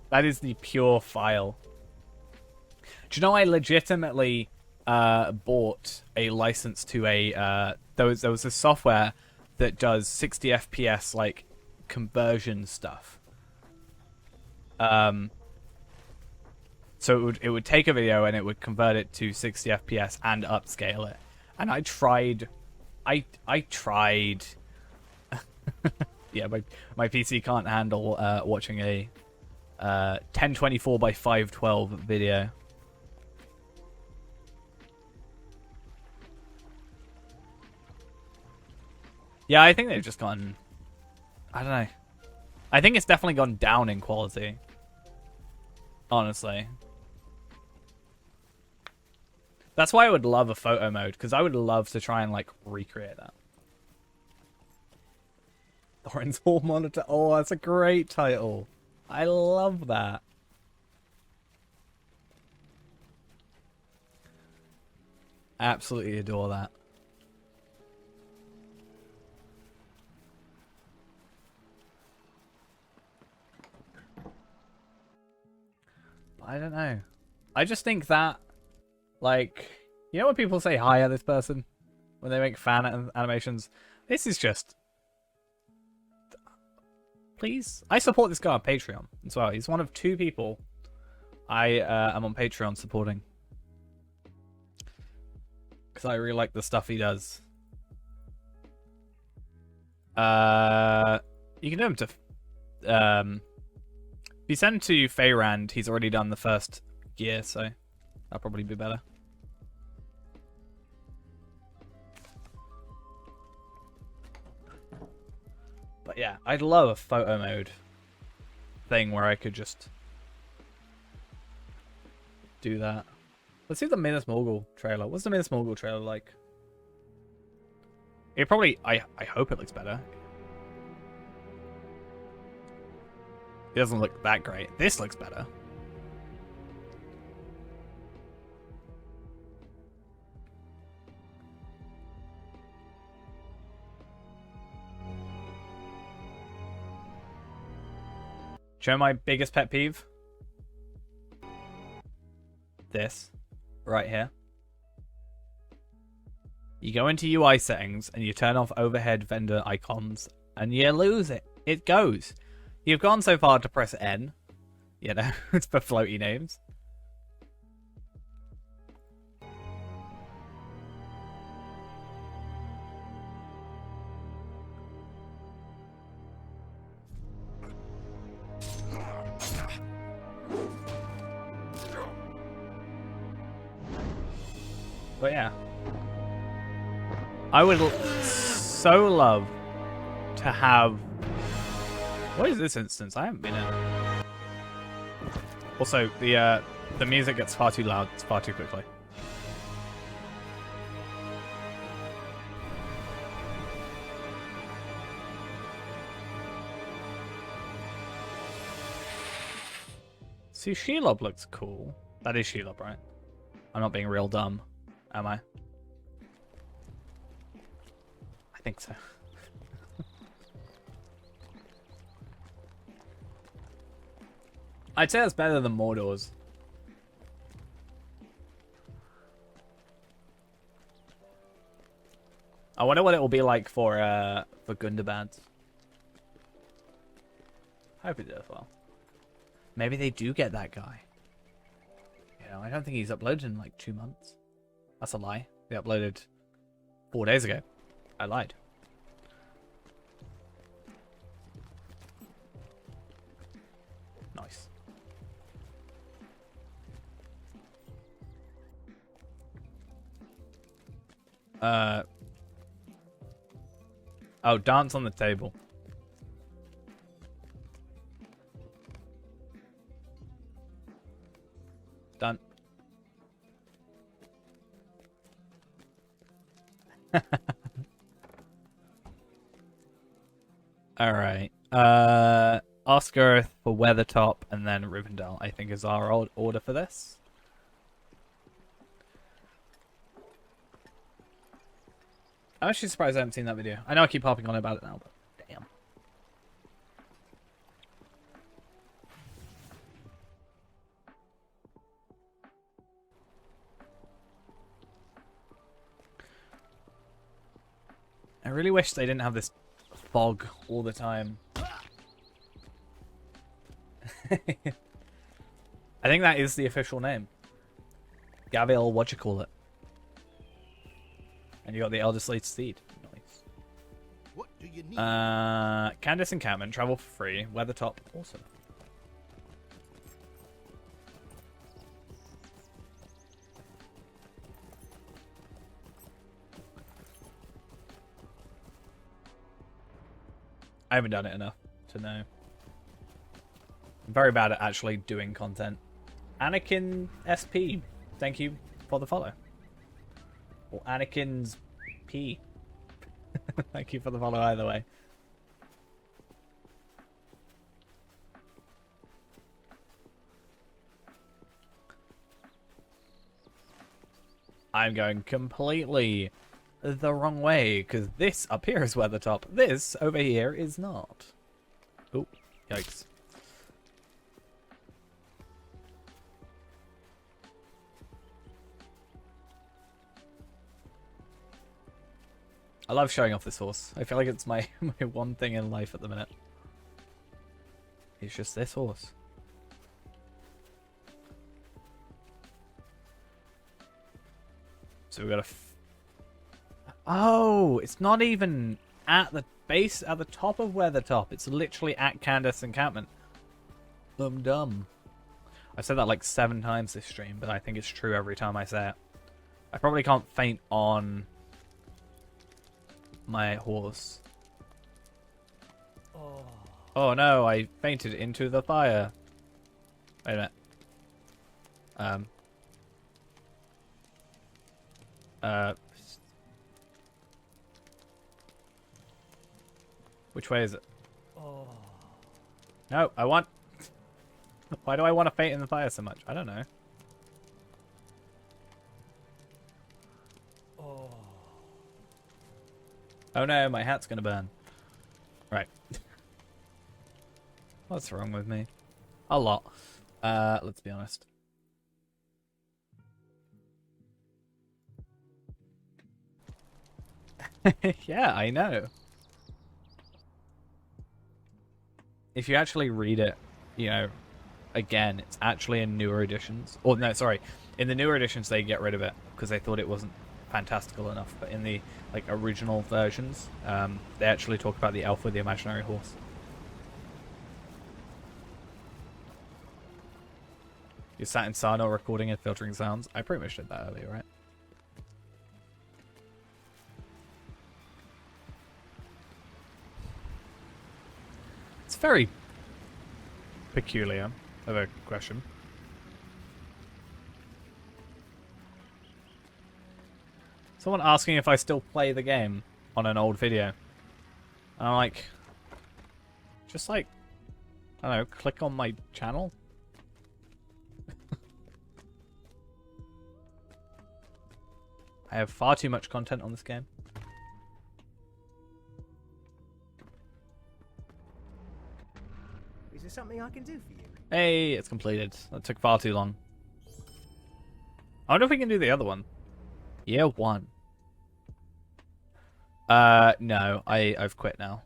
That is the pure file. Do you know I legitimately bought a license to a there was a software that does 60 FPS like conversion stuff. So it would take a video and it would convert it to 60 FPS and upscale it. And I tried. I tried. Yeah, my PC can't handle watching a 1024 by 512 video. Yeah, I think they've just gone... I don't know. I think it's definitely gone down in quality. Honestly. That's why I would love a photo mode, because I would love to try and, like, recreate that. Thorin's Hall Monitor. Oh, that's a great title. I love that. Absolutely adore that. I don't know. I just think that, like, you know when people say hire this person when they make fan animations? This is just... Please? I support this guy on Patreon as well. He's one of 2 people I am on Patreon supporting. Because I really like the stuff he does. You can do him to... if you send him to Feyrand, he's already done the first gear, so that'll probably be better. But yeah, I'd love a photo mode thing where I could just do that. Let's see the Minas Morgul trailer. What's the Minas Morgul trailer like? It probably... I hope it looks better. It doesn't look that great. This looks better. Show my biggest pet peeve. This. Right here. You go into UI settings and you turn off overhead vendor icons and you lose it. It goes. You've gone so far to press N. You know, it's for floaty names. But yeah. I would so love to have... What is this instance? I haven't been in. Also, the music gets far too loud. It's far too quickly. See, Shelob looks cool. That is Shelob, right? I'm not being real dumb, am I? I think so. I'd say it's better than Mordor's. I wonder what it will be like for Gundabad. Hope it does well. Maybe they do get that guy. You know, I don't think he's uploaded in like 2 months. That's a lie. They uploaded 4 days ago. I lied. Nice. Oh, dance on the table. Done. Alright. Oscar for Weathertop and then Rivendell, I think, is our order for this. I'm actually surprised I haven't seen that video. I know I keep harping on about it now, but damn. I really wish they didn't have this fog all the time. I think that is the official name. Gavial, what you call it? And you got the Elder Slate Steed. Nice. What do you need? Candace Encampment, travel for free. Weathertop, awesome. I haven't done it enough to know. I'm very bad at actually doing content. Anakin SP, thank you for the follow. Or Anakin's P. Thank you for the follow either way. I'm going completely the wrong way, because this up here is Weathertop. This over here is not. Oh, yikes. I love showing off this horse. I feel like it's my one thing in life at the minute. It's just this horse. So we've got a... Oh, it's not even at the base, at the top of Weathertop. It's literally at Candace Encampment. I'm dumb. I've said that like 7 times this stream, but I think it's true every time I say it. I probably can't faint on my horse. Oh no, I fainted into the fire. Wait a minute. Which way is it? No, I want Why do I want to Fate in the Fire so much? I don't know. Oh no, my hat's gonna burn. Right. What's wrong with me? A lot. Let's be honest. Yeah, I know. If you actually read it, you know, again, it's actually in newer editions. Or no, sorry, in the newer editions they get rid of it because they thought it wasn't fantastical enough. But in the like original versions, they actually talk about the elf with the imaginary horse. You sat in Sarno recording and filtering sounds. I pretty much did that earlier, right? It's very peculiar of a question. Someone asking if I still play the game on an old video. And I'm like, just like, I don't know, click on my channel. I have far too much content on this game. Is there something I can do for you? Hey, it's completed. That took far too long. I wonder if we can do the other one. Year 1. No, I've quit now.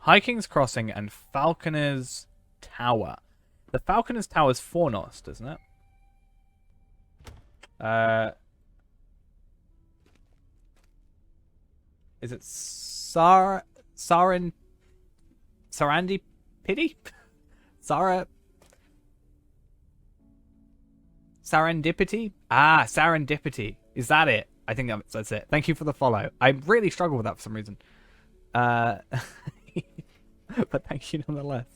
High King's Crossing and Falconer's Tower. The Falconer's Tower is Fornost, isn't it? Is it Sarandipity? Serendipity? Ah, Serendipity. Is that it? I think that's it. Thank you for the follow. I really struggle with that for some reason. But thank you nonetheless.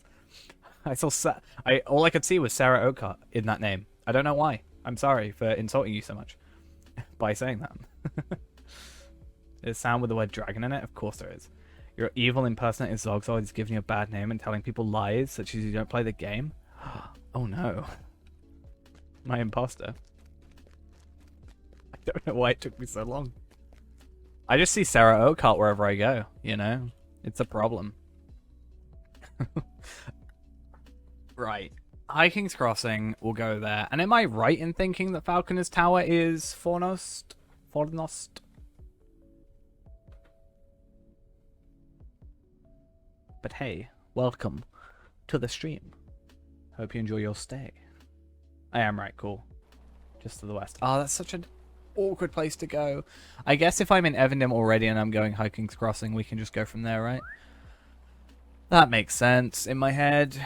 I saw all I could see was Sarah Oakart in that name. I don't know why. I'm sorry for insulting you so much by saying that. There's sound with the word dragon in it? Of course there is. Your evil impersonator Zogzog is giving you a bad name and telling people lies such as you don't play the game? Oh no. My imposter. I don't know why it took me so long. I just see Sarah Oakart wherever I go, you know? It's a problem. Right. High King's Crossing, we'll go there. And am I right in thinking that Falconer's Tower is Fornost? Fornost? But hey, welcome to the stream. Hope you enjoy your stay. I am right, cool. Just to the west. Oh, that's such an awkward place to go. I guess if I'm in Evendom already and I'm going High King's Crossing, we can just go from there, right? That makes sense in my head.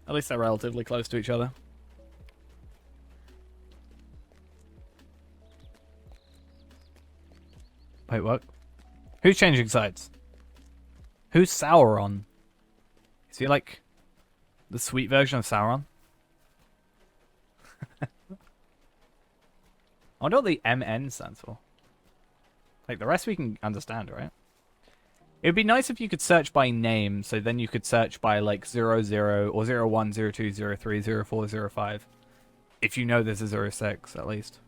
At least they're relatively close to each other. Wait, what? Who's changing sides? Who's Sauron? Is he like the sweet version of Sauron? I wonder what the MN stands for. Like, the rest we can understand, right? It would be nice if you could search by name, so then you could search by, like, 00 or 01, 02, 03, 04, 05. If you know there's a 06, at least.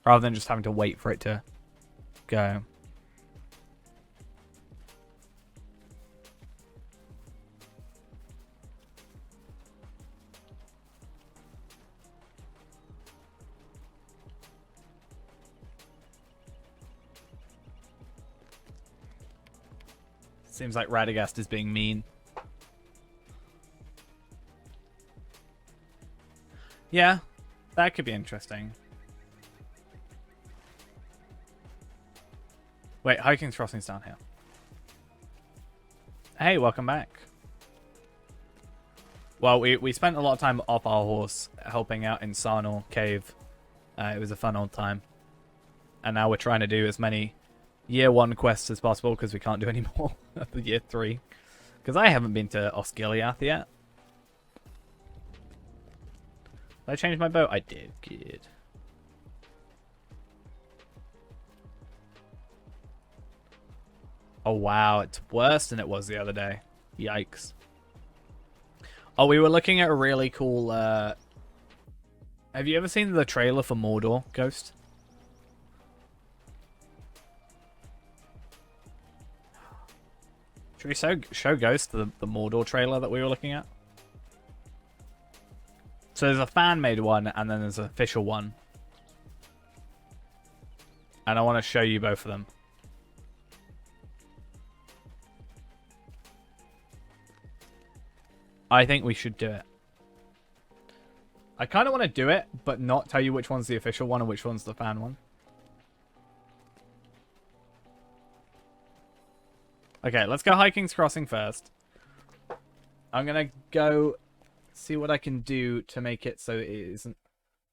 Rather than just having to wait for it to go. Seems like Radagast is being mean. Yeah, that could be interesting. Wait, High King's Crossing's down here. Hey, welcome back. Well, we spent a lot of time off our horse helping out in Sarnor Cave. It was a fun old time. And now we're trying to do as many Year 1 quests as possible because we can't do any more of the Year 3. Because I haven't been to Osgiliath yet. Did I change my boat? I did. Good. Oh wow, it's worse than it was the other day. Yikes. Oh, we were looking at a really cool, have you ever seen the trailer for Mordor, Ghost? Should we show Ghost the Mordor trailer that we were looking at? So there's a fan-made one, and then there's an official one. And I want to show you both of them. I think we should do it. I kind of want to do it, but not tell you which one's the official one and which one's the fan one. Okay, let's go Hiking's Crossing first. I'm going to go see what I can do to make it so it isn't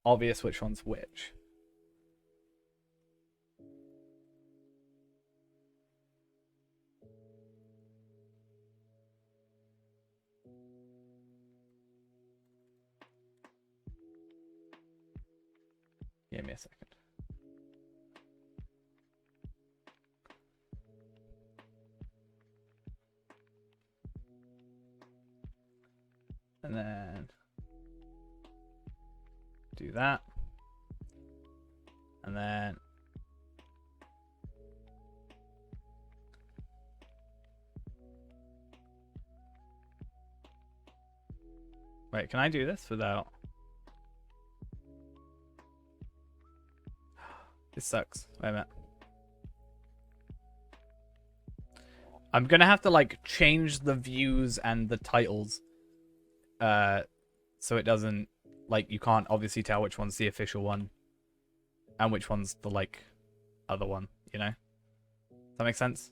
obvious which one's which. Give me a second. And then do that. And then wait, can I do this without? This sucks. Wait a minute. I'm gonna have to like change the views and the titles, so it doesn't like you can't obviously tell which one's the official one, and which one's the like other one. You know? Does that make sense?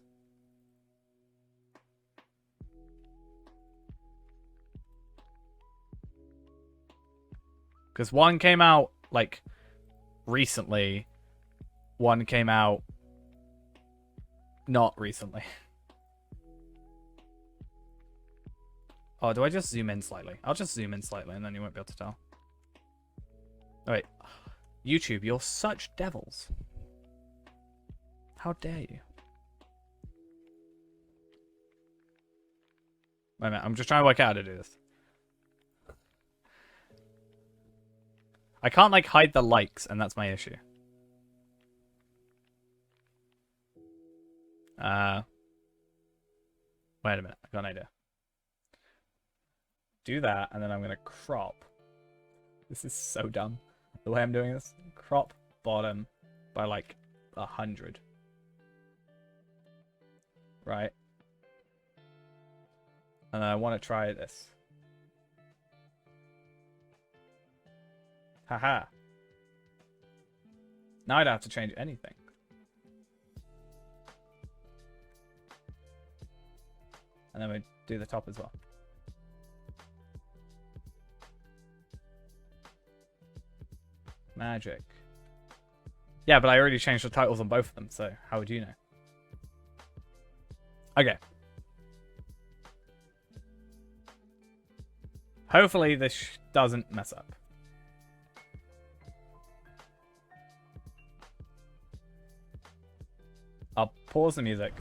Because one came out like recently. One came out not recently. Oh, do I just zoom in slightly? I'll just zoom in slightly and then you won't be able to tell. Oh, wait. YouTube, you're such devils. How dare you? Wait a minute, I'm just trying to work out how to do this. I can't, like, hide the likes, and that's my issue. Wait a minute, I got an idea. Do that, and then I'm going to crop. This is so dumb, the way I'm doing this. Crop bottom by, like, 100. Right? And I want to try this. Haha. Now I don't have to change anything. And then we do the top as well. Magic. Yeah, but I already changed the titles on both of them, so how would you know? Okay. Hopefully this doesn't mess up. I'll pause the music.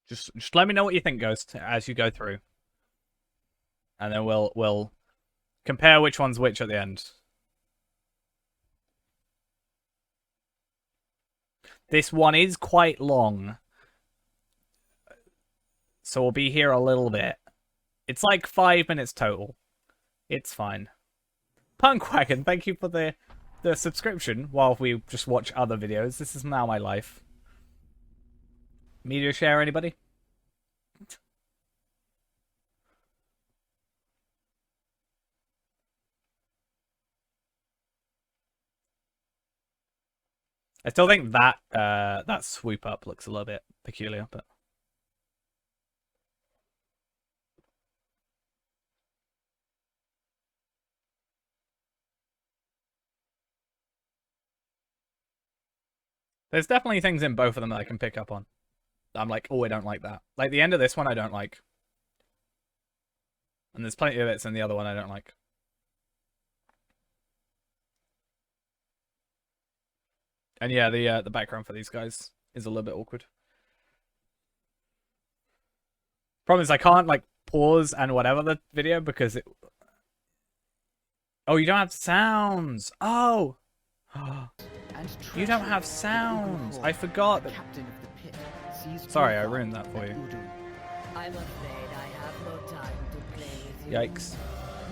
Just let me know what you think, Ghost, as you go through. And then we'll compare which one's which at the end. This one is quite long. So we'll be here a little bit. It's like 5 minutes total. It's fine. Punkwagon, thank you for the subscription while we just watch other videos. This is now my life. Media share, anybody? I still think that that swoop up looks a little bit peculiar, but. There's definitely things in both of them that I can pick up on. I'm like, oh, I don't like that. Like the end of this one, I don't like. And there's plenty of bits in the other one I don't like. And yeah, the background for these guys is a little bit awkward. Problem is I can't like pause and whatever the video because it. Oh, you don't have sounds. Oh. You don't have sounds. I forgot. Sorry, I ruined that for you. I'm afraid I have no time to play with you. Yikes.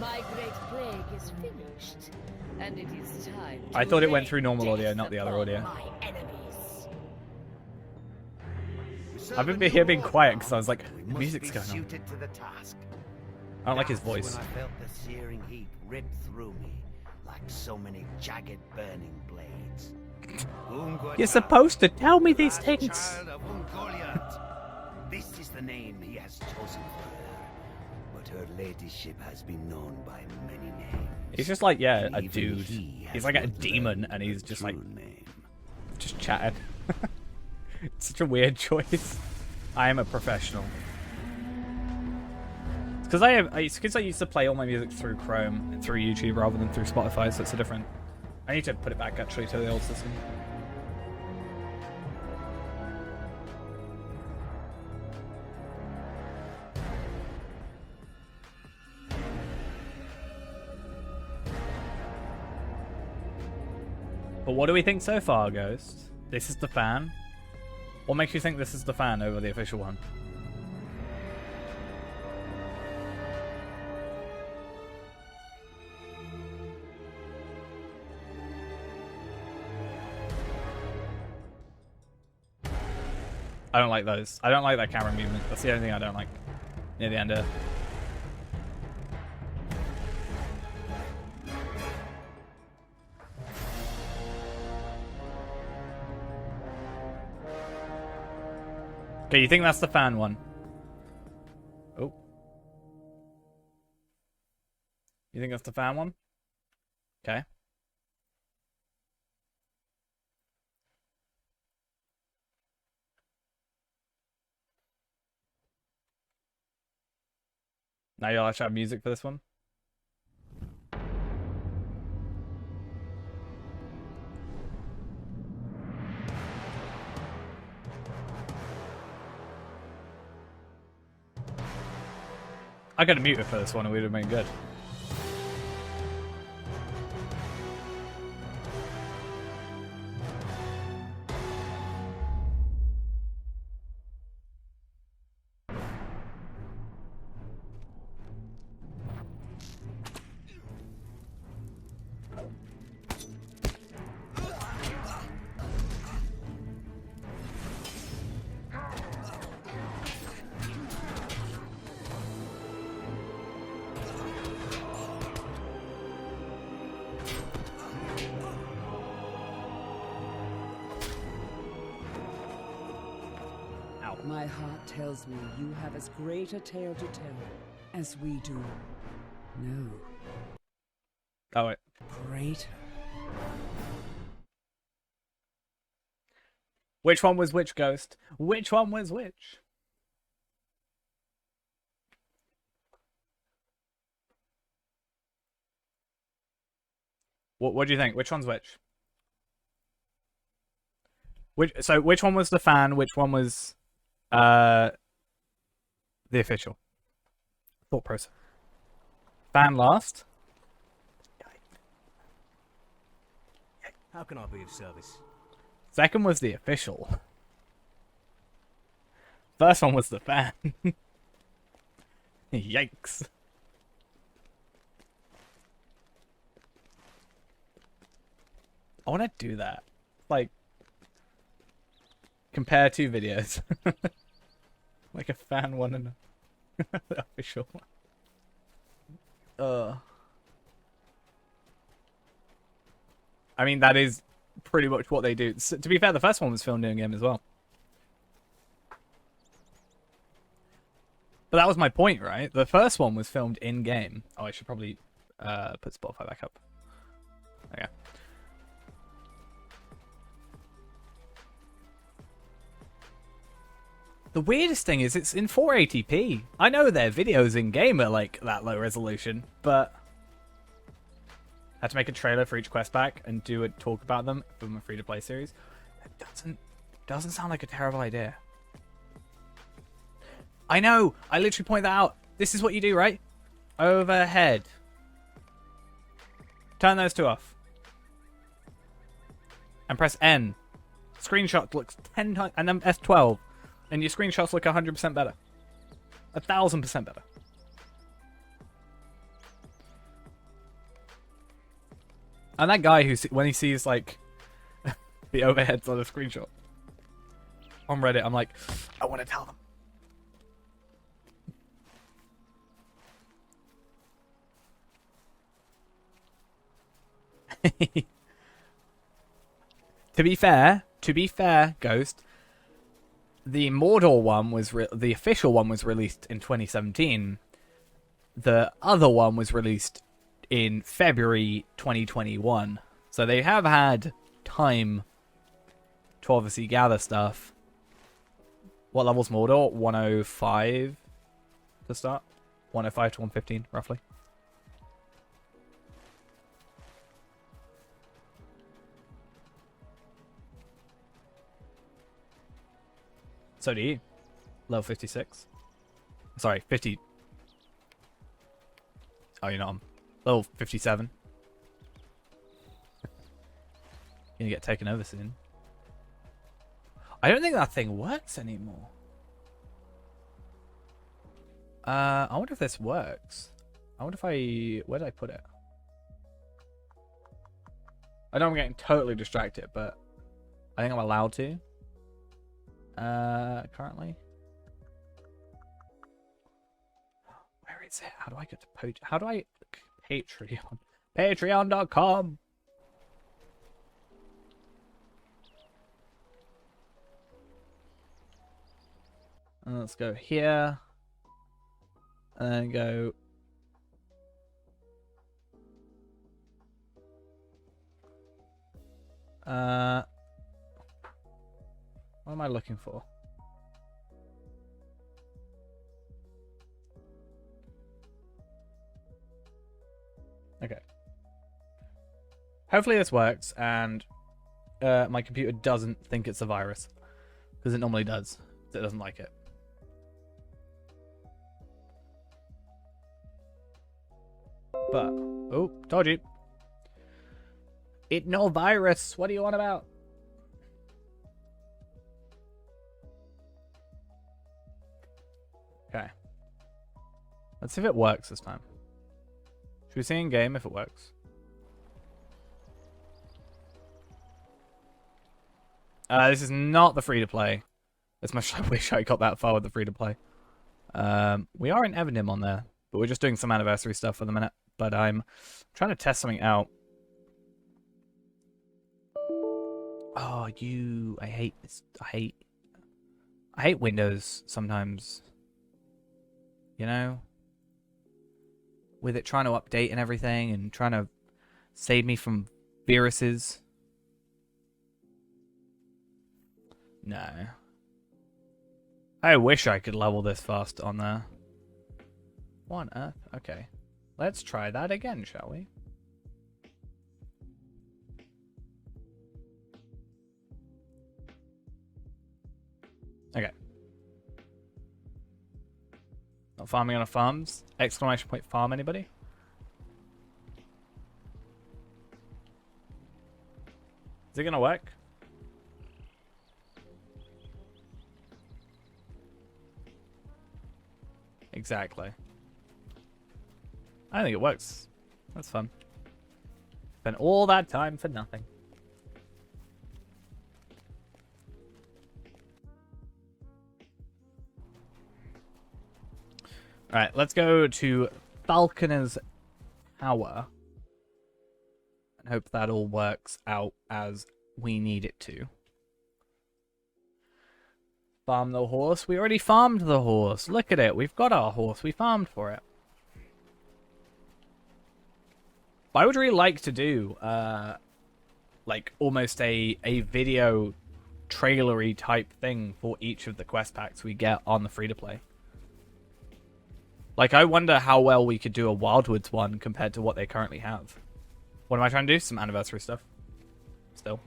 My great plague is finished, and it is time I to thought it went lay through normal death audio, not the other upon audio. my enemies. I've been here being quiet because I was like, the music's going on. Suited to the task. I don't like his That's voice. when I felt the searing heat rip through me like so many jagged burning blades. You're supposed to tell me these Last things. child of Ungoliant. This is the name he has chosen for her, but her ladyship has been known by many names. He's just like, yeah, a Even dude. he He's has like a not demon, learned and he's just her like, true name. just chatting. It's such a weird choice. I am a professional. It's because I used to play all my music through Chrome and through YouTube rather than through Spotify, so it's a different. I need to put it back actually to the old system. But what do we think so far, Ghost? This is the fan? What makes you think this is the fan over the official one? I don't like those. I don't like that camera movement. That's the only thing I don't like near the end of. Okay, you think that's the fan one? Oh. You think that's the fan one? Okay. Now you'll actually have music for this one? I could have muted for this one and we'd have been good. My heart tells me you have as great a tale to tell as we do. No, Oh, wait. greater. Which one was which, Ghost? Which one was which? What do you think? Which one's which? So which one was the fan? Which one was the official? Thought process. Fan last. How can I be of service? Second was the official. First one was the fan. Yikes. I want to do that. Like, compare two videos. Like a fan one and the official one. I mean, that is pretty much what they do. So, to be fair, the first one was filmed in game as well. But that was my point, right? The first one was filmed in game. Oh, I should probably put Spotify back up. Okay. The weirdest thing is it's in 480p. I know their videos in game are like that low resolution, but I had to make a trailer for each quest pack and do a talk about them for my free-to-play series. It doesn't sound like a terrible idea. I know! I literally point that out. This is what you do, right? Overhead. Turn those two off. And press N. Screenshot looks 10 times, and then F12. And your screenshots look 100% better. 1,000% better. And that guy who, when he sees, like, the overheads on a screenshot on Reddit, I'm like, I want to tell them. To be fair, Ghost, the Mordor one was the official one was released in 2017. The other one was released in February 2021. So they have had time to obviously gather stuff. What level's Mordor? 105 to start? 105 to 115, roughly. So do you. Level 56. Sorry, 50. Oh, you're not on. Level 57. You're gonna get taken over soon. I don't think that thing works anymore. I wonder if this works. I wonder if where did I put it? I know I'm getting totally distracted, but I think I'm allowed to. Currently. Where is it? How do I get to How do I... Patreon. Patreon.com. Let's go here. And then go... What am I looking for? Okay. Hopefully this works and my computer doesn't think it's a virus. Because it normally does. It doesn't like it. But, oh, told you. It no virus. What do you want about? Okay. Let's see if it works this time. Should we see in game if it works? This is not the free-to-play. As much as I wish I got that far with the free-to-play. We are in Evanim on there, but we're just doing some anniversary stuff for the minute. But I'm trying to test something out. Oh, I hate this. I hate Windows sometimes. You know? With it trying to update and everything and trying to save me from viruses. No. I wish I could level this fast on there. What on earth? Okay. Let's try that again, shall we? Okay. Not farming on a farms? Exclamation point farm, anybody? Is it gonna work? Exactly. I think it works. That's fun. Spent all that time for nothing. Alright, let's go to Falconer's Tower. And hope that all works out as we need it to. Farm the horse. We already farmed the horse. Look at it. We've got our horse. We farmed for it. But I would really like to do, like, almost a video trailery type thing for each of the quest packs we get on the free-to-play. Like, I wonder how well we could do a Wildwoods one compared to what they currently have. What am I trying to do? Some anniversary stuff. Still.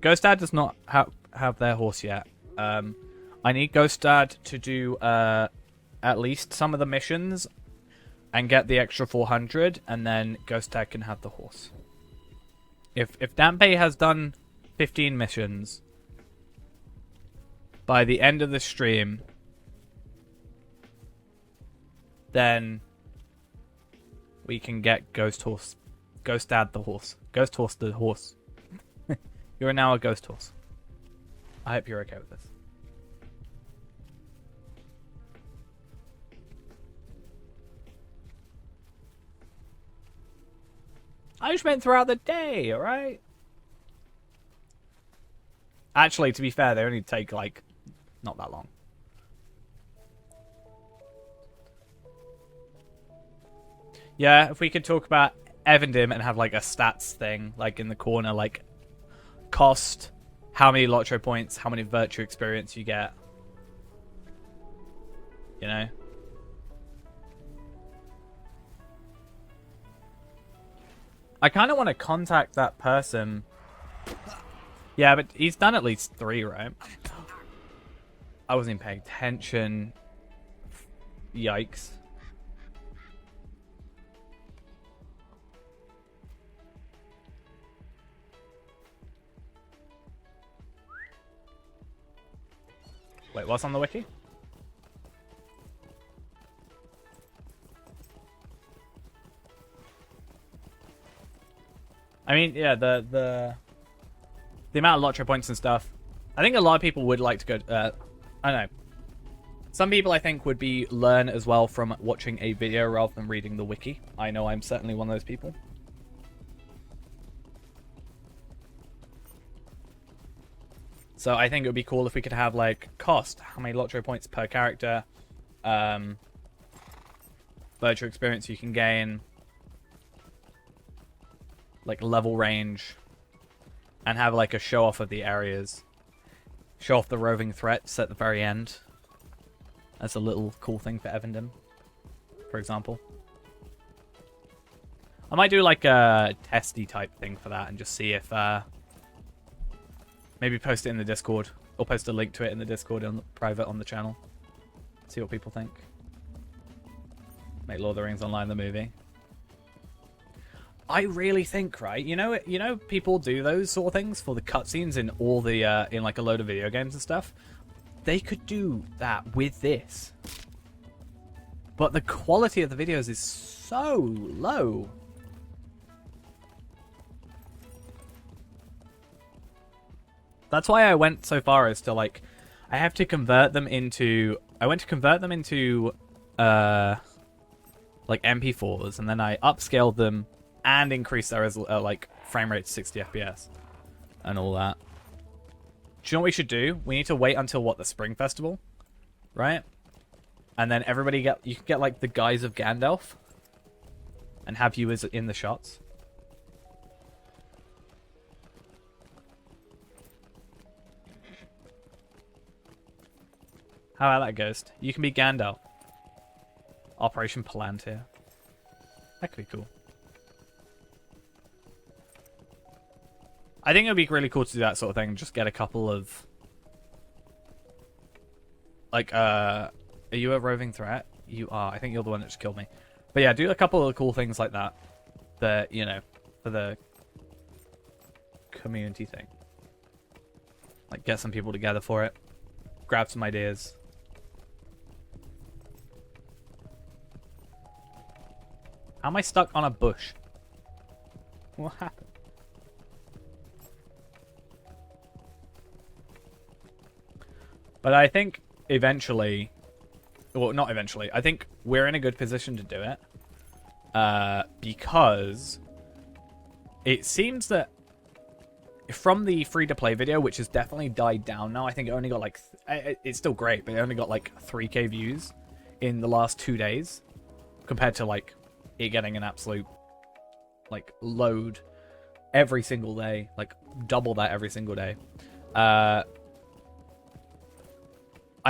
Ghost Dad does not have their horse yet. I need Ghost Dad to do at least some of the missions and get the extra 400, and then Ghost Dad can have the horse. If Dampe has done 15 missions by the end of the stream, then we can get Ghost Dad the horse. Ghost Horse the horse. You're now a Ghost Horse. I hope you're okay with this. I just meant throughout the day, alright? Actually, to be fair, they only take, like, not that long. Yeah, if we could talk about Evandim and have, like, a stats thing, like, in the corner, like, cost, how many Lotro points, how many virtue experience you get. You know? I kind of want to contact that person. Yeah, but he's done at least 3, right? I wasn't even paying attention. Yikes. Wait, what's on the wiki? I mean, yeah, the amount of Lotro points and stuff. I think a lot of people would like to go. I don't know. Some people, I think, would learn as well from watching a video rather than reading the wiki. I know I'm certainly one of those people. So I think it would be cool if we could have, like, cost, how many Lotro points per character, virtual experience you can gain, like, level range, and have, like, a show-off of the areas. Show off the roving threats at the very end. That's a little cool thing for Evandim, for example. I might do, like, a testy type thing for that and just see if, maybe post it in the Discord, or post a link to it in the Discord and private on the channel. See what people think. Make Lord of the Rings Online the movie. I really think, right? You know, people do those sort of things for the cutscenes in all the in like a load of video games and stuff. They could do that with this, but the quality of the videos is so low. That's why I went so far as to, like, I have to convert them into. I went to convert them into like MP4s, and then I upscaled them and increased their like frame rate to 60 FPS and all that. Do you know what we should do? We need to wait until the Spring Festival, right? And then you can get like the Guise of Gandalf and have you as in the shots. How about that, Ghost? You can be Gandalf. Operation Palantir. That could be cool. I think it would be really cool to do that sort of thing. Just get a couple of... Like, are you a roving threat? You are. I think you're the one that just killed me. But yeah, do a couple of cool things like that. That, you know, for the community thing. Like, get some people together for it. Grab some ideas. How am I stuck on a bush? What happened? But I think eventually, well, not eventually, I think we're in a good position to do it. Because it seems that from the free-to-play video, which has definitely died down now, I think it only got like, it's still great, but it only got like 3K views in the last 2 days, compared to like it getting an absolute like load every single day, like double that every single day. I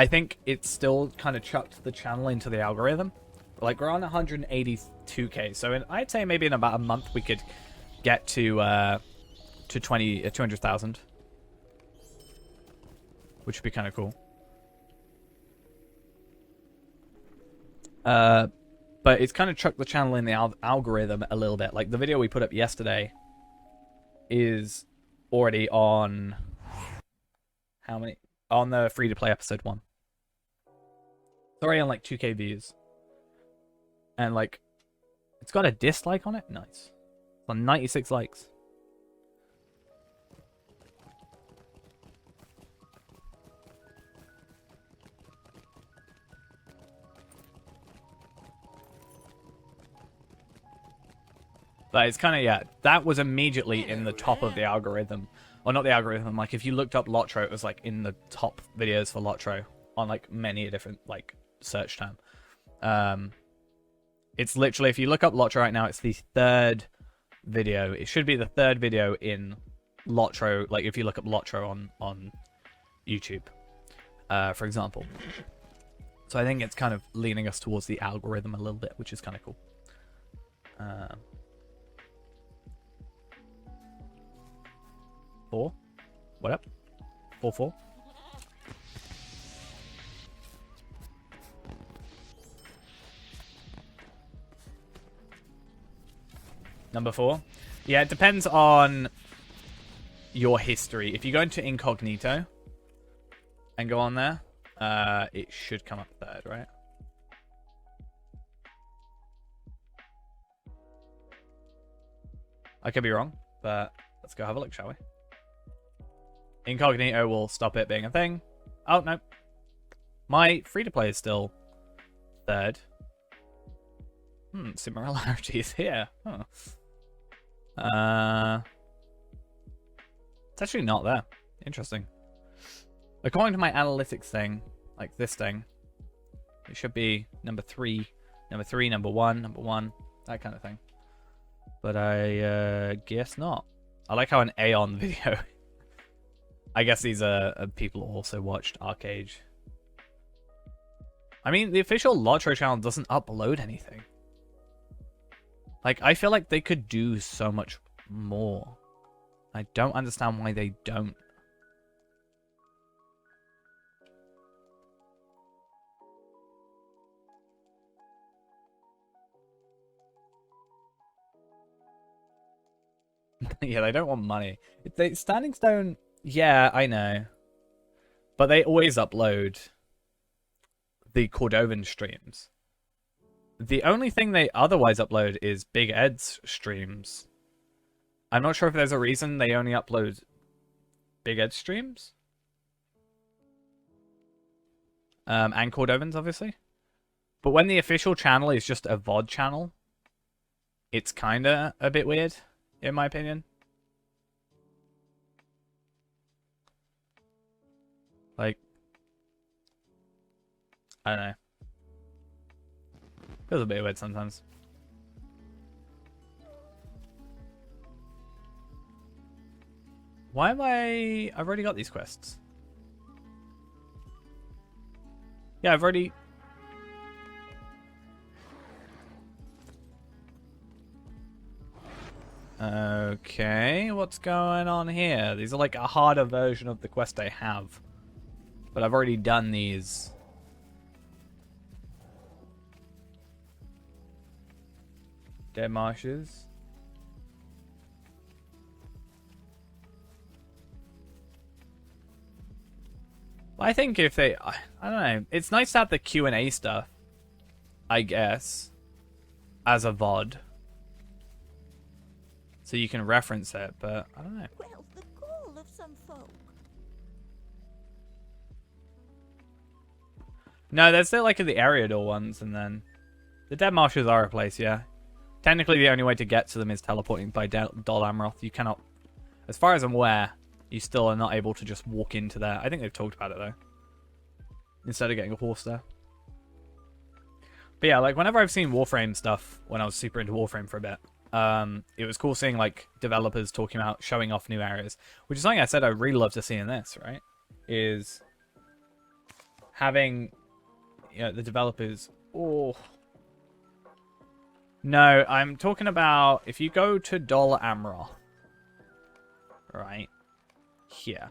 think it's still kind of chucked the channel into the algorithm. Like, we're on 182k, so I'd say maybe in about a month we could get to 200,000, which would be kind of cool. But it's kind of chucked the channel in the algorithm a little bit. Like, the video we put up yesterday is already on... How many? On the free-to-play episode 1. It's already on, like, 2k views. And, like, it's got a dislike on it? Nice. It's on 96 likes. But it's kind of, yeah, that was immediately in the top of the algorithm. Or not the algorithm, like, if you looked up Lotro, it was, like, in the top videos for Lotro. On, like, many a different, like, search term. It's literally, if you look up Lotro right now, it's the 3rd video. It should be the 3rd video in Lotro, like, if you look up Lotro on YouTube, for example. So I think it's kind of leaning us towards the algorithm a little bit, which is kind of cool. 4? What up? 4-4? Number 4? Yeah, it depends on your history. If you go into incognito and go on there, it should come up 3rd, right? I could be wrong, but let's go have a look, shall we? Incognito will stop it being a thing. Oh, no. My free-to-play is still 3rd. Similarities here. Huh. It's actually not there. Interesting. According to my analytics thing, like this thing, it should be number 3, number 1, that kind of thing. But I guess not. I like how an Aeon video. I guess these are people who also watched Arcade. I mean, the official Lotro channel doesn't upload anything. Like, I feel like they could do so much more. I don't understand why they don't. Yeah, they don't want money. Standing Stone, yeah, I know. But they always upload the Cordovan streams. The only thing they otherwise upload is Big Ed's streams. I'm not sure if there's a reason they only upload Big Ed streams. And Cordovan's, obviously. But when the official channel is just a VOD channel, it's kinda a bit weird, in my opinion. Like, I don't know. Feels a bit weird sometimes. Why am I've already got these quests. Yeah, I've already... Okay, what's going on here? These are like a harder version of the quest I have. But I've already done these. Dead marshes. Well, I think if they... I don't know. It's nice to have the Q&A stuff, I guess, as a VOD. So you can reference it, but I don't know. Well, the goal of some folk. No, there's still like the Eriador ones, and then... The Dead Marshes are a place, yeah. Technically, the only way to get to them is teleporting by Dol Amroth. You cannot... As far as I'm aware, you still are not able to just walk into there. I think they've talked about it, though. Instead of getting a horse there. But yeah, like, whenever I've seen Warframe stuff, when I was super into Warframe for a bit, it was cool seeing like developers talking about showing off new areas, which is something I said I'd really love to see in this, right? Is having the developers. Oh no, I'm talking about if you go to Dol Amroth, right here,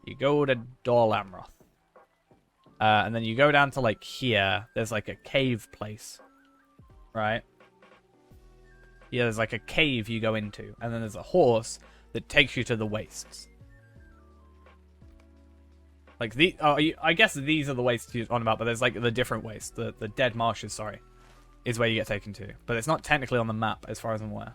you go to Dol Amroth, and then you go down to like here. There's like a cave place, right? Yeah, there's like a cave you go into, and then there's a horse that takes you to the wastes. Like I guess these are the wastes you're on about, but there's like the different wastes. The dead marshes, sorry, is where you get taken to, but it's not technically on the map as far as I'm aware.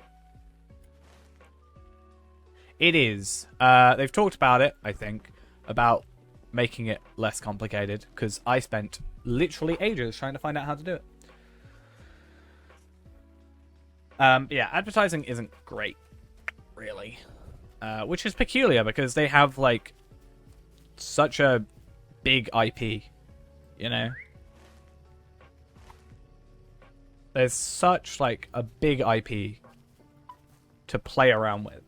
It is. They've talked about it, I think, about making it less complicated, because I spent literally ages trying to find out how to do it. Yeah, advertising isn't great, really. Which is peculiar, because they have, like, such a big IP, you know? There's such, like, a big IP to play around with.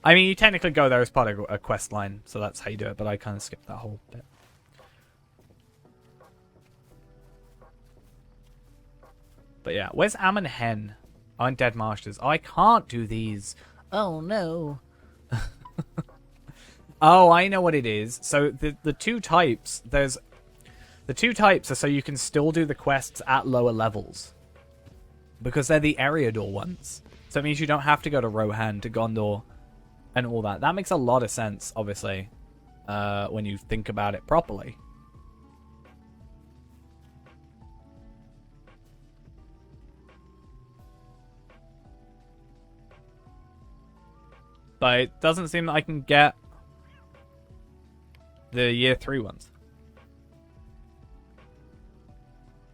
I mean, you technically go there as part of a quest line, so that's how you do it, but I kind of skipped that whole bit. But yeah, where's Ammon Hen? On Dead Marshes. Oh, I can't do these. Oh, no. Oh, I know what it is. So the two types, there's... The two types are so you can still do the quests at lower levels. Because they're the Eriador ones. So it means you don't have to go to Rohan, to Gondor, and all that. That makes a lot of sense, obviously, when you think about it properly. But it doesn't seem that I can get the year 3 ones.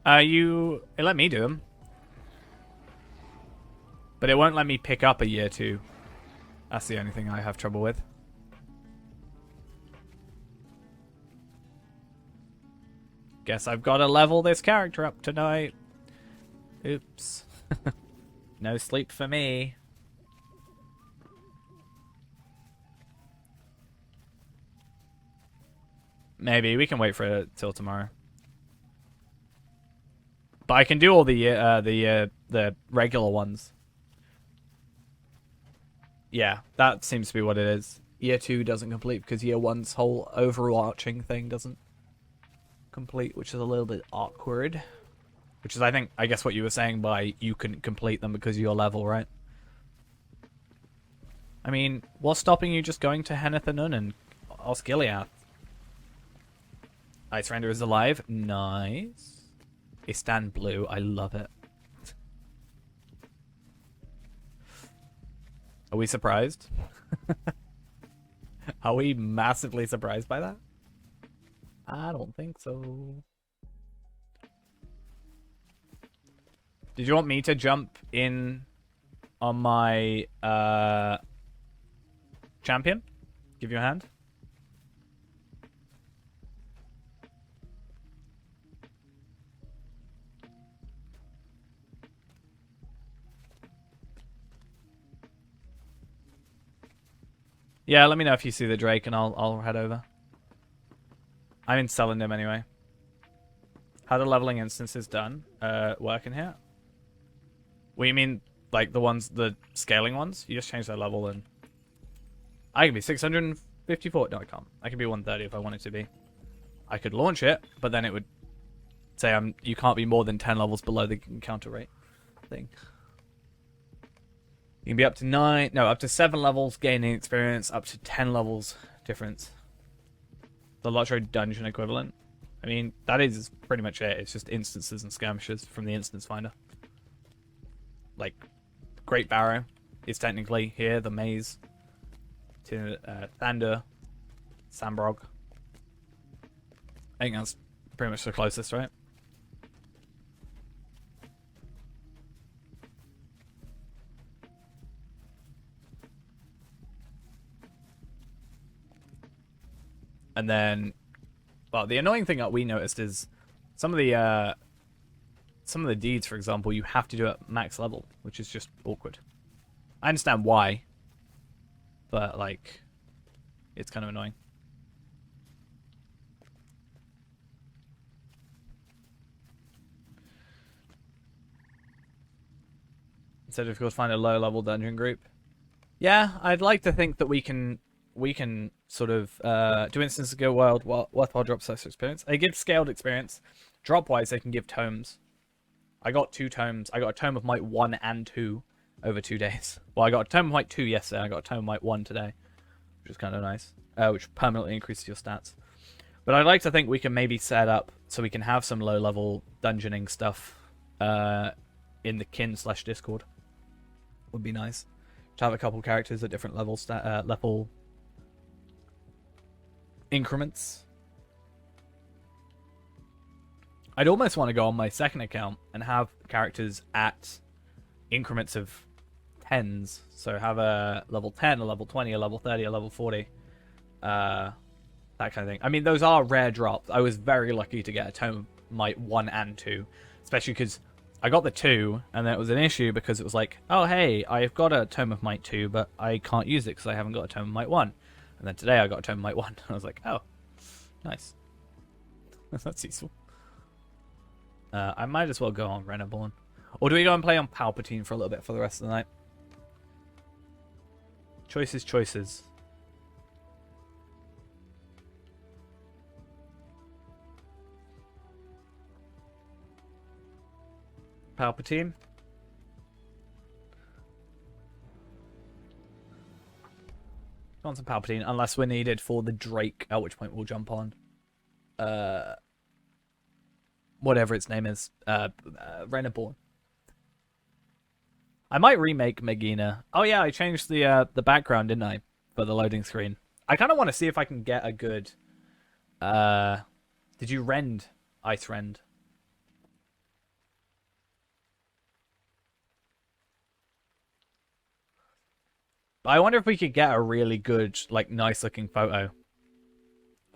It let me do them. But it won't let me pick up a year 2. That's the only thing I have trouble with. Guess I've got to level this character up tonight. Oops. No sleep for me. Maybe we can wait for it till tomorrow. But I can do all the regular ones. Yeah, that seems to be what it is. Year 2 doesn't complete because year 1's whole overarching thing doesn't complete, which is a little bit awkward. Which is, I guess what you were saying by you couldn't complete them because of your level, right? I mean, what's stopping you just going to Henethanun and Osgiliath? Ice Render is alive. Nice. A stand blue. I love it. Are we surprised? Are we massively surprised by that? I don't think so. Did you want me to jump in on my champion? Give you a hand? Yeah, let me know if you see the Drake and I'll head over. I'm in Selendum anyway. How the leveling instance is done? Working here? What, you mean like the scaling ones? You just change their level and... I can be 654. No, I can't. I can be 130 if I wanted to be. I could launch it, but then it would say you can't be more than 10 levels below the encounter rate thing. You can be up to 7 levels gaining experience, up to 10 levels difference. The Lotro dungeon equivalent. I mean, that is pretty much it. It's just instances and skirmishes from the instance finder. Like, Great Barrow is technically here, the maze. To Thander, Sambrog. I think that's pretty much the closest, right? And then, well, the annoying thing that we noticed is some of the some of the deeds, for example, you have to do at max level, which is just awkward. I understand why, but like, it's kind of annoying. It's so difficult to find a low-level dungeon group. Yeah, I'd like to think that we can sort of do instances of Guild World worthwhile drop size experience. They give scaled experience. Drop-wise, they can give tomes. I got 2 tomes. I got a tome of Might 1 and 2 over 2 days. Well, I got a tome of Might 2 yesterday. I got a tome of Might 1 today, which is kind of nice. Which permanently increases your stats. But I'd like to think we can maybe set up so we can have some low-level dungeoning stuff in the kin/Discord. Would be nice to have a couple characters at different level increments. I'd almost want to go on my second account and have characters at increments of 10s. So have a level 10, a level 20, a level 30, a level 40. That kind of thing. I mean, those are rare drops. I was very lucky to get a Tome of Might 1 and 2. Especially because I got the 2, and then it was an issue because it was like, oh, hey, I've got a Tome of Might 2, but I can't use it because I haven't got a Tome of Might 1. And then today I got a Tome of Might 1. And I was like, oh, nice. That's useful. I might as well go on Renaborn. Or do we go and play on Palpatine for a little bit for the rest of the night? Choices, choices. Palpatine. Go on some Palpatine, unless we're needed for the Drake, at which point we'll jump on. Whatever its name is. Renaborn. I might remake Megina. Oh yeah, I changed the background, didn't I? For the loading screen. I kind of want to see if I can get a good... Did you rend Ice Rend? But I wonder if we could get a really good, like, nice looking photo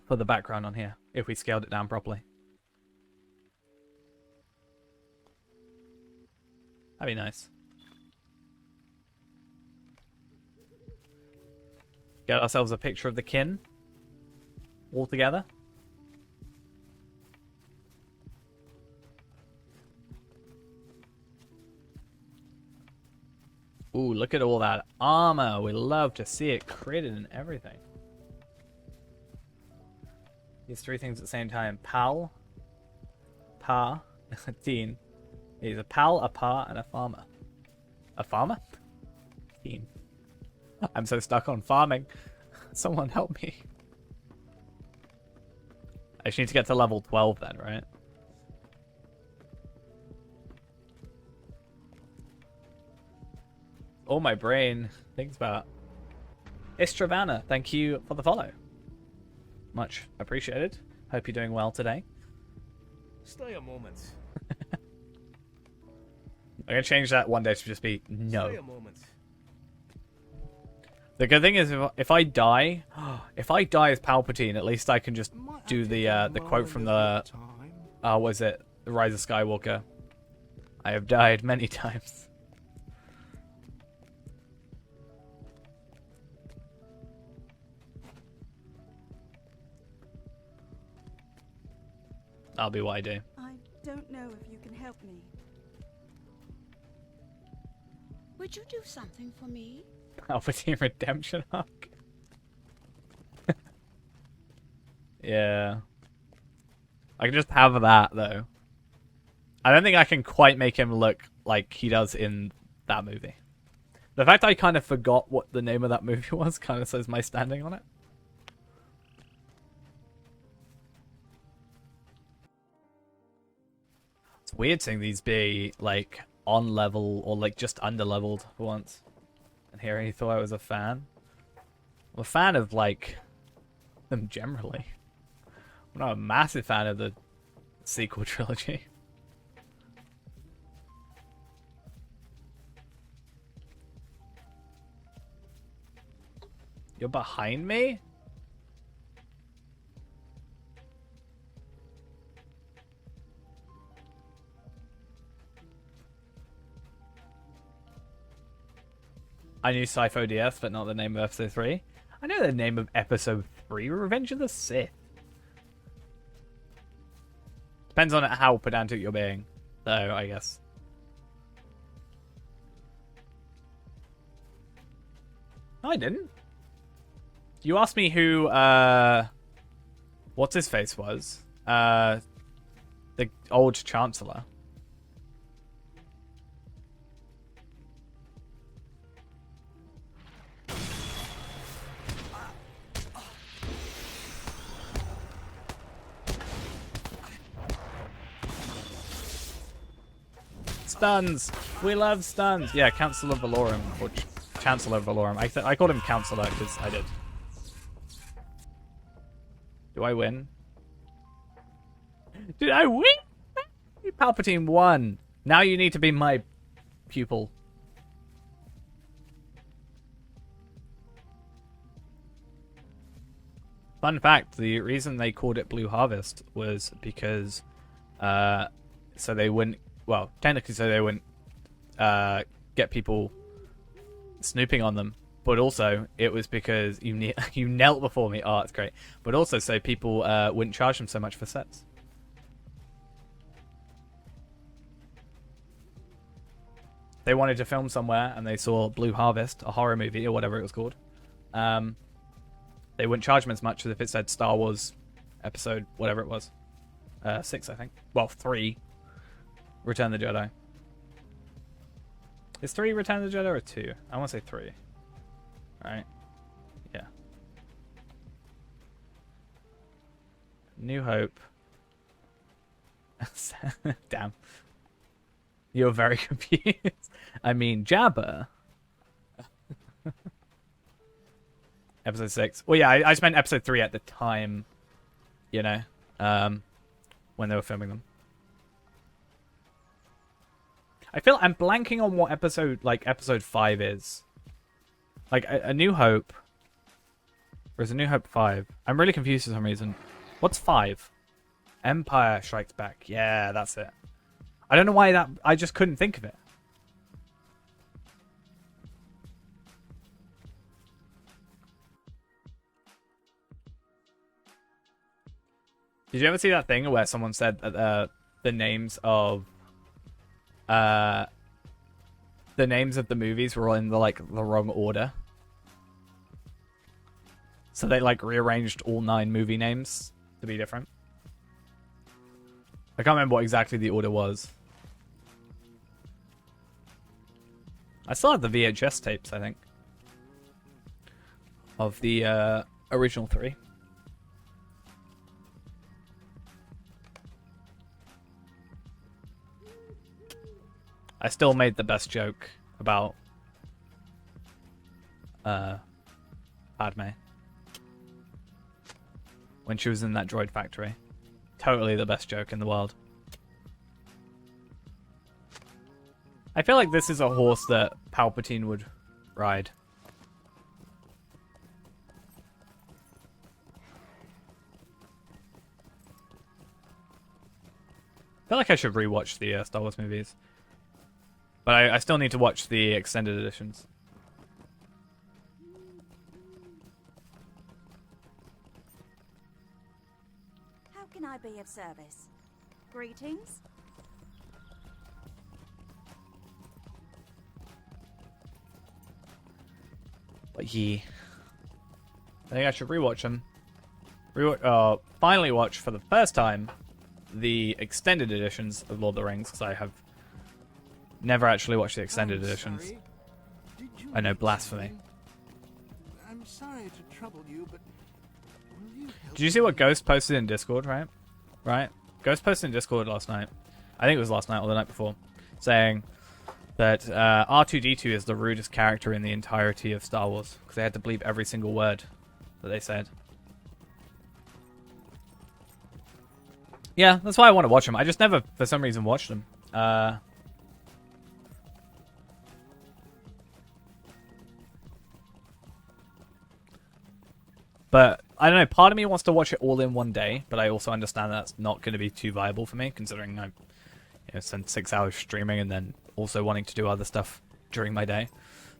for the background on here, if we scaled it down properly. That'd be nice. Get ourselves a picture of the kin all together. Ooh, look at all that armor. We love to see it critted and everything. These 3 things at the same time. Pal, Pa, Teen. He's a pal, a pa, and a farmer. A farmer? Teen. I'm so stuck on farming. Someone help me. I just need to get to level 12 then, right? All my brain thinks about. Istravana, thank you for the follow. Much appreciated. Hope you're doing well today. Stay a moment. I'm gonna change that one day to just be no. Stay a moment. The good thing is if I die, if I die as Palpatine, at least I can just do the quote from the was it The Rise of Skywalker? I have died many times. That'll be what I do. I don't know if you can help me. Would you do something for me? Palpatine redemption arc. Yeah. I can just have that, though. I don't think I can quite make him look like he does in that movie. The fact I kind of forgot what the name of that movie was kind of says my standing on it. It's weird seeing these be, like, on level or, like, just under-leveled for once. And here he thought I was a fan. I'm a fan of, like, them generally. I'm not a massive fan of the sequel trilogy. You're behind me? I knew Sifo DS, but not the name of episode 3. I know the name of episode 3, Revenge of the Sith. Depends on how pedantic you're being, though, I guess. No, I didn't. You asked me who, what's his face was? The old Chancellor. Stuns! We love stuns! Yeah, Council of Valorum, or Chancellor of Valorum. I called him Councillor because I did. Do I win? Did I win? Palpatine won! Now you need to be my pupil. Fun fact, the reason they called it Blue Harvest was because so they wouldn't, well, technically so they wouldn't get people snooping on them, but also it was because you knelt before me. Oh, that's great. But also so people wouldn't charge them so much for sets. They wanted to film somewhere and they saw Blue Harvest, a horror movie or whatever it was called. They wouldn't charge them as much as if it said Star Wars episode, whatever it was. 6, I think. Well, 3. Return of the Jedi. Is 3 Return of the Jedi or 2? I want to say 3. Right? Yeah. New Hope. Damn. You're very confused. I mean, Jabba. Episode 6. Well, yeah, I just meant episode 3 at the time, you know, when they were filming them. I feel I'm blanking on what episode, like, episode 5 is. Like, A New Hope. Or is A New Hope 5? I'm really confused for some reason. What's 5? Empire Strikes Back. Yeah, that's it. I don't know why that... I just couldn't think of it. Did you ever see that thing where someone said that the names of the movies were all in the wrong order? So they like rearranged all 9 movie names to be different. I can't remember what exactly the order was. I still have the VHS tapes, I think, of the original 3. I still made the best joke about Padme when she was in that droid factory. Totally the best joke in the world. I feel like this is a horse that Palpatine would ride. I feel like I should rewatch the Star Wars movies. But I still need to watch the extended editions. How can I be of service? Greetings? But yeah, I think I should rewatch them. Finally watch for the first time the extended editions of Lord of the Rings, because I have never actually watched the extended editions. I know, blasphemy. I'm sorry to trouble you, but will you help Did you see what Ghost posted in Discord, right? Right? Ghost posted in Discord last night. I think it was last night or the night before. Saying that R2-D2 is the rudest character in the entirety of Star Wars. Because they had to bleep every single word that they said. Yeah, that's why I want to watch them. I just never, for some reason, watched them. But, I don't know, part of me wants to watch it all in one day, but I also understand that's not going to be too viable for me, considering I spend 6 hours streaming and then also wanting to do other stuff during my day.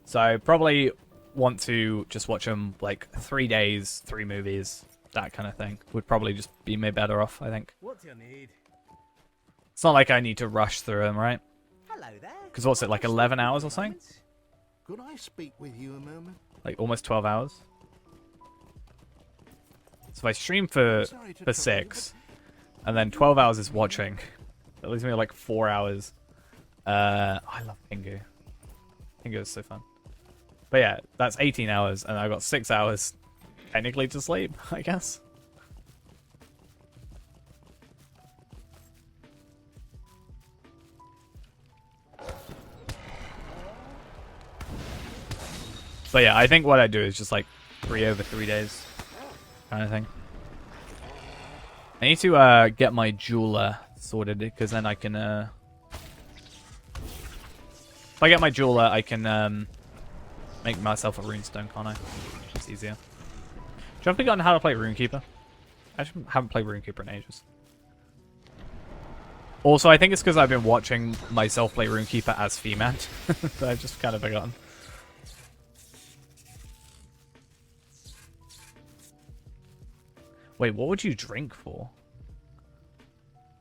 So I probably want to just watch them like 3 days, 3 movies, that kind of thing. Would probably just be me better off, I think. What do you need? It's not like I need to rush through them, right? Hello there. Because what's it, like 11 hours or something? Could I speak with you a moment? Like almost 12 hours. So if I stream for 6, and then 12 hours is watching, that leaves me like 4 hours. I love Pingu. Pingu is so fun. But yeah, that's 18 hours, and I've got 6 hours technically to sleep, I guess. But yeah, I think what I do is just like 3 over 3 days kind of thing. I need to get my jeweler sorted, because then I can if I get my jeweler, I can make myself a runestone, can't I? It's easier. Do you have forgotten how to play Runekeeper? I actually haven't played Runekeeper in ages. Also, I think it's because I've been watching myself play Runekeeper as Femat. So I've just kind of forgotten. Wait, what would you drink for?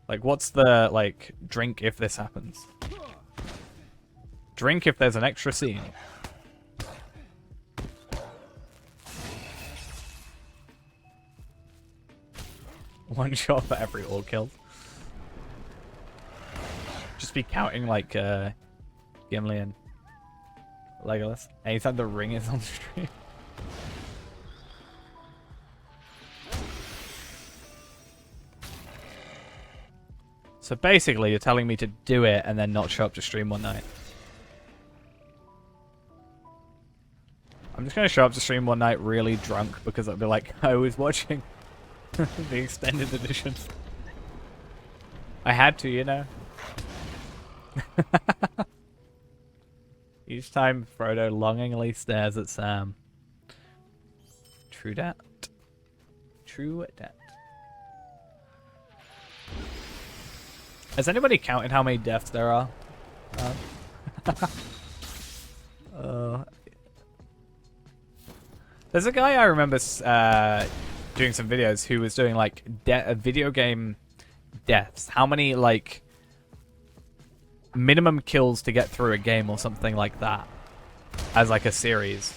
Like, what's the, like, drink if this happens? Drink if there's an extra scene. One shot for every all killed. Just be counting, like, Gimli and Legolas. Anytime the ring is on stream. So basically, you're telling me to do it and then not show up to stream one night. I'm just going to show up to stream one night really drunk because I'll be like, I was watching the extended edition. I had to, you know. Each time Frodo longingly stares at Sam. True dat. True dat. Has anybody counted how many deaths there are? There's a guy I remember doing some videos who was doing like video game deaths. How many like minimum kills to get through a game or something like that as like a series.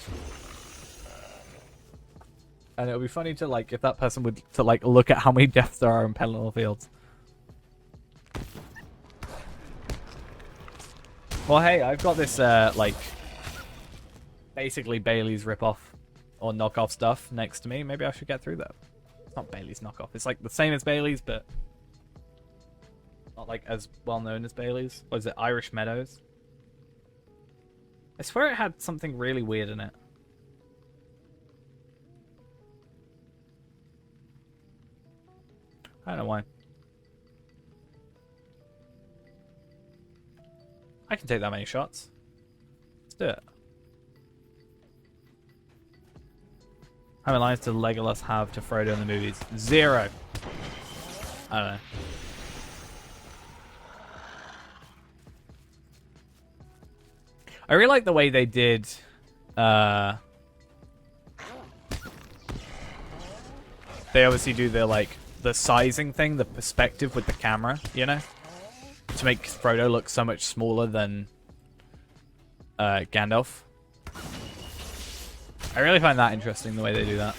And it would be funny to like if that person would to like look at how many deaths there are in Pelennor Fields. Well, hey, I've got this, like, basically Bailey's ripoff or knockoff stuff next to me. Maybe I should get through that. It's not Bailey's knockoff. It's, like, the same as Bailey's, but not, like, as well-known as Bailey's. What is it? Irish Meadows? I swear it had something really weird in it. I don't know why. I can take that many shots. Let's do it. How many lines did Legolas have to Frodo in the movies? 0. I don't know. I really like the way they did they obviously do the like the sizing thing, the perspective with the camera, you know? To make Frodo look so much smaller than Gandalf. I really find that interesting, the way they do that.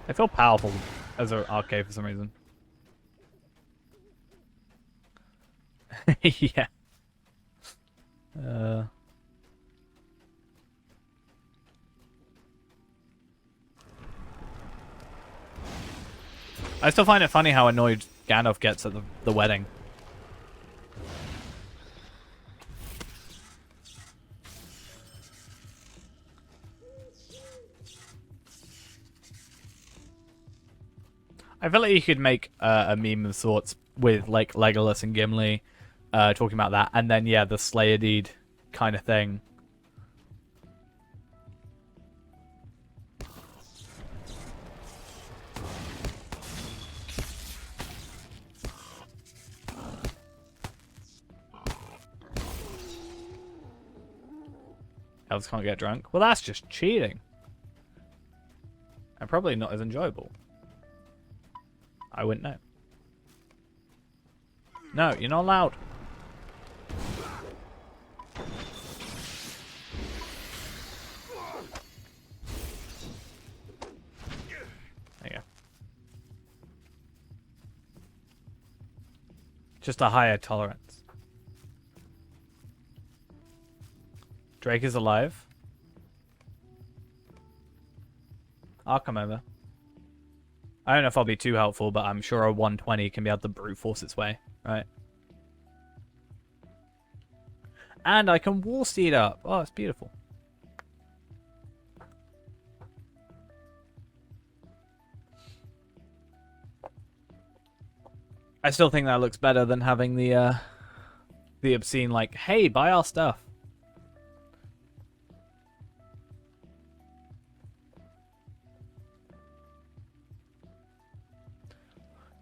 I feel powerful as an arcade for some reason. Yeah. I still find it funny how annoyed Gandalf gets at the wedding. I feel like you could make a meme of sorts with like Legolas and Gimli, talking about that, and then yeah, the Slayer deed kind of thing. Elves can't get drunk. Well, that's just cheating. And probably not as enjoyable. I wouldn't know. No, you're not allowed. There you go. Just a higher tolerance. Drake is alive. I'll come over. I don't know if I'll be too helpful, but I'm sure a 120 can be able to brute force its way, right? And I can wall steed up. Oh, it's beautiful. I still think that looks better than having the obscene, like, hey, buy our stuff.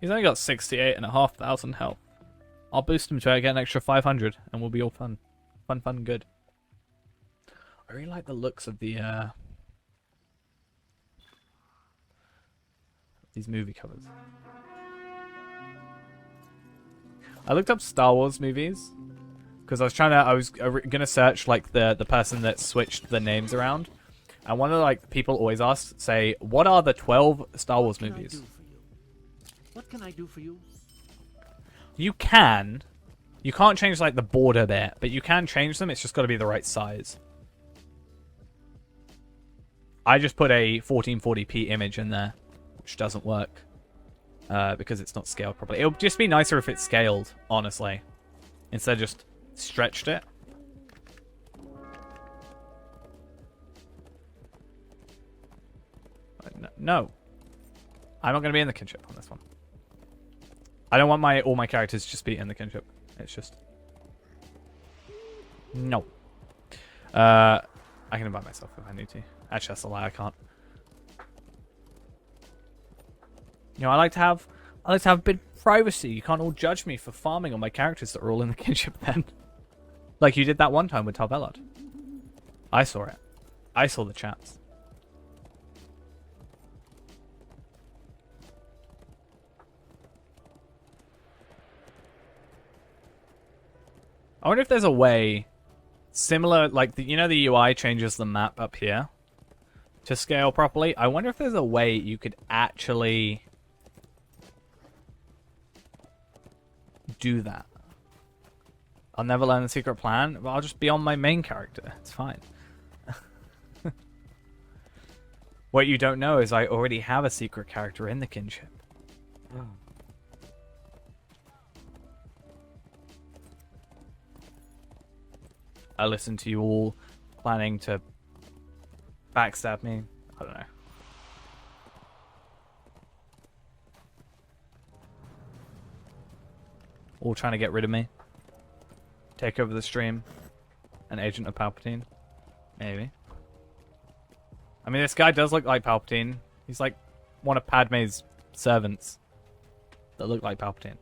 He's only got 68,500 health. I'll boost him to get an extra 500 and we'll be all fun. Fun, good. I really like the looks of the these movie covers. I looked up Star Wars movies because I was gonna search like the person that switched the names around, and one of the, like, people always ask, say, what are the 12 Star Wars movies? What can I do for you? You can. You can't change, like, the border there, but you can change them. It's just got to be the right size. I just put a 1440p image in there, which doesn't work because it's not scaled properly. It would just be nicer if it's scaled, honestly, instead of just stretched it. No. I'm not going to be in the kinship on this one. I don't want all my characters to just be in the kinship. It's just... No. I can invite myself if I need to. Actually, that's a lie. I can't. You know, I like to have a bit of privacy. You can't all judge me for farming on my characters that are all in the kinship then. Like you did that one time with Talvelot. I saw it. I saw the chats. I wonder if there's a way similar, like, you know, the UI changes the map up here to scale properly. I wonder if there's a way you could actually do that. I'll never learn the secret plan, but I'll just be on my main character. It's fine. What you don't know is I already have a secret character in the kinship. Oh. I listened to you all planning to backstab me. I don't know. All trying to get rid of me. Take over the stream. An agent of Palpatine. Maybe. I mean, this guy does look like Palpatine. He's like one of Padme's servants that look like Palpatine.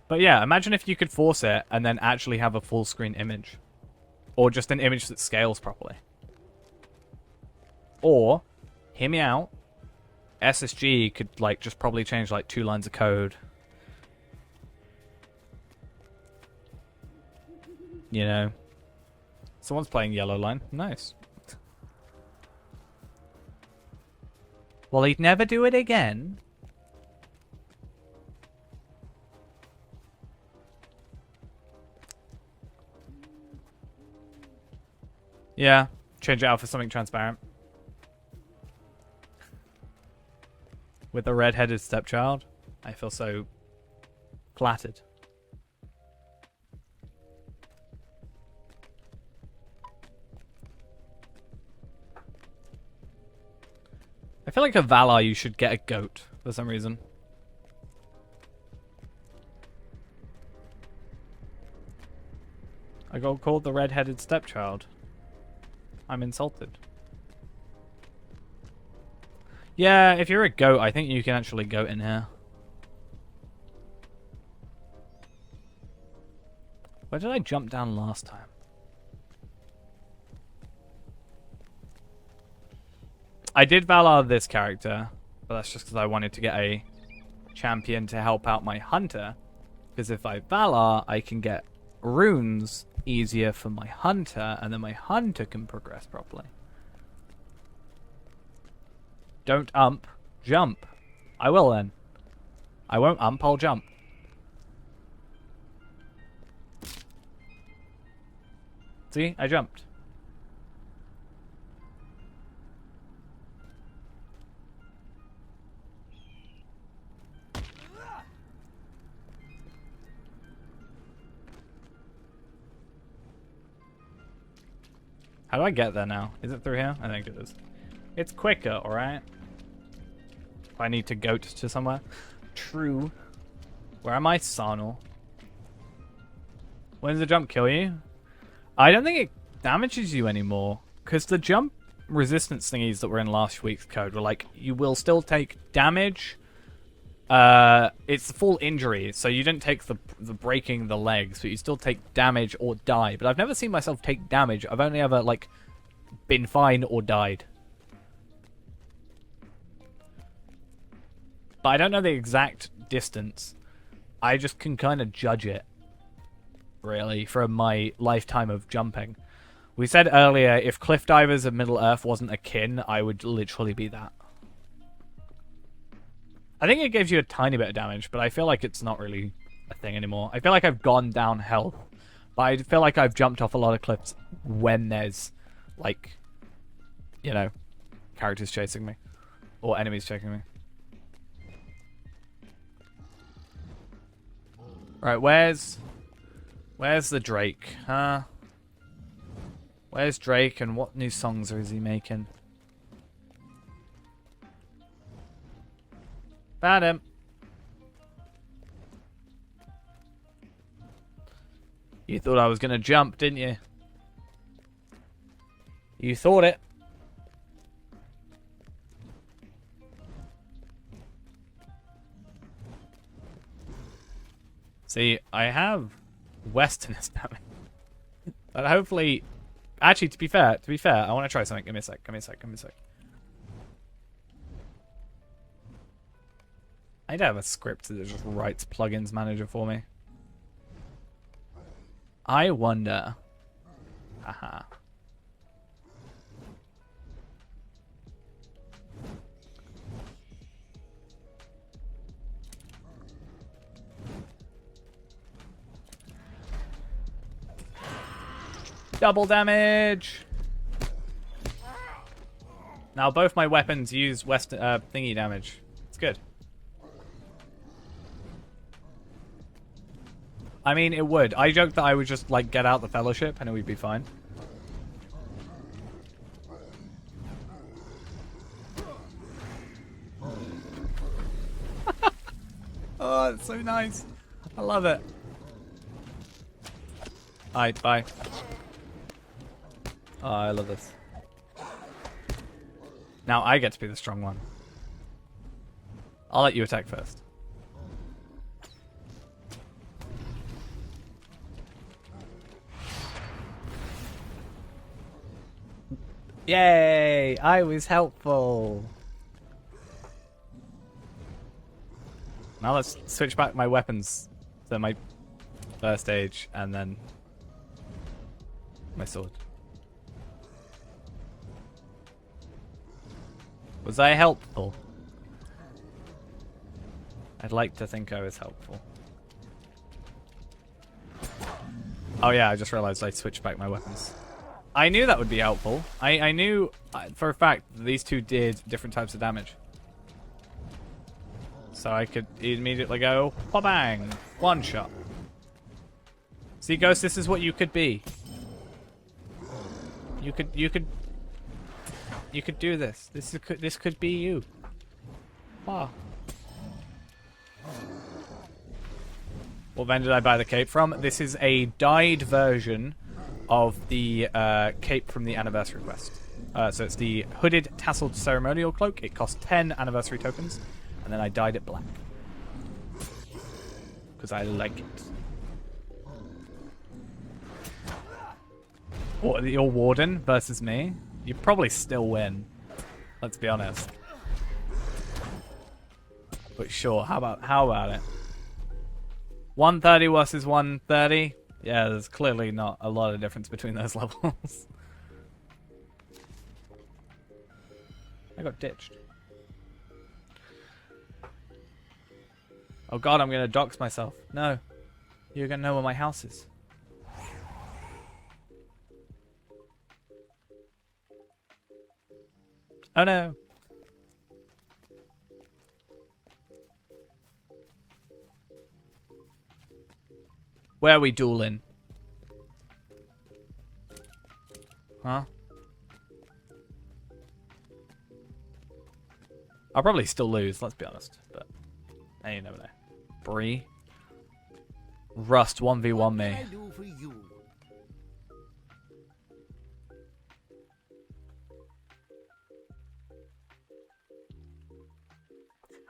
But yeah, imagine if you could force it and then actually have a full screen image. Or just an image that scales properly. Or, hear me out, SSG could like just probably change like 2 lines of code. You know. Someone's playing Yellow Line. Nice. Well, he'd never do it again. Yeah, change it out for something transparent. With a red-headed stepchild, I feel so flattered. I feel like a Valar you should get a goat for some reason. I got called the red-headed stepchild. I'm insulted. Yeah, if you're a goat, I think you can actually goat in here. Where did I jump down last time? I did Valar this character, but that's just because I wanted to get a champion to help out my hunter. Because if I Valar, I can get runes easier for my hunter, and then my hunter can progress properly. Don't jump. I will then. I won't I'll jump. See, I jumped. How do I get there now? Is it through here? I think it is. It's quicker, alright? If I need to goat to somewhere. True. Where am I, Sarnal? When does the jump kill you? I don't think it damages you anymore. Because the jump resistance thingies that were in last week's code were like, you will still take damage. It's full injury, so you didn't take the breaking the legs, but you still take damage or die. But I've never seen myself take damage. I've only ever, like, been fine or died. But I don't know the exact distance. I just can kind of judge it, really, from my lifetime of jumping. We said earlier, if Cliff Divers of Middle-earth wasn't a kin, I would literally be that. I think it gives you a tiny bit of damage, but I feel like it's not really a thing anymore. I feel like I've gone down health, but I feel like I've jumped off a lot of cliffs when there's, like, you know, characters chasing me. Or enemies chasing me. Right, where's the Drake, huh? Where's Drake and what new songs is he making? Found him. You thought I was gonna jump, didn't you? You thought it. See, I have Westerners coming. But hopefully... Actually, to be fair, I want to try something. Give me a sec. I need to have a script that just writes plugins manager for me. I wonder... Haha. Double damage! Now both my weapons use thingy damage. It's good. I mean, it would. I joked that I would just, like, get out the fellowship and it would be fine. Oh, it's so nice. I love it. Alright, bye. Oh, I love this. Now I get to be the strong one. I'll let you attack first. Yay! I was helpful. Now let's switch back my weapons to my first age and then my sword. Was I helpful? I'd like to think I was helpful. Oh yeah, I just realized I switched back my weapons. I knew that would be helpful. I knew for a fact that these two did different types of damage. So I could immediately go, bang, one shot. See, Ghost, this is what you could be. You could do this. This could be you. Wow. What vendor did I buy the cape from? This is a dyed version of the cape from the anniversary quest. So it's the hooded tasseled ceremonial cloak. It costs 10 anniversary tokens, and then I dyed it black because I like it. What, your warden versus me? You probably still win. Let's be honest. But sure, how about it? 130 versus 130? Yeah, there's clearly not a lot of difference between those levels. I got ditched. Oh god, I'm gonna dox myself. No. You're gonna know where my house is. Oh no. Where are we dueling? Huh? I'll probably still lose, let's be honest. But hey, you never know. Bree. Rust 1v1 me.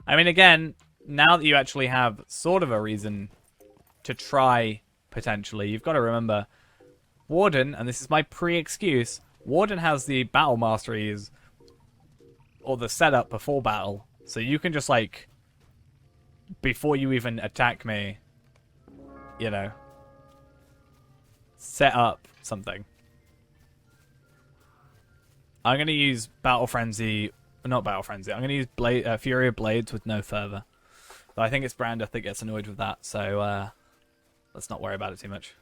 I mean, again, now that you actually have sort of a reason to try, potentially, you've got to remember, Warden, and this is my pre-excuse, Warden has the battle masteries, or the setup before battle, so you can just, like, before you even attack me, you know, set up something. I'm going to use Battle Frenzy. Not Battle Frenzy. I'm going to use Fury of Blades with no fervor. But I think it's Brandeth that gets annoyed with that, so let's not worry about it too much.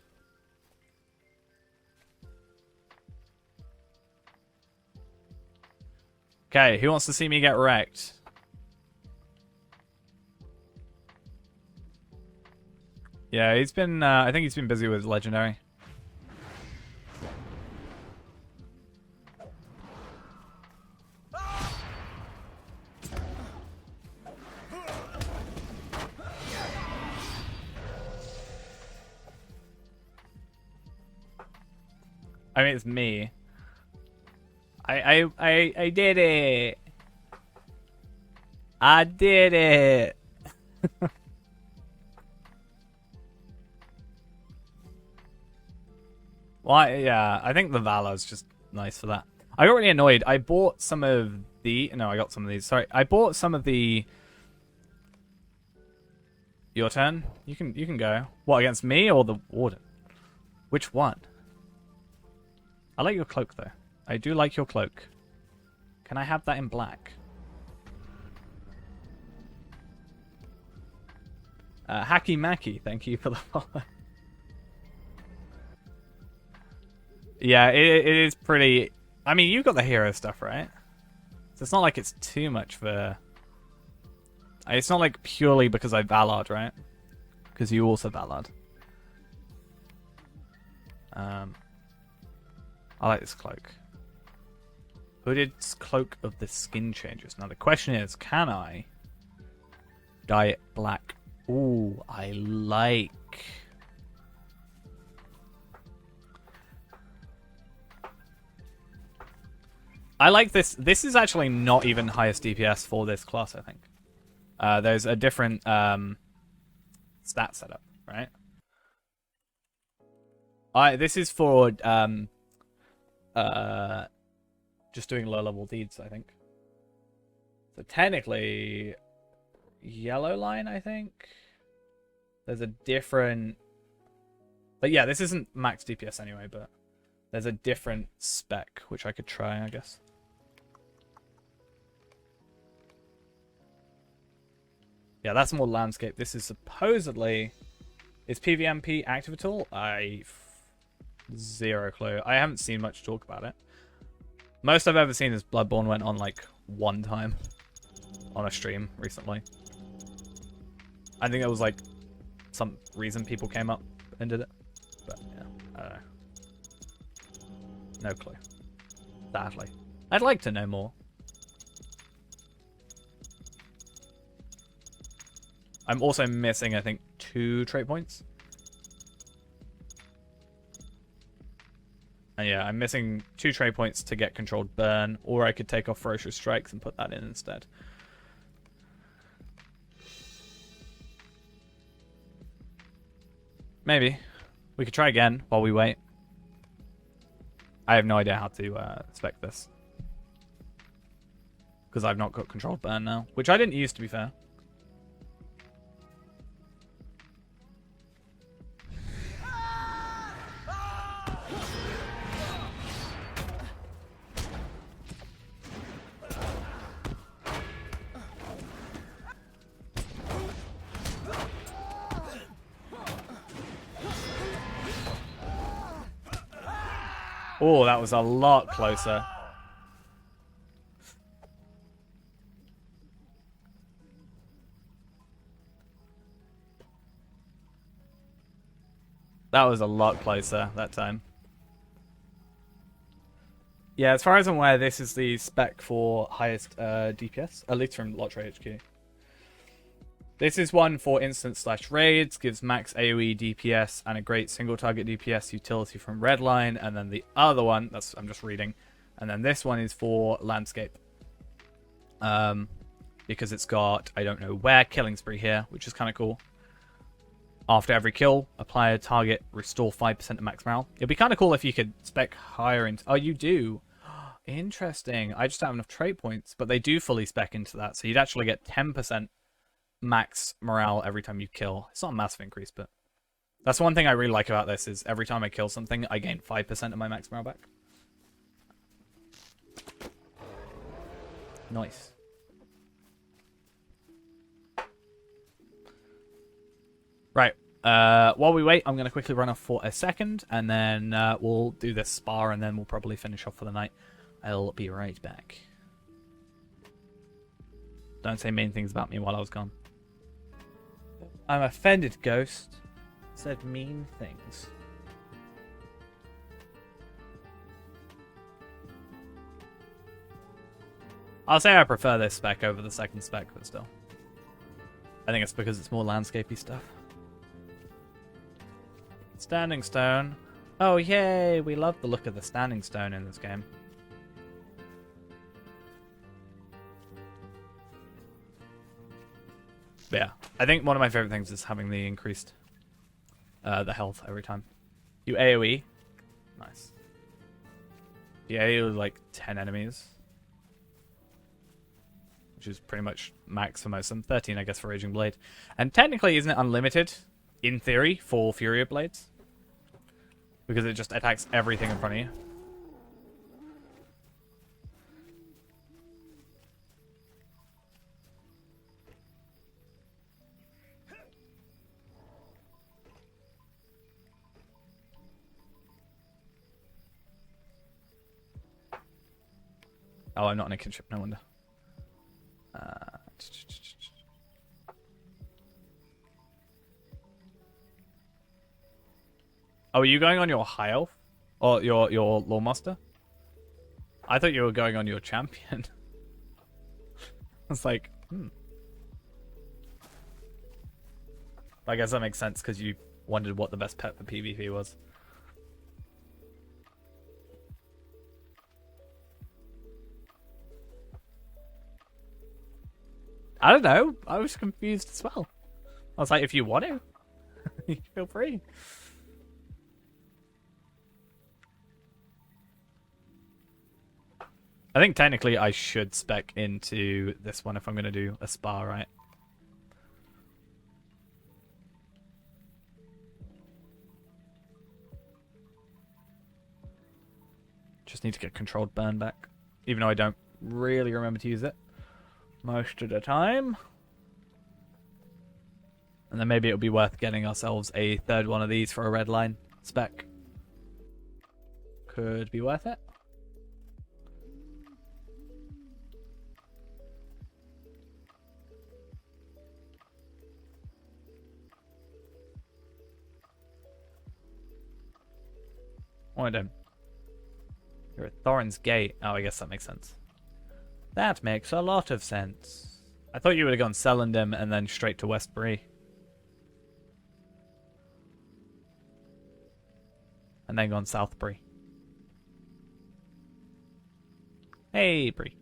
Okay, who wants to see me get wrecked? Yeah, he's been, I think he's been busy with Legendary. I mean, it's me. I did it. I did it. Why? Yeah, I think the Valor is just nice for that. I got really annoyed. I bought some of the... No, I got some of these. Sorry, I bought some of the... Your turn. You can go. What, against me or the Warden? Which one? I like your cloak, though. I do like your cloak. Can I have that in black? Hacky Macky, thank you for the follow. Yeah, it is pretty... I mean, you've got the hero stuff, right? So it's not like it's too much for... It's not like purely because I Valard, right? Because you also Valard. I like this cloak. Hooded cloak of the skin changes. Now the question is, can I dye it black? Ooh, I like. I like this. This is actually not even highest DPS for this class, I think. There's a different stat setup, right? This is for just doing low level deeds, I think. So technically, yellow line, I think. There's a different... But yeah, this isn't max DPS anyway, but there's a different spec, which I could try, I guess. Yeah, that's more landscape. This is supposedly... Is PvMP active at all? Zero clue. I haven't seen much talk about it. Most I've ever seen is Bloodborne went on like one time on a stream recently. I think it was like some reason people came up and did it. But yeah, I don't know. No clue. Sadly. I'd like to know more. I'm also missing, I think, 2 trait points. And yeah, I'm missing 2 trade points to get controlled burn, or I could take off ferocious strikes and put that in instead. Maybe. We could try again while we wait. I have no idea how to spec this. Because I've not got controlled burn now. Which I didn't use, to be fair. Oh, that was a lot closer. That was a lot closer that time. Yeah, as far as I'm aware, this is the spec for highest DPS, at least from Lottery HQ. This is one for instant/raids, gives max AoE DPS and a great single target DPS utility from Redline, and then the other one, I'm just reading, and then this one is for landscape. Because it's got, I don't know where, killing spree here, which is kind of cool. After every kill, apply a target, restore 5% of max morale. It'd be kind of cool if you could spec higher into... Oh, you do? Interesting. I just don't have enough trait points, but they do fully spec into that, so you'd actually get 10% max morale every time you kill. It's not a massive increase, but that's one thing I really like about this is every time I kill something, I gain 5% of my max morale back. Nice. Right. While we wait, I'm going to quickly run off for a second, and then we'll do this spar, and then we'll probably finish off for the night. I'll be right back. Don't say mean things about me while I was gone. I'm offended, Ghost. Said mean things. I'll say I prefer this spec over the second spec, but still. I think it's because it's more landscapey stuff. Standing stone. Oh, yay! We love the look of the standing stone in this game. But yeah, I think one of my favorite things is having the increased the health every time. You AoE. Nice. You AoE like 10 enemies. Which is pretty much max for most of them. 13, I guess, for Raging Blade. And technically, isn't it unlimited, in theory, for Fury Blades? Because it just attacks everything in front of you. Oh, I'm not in a kinship, no wonder. Oh, are you going on your high elf? Or your Lawmaster? I thought you were going on your champion. I was like, I guess that makes sense because you wondered what the best pet for PvP was. I don't know. I was confused as well. I was like, if you want to, feel free. I think technically I should spec into this one if I'm going to do a spa, right? Just need to get controlled burn back. Even though I don't really remember to use it most of the time. And then maybe it'll be worth getting ourselves a third one of these for a red line spec. Could be worth it. Oh, I don't. You're at Thorin's Gate. Oh, I guess that makes sense. That makes a lot of sense. I thought you would have gone Selendum and then straight to Westbury. And then gone Southbury. Hey, Bree.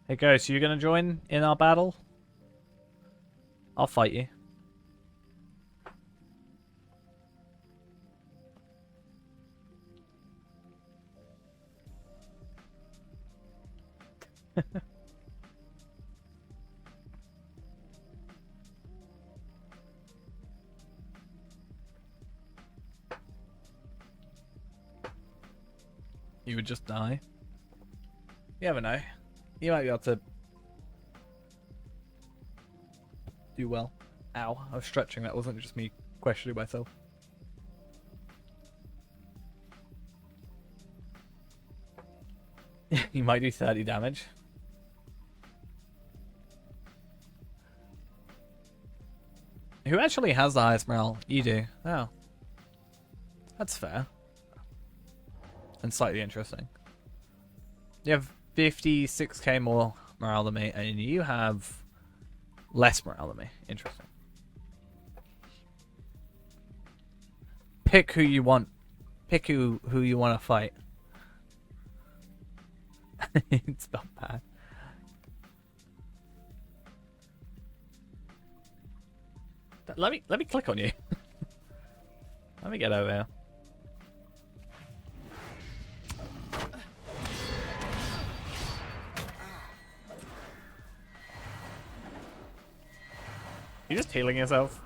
Hey, Ghost, you gonna join in our battle? I'll fight you. You would just die. You never know. You might be able to do well. Ow, I was stretching. That wasn't just me questioning myself. You might do 30 damage. Who actually has the highest morale? You do. Oh. That's fair. And slightly interesting. You have 56k more morale than me, and you have less morale than me. Interesting. Pick who you want. Pick who you want to fight. It's not bad. Let me click on you. Let me get over here. You just healing yourself?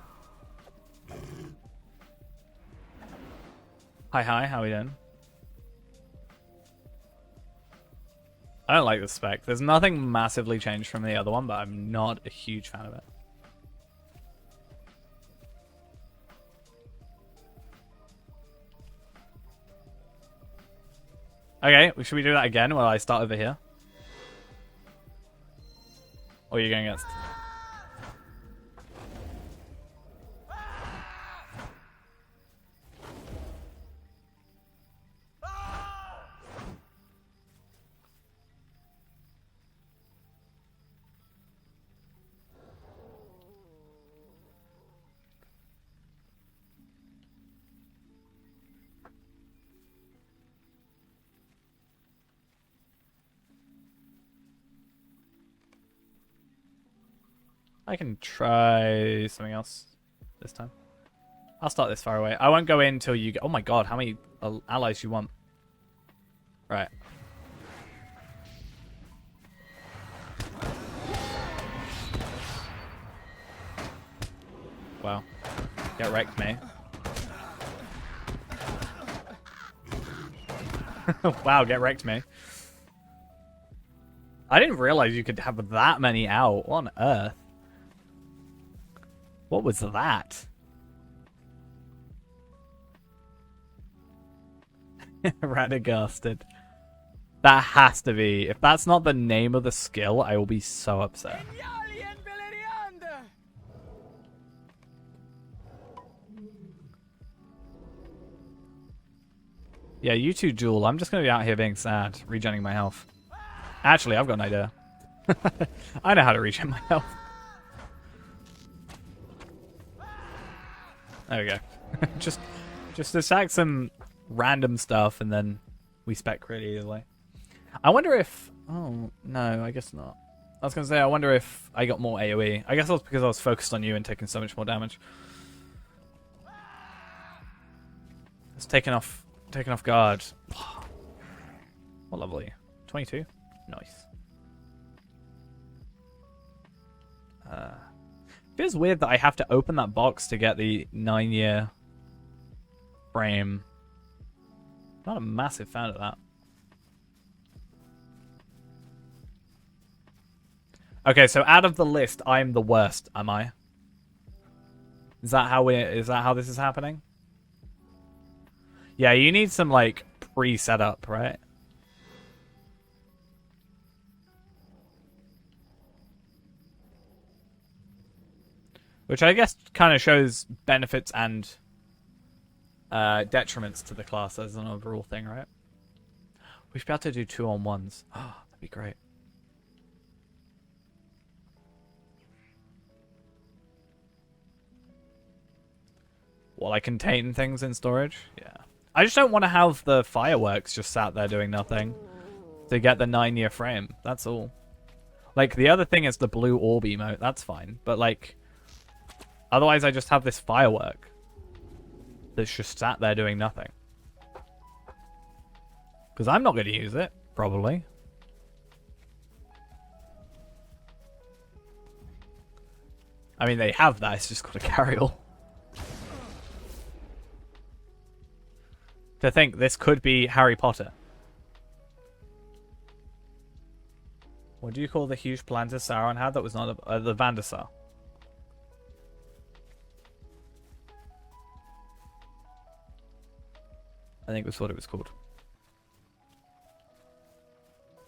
Hi, how are we doing? I don't like the spec. There's nothing massively changed from the other one, but I'm not a huge fan of it. Okay, should we do that again while I start over here? Or are you going against? I can try something else this time. I'll start this far away. I won't go in until you get... Oh my god, how many allies you want? Right. Wow. Get wrecked, mate. Wow, get wrecked, mate. I didn't realize you could have that many out. What on earth? What was that? Radagusted. That has to be. If that's not the name of the skill, I will be so upset. Yeah, you two duel. I'm just going to be out here being sad, regenerating my health. Actually, I've got an idea. I know how to regen my health. There we go. just attack some random stuff and then we spec crit either way. I wonder if... Oh, no, I guess not. I was going to say, I wonder if I got more AoE. I guess that was because I was focused on you and taking so much more damage. It's taken off guard. What level are you? 22? Nice. Feels weird that I have to open that box to get the 9-year frame. Not a massive fan of that. Okay, so out of the list, I'm the worst, am I? Is that how this is happening? Yeah, you need some like pre-setup, right? Which I guess kind of shows benefits and detriments to the class as an overall thing, right? We should be able to do 2-on-1s. Oh, that'd be great. While I contain things in storage? Yeah. I just don't want to have the fireworks just sat there doing nothing to get the 9-year frame. That's all. Like, the other thing is the blue orb emote. That's fine. But, like, otherwise I just have this firework that's just sat there doing nothing. Because I'm not going to use it, probably. I mean, they have that. It's just got a carryall. To think this could be Harry Potter. What do you call the huge planter Sauron had that was not the Vandasar? I think that's what it was called.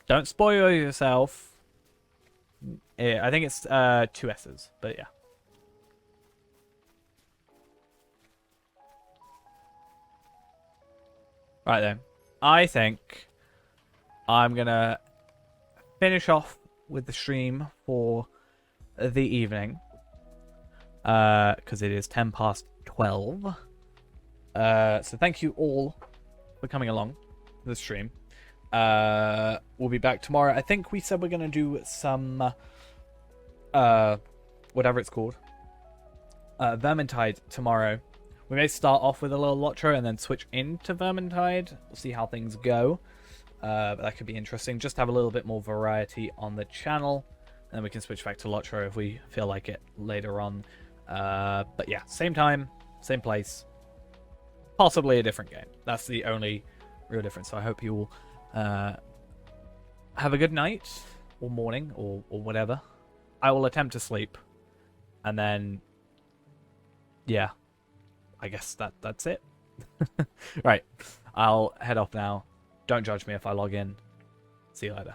Don't spoil yourself. Yeah, I think it's 2 S's, but yeah. Right then. I think I'm gonna finish off with the stream for the evening. Because it is 12:10. So thank you all for coming along to the stream. We'll be back tomorrow. I think we said we're gonna do some whatever it's called. Vermintide tomorrow. We may start off with a little Lotro and then switch into Vermintide. We'll see how things go. But that could be interesting. Just have a little bit more variety on the channel. And then we can switch back to Lotro if we feel like it later on. But yeah, same time, same place. Possibly a different game. That's the only real difference. So I hope you all have a good night or morning or whatever. I will attempt to sleep. And then, yeah. I guess that's it. Right. I'll head off now. Don't judge me if I log in. See you later.